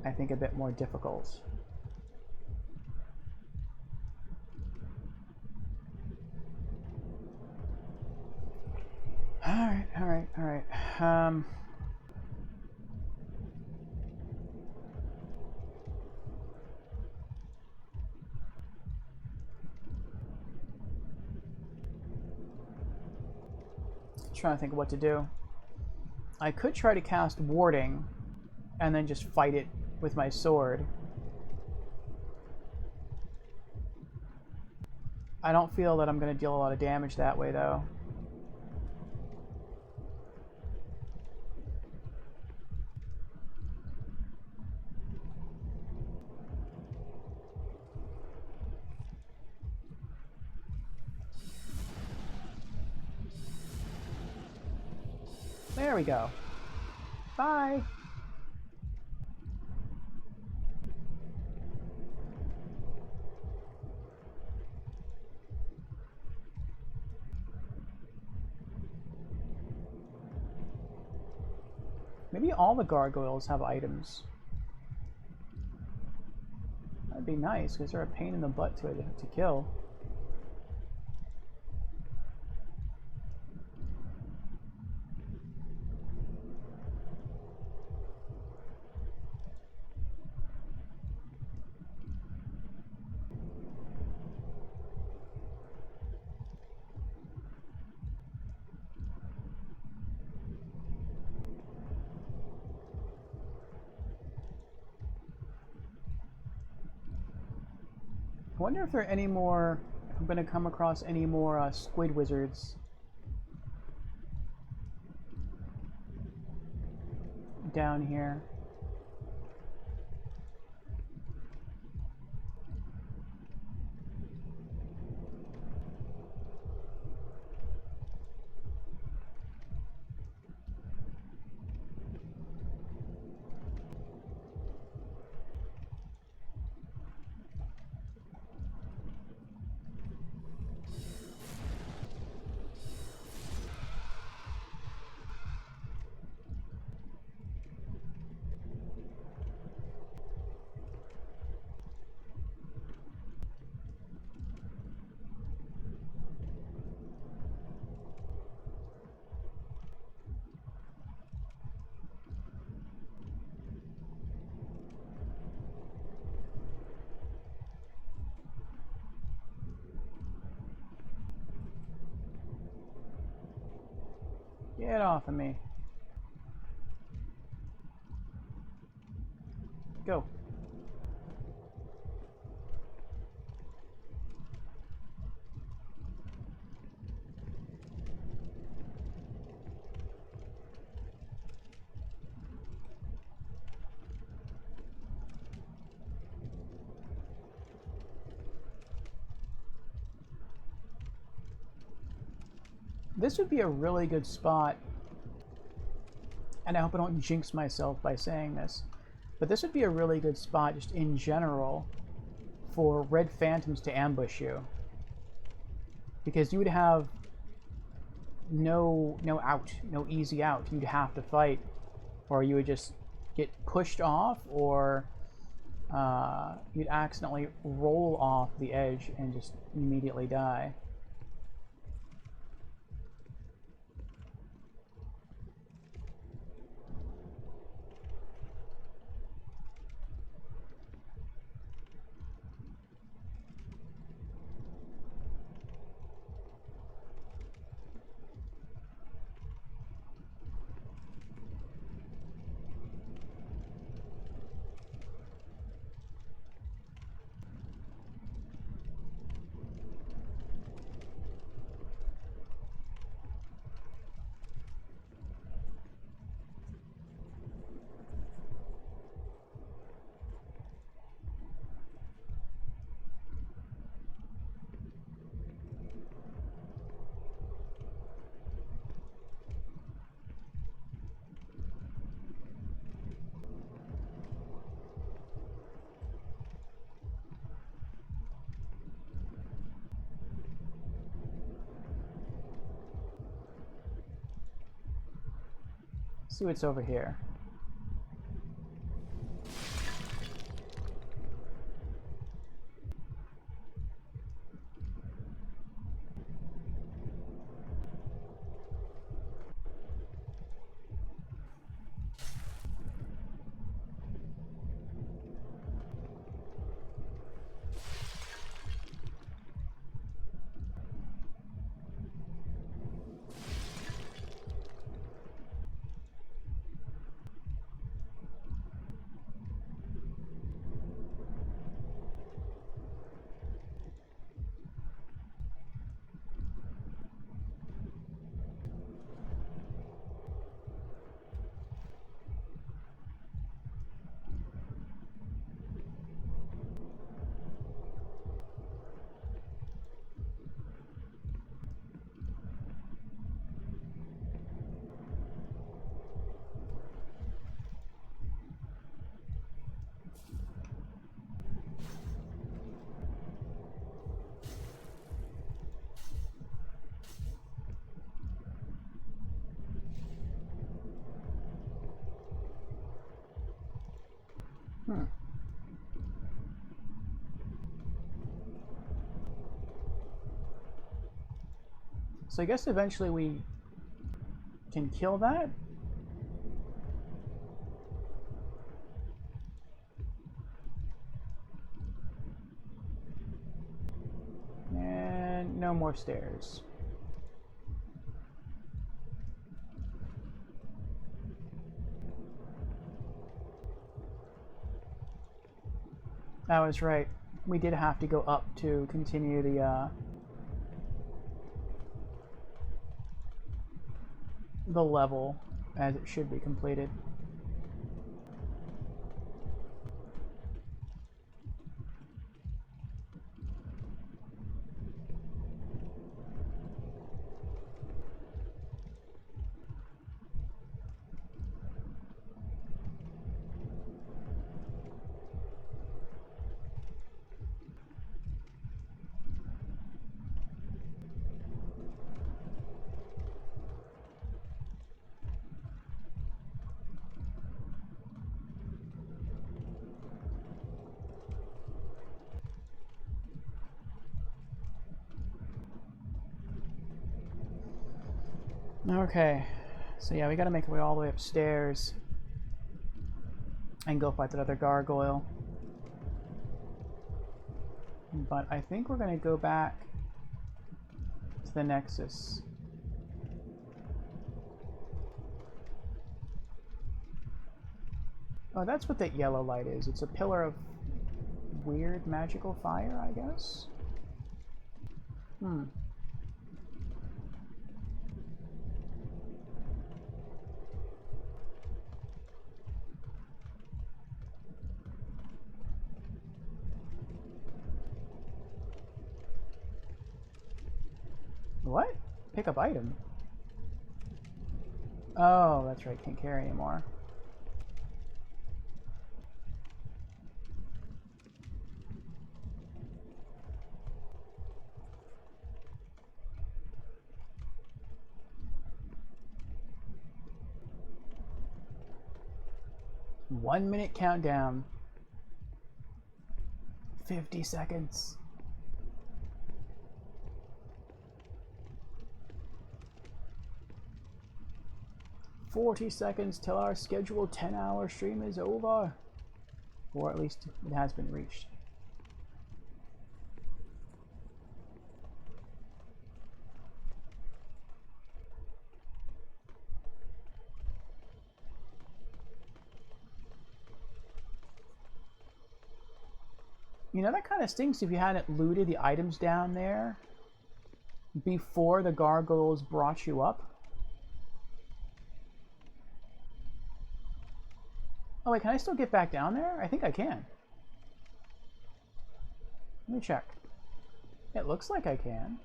I think, a bit more difficult. All right. Trying to think of what to do. I could try to cast warding and then just fight it with my sword. I don't feel that I'm going to deal a lot of damage that way, though. There we go. Bye. Maybe all the gargoyles have items. That'd be nice, because they're a pain in the butt to kill. I wonder if there are any more, if I'm going to come across any more squid wizards down here. Get off of me. Go. This would be a really good spot, and I hope I don't jinx myself by saying this, but this would be a really good spot just in general for red phantoms to ambush you, because you would have no easy out. You'd have to fight, or you would just get pushed off, or you'd accidentally roll off the edge and just immediately die. see what's over here. So I guess eventually we can kill that. And no more stairs. I was right. We did have to go up to continue the level as it should be completed. Okay, so yeah, we gotta make our way all the way upstairs and go fight that other gargoyle. But I think we're gonna go back to the Nexus. Oh, that's what that yellow light is. It's a pillar of weird magical fire, I guess? What? Pick up item? Oh, that's right, can't carry anymore. One minute countdown. 50 seconds. "40 seconds till our scheduled 10-hour stream is over." Or at least it has been reached. You know, that kind of stinks if you hadn't looted the items down there before the gargoyles brought you up. Oh wait, can I still get back down there? I think I can. Let me check. It looks like I can.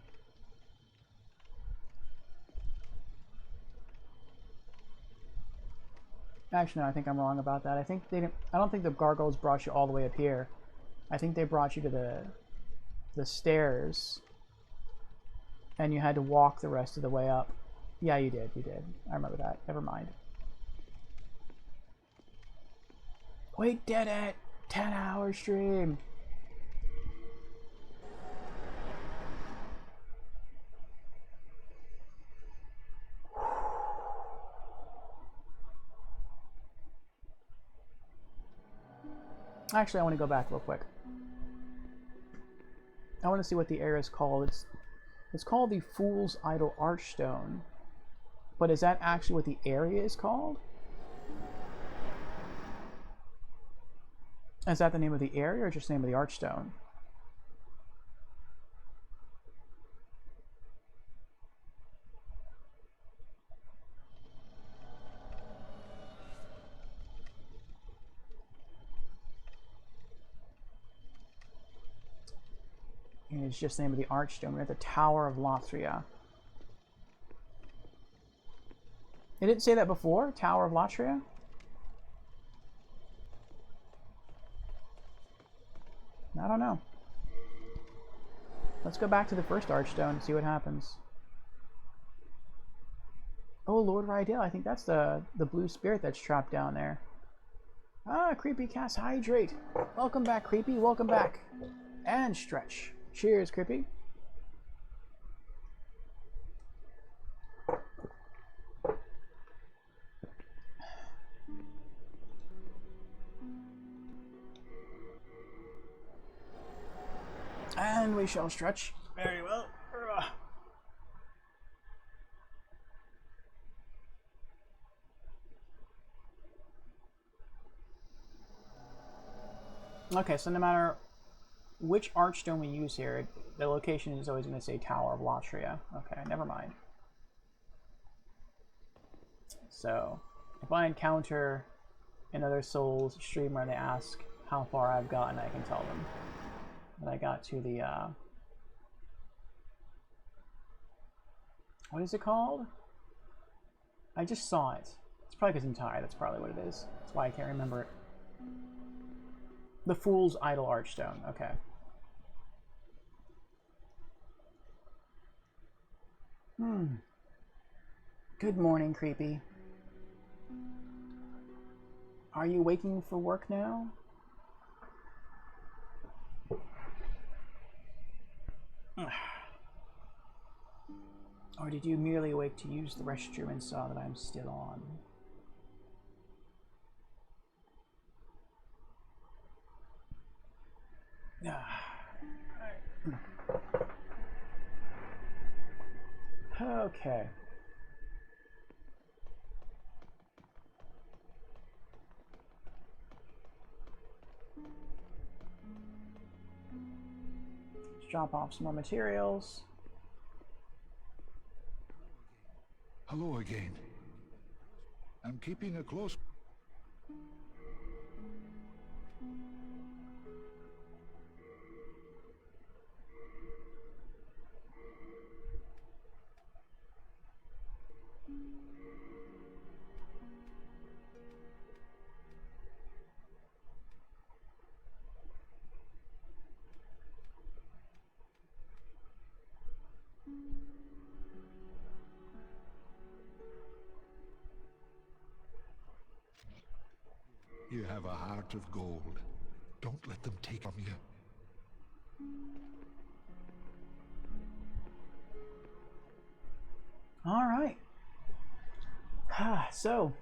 Actually, no, I think I'm wrong about that. I think they didn't. I don't think the gargoyles brought you all the way up here. I think they brought you to the stairs, and you had to walk the rest of the way up. Yeah, you did. You did. I remember that. Never mind. We did it! 10-hour stream! Actually, I want to go back real quick. I want to see what the area is called. It's called the Fool's Idol Archstone. But is that actually what the area is called? Is that the name of the area or just the name of the Archstone? And it's just the name of the Archstone. We're at the Tower of Latria. It didn't say that before? Tower of Latria? I don't know. Let's go back to the first Archstone and see what happens. Oh, Lord Rydell. I think that's the blue spirit that's trapped down there. Ah, Creepy casts Hydrate. Welcome back, Creepy. Welcome back. And stretch. Cheers, Creepy. And we shall stretch. Very well. Okay, so no matter which Archstone we use here, the location is always going to say Tower of Latria. Okay, never mind. So, if I encounter another Souls streamer and they ask how far I've gotten, I can tell them that I got to the, what is it called? I just saw it. It's probably because I'm tired. That's probably what it is. That's why I can't remember it. The Fool's Idol Archstone. Okay. Good morning, Creepy. Are you waking for work now? Or did you merely wake to use the restroom and saw that I'm still on? Okay. Let's drop off some more materials. Hello again. I'm keeping a close... You have a heart of gold. Don't let them take from you. All right. So,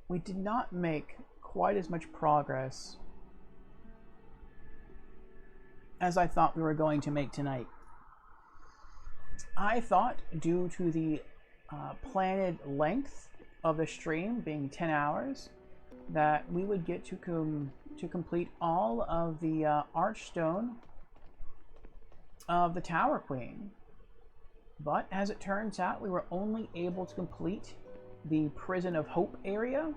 we did not make quite as much progress as I thought we were going to make tonight. I thought, due to the planned length of the stream being 10 hours, that we would get to complete all of the Archstone of the Tower Queen. But as it turns out, we were only able to complete the Prison of Hope area,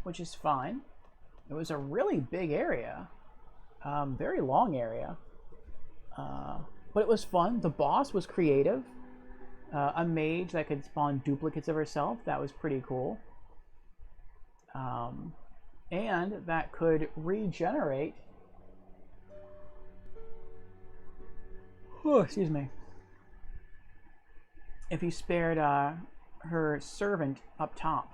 which is fine. It was a really big area, very long area, but it was fun. The boss was creative. A mage that could spawn duplicates of herself, that was pretty cool. And that could regenerate... Oh, excuse me. If you spared her servant up top.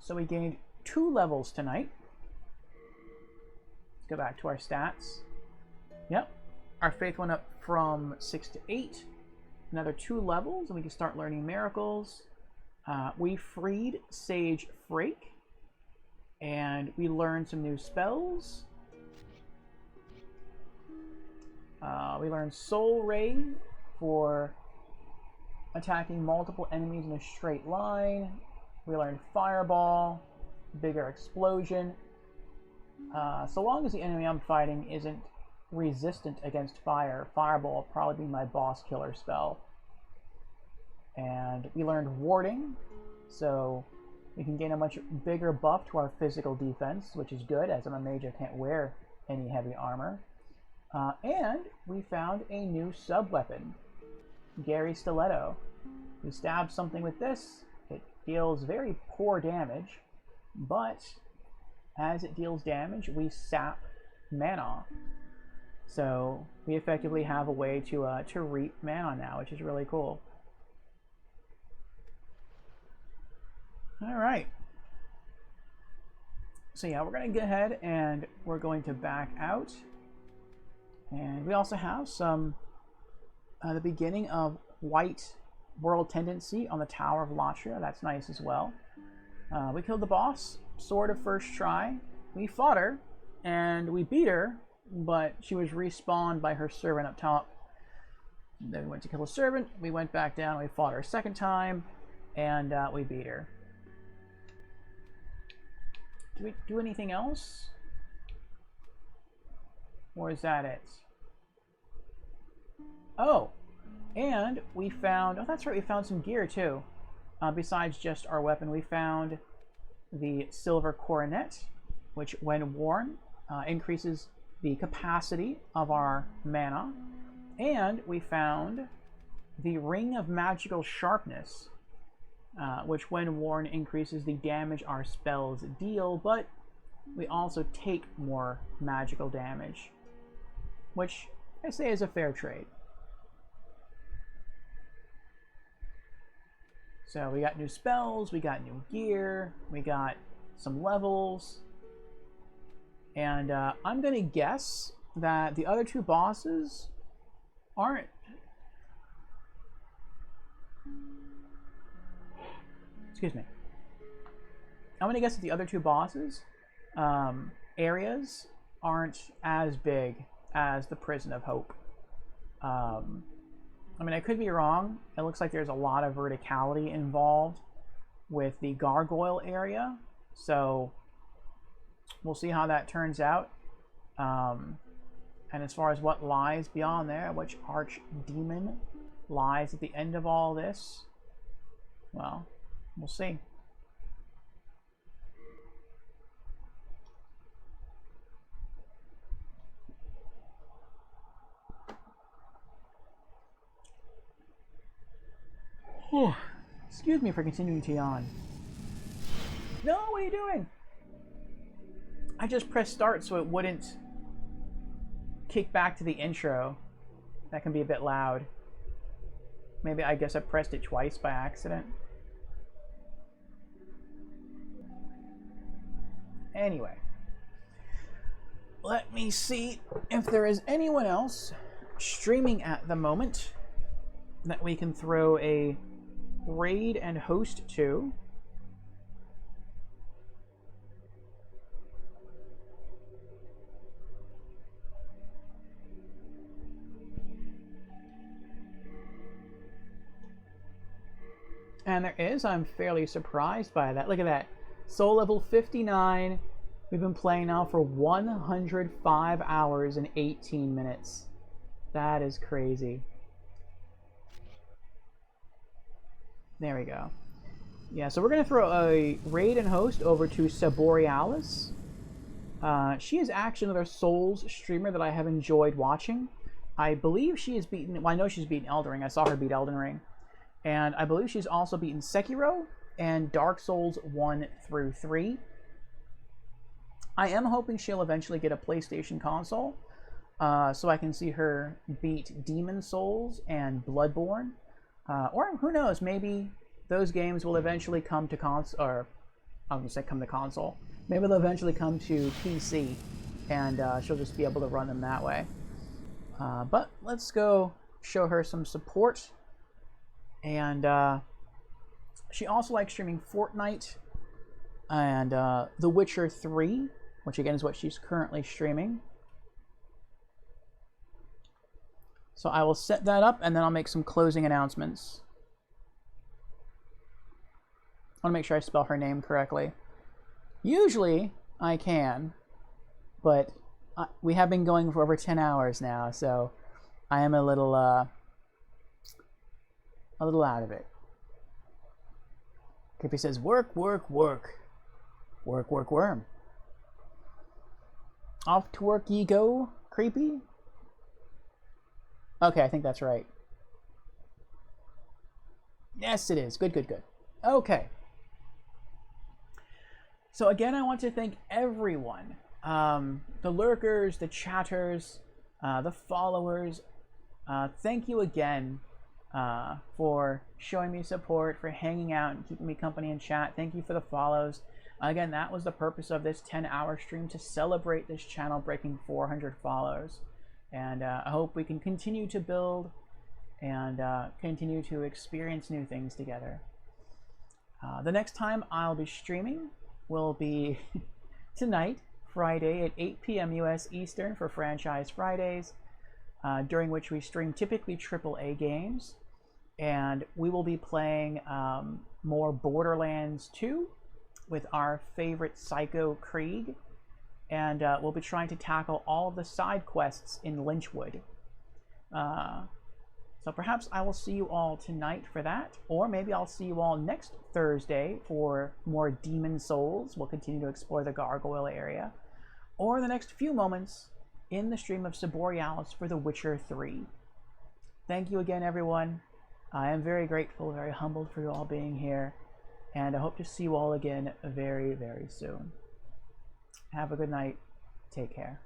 So we gained 2 levels tonight. Let's go back to our stats. Yep. Our faith went up from 6 to 8. Another 2 levels, and we can start learning miracles. We freed Sage Frake, and we learned some new spells. We learned Soul Ray for attacking multiple enemies in a straight line. We learned Fireball, bigger explosion. So long as the enemy I'm fighting isn't resistant against fire, Fireball will probably be my boss killer spell. And we learned Warding, so we can gain a much bigger buff to our physical defense, which is good, as I'm a mage I can't wear any heavy armor. And we found a new sub-weapon, Gary Stiletto. We stab something with this, it deals very poor damage, but as it deals damage, we sap mana. So we effectively have a way to reap mana now, which is really cool. All right. So yeah, we're going to go ahead and we're going to back out. And we also have some, the beginning of White World Tendency on the Tower of Latria. That's nice as well. We killed the boss, sort of first try. We fought her, and we beat her, but she was respawned by her servant up top. Then we went to kill the servant, we went back down, we fought her a second time, and we beat her. Do we do anything else? Or is that it? Oh, and we found, oh that's right, we found some gear too. Besides just our weapon, we found the Silver Coronet, which when worn increases the capacity of our mana. And we found the Ring of Magical Sharpness, which when worn increases the damage our spells deal, but we also take more magical damage, which I say is a fair trade. So we got new spells, we got new gear, we got some levels, and I'm gonna guess that the other 2 bosses aren't... Excuse me. I'm gonna guess that the other 2 bosses areas aren't as big as the Prison of Hope. I mean, I could be wrong. It looks like there's a lot of verticality involved with the Gargoyle area, so we'll see how that turns out. And as far as what lies beyond there, which archdemon lies at the end of all this, well, we'll see. Excuse me for continuing to yawn. No, what are you doing? I just pressed start so it wouldn't kick back to the intro. That can be a bit loud. Maybe I guess I pressed it twice by accident. Anyway, let me see if there is anyone else streaming at the moment that we can throw a raid and host to. And there is. I'm fairly surprised by that. Look at that. Soul level 59. We've been playing now for 105 hours and 18 minutes. That is crazy. There we go. Yeah, so we're going to throw a raid and host over to Saborealis. She is actually another Souls streamer that I have enjoyed watching. I believe she has beaten... Well, I know she's beaten Elden Ring. I saw her beat Elden Ring. And I believe she's also beaten Sekiro and Dark Souls 1 through 3. I am hoping she'll eventually get a PlayStation console, so I can see her beat Demon Souls and Bloodborne. Or who knows, maybe those games will eventually come to I was gonna say come to console. Maybe they'll eventually come to PC, and she'll just be able to run them that way. But let's go show her some support. And she also likes streaming Fortnite and The Witcher 3, which again is what she's currently streaming. So I will set that up, and then I'll make some closing announcements. I want to make sure I spell her name correctly. Usually I can, but we have been going for over 10 hours now, so I am a little out of it. Creepy says, work, work, work. Work, work, worm. Off to work ye go, Creepy? Okay, I think that's right. Yes, it is. Good, good, good. Okay. So again, I want to thank everyone. The lurkers, the chatters, the followers. Thank you again for showing me support, for hanging out and keeping me company in chat. Thank you for the follows. Again, that was the purpose of this 10-hour stream, to celebrate this channel breaking 400 follows. And I hope we can continue to build and continue to experience new things together. The next time I'll be streaming will be tonight, Friday at 8 p.m. US Eastern for Franchise Fridays, during which we stream typically AAA games. And we will be playing more Borderlands 2 with our favorite Psycho Krieg. And we'll be trying to tackle all of the side quests in Lynchwood. So perhaps I will see you all tonight for that, or maybe I'll see you all next Thursday for more Demon Souls. We'll continue to explore the Gargoyle area, or the next few moments in the stream of Saborealis for The Witcher 3. Thank you again, everyone. I am very grateful, very humbled for you all being here, and I hope to see you all again very, very soon. Have a good night. Take care.